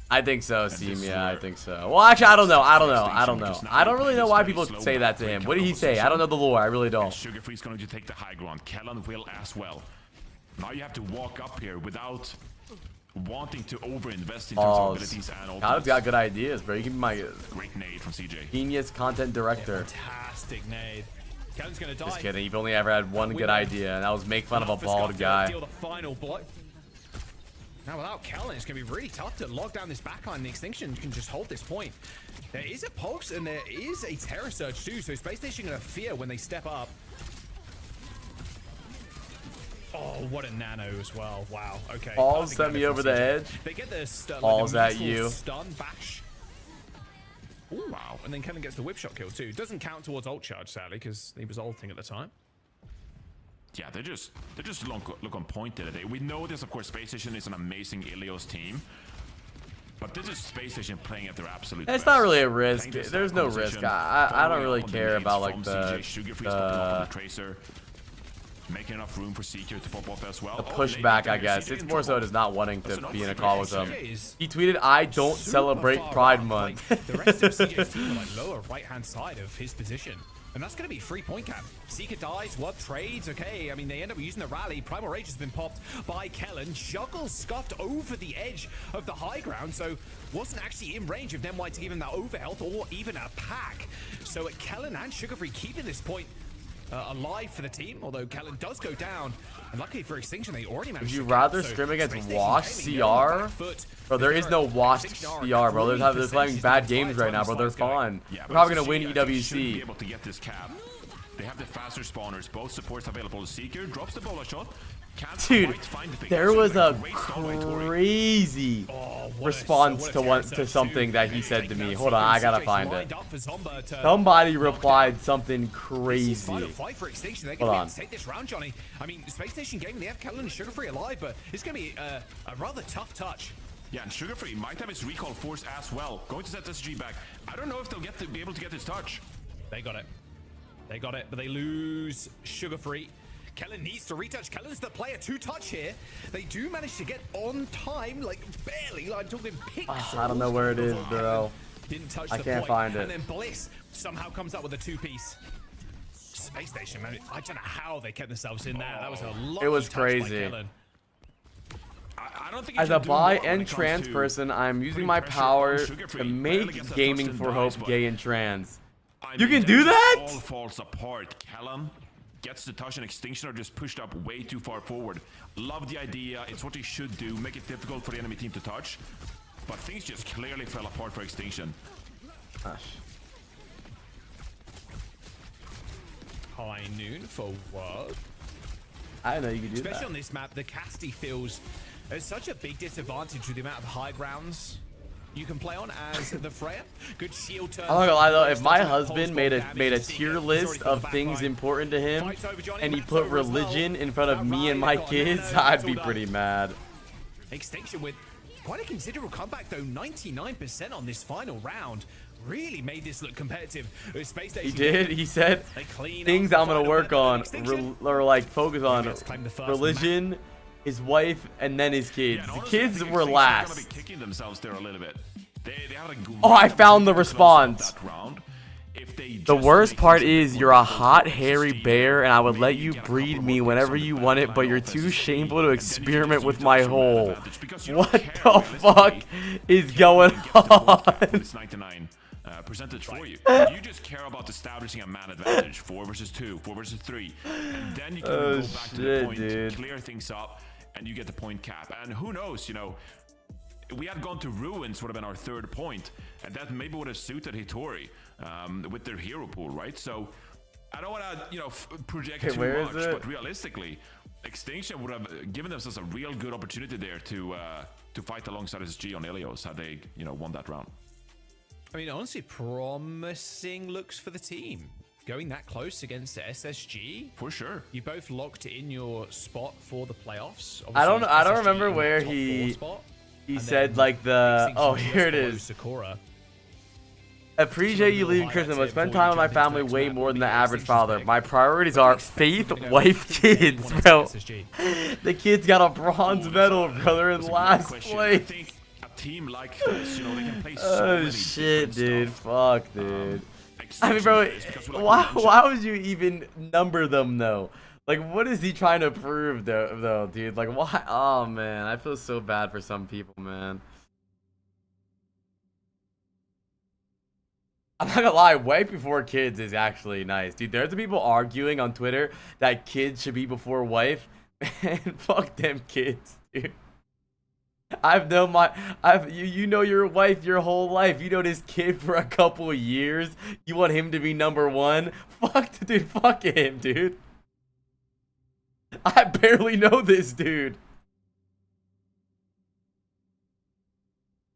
I think so, Steam. Yeah, I think so. Well, actually, I don't know. I don't really know why people say that to him. What did he say? I don't know the lore. I really don't. Sugar-Free's going to take the high ground. Kellan will as well. Now you have to walk up here without wanting to overinvest in terms of abilities and ultimates. God's got good ideas, bro. You can be my great nade from CJ. Genius content director. Fantastic nade. Kellan's going to die. Just kidding. You've only ever had one good idea, and that was make fun of a bald guy. Deal the final blow. Now, without Kellen, it's going to be really tough to lock down this backline. The Extinction can just hold this point. There is a Pulse, and there is a Terror Surge, too. So Space Station going to fear when they step up. Oh, what a nano as well. Wow. Okay. Balls sent me over the edge. They get this balls like at you. Stun bash. Ooh, wow. And then Kellen gets the whip shot kill too. Doesn't count towards ult charge, sadly, because he was ulting at the time. Yeah, they just look on point today. We know this, of course. Space Station is an amazing Ilios team. But this is Space Station playing at their absolute best. It's not really a risk. There's no risk. I don't really care about like the Tracer. Making enough room for Seeker to pop off as well. The pushback, I guess. It's more so just not wanting to be in a call with him. He tweeted, "I don't celebrate Pride Month." The rest of CJ's team are like lower right-hand side of his position. And that's going to be 3-point cap. Seeker dies, what trades? Okay, I mean, they end up using the rally. Primal Rage has been popped by Kellen. Juggle scuffed over the edge of the high ground, so wasn't actually in range of them wanting to give him that overhealth or even a pack. So Kellen and Sugar Free keeping this point alive for the team, although Kellen does go down. And luckily for Extinction, they already managed Would you to rather scrim against Wash CR? Bro, there is no Wash CR, bro. They're playing bad games right now, bro. They're fun. They're probably going to win EWC. Be able to get this cap. They have the faster spawners. Both supports available. Seeker drops the bola shot. Dude, there was a crazy response to something that he said to me. Hold on, I gotta find it. Somebody replied something crazy. Hold on. Take this round, Johnny. I mean, Space Station Gaming, they have Kellen and Sugar Free alive, but it's gonna be a rather tough touch. Yeah, and Sugar Free might have his recall force as well. Going to set SG back. I don't know if they'll be able to get this touch. They got it. They got it, but they lose Sugar Free. Kellen needs to retouch. Kellen's the player to touch here. They do manage to get on time, like barely. I'm talking pixels. I don't know where it is, bro. Didn't touch I the can't point. find it. And then Bliss somehow comes up with a 2-piece. Space Station, man. I don't know how they kept themselves in there. That was a lot. It was crazy. I don't think as a bi and trans person, I'm using my power to make gaming for hope gay and trans. You can do that? All falls apart. Kellen gets the touch and Extinction are just pushed up way too far forward. Love the idea. It's what he should do. Make it difficult for the enemy team to touch. But things just clearly fell apart for Extinction. Gosh. High noon for what? I didn't know you could do Especially that. on this map, the Casti feels there's such a big disadvantage with the amount of high grounds you can play on as the Freya. Good shield turn. I'm not gonna lie though, if my husband made a tier list of things important to him and he put religion in front of me and my kids, I'd be pretty mad. Extinction with quite a considerable comeback though, 99% on this final round. Really made this look competitive. Space Station, He did. He said things I'm gonna work on or like focus on: religion, his wife, and then his kids. Yeah, the kids were last. Gonna be kicking themselves there a little bit. They have a Oh, I found the response. The worst part is you're a hot, hairy bear, and I would let you breed me whenever you want it, but you're too shameful to experiment with my hole. What the fuck is going on? It's 99 percentage for you. You just care about establishing a man advantage, 4 versus 2, 4 versus 3, and then you can go back to the point, dude. clear things up, and you get the point cap. And who knows, you know, we had gone to Ruins would have been our 3rd point, and that maybe would have suited Hitori with their hero pool, right? So I don't want to, you know, project too much, but realistically, Extinction would have given themselves a real good opportunity there to fight alongside SG on Ilios had they, you know, won that round. I mean, honestly, promising looks for the team. Going that close against SSG, for sure. You both locked in your spot for the playoffs. I don't remember where he said like the here it is. Sakura. Appreciate you leaving Christmas, but spend time with my family way more than the average father. My priorities are faith, wife, kids, bro. The kids got a bronze medal, brother, in last place. Team like this, you know, they can play so oh shit, dude. Fuck, dude. I mean, bro, why would you even number them though? Like, what is he trying to prove though, dude? Like, why? Oh man, I feel so bad for some people, man. I'm not gonna lie, wife before kids is actually nice, dude. There's the people arguing on Twitter that kids should be before wife. Man, fuck them kids, dude. I've known you know your wife your whole life. You know this kid for a couple of years. You want him to be #1? Fuck him, dude. I barely know this dude.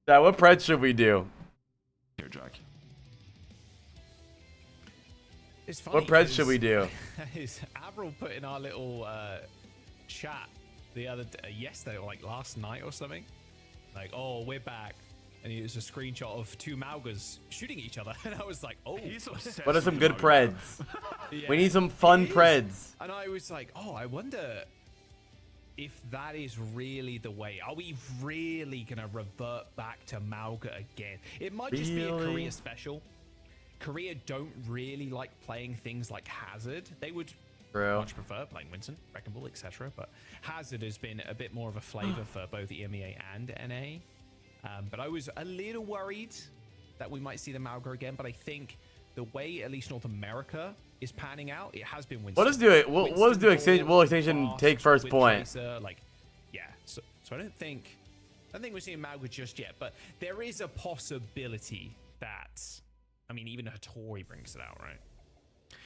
Now, what pred should we do? Here, Jack. It's funny What pred should we do? Is Avril put in our little chat the other day, yesterday or like last night or something? Like, oh, we're back. And it was a screenshot of 2 Maugas shooting each other. And I was like, oh. What are some good preds? Yeah, We need some fun preds. And I was like, oh, I wonder if that is really the way. Are we really going to revert back to Mauga again? It might just be a Korea special. Korea don't really like playing things like Hazard. They would much prefer playing Winston, Wrecking Ball, etc. But Hazard has been a bit more of a flavor for both EMEA and NA. But I was a little worried that we might see the Mauga again. But I think the way at least North America is panning out, it has been Winston. What does do extinction? Will extinction take first point? Like, yeah. So I don't think we're seeing Mauga just yet. But there is a possibility that, I mean, even Hottie brings it out, right?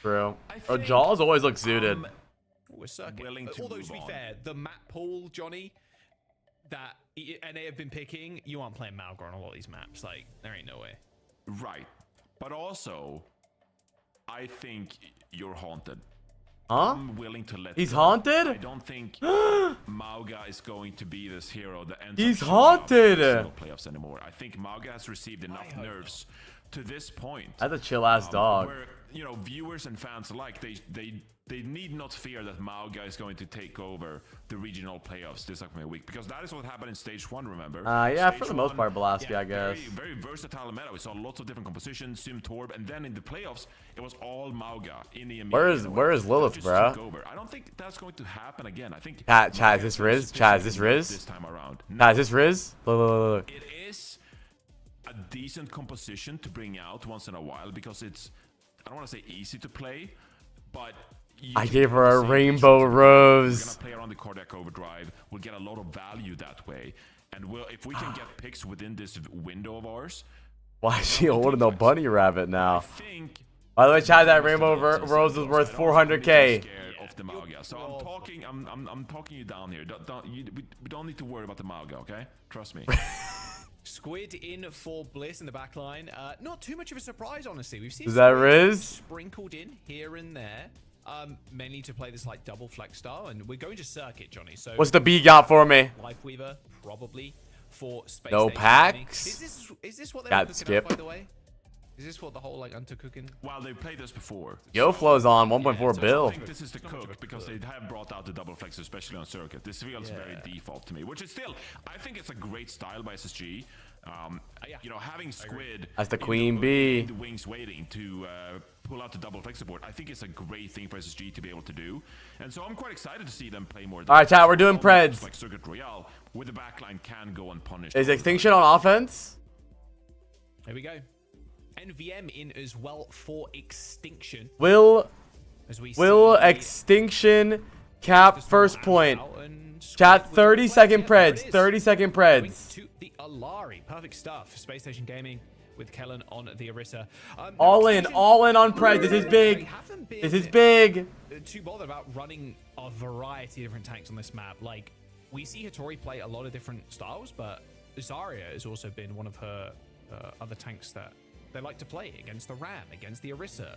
Bro, Jaws always look suited. We're willing to although to be fair, the map pool, Johnny, that NA have been picking, you aren't playing Mauga on a lot of these maps. Like, there ain't no way. Right. But also, I think you're haunted. Huh? I'm willing to let He's go. haunted? I don't think Mauga is going to be this hero that ends He's up haunted. in playoffs anymore. I think Mauga has received enough nerves to this point. That's a chill ass dog. Where, you know, viewers and fans alike, they need not fear that Mauga is going to take over the regional playoffs this upcoming week, because that is what happened in stage 1, remember? Yeah, Stage for the most part, Blasky, yeah, I guess. Very versatile meta. We saw lots of different compositions, Sim Torb, and then in the playoffs, it was all Mauga in the EMEA. Where is Lilith, bro? I don't think that's going to happen again. I think Chaz, this Riz? Chaz, this Riz? This time around. Chaz, this Riz? Look. It is a decent composition to bring out once in a while, because it's, I don't want to say easy to play, but I gave her a rainbow rose. We're gonna play around the cardiac overdrive. We'll get a lot of value that way, and if we can get picks within this window of ours. Why is she holding a bunny rabbit now? By the way, Chad, that rainbow rose is worth 400k. Of the Mauga. So I'm talking you down here. We don't need to worry about the Mauga, okay? Trust me. Squid in for Bliss in the back line. Not too much of a surprise, honestly. We've seen is that Riz? Sprinkled in here and there. Mainly to play this like double flex style, and we're going to circuit, Johnny. So what's the B got for me? Lifeweaver probably for space. No packs. Is this what they're got cooking skip? Up, by the way? Is this what the whole like undercooking? Well, they've played this before. YoFlow's on 1.4 bill. I think this is the cook, because they have brought out the double flex, especially on circuit. This feels very default to me, which is still, I think it's a great style by SSG. You know, having Squid as the queen bee, the wings waiting to pull out the double flex support, I think it's a great thing for SSG to be able to do, and so I'm quite excited to see them play more. All right, chat, we're doing preds. Like Circuit Royale, where the backline can go unpunished. Is Extinction on offense? Here we go. NVM in as well for Extinction. Will Extinction cap first point? Chat, 30-second preds. 30-second preds. To the Alari. Perfect stuff. Space Station Gaming with Kellen on the Orisa. All in on preds. This is big. This is big. Too bothered about running a variety of different tanks on this map. Like, we see Hottie play a lot of different styles, but Zarya has also been one of her other tanks that they like to play against the Ram, against the Orisa.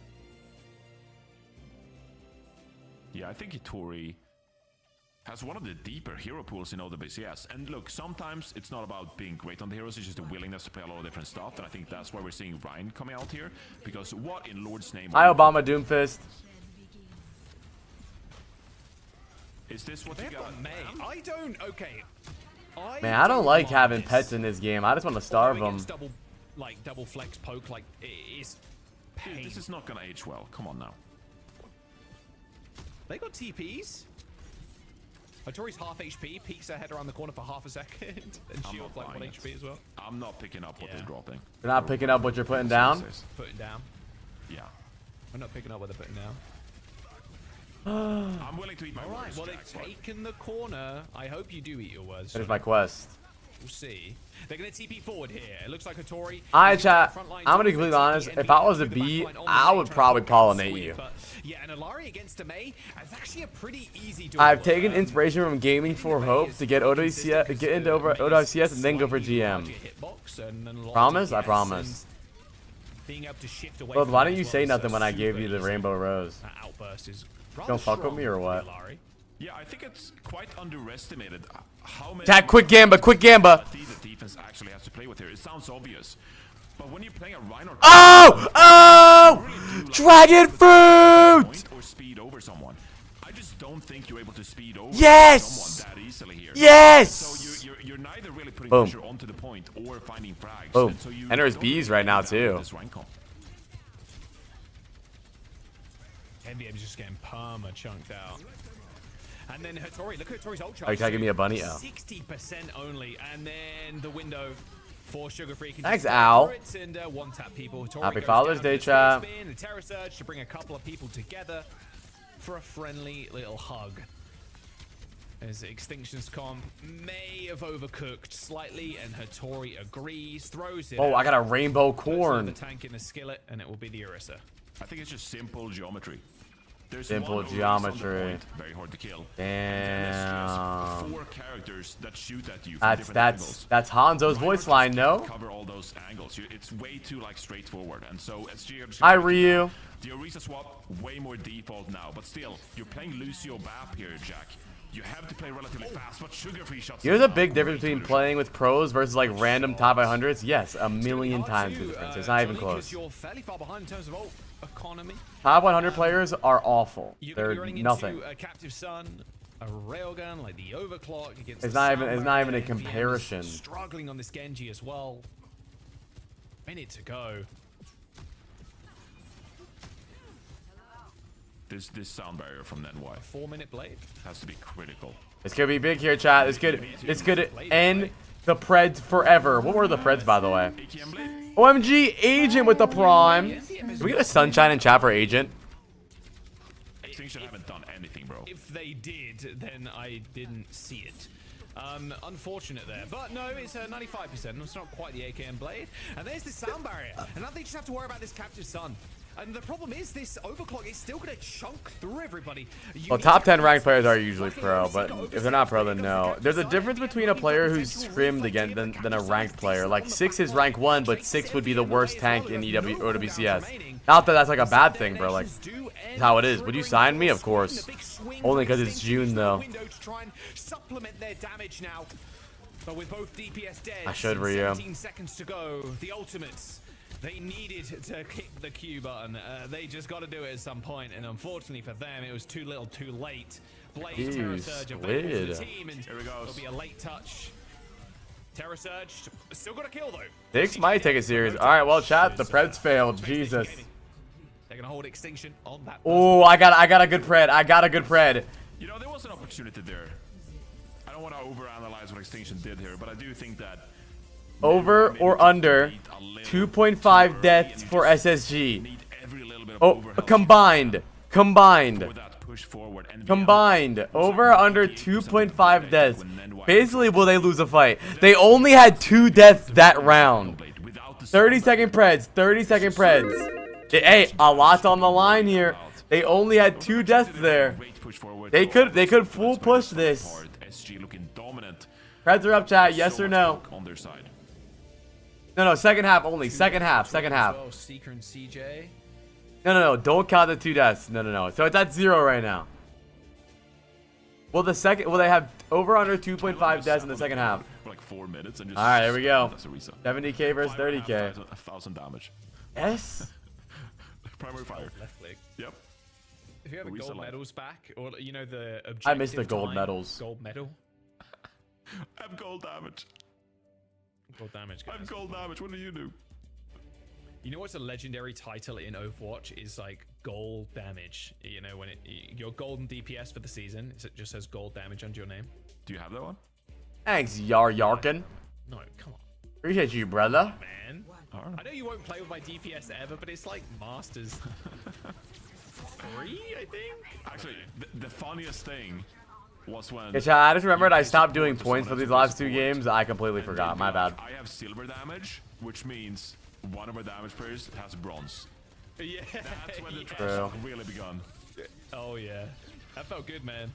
Yeah, I think Hottie has one of the deeper hero pools in OWCS. And look, sometimes it's not about being great on the heroes, it's just the willingness to play a lot of different stuff. And I think that's why we're seeing Ryan coming out here. Because what in Lord's name... Hi, Obama Doomfist. Is this what you got? May. I don't... Okay. Man, I don't like having pets in this game. I just want to starve them. Double flex poke, like, it is pain. Dude, this is not going to age well. Come on now. They got TPs. Hotti's half HP, peeks her head around the corner for half a second, and shield like 1 HP as well. I'm not picking up what they're dropping. You're not picking up what you're putting down? Putting down. Yeah. I'm not picking up what they're putting down. I'm willing to eat my words. Well, they've taken the corner. I hope you do eat your words. Finish my quest. We'll see. They're going to TP forward here. It looks like Hottie. Alright, chat. I'm going to be completely honest. If I was a B, I would probably pollinate you. Yeah, and Alari against Amay, it's actually a pretty easy duel. I've taken inspiration from Gaming for Hope to get OWCS, get into OWCS and then go for GM. Promise? I promise. Well, why didn't you say nothing when I gave you the Rainbow Rose? Don't fuck with me or what? Yeah, I think it's quite underestimated how many... Chat, quick Gamba, quick Gamba! The defense actually has to play with here. It sounds obvious. But when you're playing a Rhino... Oh! Oh! Dragon fruit! Or speed over someone. I just don't think you're able to speed over yes! someone that easily here. Yes! So you're neither really putting Boom. pressure onto the point or finding frags. Boom. And so And there's Bs right now too. NBM's just getting perma chunked out. And then Hottie, look at Hotti's ult charge. Are you tagging me a bunny? Oh. 60% only, and then the window for Sugar Free. Thanks, Al. And one tap people. Happy Father's Day, chat. A Terror Surge to bring a couple of people together for a friendly little hug. As Extinction's comp may have overcooked slightly, and Hottie agrees, throws it. Oh, I got a rainbow corn. The tank in the skillet, and it will be the Orisa. I think it's just simple geometry. There's simple one geometry. Point, very hard to kill. Damn. Just 4 characters that shoot at you. That's Hanzo's voice line, no? Cover all those angles. It's way too like straightforward, and so SG. Hi Ryu. The Orisa swap way more default now, but still, you're playing Lucio Bap here, Jack. You have to play relatively fast, but Sugar Free shots. Here's a big difference between playing with pros versus like random top 500s. Yes, a million times the difference. It's not even close. You're fairly far behind in terms of ult economy. Top 100 players are awful. They're nothing. Into a Captive Sun, a railgun like the Overclock against. It's not even a comparison. Struggling on this Genji as well. Minute to go. This sound barrier from NY. 4-minute blade has to be critical. It's gonna be big here, chat. It's good end the Preds forever. What were the Preds, by the way? OMG, Agent with the Prime. Did we get a sunshine in chat for Agent? Extinction haven't done anything, bro. If they did, then I didn't see it. Unfortunate there, but no, it's 95%. It's not quite the AKM blade, and there's the sound barrier, and now they just have to worry about this Captive Sun. And the problem is this Overclock is still going to chunk through everybody. Well, top 10 ranked players are usually pro, but if they're not pro, then no. There's a difference between a player who's scrimmed again than a ranked player. Like 6 is rank 1, but 6 would be the worst tank in OWCS. Not that that's like a bad thing, bro. Like, it's how it is. Would you sign me? Of course. Only because it's June, though. Supplement their damage now. But with both DPS dead, I should Ryu. 17 seconds to go. The ultimates. They needed to kick the Q button. They just got to do it at some point, and unfortunately for them, it was too little, too late. Blaze Terror Surge available to the team, and it'll be a late touch. Terror Surge still got a kill though. Dix might take it serious. All right, well, chat, the Preds failed. Jesus. They're gonna hold Extinction on that. Oh, I got a good pred. I got a good pred. You know, there was an opportunity there. I don't want to overanalyze what Extinction did here, but I do think that over or under 2.5 deaths for SSG. Oh, combined over or under 2.5 deaths. Basically, will they lose a fight? They only had 2 deaths that round. 30-second preds, 30-second preds. Hey, a lot's on the line here. They only had 2 deaths there. They could full push this. Preds are up, chat. Yes or no? No, second half only. Second half. Seeker and CJ. No. Don't count the 2 deaths. No. So it's at 0 right now. Will they have over under 2.5 deaths in the second half? For like 4 minutes and just. All right, here we go. 70k versus 30k. 1,000 damage. Yes. Primary fire. Left click. Yep. If you have a gold medals back, or you know the objective. I missed the gold medals. Gold medal. I have gold damage. Gold damage, guys. I have gold damage. What do you do? You know what's a legendary title in Overwatch is like gold damage. You know when your golden DPS for the season, it just says gold damage under your name. Do you have that one? Thanks, Yarkin. No, come on. Appreciate you, brother. Man, I know you won't play with my DPS ever, but it's like Masters 3, I think. Actually, the funniest thing was when... Yeah, chat, I just remembered I stopped doing points for these last 2 games. I completely forgot. My bad. I have silver damage, which means one of our damage players has bronze. Yeah. That's when the True. trash really begun. Oh, yeah. That felt good, man.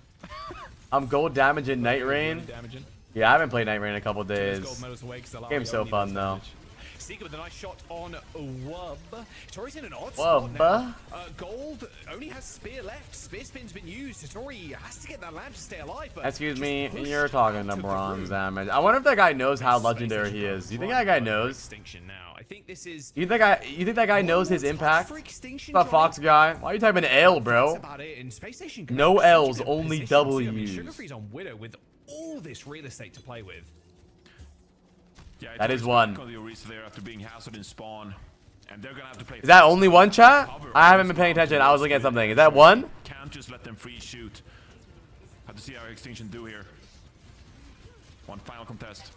I'm gold damage in Night Rain. Yeah, I haven't played Night Rain in a couple days. Game's so fun, though. Seeker with a nice shot on Wub. Tori's in an odd Wub. spot now. Gold only has spear left. Spear spin's been used. Tori has to get that lamp to stay alive. But Excuse me, you're talking to bronze damage. I wonder if that guy knows how legendary he is. You think that guy knows? Extinction now. I think this is. You think that guy knows his impact? The Fox guy. Why are you typing L, bro? No L's, only W's. Sugar Free's on Widow with all this real estate to play with. Yeah, that is one. There after being hassled in spawn, and they're gonna have to play. Is that only one, chat? I haven't been paying attention. I was looking at something. Is that one? Can't just let them free shoot. Have to see how Extinction do here. One final contest.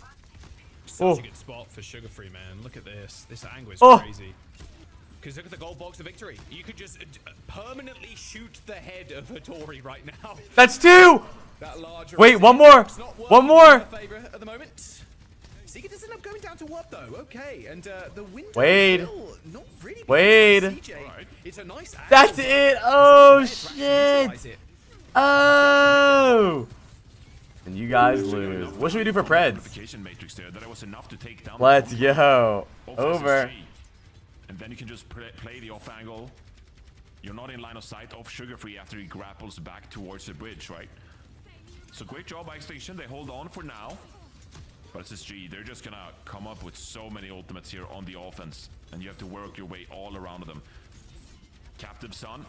Such a good spot for Sugar Free, man. Look at this. This angle is crazy. Because look at the gold box of victory. You could just permanently shoot the head of Hottie right now. That's 2. Wait, one more. One more. At the moment. Seeker does end up going down to Wub though. Okay, and the window Wade. Not really Wade. It's a nice. That's it. Oh shit. Oh. And you guys lose. What should we do for Preds? Let's go. Over. And then you can just play the off angle. You're not in line of sight of Sugar Free after he grapples back towards the bridge, right? So great job by Extinction. They hold on for now. But SSG, they're just gonna come up with so many ultimates here on the offense. And you have to work your way all around them. Captive Sun.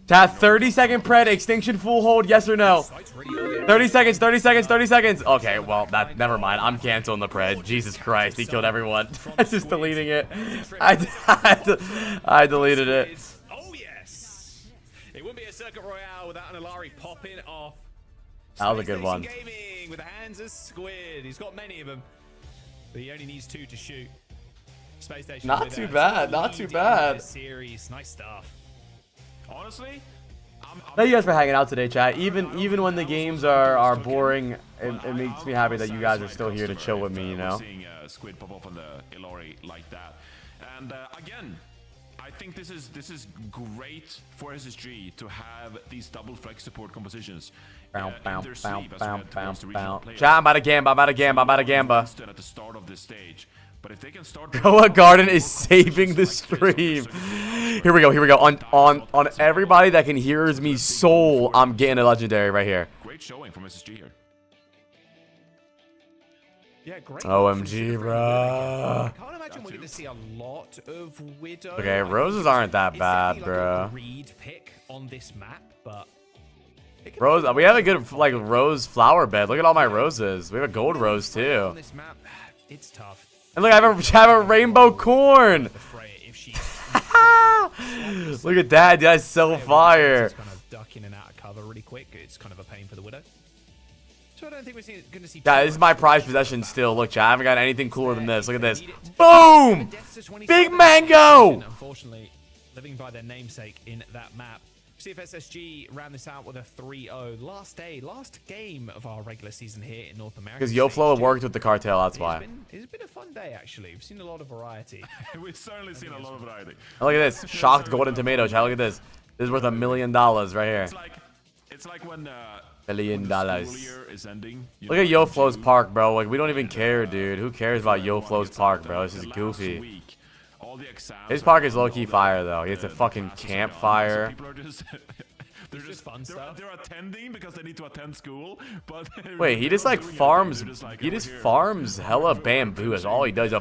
That 30-second pred Extinction full hold, yes or no? 30 seconds, 30 seconds, 30 seconds. Okay, well, never mind. I'm canceling the pred. Jesus Christ, he killed everyone. I'm just deleting it. I deleted it. Oh, yes. It wouldn't be a Circuit Royale without an Alari popping off. That was a good one. Gaming with the hands of squid. He's got many of them, but he only needs 2 to shoot. Space Station. Not too bad. Not too bad. Series, nice stuff. Honestly, thank you guys for hanging out today, chat. Even when the games are boring, it makes me happy that you guys are still here to chill with me. You know. Seeing squid pop up on the Ilori like that, and again, I think this is great for SSG to have these double flex support compositions. Bow, bow, bow, bow, bow, bow. Chat, I'm about to gamba. At the start of this stage. But if they can start Goa Garden is saving the stream. Here we go. On everybody that can hears me soul, I'm getting a legendary right here. Great showing from SSG here. Yeah, great. OMG, bro. I can't imagine we're going to see a lot of Widow. Okay, roses aren't that bad, bro. Reed pick on this map, but Rose, we have a good like rose flower bed. Look at all my roses. We have a gold rose too. on this map, it's tough. And look, I have a rainbow corn. Look at that, dude. That's so fire. Kind of duck in and out of cover really quick. It's kind of a pain for the Widow. So I don't think we're going to see. Yeah, this is my prized possession still. Look, chat, I haven't got anything cooler than this. Look at this. Boom! Big mango! Unfortunately, living by their namesake in that map. See if SSG ran this out with a 3-0. Last game of our regular season here in North America. Because YoFlow worked with the cartel, that's why. It's been a fun day, actually. We've seen a lot of variety. We've certainly seen a lot of variety. Oh, look at this. Shocked golden tomato, chat. Look at this. This is worth $1 million right here. It's like when $1 million. is ending. Look at YoFlow's park, bro. Like, we don't even care, dude. Who cares about YoFlow's park, bro? This is goofy. His park is low-key fire, though. He has a fucking campfire. They're just fun stuff. They're attending because they need to attend school. But wait, he just like farms. He just farms hella bamboo. That's all he does.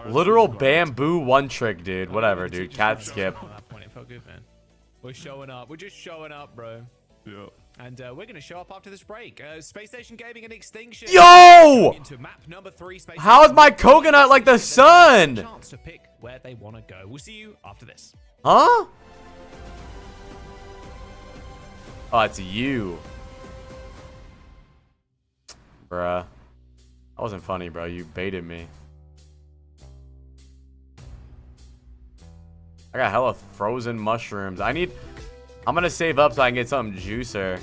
Literal bamboo one trick, dude. Whatever, dude. Cat skip. At that point, it felt good, man. We're showing up. We're just showing up, bro. Yeah. And we're gonna show up after this break. Space Station Gaming and Extinction. Yo! Into map number 3. How's my coconut like the sun? Chance to pick where they want to go. We'll see you after this. Huh? Oh, it's you. Bruh. That wasn't funny, bro. You baited me. I got hella frozen mushrooms. I'm gonna save up so I can get something juicer.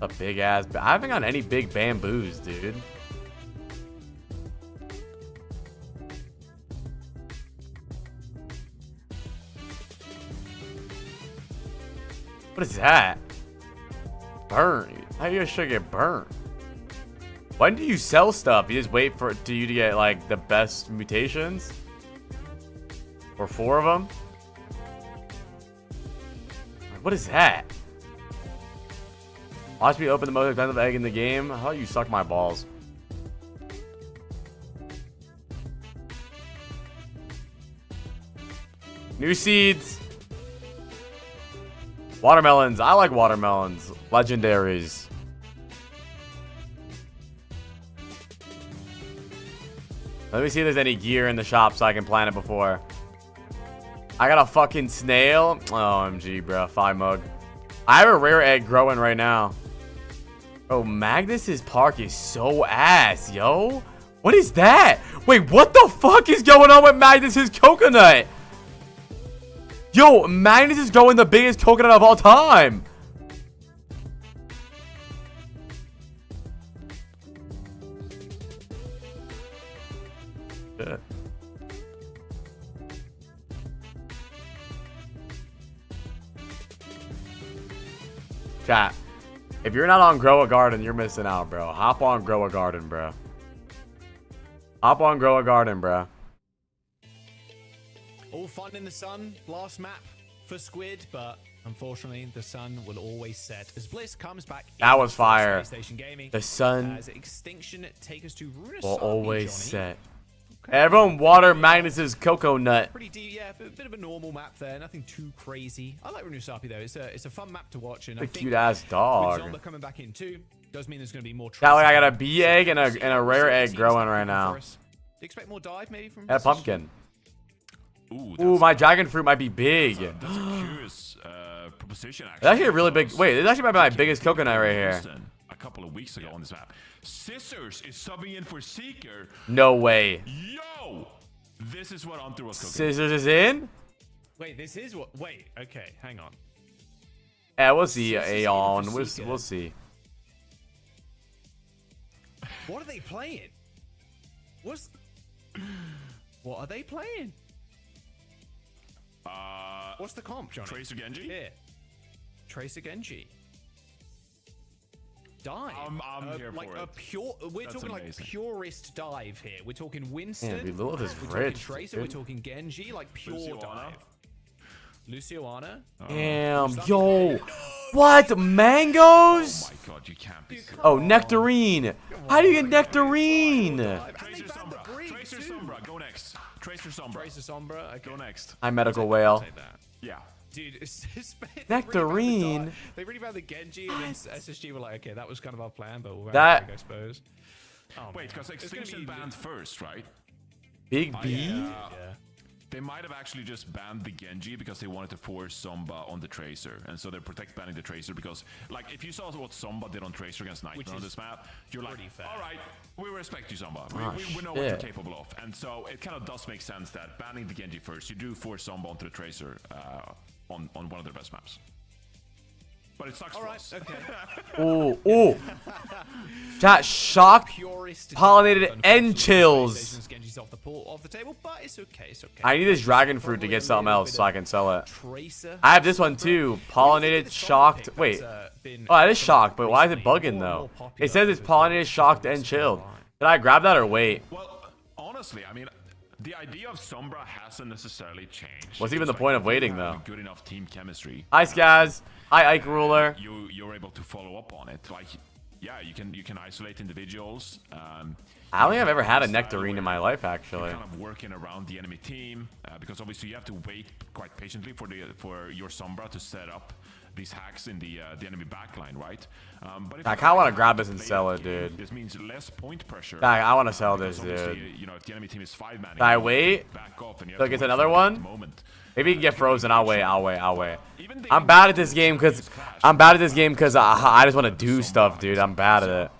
A big ass. I haven't got any big bamboos, dude. What is that? Burn. How you should get burnt? When do you sell stuff? You just wait for you to get like the best mutations? Or 4 of them? What is that? Watch me open the most expensive egg in the game. How about you suck my balls? New seeds. Watermelons. I like watermelons. Legendaries. Let me see if there's any gear in the shop so I can plant it before. I got a fucking snail. Oh, OMG, bro. 5 mug. I have a rare egg growing right now. Bro, Magnus's park is so ass, yo. What is that? Wait, what the fuck is going on with Magnus's coconut? Yo, Magnus is growing the biggest coconut of all time. Shit. Chat. If you're not on Grow a Garden, you're missing out, bro. Hop on Grow a Garden, bro. Hop on Grow a Garden, bro. All fun in the sun. Last map for Squid, but unfortunately, the sun will always set as Bliss comes back. That was fire. Gaming, the sun as Extinction take us to Runasapi, will always Johnny. set. Everyone water Magnus's coconut. Pretty deep, yeah, a bit of a normal map there, nothing too crazy. I like Runasapi though. It's a fun map to watch, and A cute ass dog. With Zomba coming back in too, does mean there's going to be more. That way, I got a bee egg and a rare egg growing right now. Do you expect more dive maybe from? And a pumpkin. Ooh, my dragon fruit might be big. That's a curious proposition, actually. It's actually a really big. Wait, this actually might be my biggest coconut right here. A couple of weeks ago on this map. Scissors is subbing in for Seeker. No way. Yo! This is what Hunter was cooking. Scissors is in? Wait, this is what. Wait, okay, hang on. Yeah, we'll see. Aeon. We'll see. What are they playing? What are they playing? What's the comp, Johnny? Tracer Genji? Yeah. Tracer Genji. Dive. I'm here like for a it. pure. We're That's talking amazing. like purist dive here. We're talking Winston. Yeah, dude, Lilith is we're rich, talking Tracer. dude. We're talking Genji. Like pure Luciana. dive. Luciana. Damn, yo. What? Mangoes? Oh my god, you can't be serious. Oh, nectarine. How do you get nectarine? Tracer Sombra. Tracer Sombra. Go next. Tracer Sombra. Tracer Sombra. Okay. Go next. I'm medical whale. Yeah. Dude, Nectarine. They really found the Genji, and then SSG were like, okay, that was kind of our plan, but we'll That- I suppose. Oh, Wait, because Extinction banned first, right? Big B? Yeah. They might have actually just banned the Genji because they wanted to force Zomba on the Tracer. And so they protect banning the Tracer because, like, if you saw what Zomba did on Tracer against Nightmare on this map, you're like, all right, we respect you, Zomba. We know what you're capable of. And so it kind of does make sense that banning the Genji first, you do force Zomba onto the Tracer on one of their best maps. But it sucks for us. Okay. Ooh, ooh. Chat, shocked, pollinated, and chills. Genji's off the table, but it's okay. It's okay. I need this dragon fruit to get something else so I can sell it. I have this one too. Pollinated, shocked. Wait. Oh, it is shocked, but why is it bugging though? It says it's pollinated, shocked, and chilled. Did I grab that or wait? Well, honestly, I mean, the idea of Sombra hasn't necessarily changed. What's even the point of waiting though? Good enough team chemistry. Hi, Skaz. Hi, Ike Ruler. You're able to follow up on it. Like, yeah, you can isolate individuals. I don't think I've ever had a nectarine in my life, actually. Kind of working around the enemy team because obviously you have to wait quite patiently for your Sombra to set up these hacks in the enemy backline, right? But if I kind of want to grab this and sell it, dude. This means less point pressure. I want to sell this, dude. You know, if the enemy team is 5-manning, Should I wait? back off and you So have it to gets wait another for one? the moment. Maybe you can get frozen. I'll wait. I'm bad at this game because I just want to do stuff, dude. I'm bad at it.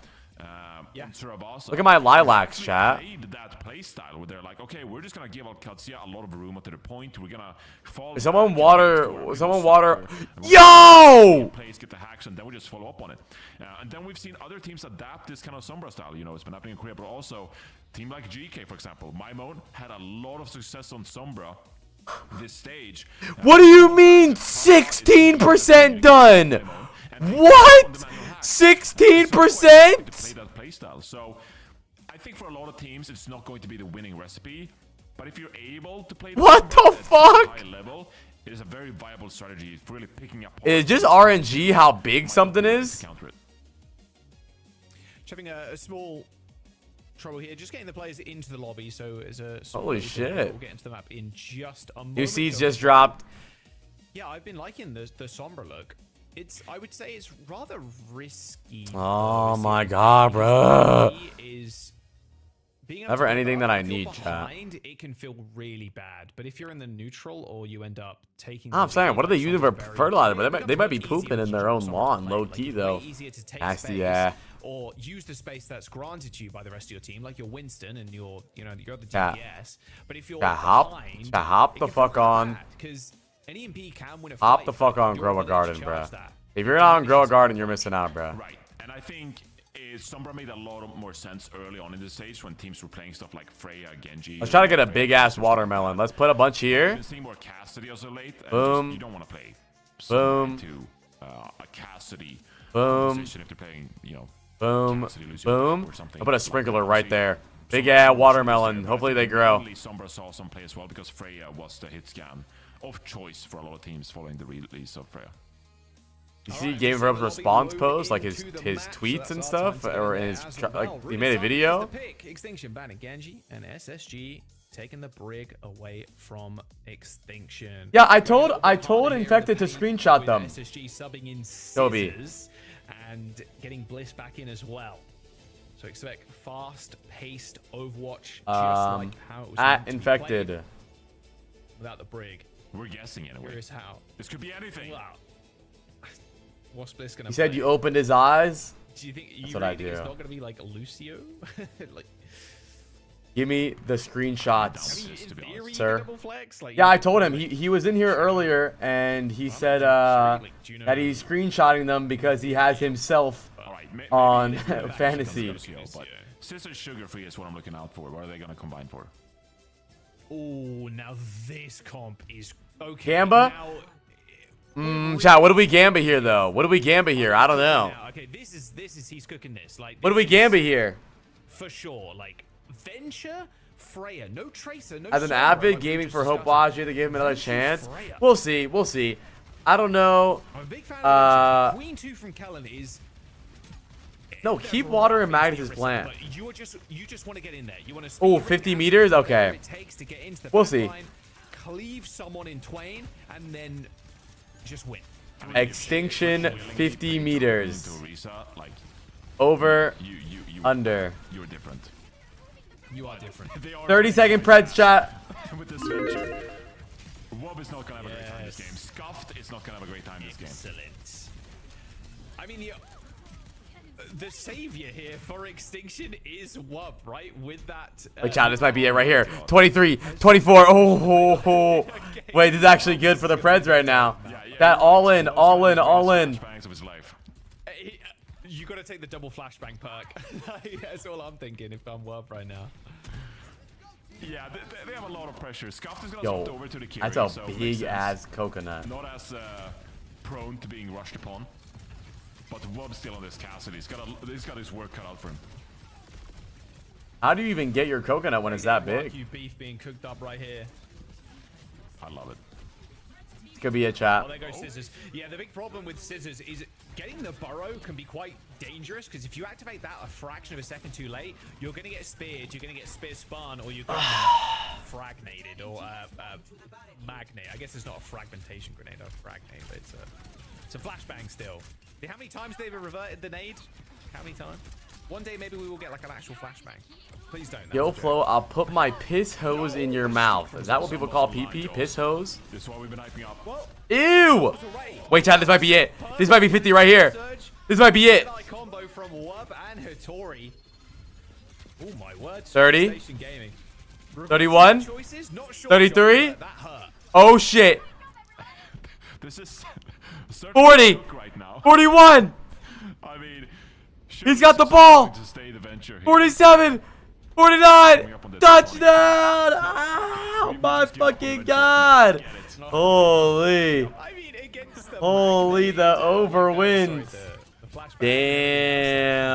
on Survasa. Look at my lilacs, chat. Played that play style where they're like, okay, we're just gonna give out Katsuya a lot of room to the point. We're gonna fall. Someone water. Yo! Plays get the hacks, and then we just follow up on it. And then we've seen other teams adapt this kind of Sombra style. You know, it's been happening in Korea, but also team like GK, for example, Maimon had a lot of success on Sombra this stage. What do you mean 16% done? What? 16%? So I think for a lot of teams it's not going to be the winning recipe, but if you're able to play what the fuck? High level, it is a very viable strategy. It's really picking up. It's just RNG how big something is. Having a small trouble here, just getting the players into the lobby. So as a holy shit, we'll get into the map in just a moment. New seeds just dropped. Yeah, I've been liking the Sombra look. I would say it's rather risky. Oh my god, bro. Is being never anything that I need, chat. It can feel really bad, but if you're in the neutral or you end up taking, I'm saying, what are they using for fertilizer? But they might be pooping in their own lawn, low key though. Nasty, yeah. Or use the space that's granted to you by the rest of your team, like your Winston and you're the DPS. But if you're behind, hop the fuck on. Because an EMP can win a hop the fuck on, grow a garden, bro. If you're not on grow a garden, you're missing out, bro. Right, and I think Sombra made a lot more sense early on in the stage when teams were playing stuff like Freya, Genji. Let's try to get a big ass watermelon. Let's put a bunch here. More Cassidy also late. Boom. You don't want to play. Boom. To a Cassidy. Boom. If they're playing, boom. Boom. I'll put a sprinkler right there. Big ass watermelon. Hopefully they grow. Sombra saw some play as well because Freya was the hit scan of choice for a lot of teams following the release of Freya. You see Game of Thrones response post, like his tweets and stuff, or his he made a video. Extinction banning Genji and SSG taking the brig away from Extinction. Yeah, I told Infected to screenshot them. SSG subbing in Toby. And getting Bliss back in as well. So expect fast-paced Overwatch, just like how it was at Infected. Without the brig. We're guessing anyway. Here's how. This could be anything. Wow. What's Bliss gonna? He said you opened his eyes. Do you think that's what I do. It's not gonna be like Lucio? Like, give me the screenshots, sir. Flex? Like, yeah, I told him he was in here earlier and he said that he's screenshotting them because he has himself on fantasy. Scissor Sugar Free is what I'm looking out for. What are they gonna combine for? Oh, now this comp is okay. Gamba? Chat, what do we Gamba here though? What do we Gamba here? I don't know. Okay, this is he's cooking this. Like, what do we Gamba here? For sure, like Venture, Freya, no Tracer, no. As an avid gaming for Hope Watch, you have to give him another chance. We'll see. We'll see. I don't know. I'm a big fan of Queen 2 from Kellen is. No, keep water in Magnus' plant. You just want to get in there. You want to. Oh, 50 meters? Okay. We'll see. Cleave someone in twain and then just win. Extinction 50 meters. Over. Under. You're different. You are different. 30-second Preds chat. With this venture, Wob is not gonna have a great time this game. Scuffed is not gonna have a great time this game. Excellent. I mean, the savior here for Extinction is Wob, right? With that. Wait, chat, this might be it right here. 23, 24. Oh. Wait, this is actually good for the Preds right now. That all in. You gotta take the double flashbang perk. That's all I'm thinking if I'm Wob right now. Yeah, they have a lot of pressure. Scuffed is gonna swap over to the Kiri, that's a big ass coconut. Not as prone to being rushed upon. But Wob's still on this Cassidy. He's got his work cut out for him. How do you even get your coconut when it's that big? Beef being cooked up right here. I love it. Could be a chat. Oh, there goes Scissors. Yeah, the big problem with Scissors is getting the burrow can be quite dangerous because if you activate that a fraction of a second too late, you're going to get speared, you're going to get spear spun, or you're going to get fragnated or magnate. I guess it's not a fragmentation grenade, or fragnate, but it's a flashbang still. How many times they've reverted the nade? How many times? One day maybe we will get like an actual flashbang. Please don't. Yo, Flo, I'll put my piss hose in your mouth. Is that what people call PP? Piss hose? This is what we've been hyping up. Ew! Wait, chat, this might be it. This might be 50 right here. This might be it. Combo from Wob and Hottie. Oh my word. 30. Station Gaming. 31. Choices, not sure 33. that hurt. Oh shit. This is 40. right now. 41. I mean, he's got the ball. to stay the venture here. 47. 49. Touchdown. Oh my fucking god. Holy. Holy, the over wins. Damn.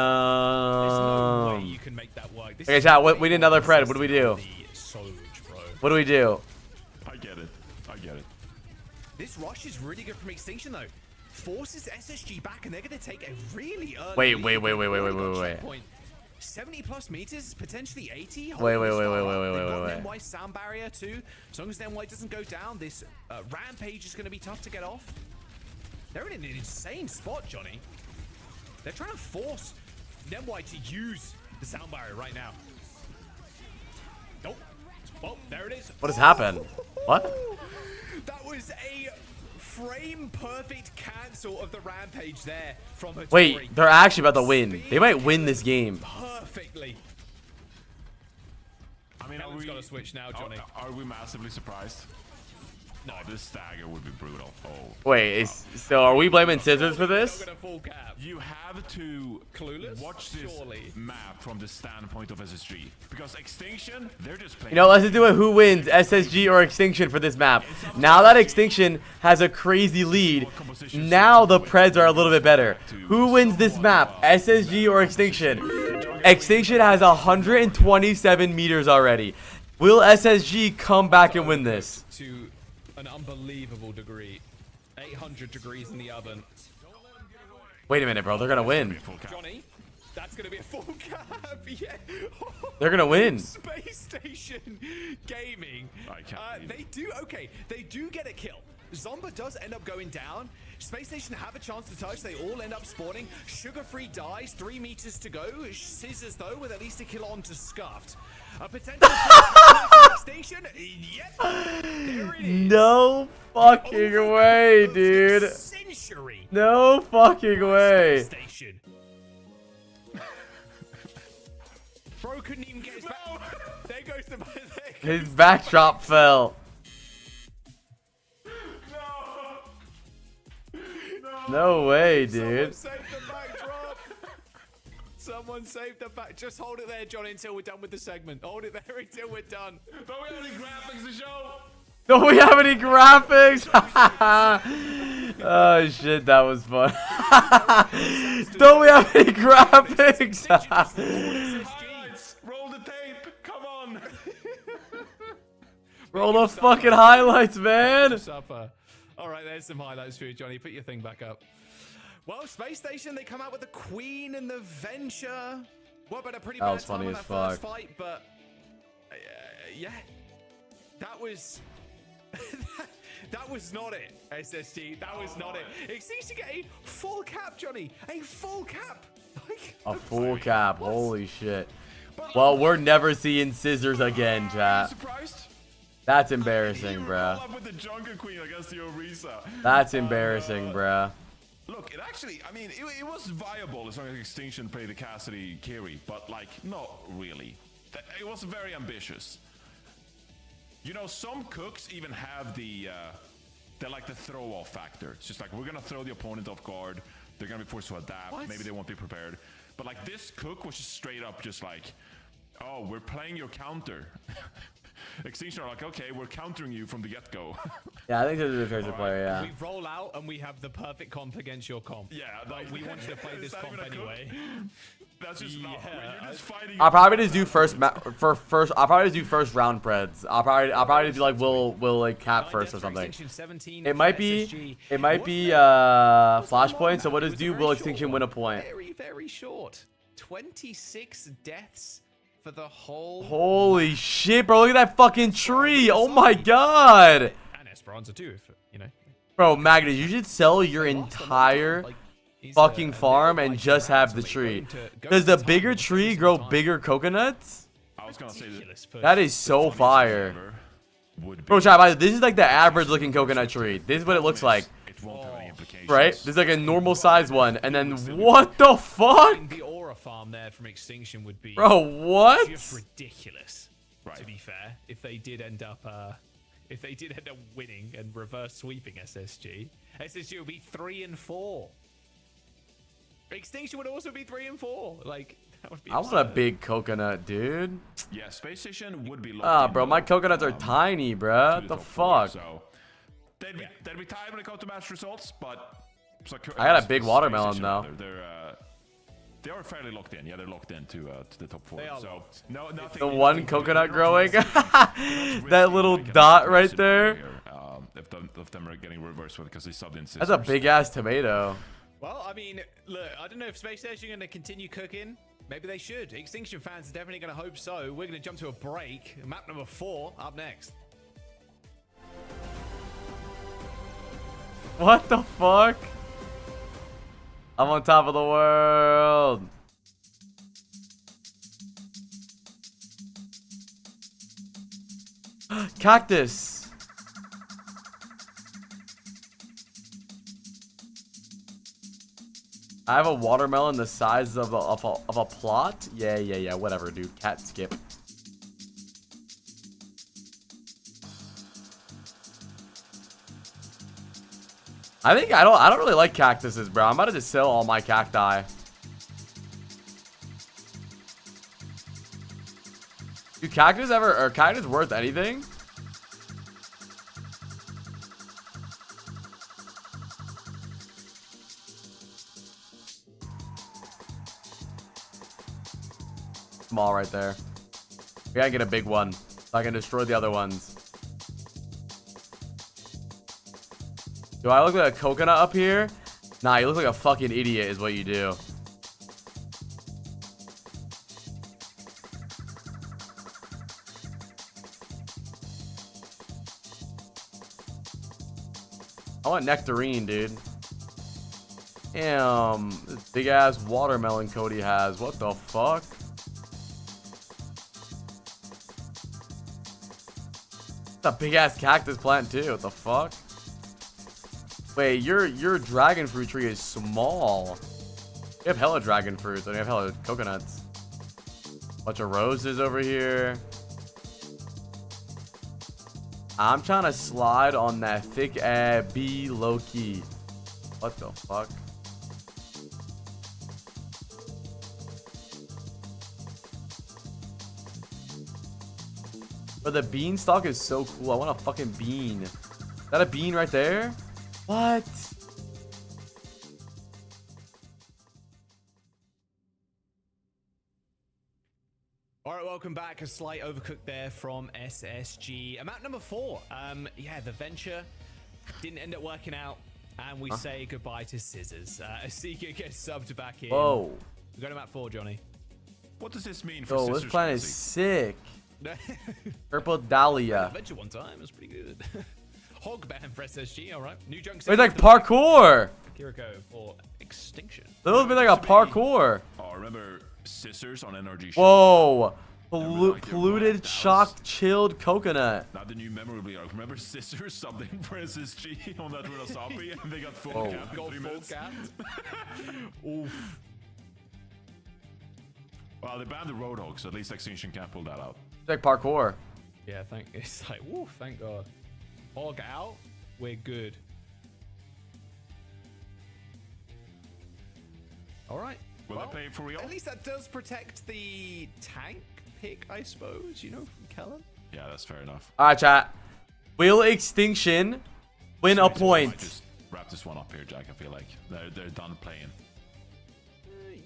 You can make that work. Okay, chat, we need another pred. What do we do? What do we do? I get it. I get it. This rush is really good from Extinction, though. Forces SSG back, and they're going to take a really early Wait. 70 plus meters, potentially 80. Wait. NY sound barrier too. As long as NY doesn't go down, this rampage is going to be tough to get off. They're in an insane spot, Johnny. They're trying to force NY to use the sound barrier right now. Nope. Well, there it is. What has happened? What? That was a frame perfect cancel of the rampage there from Hottie. Wait, they're actually about to win. They might win this game. Perfectly. I mean, Helen's got to switch now, Johnny. Are we massively surprised? No, this stagger would be brutal. Oh. Wait, so are we blaming Scissors for this? You have to watch this map from the standpoint of SSG. Because Extinction, they're just playing. You know, let's just do it. Who wins, SSG or Extinction for this map? Now that Extinction has a crazy lead, now the Preds are a little bit better. Who wins this map, SSG or Extinction? Extinction has 127 meters already. Will SSG come back and win this? To an unbelievable degree. 800 degrees in the oven. Wait a minute, bro. They're going to win. Johnny, that's going to be a full cap. Yeah. They're going to win. Space Station Gaming. They do get a kill. Zomba does end up going down. Space Station have a chance to touch. They all end up spawning. Sugar Free dies. 3 meters to go. Scissors, though, with at least a kill on to Scuffed. A potential station. Yep. There it is. No fucking way, dude. Century. No fucking way. Station. Bro couldn't even get his back. There goes the His backdrop fell. No way, dude. Someone saved the backdrop. Someone saved the back. Just hold it there, Johnny, until we're done with the segment. Hold it there until we're done. Don't we have any graphics to show? Don't we have any graphics? Oh shit, that was fun. Don't we have any graphics? Roll the tape. Come on. Roll the fucking highlights, man. All right, there's some highlights for you, Johnny. Put your thing back up. Well, Space Station, they come out with the Queen and the Venture. Well, but a pretty bad time in that first fight, but yeah, that was that was not it, SSG. That was not it. It seems to get a full cap, Johnny. A full cap. A full cap. Holy shit. Well, we're never seeing Scissors again, chat. That's embarrassing, bruh. That's embarrassing, bruh. Look, it actually, I mean, it was viable as long as Extinction played the Cassidy carry, but like, not really. It was very ambitious. You know, some cooks even have they're like the throw-off factor. It's just like, we're gonna throw the opponent off guard. They're gonna be forced to adapt. What? Maybe they won't be prepared. But like, this cook was just straight up just like, oh, we're playing your counter. Extinction are like, okay, we're countering you from the get-go. Yeah, I think this is a fair player, yeah. We roll out and we have the perfect comp against your comp. Yeah, like we wanted to play this comp anyway. That's just you're just fighting. I'll probably just do first I'll probably just do first round Preds. I'll probably do like we'll like cap first or something. It might be Flashpoint, so what does do will Extinction win a point? Very, very short. 26 deaths for the whole. Holy shit, bro! Look at that fucking tree! Oh my god! And Esperanza too, if you know. Bro, Magnus, you should sell your entire fucking farm and just have the tree. Does the bigger tree grow bigger coconuts? I was gonna say that is so fire. Bro, chat, this is like the average looking coconut tree. This is what it looks like. Right? There's like a normal size one, and then what the fuck? The aura farm farm there from Extinction would be Bro, what? just ridiculous. To be fair, if they did end up winning and reverse sweeping SSG would be 3-4. Extinction would also be 3-4. Like, that would be I want a big coconut, dude. Yeah, Space Station would be. Bro, my coconuts are tiny, bro. What the fuck? So they'd be tied when it comes to match results, but I got a big watermelon though. They are fairly locked in. Yeah, they're locked in to the top 4. So nothing. The one coconut growing. That little dot right there. If them are getting reversed with because they subbed in. That's a big ass tomato. Well, I mean, look, I don't know if Space Station are going to continue cooking. Maybe they should. Extinction fans are definitely going to hope so. We're going to jump to a break. Map number 4 up next. What the fuck? I'm on top of the world. Cactus. I have a watermelon the size of a plot. Yeah. Whatever, dude. Cat skip. I don't really like cactuses, bro. I'm about to just sell all my cacti. Do are cactus worth anything? Small right there. We gotta get a big one so I can destroy the other ones. Do I look like a coconut up here? Nah, you look like a fucking idiot is what you do. I want nectarine, dude. Damn, this big ass watermelon Cody has. What the fuck? It's a big ass cactus plant too. What the fuck? Wait, your dragon fruit tree is small. You have hella dragon fruits and you have hella coconuts. Bunch of roses over here. I'm trying to slide on that thick B low key. What the fuck? But the beanstalk is so cool. I want a fucking bean. Is that a bean right there? What? All right, welcome back. A slight overcook there from SSG. Map number 4. Yeah, the venture didn't end up working out, and we say goodbye to Scissors. Seeker gets subbed back in. Whoa. We go to map 4, Johnny. What does this mean for Yo, Scissors? this planet is sick. Purple Dahlia. Adventure one time, it was pretty good. Hog ban for SSG, all right. New junk. It's like parkour. Kiriko for Extinction. Those be like a parkour. Oh, remember Scissors on NRG? Whoa. Polluted, shocked, chilled coconut. Not the new memorabilia. Remember Scissors something for SSG on that Runasapi and they got full cap in 3 minutes? Oof. Well, they banned the Roadhog, so at least Extinction can't pull that out. It's like parkour. Yeah, it's like, woo, thank God. Hog out, we're good. All right. Will they play for real? At least that does protect the tank pick, I suppose, you know, from Kellen. Yeah, that's fair enough. All right, chat. Will Extinction win a point? Just wrap this one up here, Jack. I feel like they're done playing.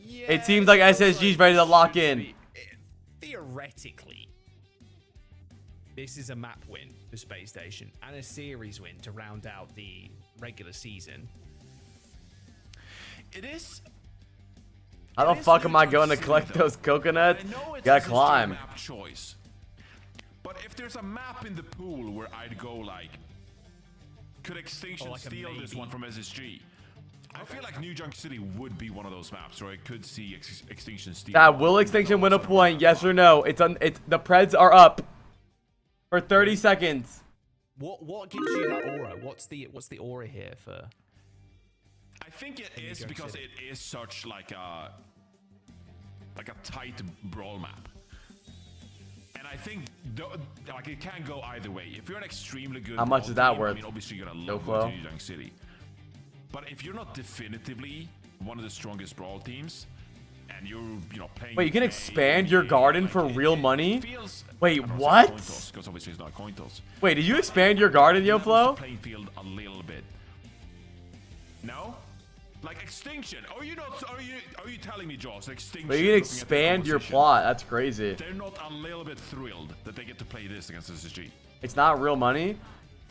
Yeah, It seems like SSG's ready to lock in. Theoretically, this is a map win for Space Station and a series win to round out the regular season. It is. How the fuck am I going to collect those coconuts? Gotta climb. Map choice. But if there's a map in the pool where I'd go like, could Extinction steal this one from SSG? I feel like New Junk City would be one of those maps where I could see Extinction steal. Will Extinction win a point? Yes or no? The Preds are up for 30 seconds. What gives you that aura? What's the aura here for? I think it is because it is such like a like a tight brawl map. And I think like it can go either way. If you're an extremely good how much is that worth? I mean, obviously you're gonna love going to Young City. But if you're not definitively one of the strongest brawl teams, and you're playing. Wait, you can expand your garden for real money? Wait, what? Because obviously it's not coin toss. Wait, did you expand your garden, YoFlo? Playing field a little bit. No? Like Extinction. Are you telling me, Jaws? Extinction. But you can expand your plot. That's crazy. They're not a little bit thrilled that they get to play this against SSG. It's not real money.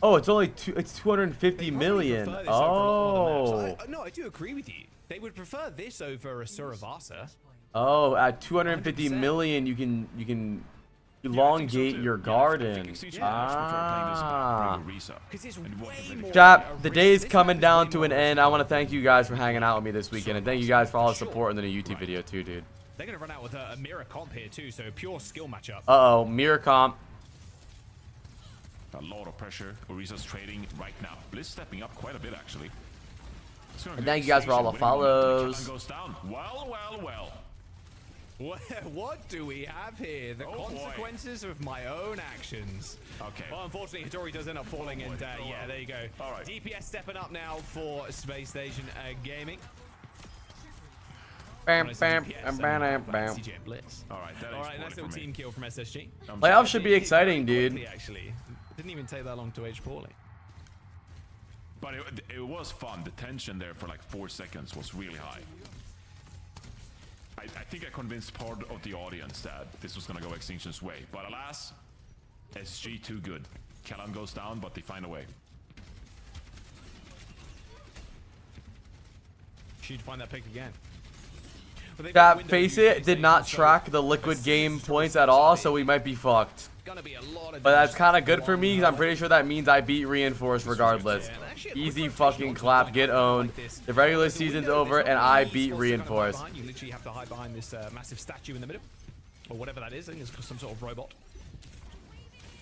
Oh, it's only it's 250 million. Oh. No, I do agree with you. They would prefer this over a Survasa. Oh, at 250 million, you can elongate your garden. Ah. Chat, the day is coming down to an end. I want to thank you guys for hanging out with me this weekend, and thank you guys for all the support in the new YouTube video too, dude. They're gonna run out with a mirror comp here too, so a pure skill matchup. Uh-oh, mirror comp. A lot of pressure. Orisa's trading right now. Blizz stepping up quite a bit, actually. And thank you guys for all the follows. Goes down. Well. What do we have here? The consequences of my own actions. Okay. Well, unfortunately, Hottie does end up falling, and yeah, there you go. All right. DPS stepping up now for Space Station Gaming. Bam. CJ Blitz. All right, nice little team kill from SSG. Playoffs should be exciting, dude. Actually, didn't even take that long to age poorly. But it was fun. The tension there for like 4 seconds was really high. I think I convinced part of the audience that this was going to go Extinction's way. But alas, SG too good. Callan goes down, but they find a way. She'd find that pick again. Chat, face it, did not track the Liquid game points at all, so we might be fucked. But that's kind of good for me, because I'm pretty sure that means I beat Reinforced regardless. Easy fucking clap, get owned. The regular season's over, and I beat Reinforced. You literally have to hide behind this massive statue in the middle, or whatever that is. I think it's some sort of robot.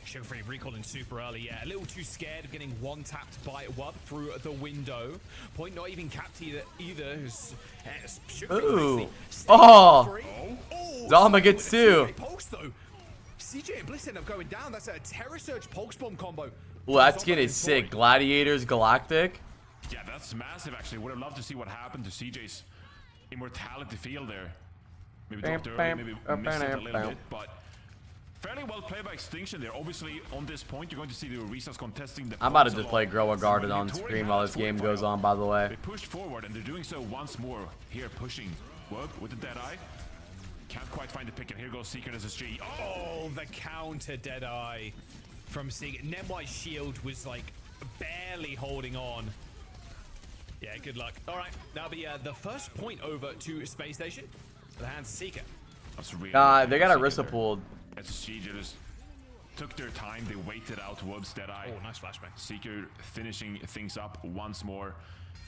Sugar-free recalling super early, yeah. A little too scared of getting one-tapped by Wub through the window. Point not even capped either. Ooh. Oh! Zama gets two. CJ and Bliss end up going down. That's a Terror Surge Pulse Bomb combo. Well, that skin is sick. Gladiators Galactic. Yeah, that's massive, actually. Would have loved to see what happened to CJ's immortality field there. Maybe dropped early, maybe missed it a little bit, but fairly well played by Extinction there. Obviously, on this point, you're going to see the Orisas contesting the. I'm about to just play Grow a Garden on screen while this game goes on, by the way. They pushed forward, and they're doing so once more here, pushing Wub with the Deadeye. Can't quite find the pick, and here goes Seeker and SSG. Oh, the counter Deadeye from Seeker. Nemwhite's shield was like barely holding on. Yeah, good luck. All right, that'll be the first point over to Space Station. The hands Seeker. That's really they got a Rissa pulled. SSG just took their time. They waited out Wub's Deadeye. Oh, nice flashback. Seeker finishing things up once more,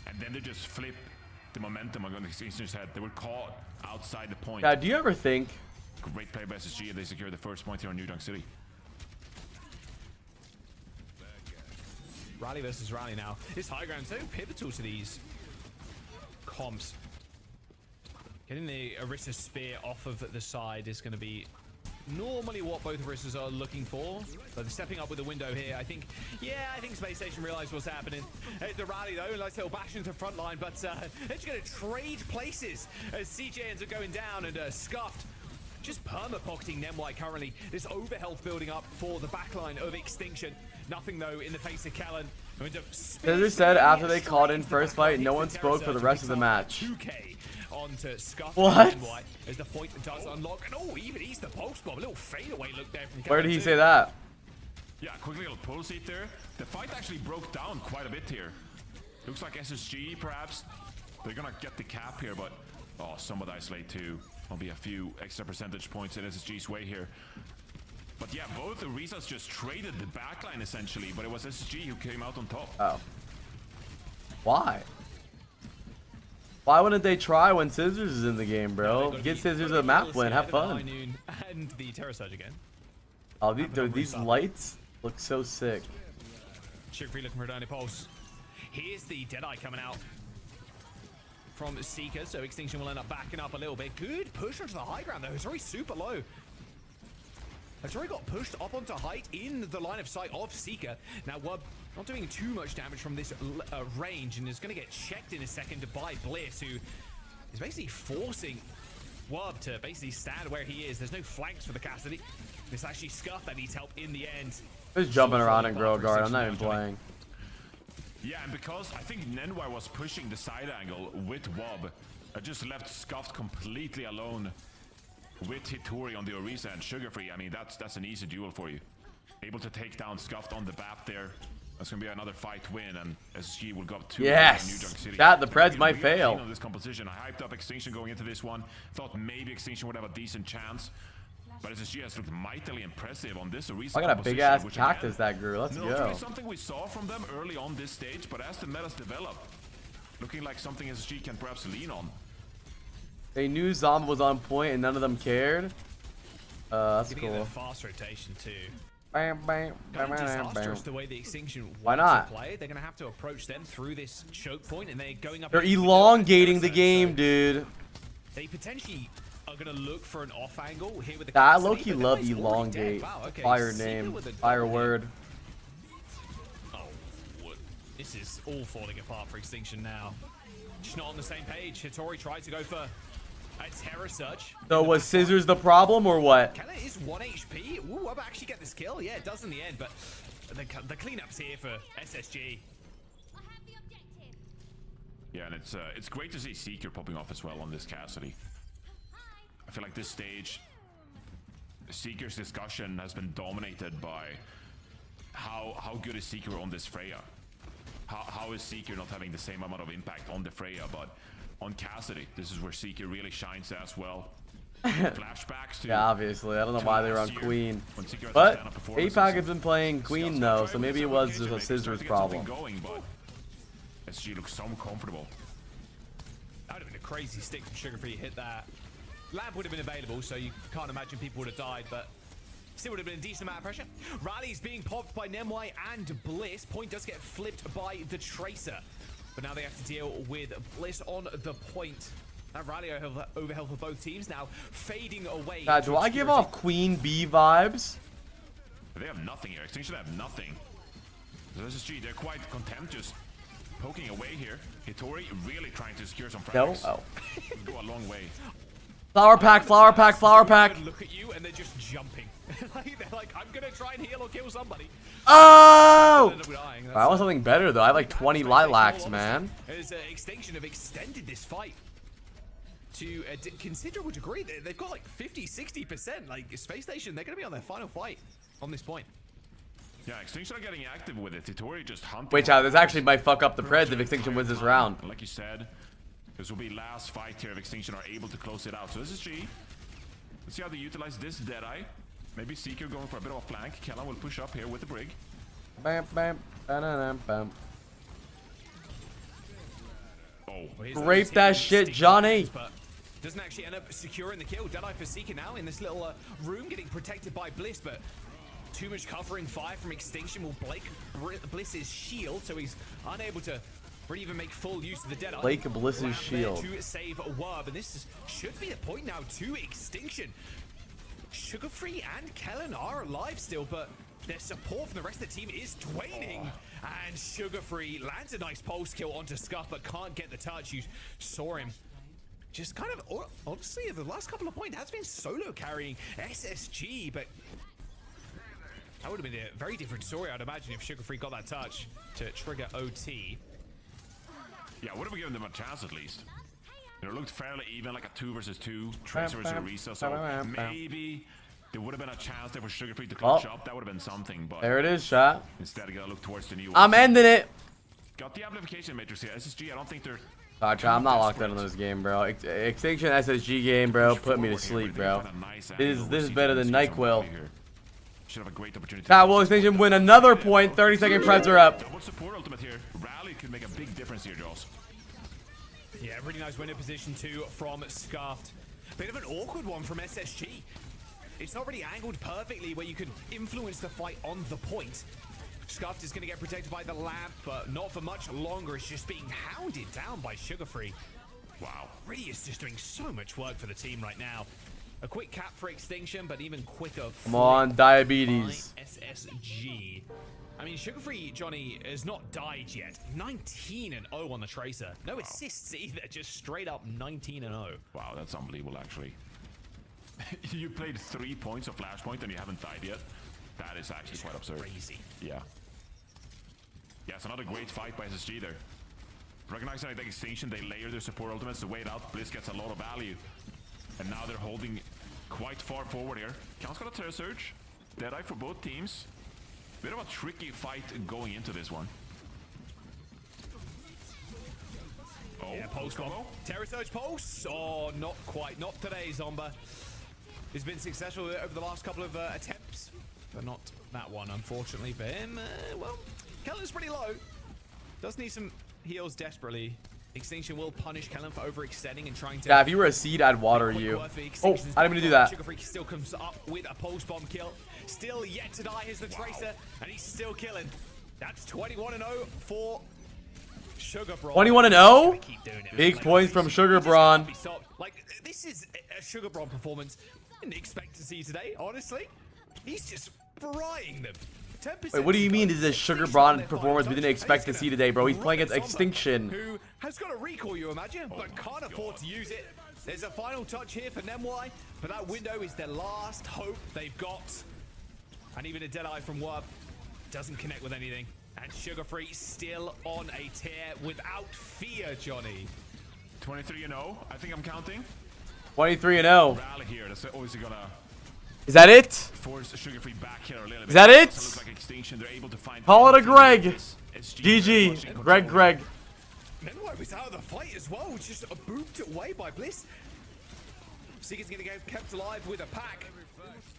and then they just flip the momentum on the Extinction's head. They were caught outside the point. Yeah, do you ever think? Great play by SSG, and they secure the first point here on New Dunk City. Rally versus Rally now. This high ground so pivotal to these comps. Getting the Orisa Spear off of the side is going to be normally what both Orisas are looking for. But stepping up with the window here, I think Space Station realized what's happening. The Rally though, nice little bash into the front line, but they're just going to trade places as CJ ends up going down and Scuffed. Just perma-pocketing Nemwhite currently. This overhealth building up for the backline of Extinction. Nothing though in the face of Callan. Scissor said after they called in first fight, no one spoke for the rest of the match. 2K onto Scuff. What? As the point does unlock, and oh, even he's the pulse bomb. A little fadeaway look there from Callan. Where did he say that? Yeah, quick little pulse hit there. The fight actually broke down quite a bit here. Looks like SSG perhaps. They're gonna get the cap here, but oh, somewhat isolate too. There'll be a few extra percentage points in SSG's way here. But yeah, both the Orisas just traded the backline essentially, but it was SSG who came out on top. Oh. Why? Why wouldn't they try when Scissors is in the game, bro? Get Scissors a map win, have fun. And the Terror Surge again. Oh, these lights look so sick. Sugar-free looking for a Dynamo Pulse. Here's the Deadeye coming out. from Seeker, so Extinction will end up backing up a little bit. Good push onto the high ground, though. It's already super low. Hottie got pushed up onto height in the line of sight of Seeker. Now, Wub not doing too much damage from this range, and is going to get checked in a second by Bliss, who is basically forcing Wub to basically stand where he is. There's no flanks for the Cassidy. It's actually Scuff that needs help in the end. Just jumping around in Girl Guard. I'm not even playing. Yeah, and because I think Nenwai was pushing the side angle with Wub, I just left Scuffed completely alone with Hitori on the Orisa and Sugarfree. I mean, that's an easy duel for you. Able to take down Scuffed on the BAP there. That's gonna be another fight win, and SSG will go up 2 New Junk City. Chat, the Preds might fail. On this composition, I hyped up Extinction going into this one. Thought maybe Extinction would have a decent chance, but SSG has looked mightily impressive on this Orisa. I got a big ass cactus that grew. Let's go. Really something we saw from them early on this stage, but as the metas develop, looking like something SSG can perhaps lean on. They knew Zomba was on point and none of them cared. That's cool. Fast rotation too. Bam, bam, bam, Disastrous the way the Extinction Why not? To play. They're gonna have to approach them through this choke point, and they're going up. They're elongating the game, dude. They potentially are gonna look for an off angle here with the. I low-key love elongate. Wow, okay. Fire name, fire word. Oh, what? This is all falling apart for Extinction now. Just not on the same page. Hitori tried to go for a Terror Surge. So was Scissors the problem or what? Kella is 1 HP. Ooh, I'll actually get this kill. Yeah, it does in the end, but the cleanup's here for SSG. Yeah, and it's great to see Seeker popping off as well on this Cassidy. I feel like this stage, Seeker's discussion has been dominated by how good is Seeker on this Freya. How is Seeker not having the same amount of impact on the Freya, but on Cassidy, this is where Seeker really shines as well. Flashbacks to... Yeah, obviously. I don't know why they were on Queen. But APAC has been playing Queen though, so maybe it was just a Scissors problem. Going, but SG looks so comfortable. That would have been a crazy stick from Sugarfree to hit that. Lab would have been available, so you can't imagine people would have died, but still would have been a decent amount of pressure. Rally's being popped by Nemwai and Bliss. Point does get flipped by the Tracer. But now they have to deal with Bliss on the point. That Rally overhealth for both teams now fading away. Do I give off Queen Bee vibes? They have nothing here. Extinction have nothing. So SSG, they're quite content just poking away here. Hitori really trying to secure some frags. No? Oh. Go a long way. Flower pack, flower pack, flower pack. Look at you and they're just jumping. They're like, I'm gonna try and heal or kill somebody. Oh! I want something better though. I have like 20 lilacs, man. As Extinction have extended this fight to a considerable degree. They've got like 50-60%. Like Space Station, they're gonna be on their final fight on this point. Yeah, Extinction are getting active with it. Hitori just hunting. Wait, child, this actually might fuck up the Preds if Extinction wins this round. Like you said, this will be last fight here if Extinction are able to close it out. So this is G. Let's see how they utilize this Deadeye. Maybe Seeker going for a bit of a flank. Kellan will push up here with the Brig. Bam, bam, bam, bam. Oh, rape that shit, Johnny. Doesn't actually end up securing the kill. Deadeye for Seeker now in this little room, getting protected by Bliss, but too much covering fire from Extinction will break Bliss's shield, so he's unable to really even make full use of the Deadeye. Blake Bliss's shield to save Wub, and this should be the point now to Extinction. Sugarfree and Kellan are alive still, but their support from the rest of the team is waning. And Sugarfree lands a nice pulse kill onto Scuff, but can't get the touch. You saw him just kind of, honestly, the last couple of points has been solo carrying SSG, but that would have been a very different story, I'd imagine, if Sugarfree got that touch to trigger OT. Yeah, would have given them a chance at least. It looked fairly even, like a 2 versus 2, Tracer versus Orisa, so maybe there would have been a chance there for Sugarfree to clutch up. That would have been something, but there it is, shot. Instead, I gotta look towards the new. I'm ending it. Got the amplification matrix here. SSG, I don't think they're. I'm not locked in on this game, bro. Extinction SSG game, bro. Put me to sleep, bro. This is better than NyQuil. Should have a great opportunity. Will Extinction win another point? 30-second Preds are up. Double support ultimate here. Rally could make a big difference here, Jaws. Yeah, really nice winner position too from Scuffed. Bit of an awkward one from SSG. It's not really angled perfectly where you can influence the fight on the point. Scuffed is going to get protected by the lamp, but not for much longer. It's just being hounded down by Sugarfree. Wow. Really is just doing so much work for the team right now. A quick cap for Extinction, but even quicker. Come on, Diabetes. SSG. I mean, Sugar-Free Johnny has not died yet. 19-0 on the Tracer. No assists either. Just straight up 19-0. Wow, that's unbelievable, actually. You played 3 points of Flashpoint and you haven't died yet. That is actually quite absurd. Crazy. Yeah. Yeah, it's another great fight by SSG there. Recognizing the Extinction, they layer their support ultimates to wait out. Bliss gets a lot of value. And now they're holding quite far forward here. Count's got a Terror Surge. Deadeye for both teams. Bit of a tricky fight going into this one. Oh, yeah, Pulse bomb. Terror Surge Pulse? Oh, not quite. Not today, Zomba. He's been successful over the last couple of attempts, but not that one, unfortunately, for him. Well, Kellen's pretty low. Does need some heals desperately. Extinction will punish Kellen for overextending and trying to... Yeah, if you were a seed, I'd water you. Oh, I didn't mean to do that. Sugar-Free still comes up with a Pulse Bomb kill. Still yet to die is the Tracer, and he's still killing. That's 21-0 for Sugar Brawn. 21-0? Big points from Sugar Brawn. Like, this is a Sugar Brawn performance I didn't expect to see today, honestly. He's just frying them. Wait, what do you mean this is a Sugar Brawn performance we didn't expect to see today, bro? He's playing against Extinction. Who has got a recall, you imagine, but can't afford to use it. There's a final touch here for Nemwai, but that window is their last hope they've got. And even a Deadeye from Warp doesn't connect with anything. And Sugar-Free still on a tear without fear, Johnny. 23-0, I think I'm counting. 23-0. Rally here, that's obviously gonna... Is that it? Force Sugar-Free back here a little bit. Is that it? So like Extinction, they're able to find Call it a Greg. GG. Greg. Nemwai was out of the fight as well, just booped away by Bliss. Seeker's gonna get kept alive with a pack.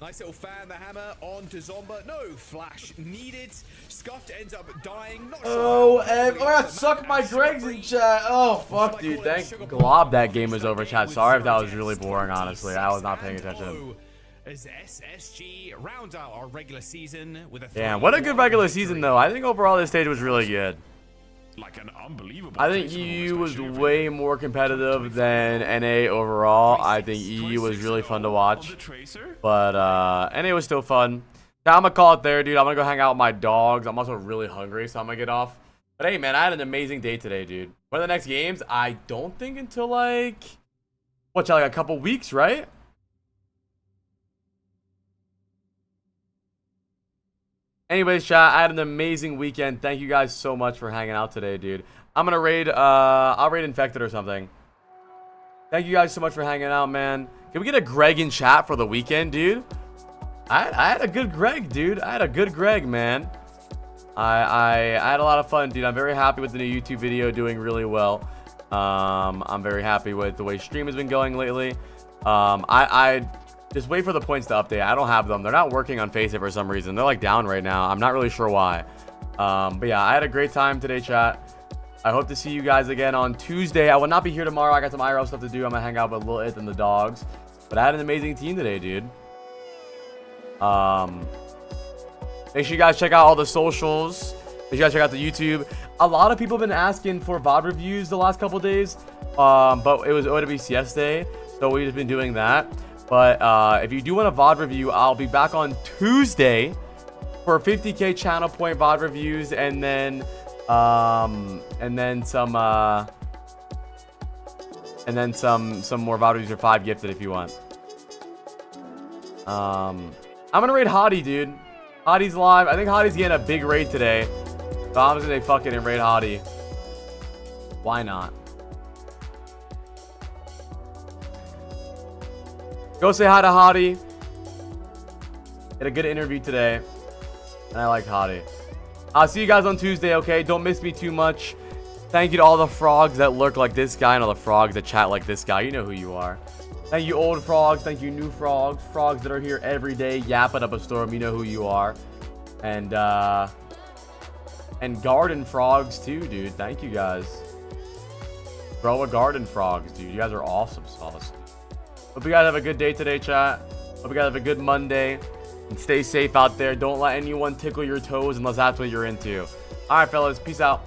Nice little fan, the hammer onto Zomba. No flash needed. Scuffed ends up dying. Not oh, and I got sucked by Greg's in chat. Oh, fuck, dude. Thank Glob that game was over, chat. Sorry if that was really boring, honestly. I was not paying attention. As SSG rounds out our regular season with a... Damn, what a good regular season, though. I think overall this stage was really good. Like an unbelievable... I think EU was way more competitive than NA overall. I think EU was really fun to watch. But NA was still fun. Now, I'm going to call it there, dude. I'm going to go hang out with my dogs. I'm also really hungry, so I'm going to get off. But hey, man, I had an amazing day today, dude. What are the next games? I don't think until like... What's like a couple weeks, right? Anyways, chat, I had an amazing weekend. Thank you guys so much for hanging out today, dude. I'm gonna raid, I'll raid Infected or something. Thank you guys so much for hanging out, man. Can we get a Greg in chat for the weekend, dude? I had a good Greg, dude. I had a good Greg, man. I had a lot of fun, dude. I'm very happy with the new YouTube video doing really well. I'm very happy with the way stream has been going lately. I just wait for the points to update. I don't have them. They're not working on Face It for some reason. They're like down right now. I'm not really sure why. But yeah, I had a great time today, chat. I hope to see you guys again on Tuesday. I will not be here tomorrow. I got some IRL stuff to do. I'm gonna hang out with Lil It and the dogs. But I had an amazing team today, dude. Make sure you guys check out all the socials. Make sure you guys check out the YouTube. A lot of people have been asking for VOD reviews the last couple days. But it was OWCS day, so we've just been doing that. But if you do want a VOD review, I'll be back on Tuesday for 50K channel point VOD reviews, and then some more VOD reviews for 5 gifted if you want. I'm gonna raid Hottie, dude. Hottie's live. I think Hottie's getting a big raid today, so I'm just gonna fuck it and raid Hottie. Why not? Go say hi to Hottie. Had a good interview today, and I like Hottie. I'll see you guys on Tuesday, okay? Don't miss me too much. Thank you to all the frogs that lurk like this guy and all the frogs that chat like this guy. You know who you are. Thank you, old frogs. Thank you, new frogs. Frogs that are here every day yapping up a storm. You know who you are. And garden frogs too, dude. Thank you guys. Grow a garden frogs, dude. You guys are awesome sauce. Hope you guys have a good day today, chat. Hope you guys have a good Monday. And stay safe out there. Don't let anyone tickle your toes unless that's what you're into. All right, fellas. Peace out.